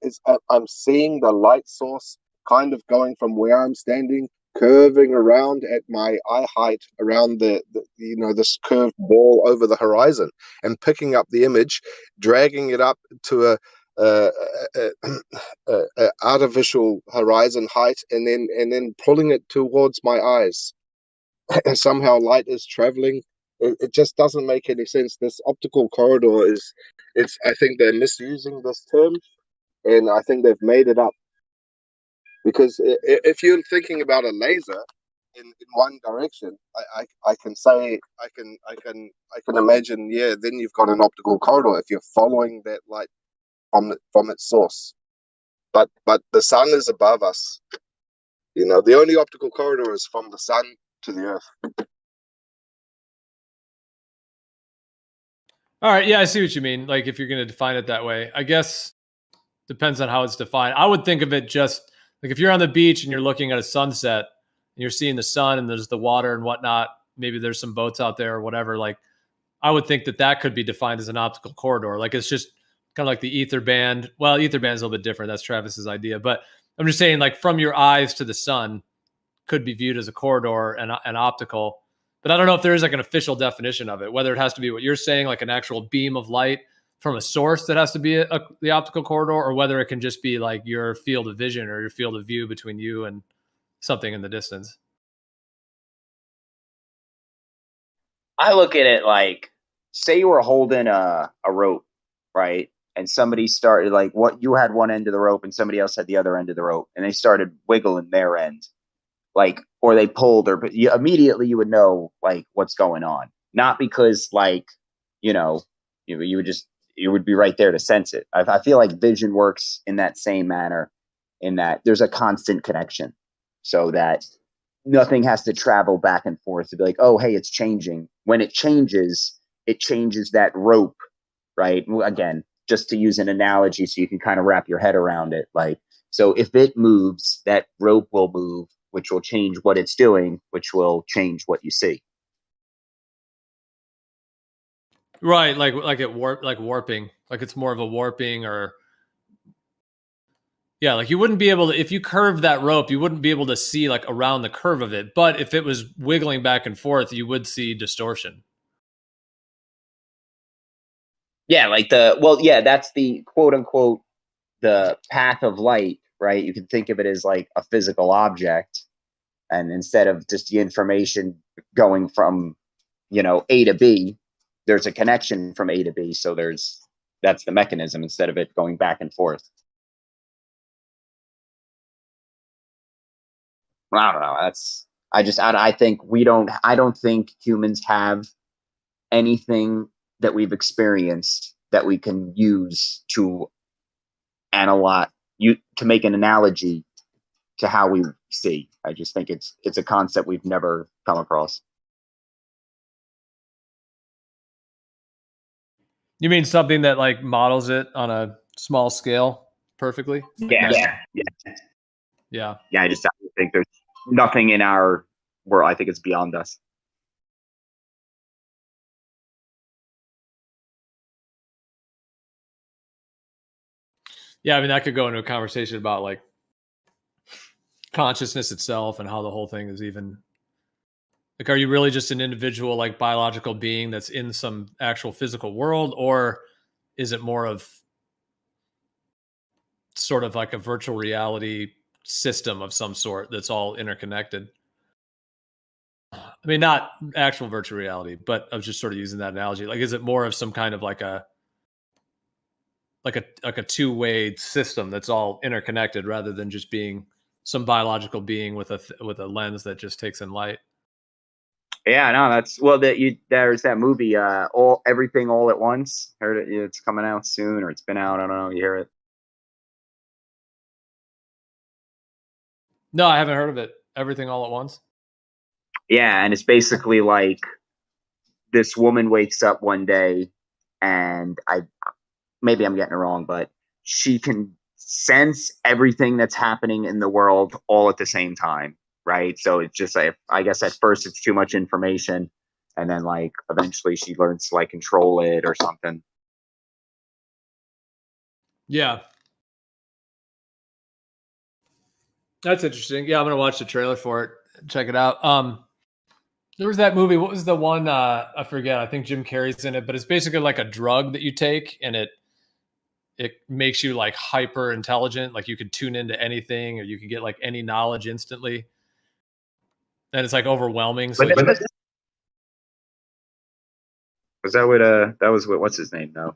S8: is I'm seeing the light source kind of going from where I'm standing, curving around at my eye height around this curved ball over the horizon, and picking up the image, dragging it up to a artificial horizon height, and then pulling it towards my eyes. And somehow light is traveling. It just doesn't make any sense. This optical corridor I think they're misusing this term, and I think they've made it up. Because if you're thinking about a laser in one direction, I can imagine, yeah, then you've got an optical corridor if you're following that light from its source. But the sun is above us. The only optical corridor is from the sun to the Earth.
S20: All right, yeah, I see what you mean. Like if you're going to define it that way, I guess depends on how it's defined. I would think of it just like if you're on the beach and you're looking at a sunset and you're seeing the sun and there's the water and whatnot, maybe there's some boats out there or whatever. Like I would think that could be defined as an optical corridor. Like it's just kind of like the ether band. Well, ether band is a little bit different. That's Travis's idea. But I'm just saying like from your eyes to the sun could be viewed as a corridor and optical. But I don't know if there is like an official definition of it, whether it has to be what you're saying, like an actual beam of light from a source that has to be the optical corridor, or whether it can just be like your field of vision or your field of view between you and something in the distance.
S5: I look at it like, say you were holding a rope, right? and somebody started like what you had one end of the rope and somebody else had the other end of the rope, and they started wiggling their end, like, or they pulled, or but immediately you would know like what's going on. Not because like, you would just, you would be right there to sense it. I feel like vision works in that same manner, in that there's a constant connection, so that nothing has to travel back and forth to be like, oh, hey, it's changing. When it changes that rope, right? Again, just to use an analogy so you can kind of wrap your head around it. Like, so if it moves, that rope will move, which will change what it's doing, which will change what you see.
S20: Right, like warping, like it's more of a warping, or yeah, like you wouldn't be able to, if you curve that rope, you wouldn't be able to see like around the curve of it. But if it was wiggling back and forth, you would see distortion.
S5: Yeah, like that's the quote unquote the path of light, right? You can think of it as like a physical object, and instead of just the information going from, A to B, there's a connection from A to B. So that's the mechanism instead of it going back and forth. I don't know. I think I don't think humans have anything that we've experienced that we can use to to make an analogy to how we see. I just think it's a concept we've never come across.
S20: You mean something that like models it on a small scale perfectly?
S5: Yeah. I just think there's nothing in our world. I think it's beyond us.
S20: Yeah, I mean, that could go into a conversation about like consciousness itself and how the whole thing is even like, are you really just an individual, like biological being that's in some actual physical world, or is it more of sort of like a virtual reality system of some sort that's all interconnected? I mean, not actual virtual reality, but I was just sort of using that analogy. Like, is it more of some kind of like a two-way system that's all interconnected, rather than just being some biological being with a lens that just takes in light?
S5: Yeah, no, there's that movie, Everything All at Once. Heard it? It's coming out soon, or it's been out. I don't know. You hear it?
S20: No, I haven't heard of it. Everything All at Once.
S5: Yeah, and it's basically like this woman wakes up one day, and maybe I'm getting it wrong, but she can sense everything that's happening in the world all at the same time, right? So it's just like, I guess at first it's too much information, and then like eventually she learns to like control it or something.
S20: Yeah. That's interesting. Yeah, I'm gonna watch the trailer for it. Check it out. There was that movie. What was the one? I forget. I think Jim Carrey's in it, but it's basically like a drug that you take, and it makes you like hyper intelligent. Like you could tune into anything, or you can get like any knowledge instantly. And it's like overwhelming. So
S5: was that what what's his name? No.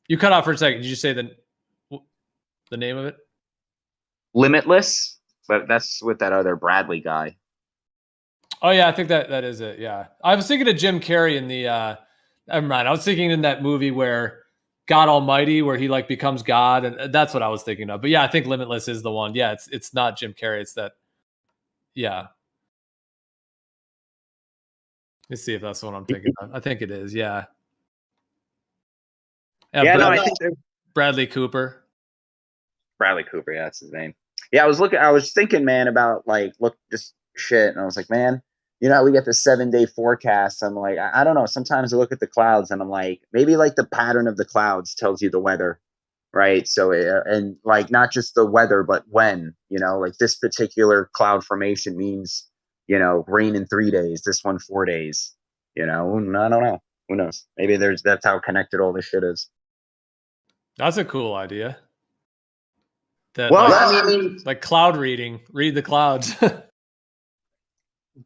S20: You cut off for a second. Did you say the name of it?
S5: Limitless, but that's with that other Bradley guy.
S20: Oh yeah, I think that is it. Yeah, I was thinking of Jim Carrey in the. Never mind. I was thinking in that movie where God Almighty, where he like becomes God, and that's what I was thinking of. But yeah, I think Limitless is the one. Yeah, it's not Jim Carrey. It's that. Yeah. Let's see if that's the one I'm thinking of. I think it is. Yeah. Yeah.
S5: No, I think
S20: Bradley Cooper.
S5: Bradley Cooper, yeah, that's his name. Yeah, I was thinking, man, about like this shit, and I was like, man, we get the 7-day forecast. I'm like, I don't know. Sometimes I look at the clouds and I'm like, maybe like the pattern of the clouds tells you the weather, right? So and like not just the weather, but when, like this particular cloud formation means, rain in 3 days, this one 4 days, I don't know. Who knows? Maybe that's how connected all this shit is.
S20: That's a cool idea.
S5: Well, I mean,
S20: like cloud reading, read the clouds.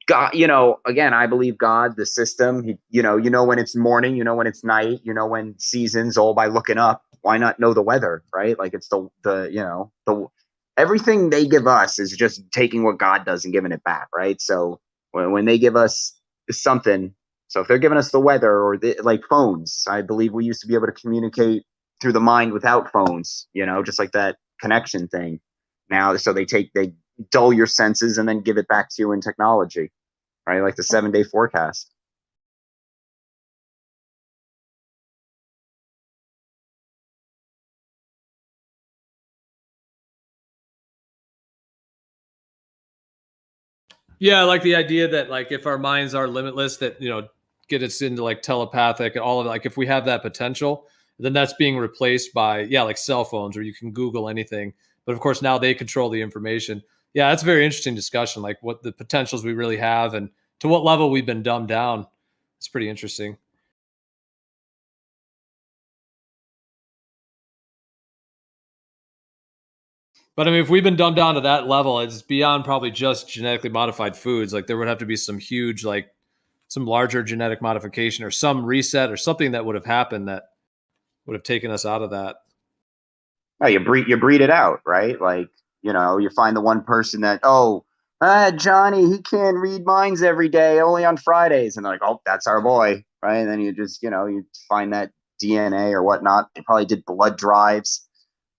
S5: God, again, I believe God, the system. You know when it's morning, you know when it's night, you know when seasons, all by looking up. Why not know the weather, right? Like it's the everything they give us is just taking what God does and giving it back, right? So when they give us something, so if they're giving us the weather or like phones, I believe we used to be able to communicate through the mind without phones, just like that connection thing. Now, so they dull your senses and then give it back to you in technology, right? Like the 7-day forecast.
S20: Yeah, I like the idea that like if our minds are limitless, that get us into like telepathic and all of it. Like if we have that potential, then that's being replaced by like cell phones where you can Google anything. But of course now they control the information. Yeah, that's a very interesting discussion, like what the potentials we really have and to what level we've been dumbed down. It's pretty interesting. But I mean, if we've been dumbed down to that level, it's beyond probably just genetically modified foods. Like there would have to be some huge, like some larger genetic modification or some reset or something that would have happened that would have taken us out of that.
S5: Oh, you breed it out, right? Like, you find the one person that, Johnny, he can't read minds every day, only on Fridays. And they're like, oh, that's our boy, right? And then you just, you find that DNA or whatnot. They probably did blood drives,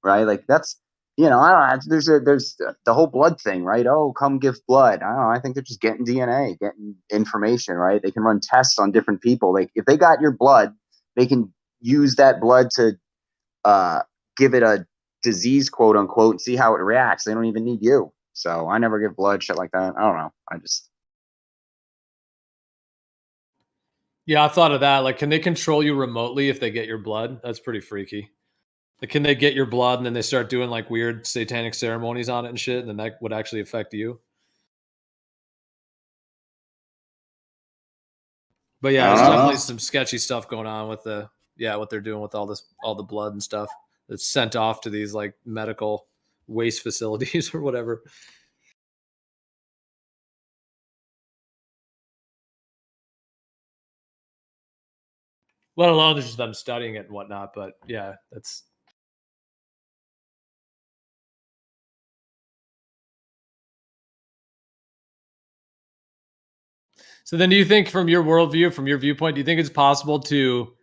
S5: right? Like that's, I don't know. There's the whole blood thing, right? Oh, come give blood. I don't know. I think they're just getting DNA, getting information, right? They can run tests on different people. Like if they got your blood, they can use that blood to give it a disease, quote unquote, and see how it reacts. They don't even need you. So I never give blood, shit like that. I don't know.
S20: Yeah, I've thought of that. Like, can they control you remotely if they get your blood? That's pretty freaky. Like, can they get your blood and then they start doing like weird satanic ceremonies on it and shit, and then that would actually affect you? But yeah, there's definitely some sketchy stuff going on with what they're doing with all the blood and stuff that's sent off to these like medical waste facilities or whatever. Let alone just them studying it and whatnot. But yeah, that's. So then do you think from your worldview, from your viewpoint, do you think it's possible to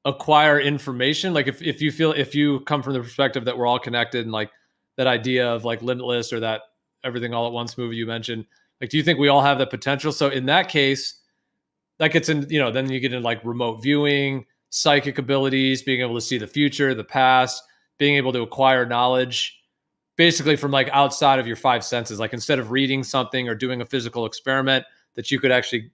S20: acquire information? Like if you come from the perspective that we're all connected and like that idea of like limitless or that everything all at once movie you mentioned, like, do you think we all have that potential? So in that case, that gets in, then you get into like remote viewing, psychic abilities, being able to see the future, the past, being able to acquire knowledge basically from like outside of your five senses. Like instead of reading something or doing a physical experiment, that you could actually,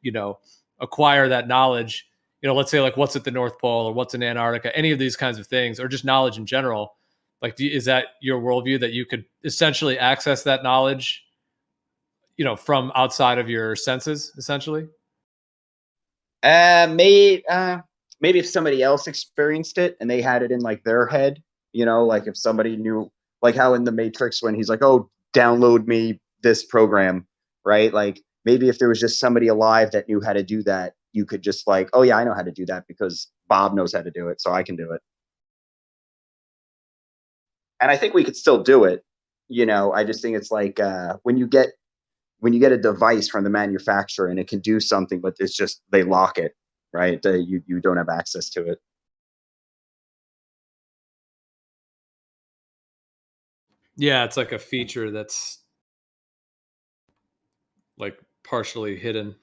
S20: acquire that knowledge. Let's say like what's at the North Pole or what's in Antarctica, any of these kinds of things, or just knowledge in general. Like, is that your worldview that you could essentially access that knowledge, from outside of your senses, essentially?
S5: Maybe if somebody else experienced it and they had it in like their head, like if somebody knew, like how in the Matrix when he's like, oh, download me this program, right? Like maybe if there was just somebody alive that knew how to do that, you could just like, oh yeah, I know how to do that because Bob knows how to do it, so I can do it. And I think we could still do it. I just think it's like when you get a device from the manufacturer and it can do something, but it's just they lock it, right? You don't have access to it.
S20: Yeah, it's like a feature that's like partially hidden.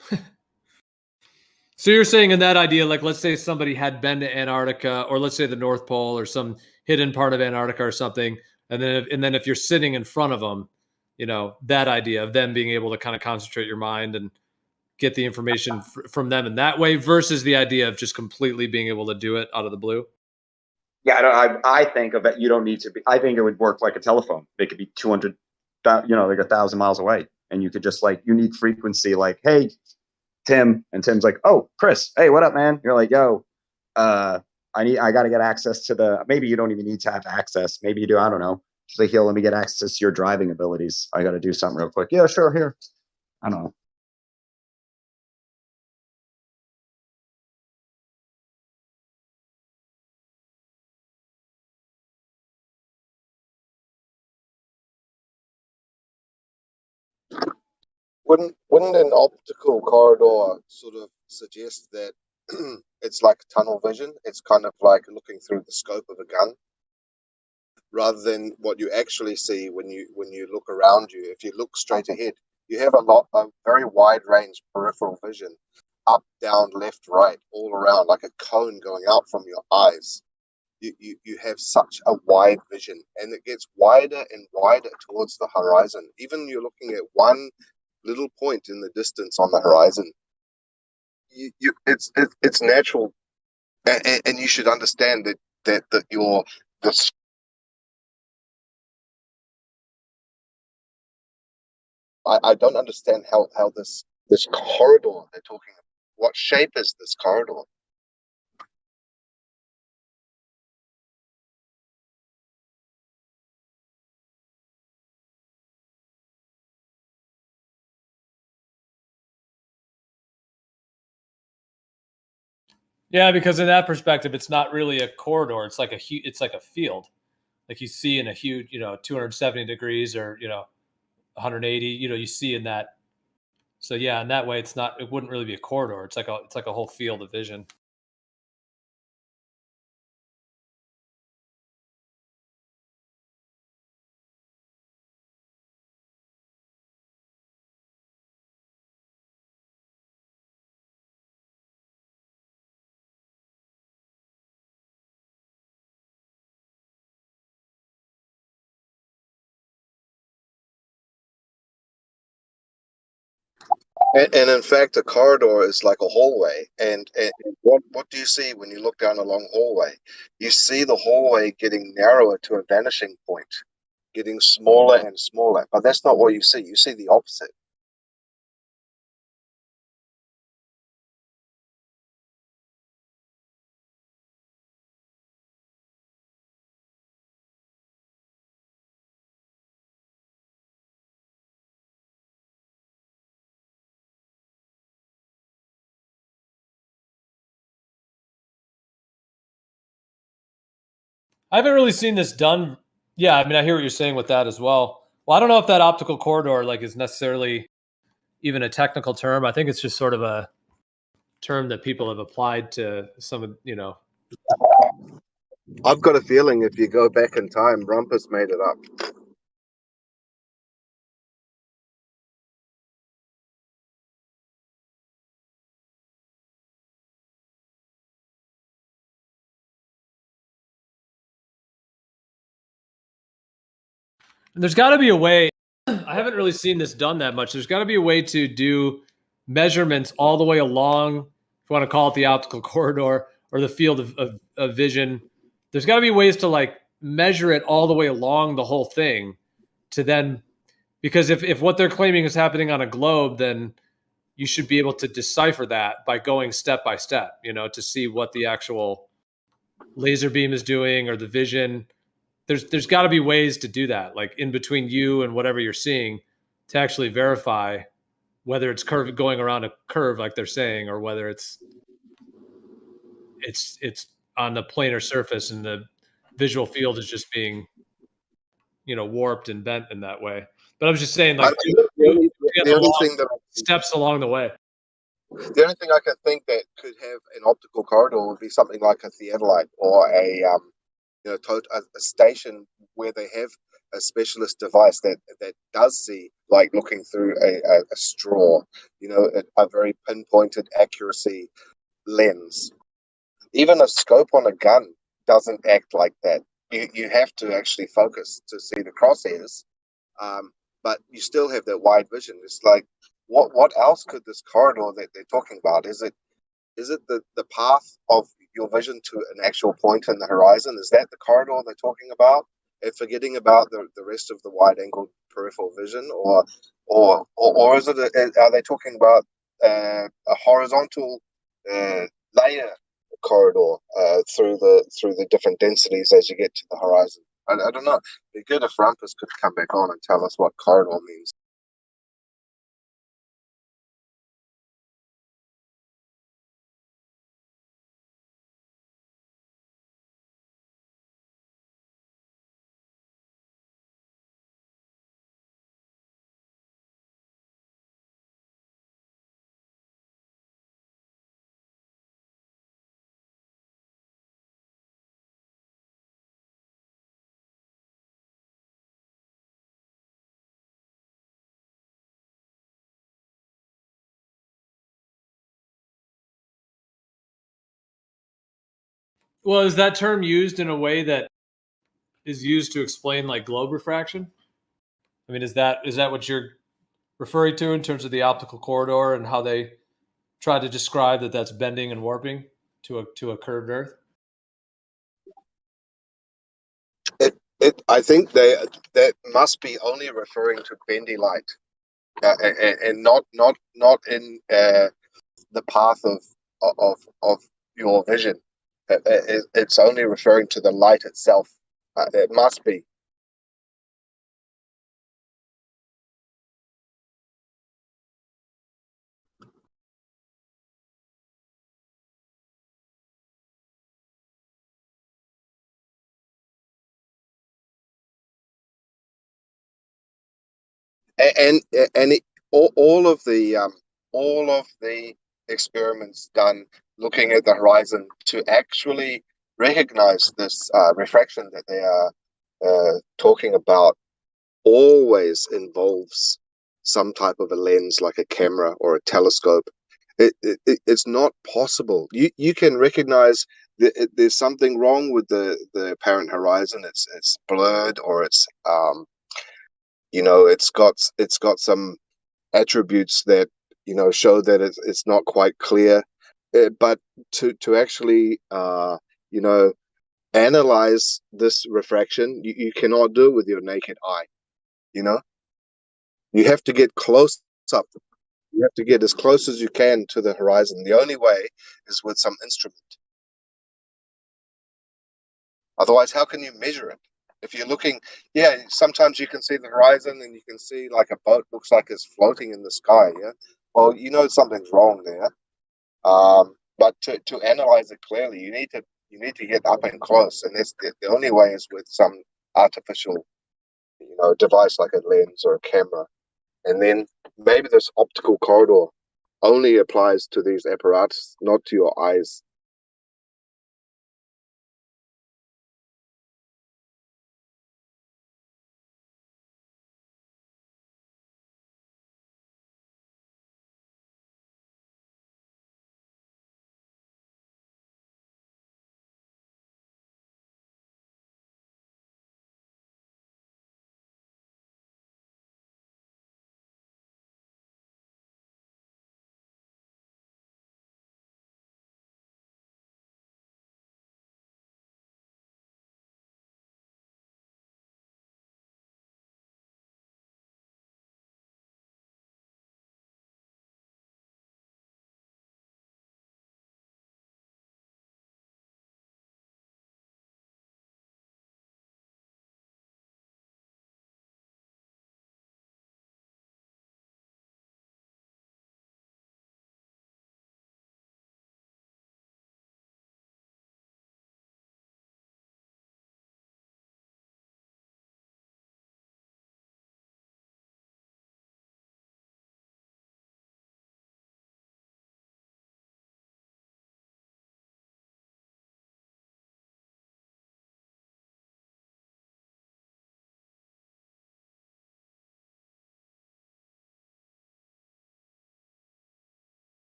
S20: So you're saying in that idea, like let's say somebody had been to Antarctica, or let's say the North Pole, or some hidden part of Antarctica or something, and then if you're sitting in front of them, that idea of them being able to kind of concentrate your mind and get the information from them in that way, versus the idea of just completely being able to do it out of the blue.
S5: Yeah, I think of it. You don't need to be. I think it would work like a telephone. It could be 200, like 1,000 miles away, and you could just like unique frequency, like, hey, Tim, and Tim's like, oh, Chris, hey, what up, man? You're like, yo, I got to get access to maybe you don't even need to have access. Maybe you do. I don't know. Just like, yo, let me get access to your driving abilities. I got to do something real quick. Yeah, sure. Here. I don't know.
S8: Wouldn't an optical corridor sort of suggest that it's like tunnel vision? It's kind of like looking through the scope of a gun, rather than what you actually see when you look around you. If you look straight ahead, you have a very wide range peripheral vision, up, down, left, right, all around, like a cone going out from your eyes. You have such a wide vision, and it gets wider and wider towards the horizon. Even you're looking at one little point in the distance on the horizon. It's natural, and you should understand that your this. I don't understand how this corridor they're talking about. What shape is this corridor?
S20: Yeah, because in that perspective, it's not really a corridor. It's like a field, like you see in a huge, 270 degrees or 180. You see in that. So yeah, in that way, it wouldn't really be a corridor. It's like a whole field of vision.
S8: And in fact, a corridor is like a hallway. And what do you see when you look down a long hallway? You see the hallway getting narrower to a vanishing point, getting smaller and smaller. But that's not what you see. You see the opposite.
S20: I haven't really seen this done. Yeah, I mean, I hear what you're saying with that as well. Well, I don't know if that optical corridor is necessarily even a technical term. I think it's just sort of a term that people have applied to some of,
S8: I've got a feeling if you go back in time, Rumpus made it up.
S20: There's got to be a way. I haven't really seen this done that much. There's got to be a way to do measurements all the way along, if you want to call it the optical corridor or the field of vision. There's got to be ways to measure it all the way along the whole thing to then, because if what they're claiming is happening on a globe, then you should be able to decipher that by going step by step, to see what the actual laser beam is doing or the vision. There's got to be ways to do that, like in between you and whatever you're seeing, to actually verify whether it's going around a curve like they're saying, or whether it's on the planar surface and the visual field is just being warped and bent in that way. But I was just saying,
S8: The only thing that
S20: steps along the way.
S8: The only thing I can think that could have an optical corridor would be something like a theodolite or a station where they have a specialist device that does see, like looking through a straw, a very pinpointed accuracy lens. Even a scope on a gun doesn't act like that. You have to actually focus to see the crosshairs, but you still have that wide vision. It's like, what else could this corridor that they're talking about? Is it the path of your vision to an actual point in the horizon? Is that the corridor they're talking about? And forgetting about the rest of the wide angle peripheral vision, or is it? Are they talking about a horizontal layer corridor through the different densities as you get to the horizon? I don't know. It'd be good if Rumpus could come back on and tell us what corridor means.
S20: Well, is that term used in a way that is used to explain like globe refraction? I mean, is that what you're referring to in terms of the optical corridor and how they try to describe that that's bending and warping to a curved Earth?
S8: I think that must be only referring to bendy light, and not in the path of your vision. It's only referring to the light itself. It must be. And all of the experiments done looking at the horizon to actually recognize this refraction that they are talking about always involves some type of a lens like a camera or a telescope. It's not possible. You can recognize there's something wrong with the apparent horizon. It's blurred, or it's it's got some attributes that show that it's not quite clear. But to actually analyze this refraction, you cannot do it with your naked eye. You have to get close up. You have to get as close as you can to the horizon. The only way is with some instrument. Otherwise, how can you measure it? If you're looking, sometimes you can see the horizon and you can see like a boat looks like it's floating in the sky. Yeah, well, something's wrong there. But to analyze it clearly, you need to get up and close, and that's the only way is with some artificial, device like a lens or a camera. And then maybe this optical corridor only applies to these apparatus, not to your eyes.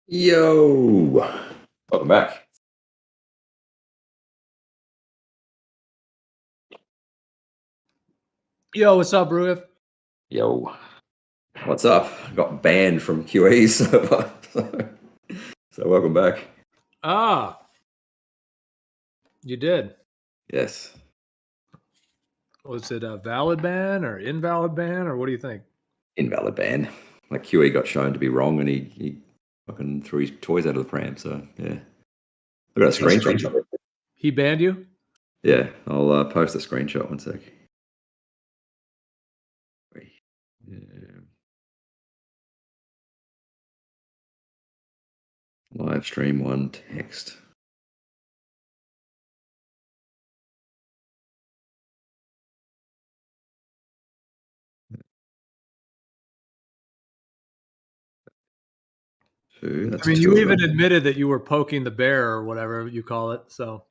S9: Yo, welcome back.
S20: Yo, what's up, Ruif?
S9: Yo, what's up? Got banned from QE server, so welcome back.
S20: Ah, you did.
S9: Yes.
S20: Was it a valid ban or invalid ban, or what do you think?
S9: Invalid ban. Like QE got shown to be wrong, and he fucking threw his toys out of the pram. So yeah, I got a screenshot.
S20: He banned you?
S9: Yeah, I'll post a screenshot. 1 sec. Yeah. Live stream 1 text.
S20: I mean, you even admitted that you were poking the bear or whatever you call it. So,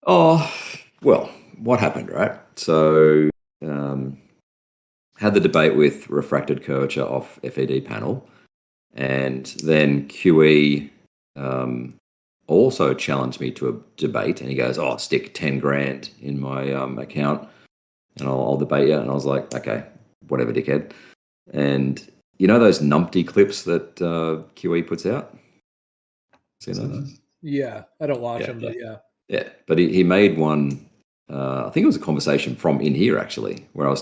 S9: oh well, what happened, right? So, had the debate with refracted curvature off FED panel, and then QE also challenged me to a debate, and he goes, "Oh, stick 10 grand in my account, and I'll debate you." And I was like, "Okay, whatever, dickhead." And you know those numpty clips that QE puts out? Seen those?
S20: yeah, I don't watch them, but yeah.
S9: Yeah, but he made one. I think it was a conversation from in here actually, where I was